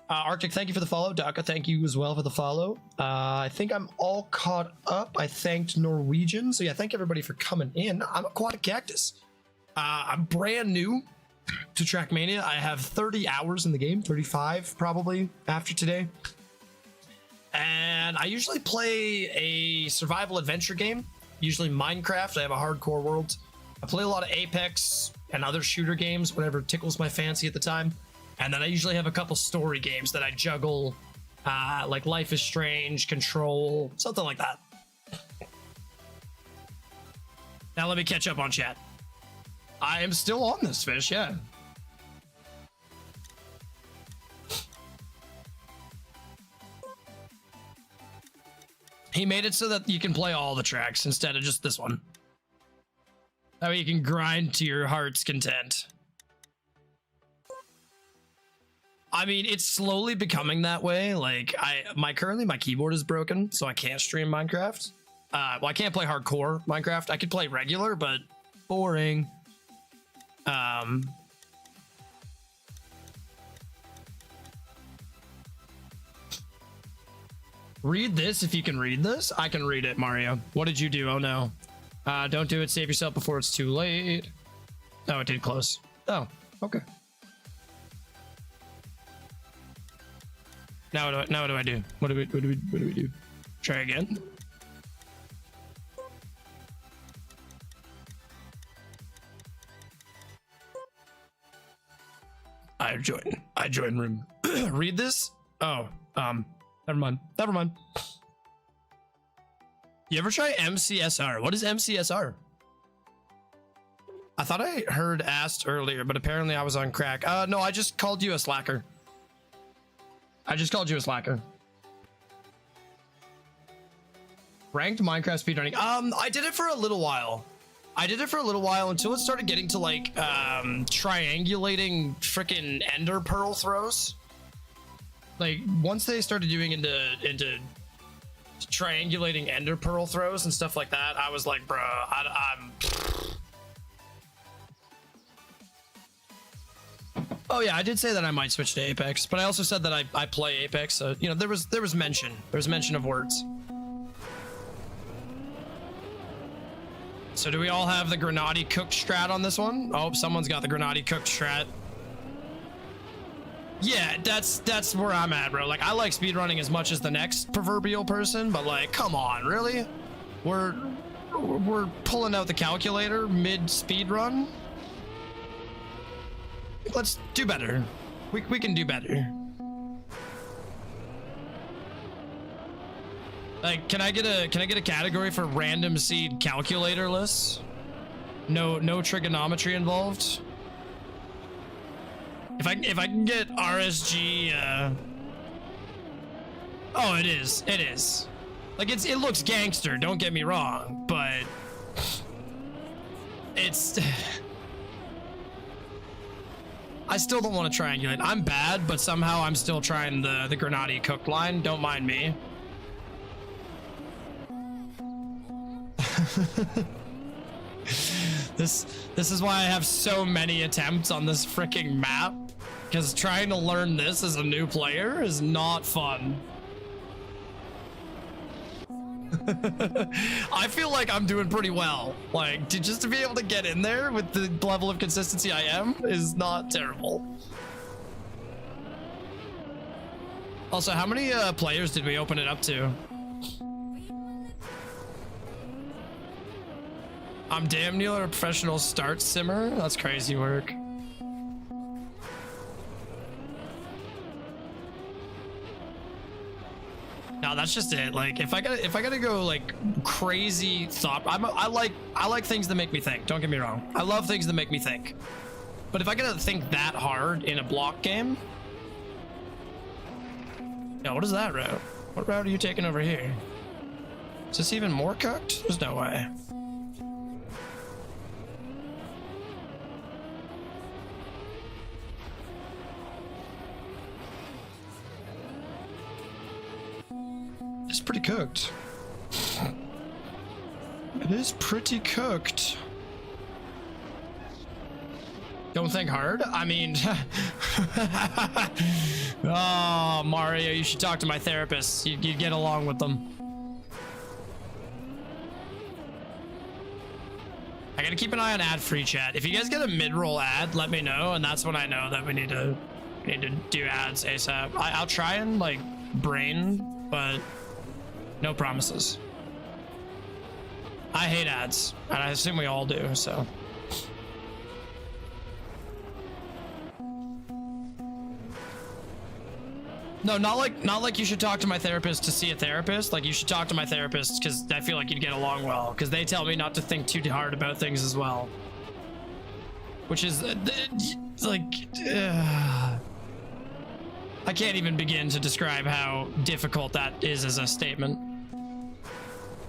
Arctic, thank you for the follow. Daka, thank you as well for the follow. I think I'm all caught up. I thanked Norwegian. So yeah, thank everybody for coming in. I'm Aquatic Cactus. I'm brand new to Trackmania. I have 30 hours in the game, 35 probably after today. And I usually play a survival adventure game, usually Minecraft. I have a hardcore world. I play a lot of Apex and other shooter games, whatever tickles my fancy at the time. And then I usually have a couple story games that I juggle, like Life is Strange, Control, something like that. Now let me catch up on chat. I am still on this fish, yeah. He made it so that you can play all the tracks instead of just this one. That way you can grind to your heart's content. I mean, it's slowly becoming that way. Like, currently my keyboard is broken, so I can't stream Minecraft. Well, I can't play hardcore Minecraft. I could play regular, but boring. Read this if you can read this. I can read it, Mario. What did you do? Oh no. Don't do it. Save yourself before it's too late. Oh, it did close. Oh, okay. Now what do I do? What do we do? Try again. I join room. Read this? Oh, never mind. You ever try MCSR? What is MCSR? I thought I heard asked earlier, but apparently I was on crack. No, I just called you a slacker. Ranked Minecraft speedrunning. I did it for a little while. Until it started getting to like triangulating freaking ender pearl throws. Like once they started doing into triangulating ender pearl throws and stuff like that, I was like, bro, I'm. Oh yeah, I did say that I might switch to Apex, but I also said that I play Apex. So you know, there was mention of words. So do we all have the Grenade cooked strat on this one? Oh, someone's got the Grenade cooked strat. Yeah, that's where I'm at, bro. Like, I like speedrunning as much as the next proverbial person, but like, come on, really? We're pulling out the calculator mid speedrun. Let's do better. We can do better. Like, can I get a category for random seed calculator lists? No trigonometry involved. If I can get RSG, oh, it is. Like it looks gangster. Don't get me wrong, but it's. I still don't want to triangulate. I'm bad, but somehow I'm still trying the Grenade cooked line. Don't mind me. This is why I have so many attempts on this freaking map, because trying to learn this as a new player is not fun. I feel like I'm doing pretty well. Like, just to be able to get in there with the level of consistency I am is not terrible. Also, how many players did we open it up to? I'm damn near a professional start simmer. That's crazy work. No, that's just it. Like, if I gotta go like crazy thought, I like things that make me think. Don't get me wrong. I love things that make me think. But if I gotta think that hard in a block game, yo, what is that route? What route are you taking over here? Is this even more cooked? There's no way. It's pretty cooked. It is pretty cooked. Don't think hard? I mean... Oh, Mario, you should talk to my therapist. You'd get along with them. I gotta keep an eye on ad-free chat. If you guys get a mid-roll ad, let me know, and that's when I know that we need to do ads ASAP. I'll try and, like, brain, but... no promises. I hate ads, and I assume we all do, so. No, not like you should talk to my therapist to see a therapist. Like, you should talk to my therapist because I feel like you'd get along well, because they tell me not to think too hard about things as well. Which is, like... I can't even begin to describe how difficult that is as a statement.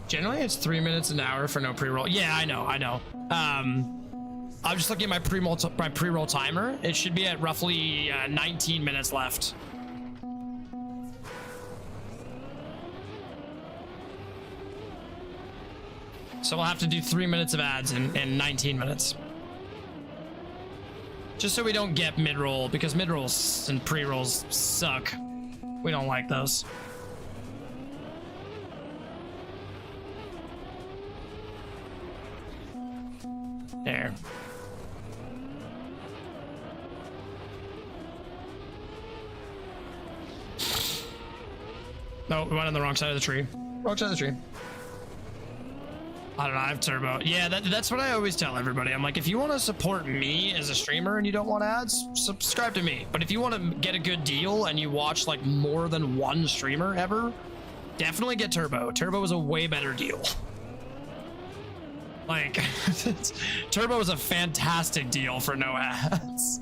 Generally, it's 3 minutes an hour for no pre-roll. Yeah, I know. I'm just looking at my pre-roll timer. It should be at roughly 19 minutes left. So we'll have to do 3 minutes of ads in 19 minutes. Just so we don't get mid-roll, because mid-rolls and pre-rolls suck. We don't like those. There. No, we went on the wrong side of the tree. Wrong side of the tree. I don't know, I have turbo. Yeah, that's what I always tell everybody. I'm like, if you want to support me as a streamer and you don't want ads, subscribe to me. But if you want to get a good deal and you watch like more than one streamer ever, definitely get turbo. Turbo is a way better deal. Like, turbo is a fantastic deal for no ads.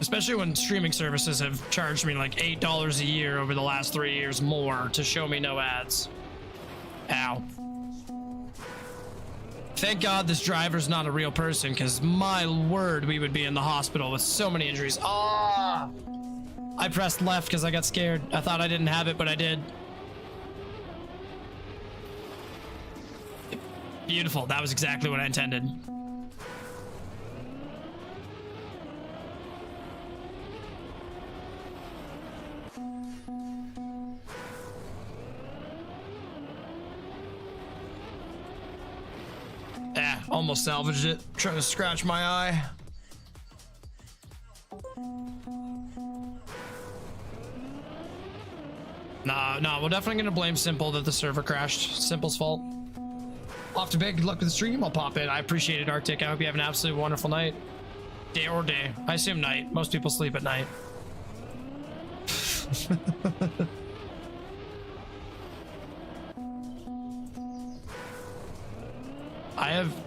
Especially when streaming services have charged me like $8 a year over the last 3 years more to show me no ads. Ow. Thank God this driver's not a real person, because my word, we would be in the hospital with so many injuries. Ah! I pressed left because I got scared. I thought I didn't have it, but I did. Beautiful. That was exactly what I intended. Almost salvaged it. Trying to scratch my eye. Nah, we're definitely gonna blame Simple that the server crashed. Simple's fault. Off to bed. Good luck with the stream. I'll pop in. I appreciate it, Arctic. I hope you have an absolutely wonderful night. Day or day. I assume night. Most people sleep at night.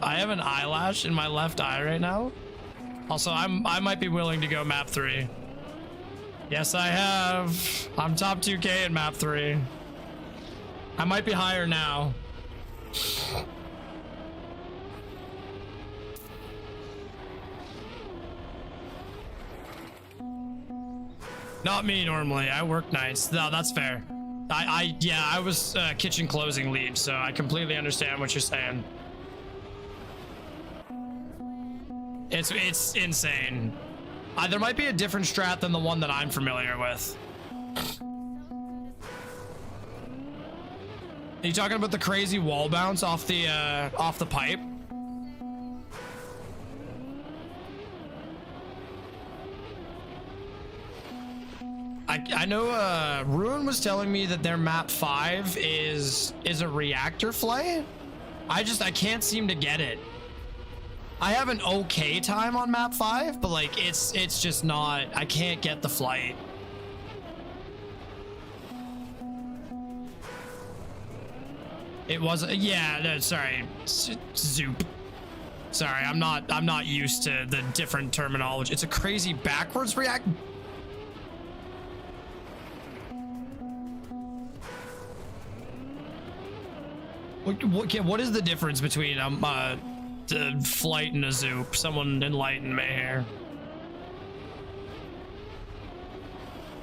I have an eyelash in my left eye right now. Also, I might be willing to go map 3. Yes, I have. I'm top 2K in map 3. I might be higher now. Not me normally. I work nights. No, that's fair. Yeah, I was kitchen closing lead, so I completely understand what you're saying. It's insane. There might be a different strat than the one that I'm familiar with. Are you talking about the crazy wall bounce off the pipe? I know Ruin was telling me that their map 5 is a reactor flight. I can't seem to get it. I have an okay time on map 5, but like it's just not, I can't get the flight. It was, yeah, no, sorry, Zoop. Sorry, I'm not used to the different terminology. It's a crazy backwards react. What is the difference between the flight and a Zoop? Someone enlighten me here.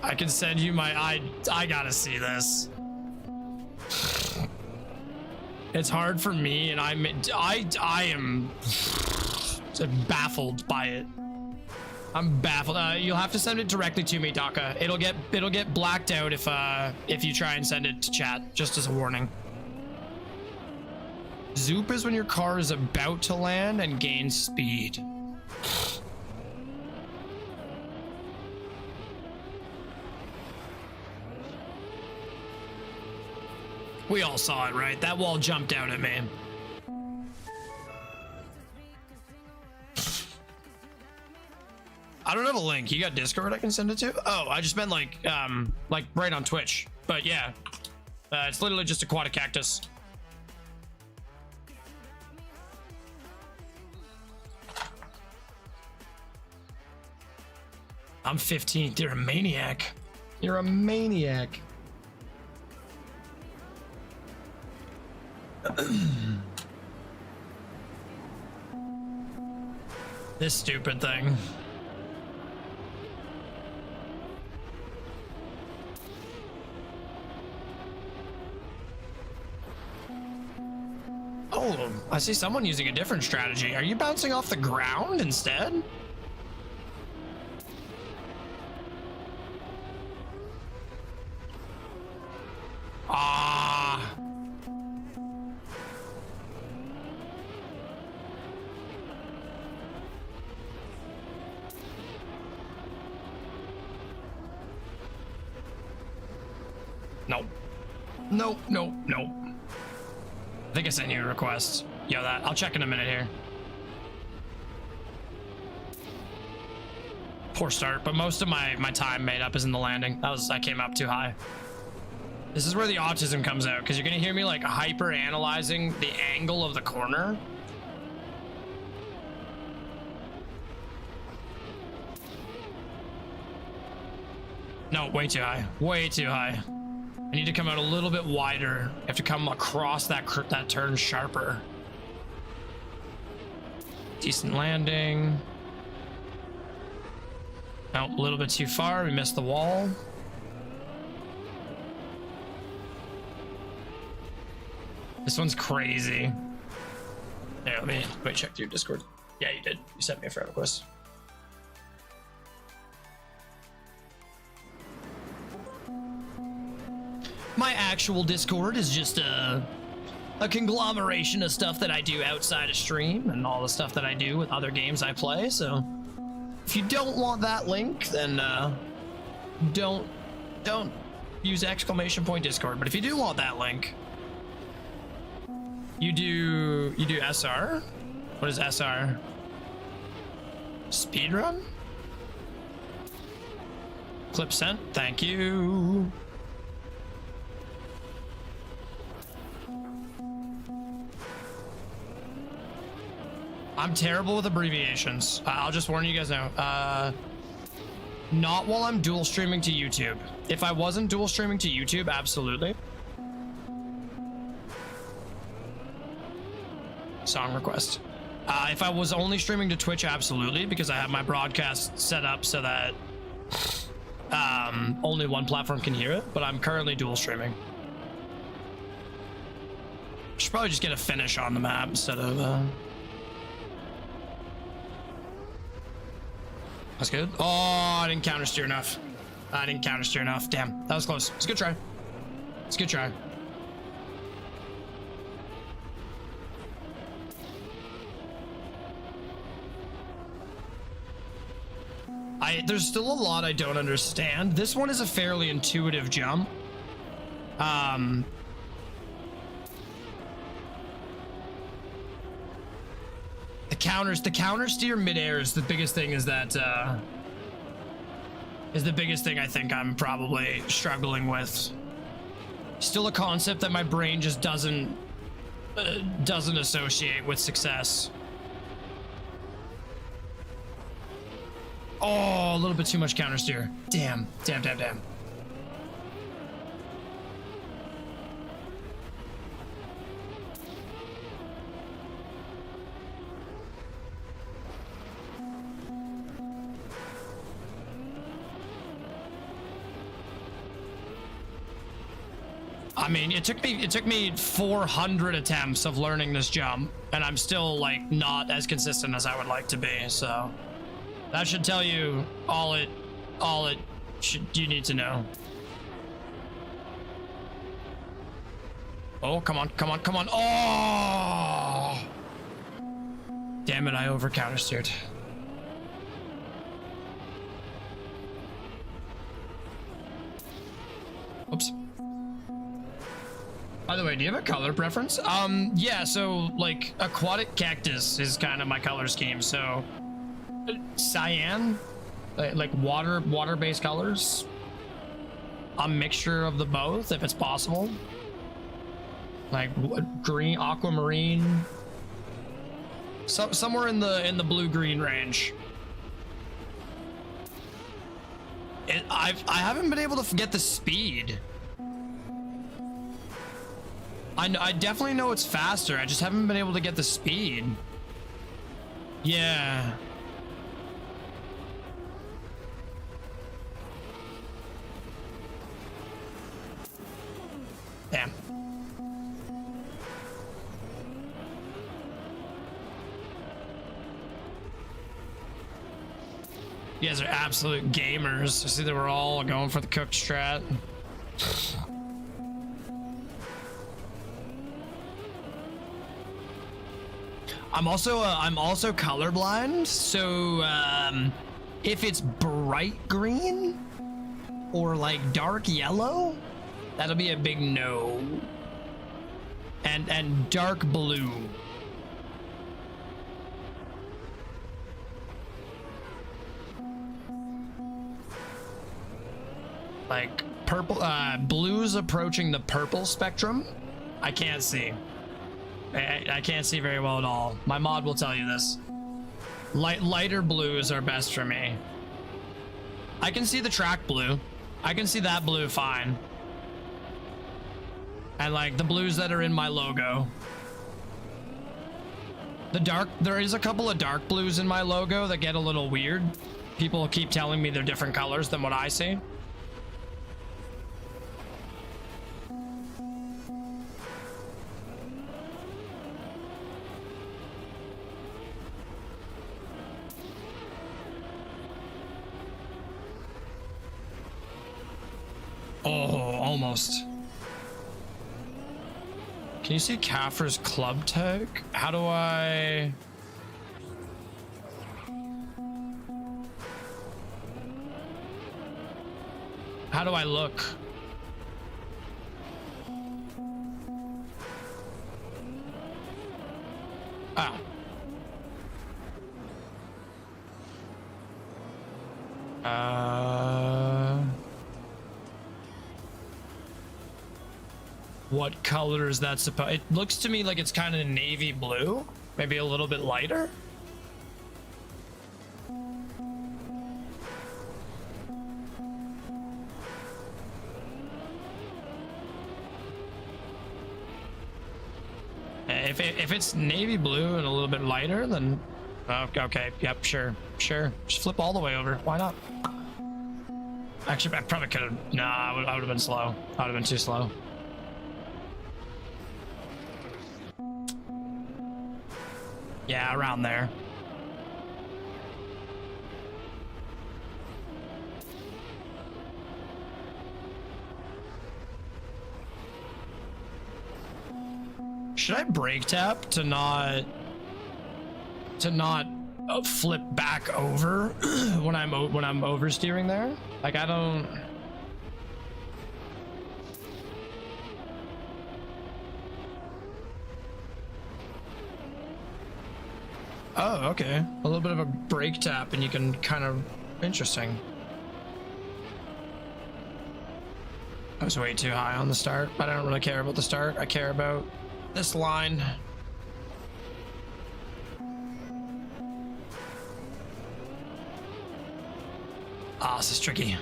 I can send you my, I gotta see this. It's hard for me, and I am baffled by it. I'm baffled. You'll have to send it directly to me, Daka. It'll get blacked out if you try and send it to chat, just as a warning. Zoop is when your car is about to land and gains speed. We all saw it, right? That wall jumped out at me. I don't have a link. You got Discord I can send it to? Oh, I just meant like right on Twitch. But yeah, it's literally just aquatic cactus. I'm 15th. You're a maniac. You're a maniac. This stupid thing. Oh, I see someone using a different strategy. Are you bouncing off the ground instead? Ah. No. No, no, no. I think I sent you a request. Yo, I'll check in a minute here. Poor start, but most of my time made up is in the landing. I came up too high. This is where the autism comes out, because you're gonna hear me like hyper analyzing the angle of the corner. No, way too high. Way too high. I need to come out a little bit wider. I have to come across that turn sharper. Decent landing. Out a little bit too far. We missed the wall. This one's crazy. Yeah, let me check your Discord. Yeah, you did. You sent me a friend request. My actual Discord is just a conglomeration of stuff that I do outside of stream and all the stuff that I do with other games I play. So if you don't want that link, then don't use !Discord. But if you do want that link, you do SR. What is SR? Speedrun? Clip sent. Thank you. I'm terrible with abbreviations. I'll just warn you guys now. Not while I'm dual streaming to YouTube. If I wasn't dual streaming to YouTube, absolutely. Song request. If I was only streaming to Twitch, absolutely, because I have my broadcast set up so that only one platform can hear it, but I'm currently dual streaming. Should probably just get a finish on the map instead of That's good. Oh, I didn't counter steer enough. Damn, that was close. It's a good try. It's a good try. There's still a lot I don't understand. This one is a fairly intuitive jump. The counter steer midair is the biggest thing. Is the biggest thing I think I'm probably struggling with. Still a concept that my brain just doesn't associate with success. Oh, a little bit too much counter steer. Damn. I mean, it took me 400 attempts of learning this jump, and I'm still like not as consistent as I would like to be. So that should tell you all it you need to know. Oh, come on. Oh! Damn it, I over counter steered. Oops. By the way, do you have a color preference? Yeah, so like aquatic cactus is kind of my color scheme. So cyan, like water-based colors, a mixture of the both if it's possible. Like green, aquamarine, somewhere in the blue-green range. I haven't been able to get the speed. I definitely know it's faster. I just haven't been able to get the speed. Yeah. Damn. You guys are absolute gamers. I see that we're all going for the cooked strat. I'm also colorblind, so if it's bright green or like dark yellow, that'll be a big no. And dark blue. Like purple, blues approaching the purple spectrum, I can't see. I can't see very well at all. My mod will tell you this. Lighter blues are best for me. I can see the track blue. I can see that blue fine. And like the blues that are in my logo. There is a couple of dark blues in my logo that get a little weird. People keep telling me they're different colors than what I see. Oh, almost. Can you see Kafir's club tag? How do I... How do I look? Ah. What color is that supposed? It looks to me like it's kind of navy blue, maybe a little bit lighter. If it's navy blue and a little bit lighter, then okay, yep, sure. Just flip all the way over. Why not? Actually, I probably could have. Nah, I would have been slow. I would have been too slow. Yeah, around there. Should I brake tap to not flip back over when I'm oversteering there. Like I don't. Oh, okay. A little bit of a brake tap, and you can kind of interesting. I was way too high on the start, but I don't really care about the start. I care about this line. Ah, this is tricky.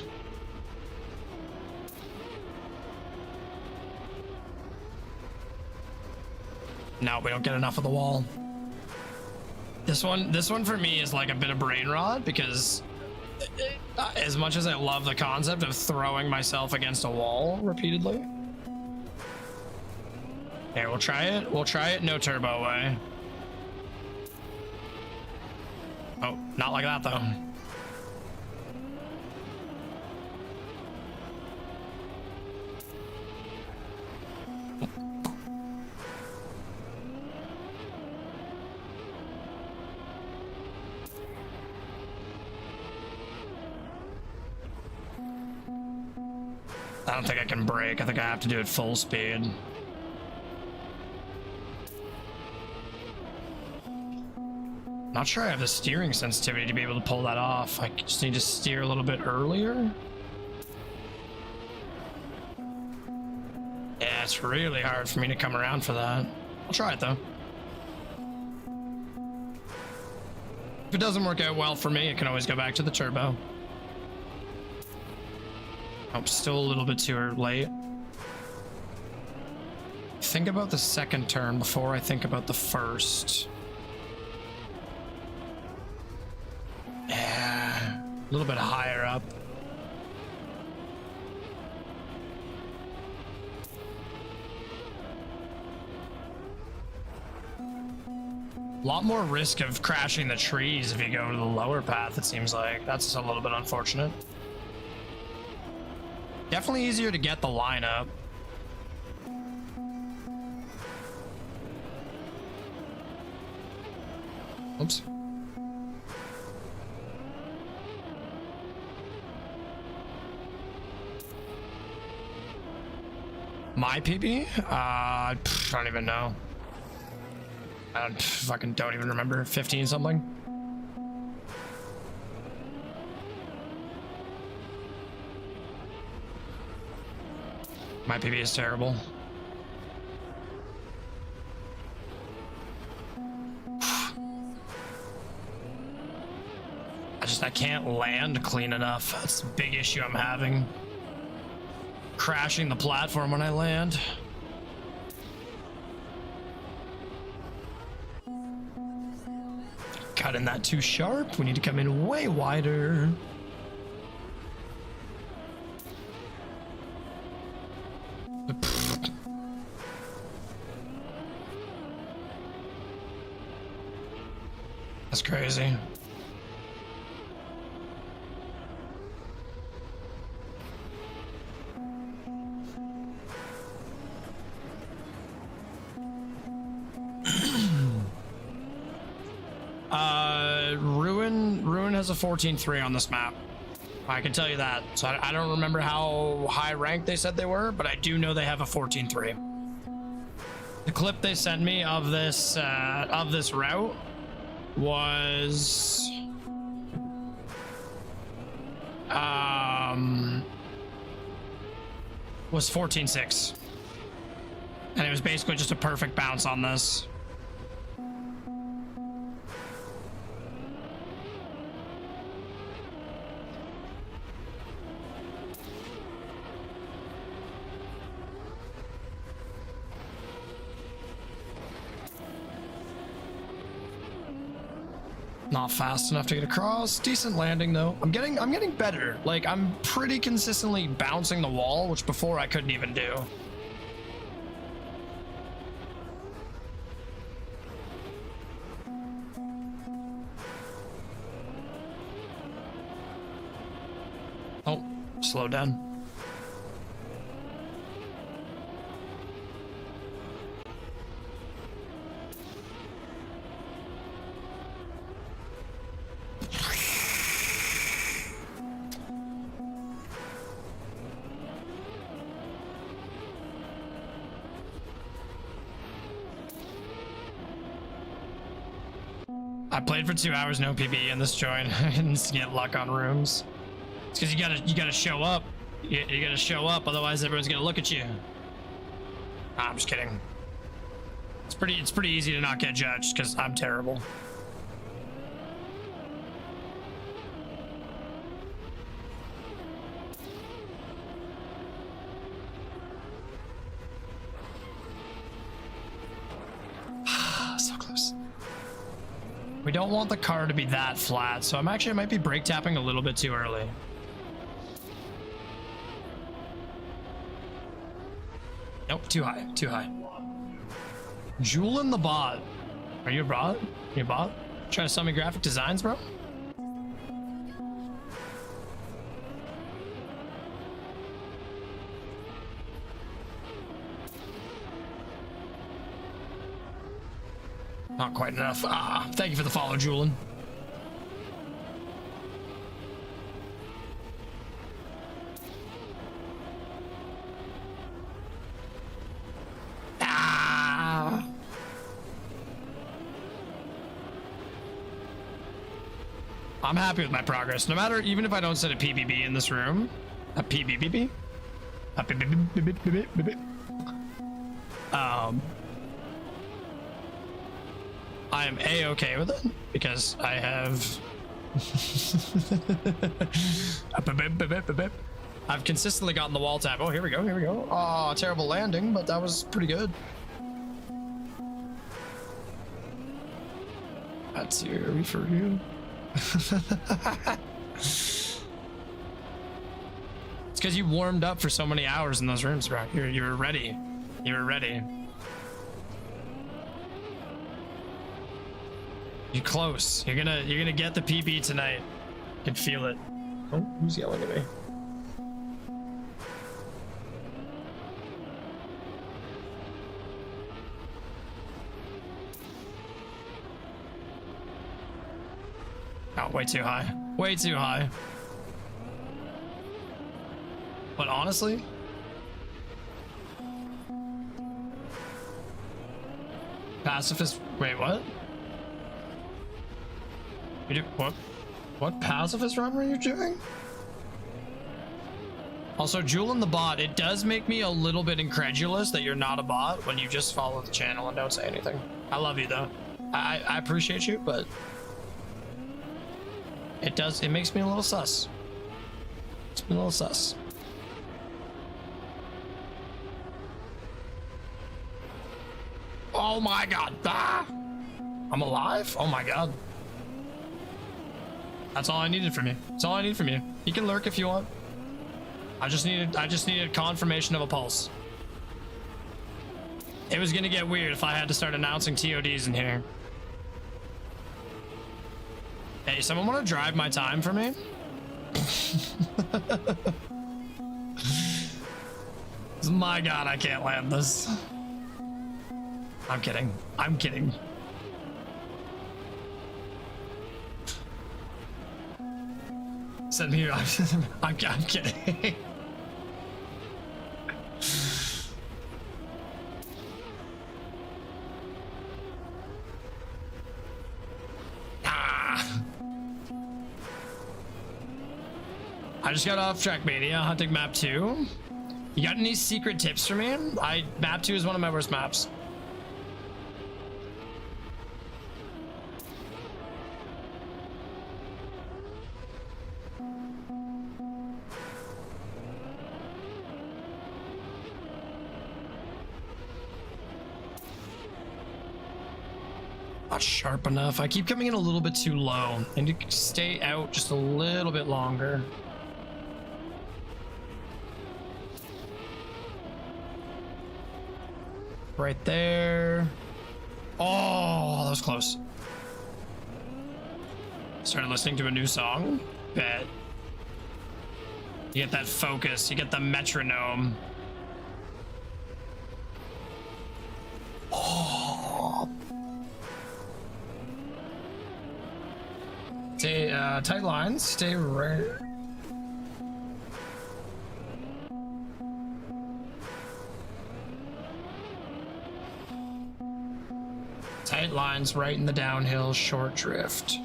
No, we don't get enough of the wall. This one for me is like a bit of brain rot because as much as I love the concept of throwing myself against a wall repeatedly. Here, we'll try it. We'll try it no turbo way. Oh, not like that though. I don't think I can brake. I think I have to do it full speed. Not sure I have the steering sensitivity to be able to pull that off. I just need to steer a little bit earlier. Yeah, it's really hard for me to come around for that. I'll try it though. If it doesn't work out well for me, I can always go back to the turbo. I'm still a little bit too late. Think about the second turn before I think about the first. Yeah, a little bit higher up. A lot more risk of crashing the trees if you go to the lower path, it seems like. That's a little bit unfortunate. Definitely easier to get the lineup. Oops. My PB? I don't even know. I fucking don't even remember. 15 something. My PB is terrible. I can't land clean enough. That's a big issue I'm having. Crashing the platform when I land. Got in that too sharp. We need to come in way wider. That's crazy. Ruin has a 14-3 on this map. I can tell you that. So I don't remember how high ranked they said they were, but I do know they have a 14-3. The clip they sent me of this route was 14-6, and it was basically just a perfect bounce on this. Not fast enough to get across. Decent landing though. I'm getting better. Like I'm pretty consistently bouncing the wall, which before I couldn't even do. Oh, slow down. I played for 2 hours, no PB in this joint. I didn't get luck on rooms. It's because you gotta show up. You gotta show up, otherwise everyone's gonna look at you. Nah, I'm just kidding. It's pretty easy to not get judged because I'm terrible. So close. We don't want the car to be that flat, so I might be brake tapping a little bit too early. Nope, too high, too high. Julian the bot. Are you a bot? You a bot? Trying to sell me graphic designs, bro? Not quite enough. Ah, thank you for the follow, Julian. Ah. I'm happy with my progress. No matter, even if I don't set a PBB in this room, a PBBB, a PBBB. I am a-okay with it because I have I've consistently gotten the wall tap. Oh, here we go, here we go. Oh, terrible landing, but that was pretty good. That's here for you. It's because you warmed up for so many hours in those rooms, bro. You were ready. You were ready. You're close. You're gonna get the PB tonight. I can feel it. Oh, who's yelling at me? Oh, way too high. Way too high. But honestly, pacifist. Wait, what? You do what? What pacifist run were you doing? Also, Julian the bot. It does make me a little bit incredulous that you're not a bot when you just follow the channel and don't say anything. I love you though. I appreciate you, but it makes me a little sus. It's been a little sus. Oh my god. Ah! I'm alive? Oh my god. That's all I needed from you. That's all I need from you. You can lurk if you want. I just needed confirmation of a pulse. It was gonna get weird if I had to start announcing TODs in here. Hey, someone want to drive my time for me? My god, I can't land this. I'm kidding. I'm kidding. Send me. I'm kidding. I just got off Trackmania hunting map 2. You got any secret tips for me? Map 2 is one of my worst maps. Not sharp enough. I keep coming in a little bit too low. I need to stay out just a little bit longer. Right there. Oh, that was close. Started listening to a new song. Bet. You get that focus. You get the metronome. Oh. Stay tight lines. Stay right. Tight lines right in the downhill, short drift.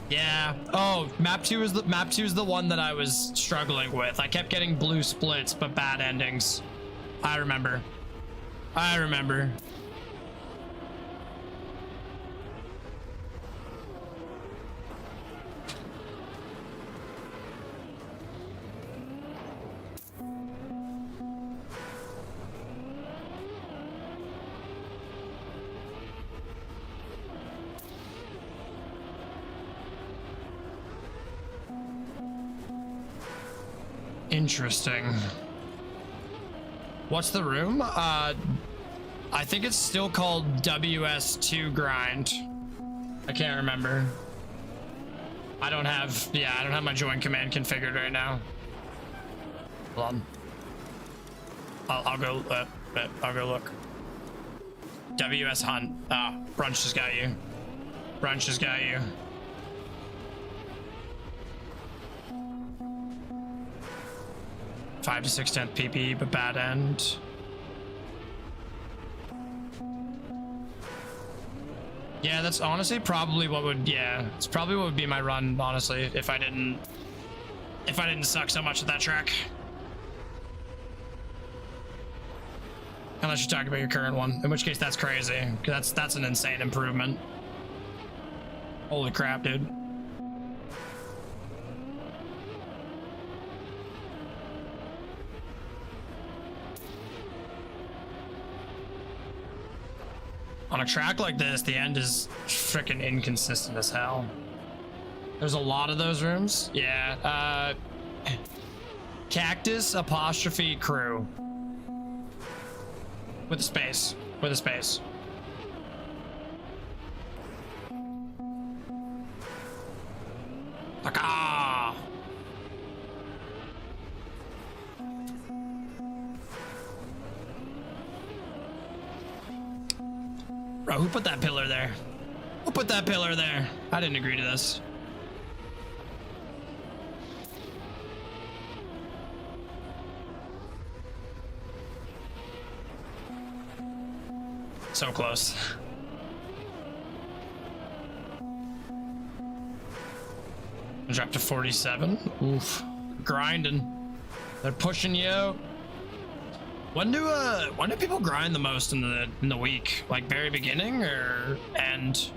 Yeah. Oh, map 2 is the one that I was struggling with. I kept getting blue splits but bad endings. I remember. Interesting. What's the room? I think it's still called WS2 grind. I can't remember. I don't have my join command configured right now. Hold on. I'll go look. WS hunt. Ah, Brunch just got you. 5 to 6/10 PP, but bad end. Yeah, that's honestly probably what would, it's probably what would be my run, honestly, if I didn't suck so much at that track. Unless you're talking about your current one, in which case that's crazy. That's an insane improvement. Holy crap, dude. On a track like this, the end is freaking inconsistent as hell. There's a lot of those rooms. Yeah. Cactus apostrophe crew. With a space. Like, ah. Bro, who put that pillar there? I didn't agree to this. So close. Drop to 47. Oof. Grinding. They're pushing you out. When do people grind the most in the week? Like very beginning or end?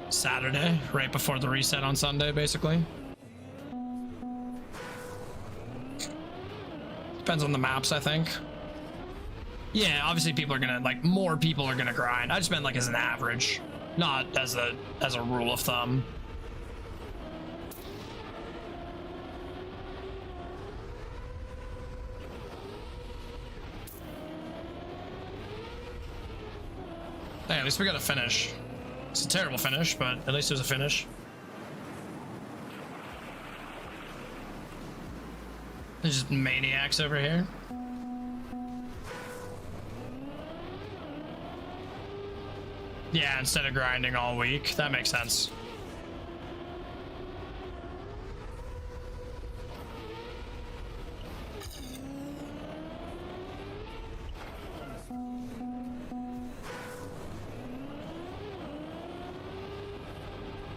Saturday, right before the reset on Sunday, basically. Depends on the maps, I think. Yeah, obviously people are gonna, like, more people are gonna grind. I just meant like as an average, not as a rule of thumb. Hey, at least we got a finish. It's a terrible finish, but at least there's a finish. There's just maniacs over here. Yeah, instead of grinding all week. That makes sense.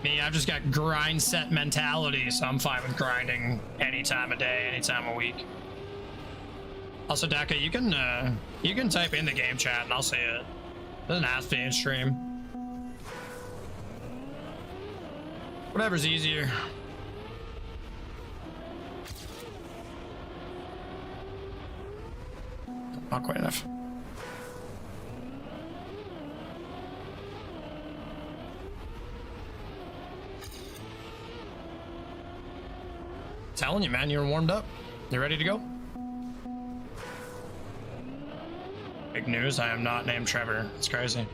Me, I've just got grind set mentality, so I'm fine with grinding any time of day, any time of week. Also, Daka, you can type in the game chat and I'll see it. Doesn't have to be in stream. Whatever's easier. Not quite enough. Telling you, man, you're warmed up. You ready to go? Big news, I am not named Trevor. It's crazy.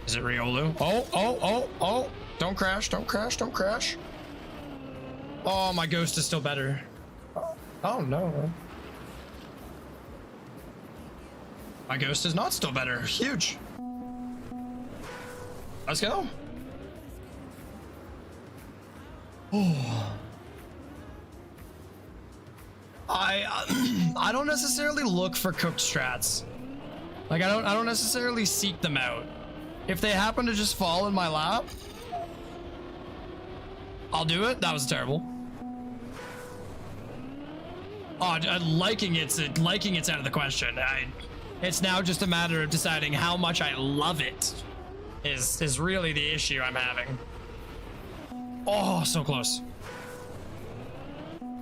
Is it Riolu? Oh! Don't crash, don't crash, don't crash. Oh, my ghost is still better. Oh no. My ghost is not still better. Huge. Let's go. Oh. I don't necessarily look for cooked strats. Like I don't necessarily seek them out. If they happen to just fall in my lap, I'll do it. That was terrible. Oh, liking it's out of the question. It's now just a matter of deciding how much I love it. Is really the issue I'm having. Oh, so close.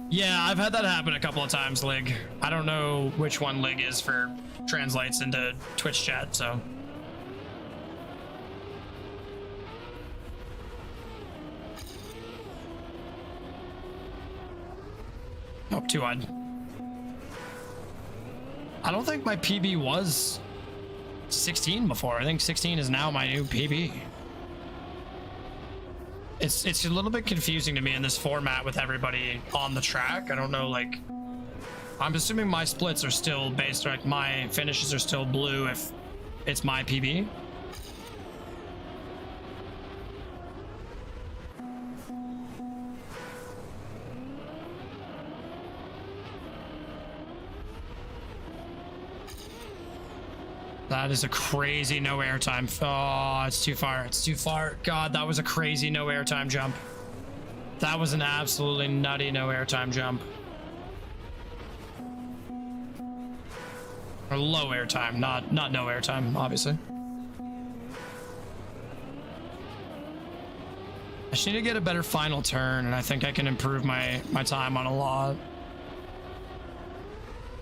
Yeah, I've had that happen a couple of times, Lig. I don't know which one Lig is for translates into Twitch chat, so. Nope, too wide. I don't think my PB was 16 before. I think 16 is now my new PB. It's a little bit confusing to me in this format with everybody on the track. I don't know, like, I'm assuming my splits are still based, like my finishes are still blue if it's my PB. That is a crazy no airtime. Oh, it's too far. It's too far. God, that was a crazy no airtime jump. That was an absolutely nutty no airtime jump. Or low airtime, not no airtime, obviously. I just need to get a better final turn, and I think I can improve my time on a lot.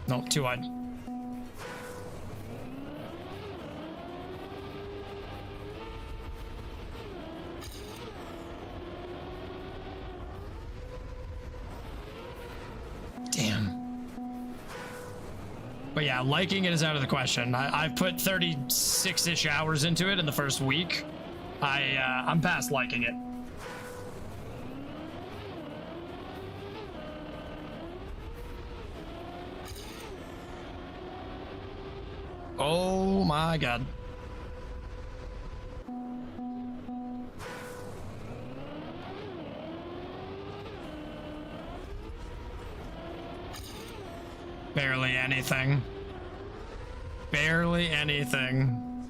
Nope, too wide. Damn. But yeah, liking it is out of the question. I've put 36-ish hours into it in the first week. I'm past liking it. Oh my god. Barely anything. Barely anything.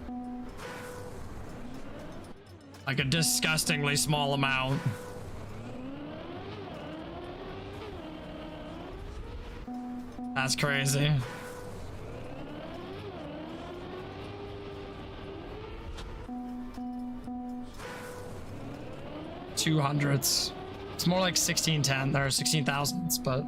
Like a disgustingly small amount. That's crazy. $200s. It's more like 1610 or 16,000s, but.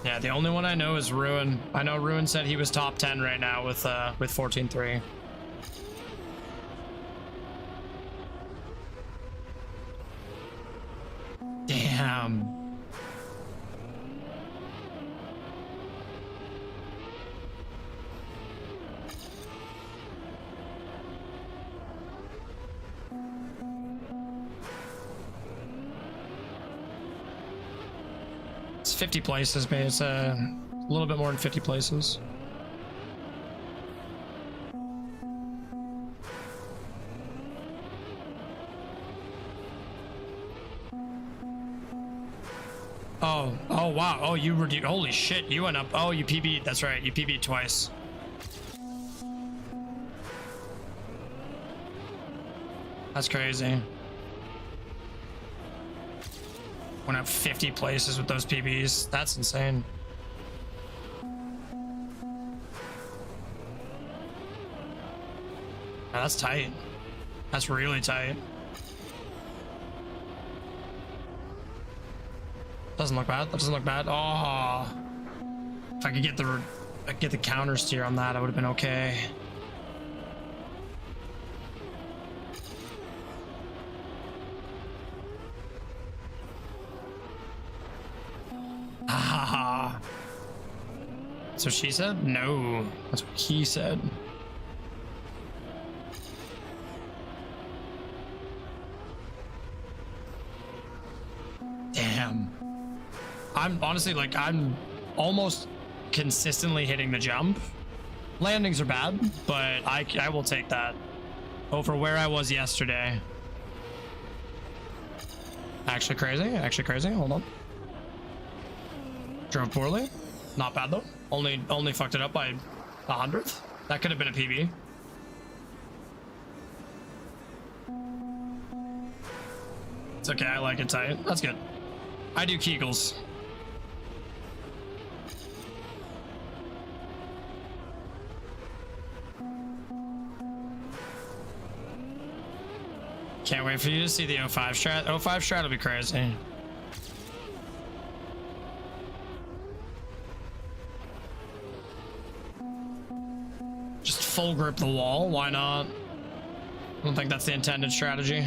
Yeah, the only one I know is Ruin. I know Ruin said he was top 10 right now with 14.3. Damn. It's 50 places, but it's a little bit more than 50 places. Oh wow. Oh, you were, holy shit, you went up. Oh, you PB'd, that's right, you PB'd twice. That's crazy. Went up 50 places with those PBs. That's insane. That's tight. That's really tight. Doesn't look bad. That doesn't look bad. Oh, if I could get the counter steer on that, I would have been okay. That's what she said? No, that's what he said. Damn. I'm honestly like, I'm almost consistently hitting the jump. Landings are bad, but I will take that over where I was yesterday. Actually crazy. Hold on. Drove poorly. Not bad though. Only fucked it up by 100th. That could have been a PB. It's okay, I like it tight. That's good. I do Kegels. Can't wait for you to see the 05 strat. 05 strat will be crazy. Just full grip the wall, why not? I don't think that's the intended strategy.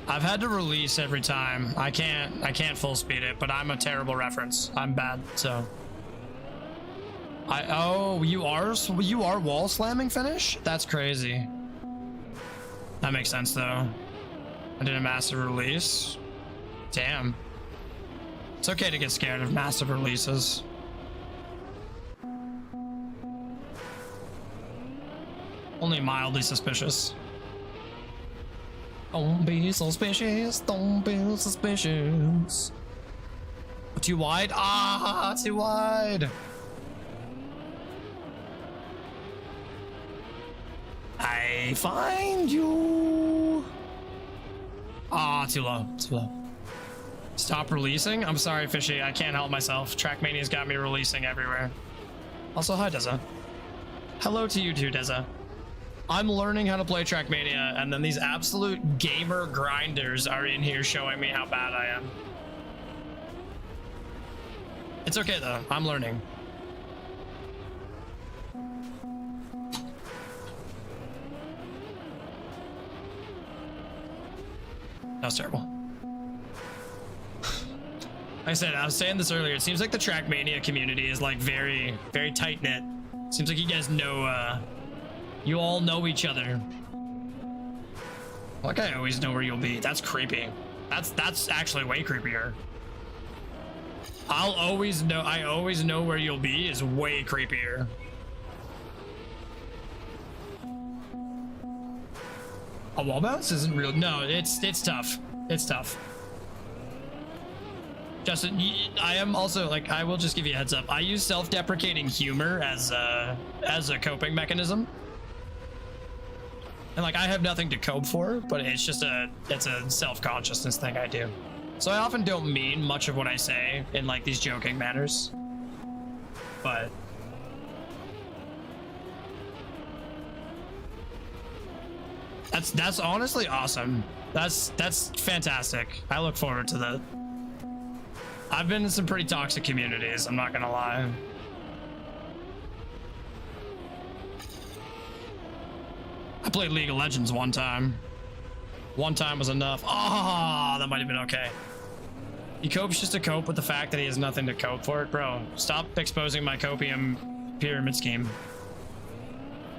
I've had to release every time. I can't full speed it, but I'm a terrible reference. I'm bad, so. Oh, you are wall slamming finish? That's crazy. That makes sense though. I did a massive release. Damn. It's okay to get scared of massive releases. Only mildly suspicious. Don't be suspicious, don't be suspicious. Too wide? Ah, too wide. I find you. Ah, too low, too low. Stop releasing? I'm sorry, Fishy, I can't help myself. Trackmania's got me releasing everywhere. Also, hi, Deza. Hello to you too, Deza. I'm learning how to play Trackmania, and then these absolute gamer grinders are in here showing me how bad I am. It's okay though, I'm learning. That was terrible. Like I said, I was saying this earlier, it seems like the Trackmania community is like very, very tight-knit. Seems like you guys know, you all know each other. Like I always know where you'll be. That's creepy. That's actually way creepier. I always know where you'll be is way creepier. A wall bounce isn't real. No, it's tough. It's tough. Justin, I am also like, I will just give you a heads up. I use self-deprecating humor as a coping mechanism. And like, I have nothing to cope for, but it's a self-consciousness thing I do. So I often don't mean much of what I say in like these joking manners, but that's honestly awesome. That's fantastic. I look forward to that. I've been in some pretty toxic communities, I'm not gonna lie. I played League of Legends one time. One time was enough. Oh, that might have been okay. He copes just to cope with the fact that he has nothing to cope for it. Bro, stop exposing my copium pyramid scheme.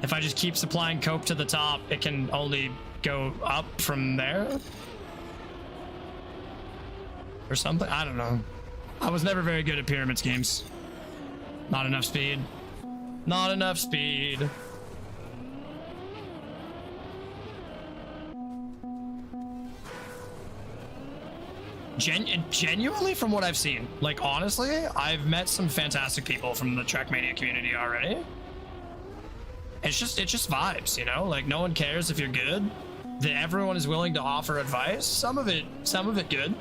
If I just keep supplying cope to the top, it can only go up from there? Or something? I don't know. I was never very good at pyramid schemes. Not enough speed. Not enough speed. Genuinely, from what I've seen, like honestly, I've met some fantastic people from the Trackmania community already. It's just vibes, you know, like no one cares if you're good. Everyone is willing to offer advice. Some of it good.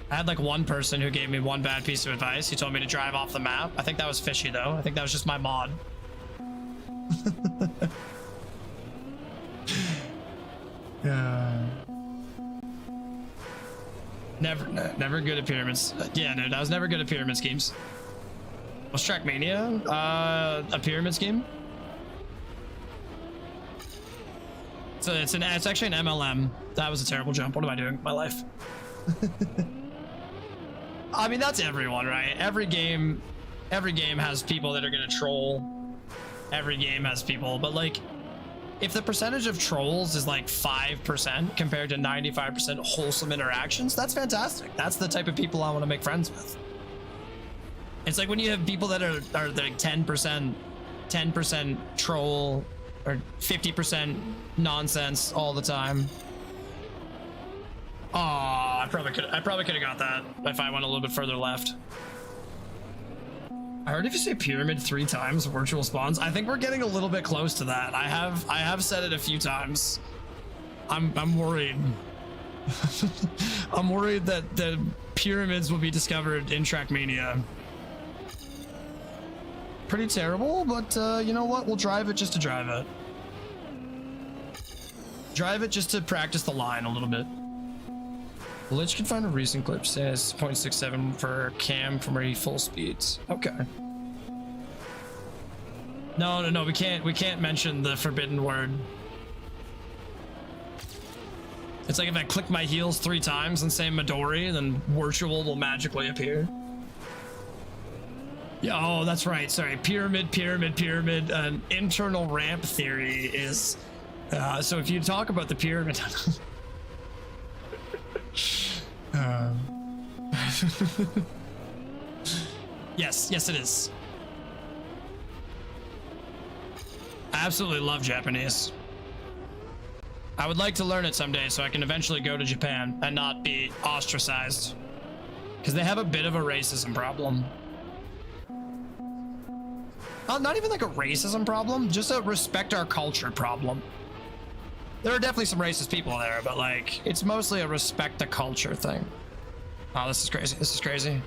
I had like one person who gave me one bad piece of advice. He told me to drive off the map. I think that was fishy though. I think that was just my mod. Yeah. Never good at pyramids. Yeah, dude, I was never good at pyramid schemes. Was Trackmania a pyramid scheme? It's actually an MLM. That was a terrible jump. What am I doing with my life? I mean, that's everyone, right? Every game has people that are gonna troll. Every game has people, but like, if the percentage of trolls is like 5% compared to 95% wholesome interactions, that's fantastic. That's the type of people I want to make friends with. It's like when you have people that are like 10% troll or 50% nonsense all the time. Oh, I probably could have got that if I went a little bit further left. I heard if you say pyramid 3 times, virtual spawns. I think we're getting a little bit close to that. I have said it a few times. I'm worried. I'm worried that the pyramids will be discovered in Trackmania. Pretty terrible, but you know what? We'll drive it just to drive it. Drive it just to practice the line a little bit. Lich can find a recent clip says 0.67 for cam from already full speeds. Okay. No, we can't mention the forbidden word. It's like if I click my heels 3 times and say Midori, then virtual will magically appear. Yeah, oh, that's right. Sorry, pyramid. An internal ramp theory is. So if you talk about the pyramid. Yes, it is. I absolutely love Japanese. I would like to learn it someday so I can eventually go to Japan and not be ostracized. Because they have a bit of a racism problem. Not even like a racism problem, just a respect our culture problem. There are definitely some racist people there, but like, it's mostly a respect the culture thing. Oh, this is crazy.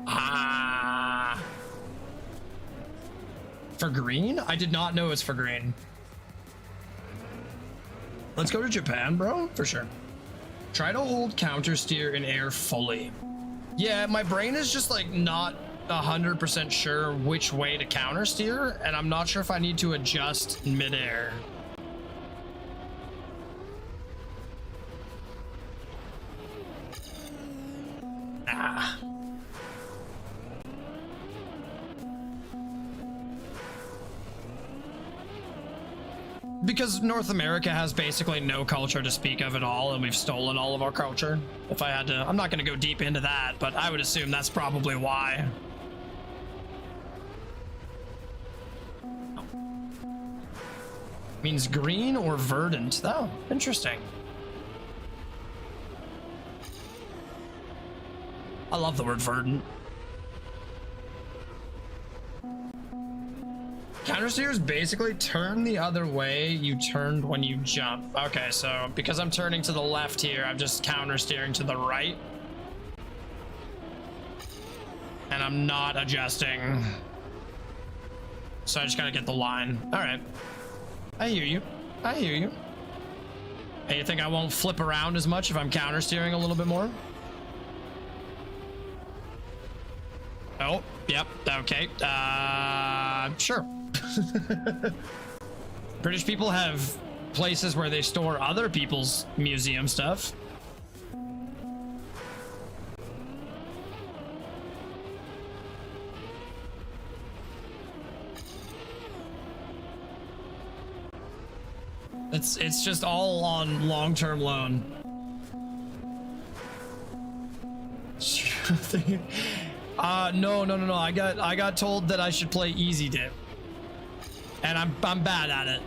Ah. For green? I did not know it's for green. Let's go to Japan, bro, for sure. Try to hold counter steer in air fully. Yeah, my brain is just like not 100% sure which way to counter steer, and I'm not sure if I need to adjust midair. Ah. Because North America has basically no culture to speak of at all, and we've stolen all of our culture. If I had to, I'm not going to go deep into that, but I would assume that's probably why. Means green or verdant. Oh, interesting. I love the word verdant. Countersteer is basically turn the other way you turned when you jump. Okay, so because I'm turning to the left here, I'm just countersteering to the right. And I'm not adjusting. So I just gotta get the line. All right. I hear you. Hey, you think I won't flip around as much if I'm countersteering a little bit more? Oh, yep, okay. Sure. British people have places where they store other people's museum stuff. It's just all on long-term loan. No. I got told that I should play easy dip, and I'm bad at it.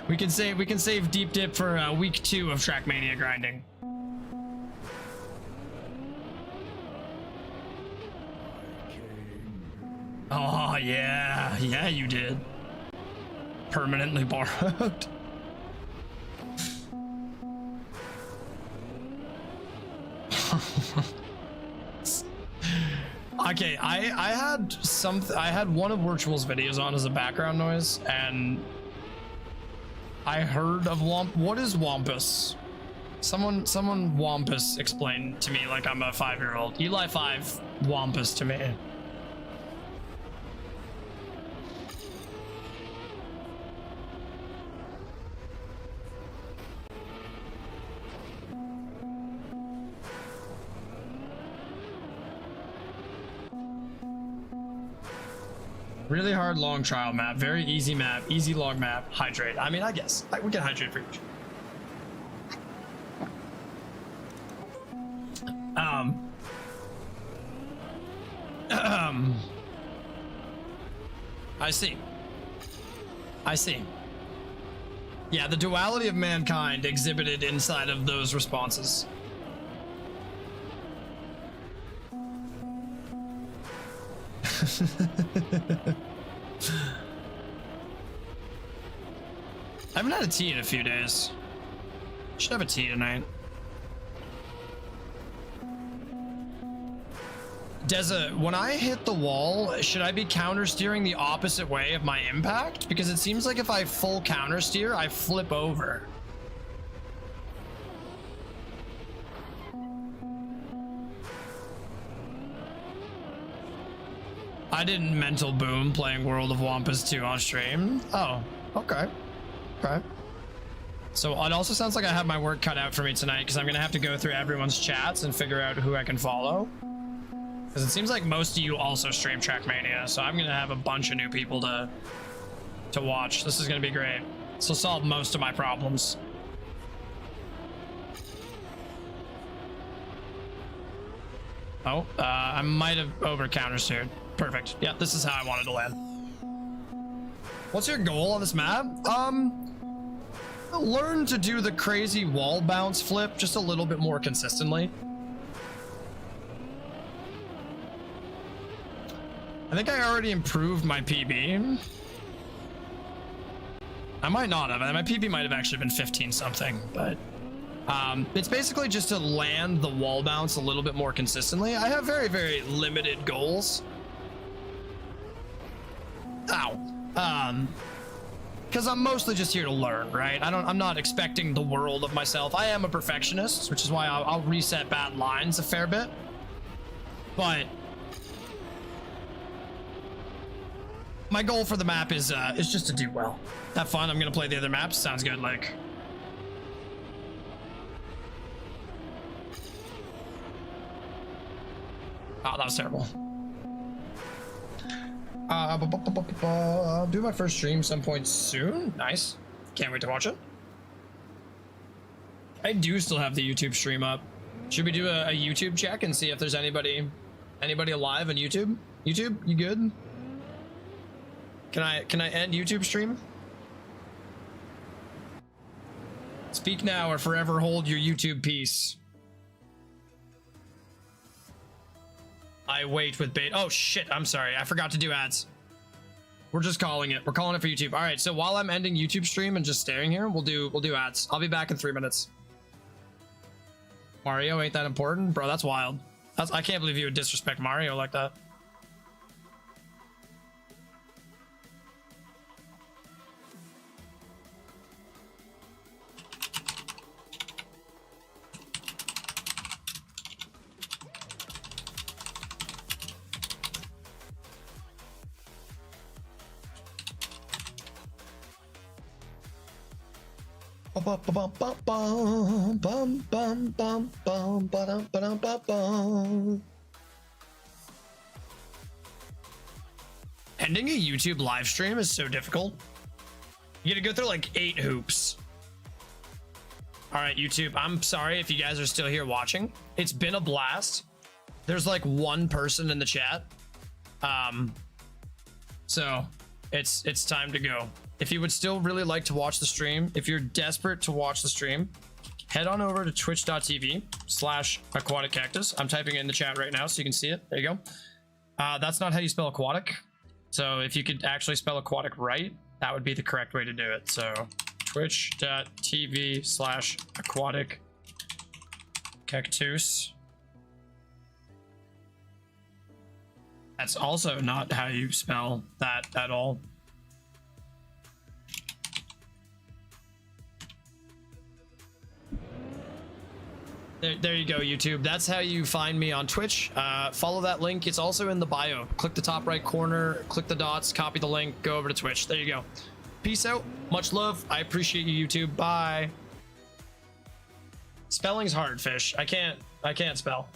we can save deep dip for week 2 of Trackmania grinding. Oh yeah, you did. Permanently borrowed. Okay, I had one of Virtual's videos on as a background noise, and I heard of what is Wampus? Someone Wampus explained to me like I'm a 5-year-old. Eli 5 Wampus to me. Really hard long trial map, very easy map, easy long map, hydrate. I mean, I guess we can hydrate for each. I see. Yeah, the duality of mankind exhibited inside of those responses. I haven't had a tea in a few days. Should have a tea tonight. Deza, when I hit the wall, should I be counter steering the opposite way of my impact? Because it seems like if I full counter steer, I flip over. I didn't mental boom playing World of Wampus 2 on stream. Oh, okay. Okay. So it also sounds like I have my work cut out for me tonight because I'm going to have to go through everyone's chats and figure out who I can follow. Because it seems like most of you also stream Trackmania, so I'm going to have a bunch of new people to watch. This is going to be great. This will solve most of my problems. Oh, I might have over countersteered. Perfect. Yeah, this is how I wanted to land. What's your goal on this map? Learn to do the crazy wall bounce flip just a little bit more consistently. I think I already improved my PB. I might not have. My PB might have actually been 15 something, but it's basically just to land the wall bounce a little bit more consistently. I have very, very limited goals. Ow. Because I'm mostly just here to learn, right? I'm not expecting the world of myself. I am a perfectionist, which is why I'll reset bad lines a fair bit. But my goal for the map is just to do well. Have fun. I'm gonna play the other maps. Sounds good. Like, oh, that was terrible. I'll do my first stream some point soon. Nice. Can't wait to watch it. I do still have the YouTube stream up. Should we do a YouTube check and see if there's anybody alive on YouTube? YouTube, you good? Can I end YouTube stream? Speak now or forever hold your YouTube peace. I wait with bait. Oh shit, I'm sorry. I forgot to do ads. We're just calling it. We're calling it for YouTube. All right, so while I'm ending YouTube stream and just staring here, we'll do ads. I'll be back in 3 minutes. Mario ain't that important? Bro, that's wild. I can't believe you would disrespect Mario like that. Ending a YouTube live stream is so difficult. You gotta go through like 8 hoops. All right, YouTube, I'm sorry if you guys are still here watching. It's been a blast. There's like 1 person in the chat. So it's time to go. If you would still really like to watch the stream, if you're desperate to watch the stream, head on over to twitch.tv/aquatic-cactus. I'm typing it in the chat right now so you can see it. There you go. That's not how you spell aquatic. So if you could actually spell aquatic right, that would be the correct way to do it. So twitch.tv/aquatic-cactus. That's also not how you spell that at all. There you go, YouTube. That's how you find me on Twitch. Follow that link. It's also in the bio. Click the top right corner, click the dots, copy the link, go over to Twitch. There you go. Peace out. Much love. I appreciate you, YouTube. Bye. Spelling's hard, Fish. I can't spell.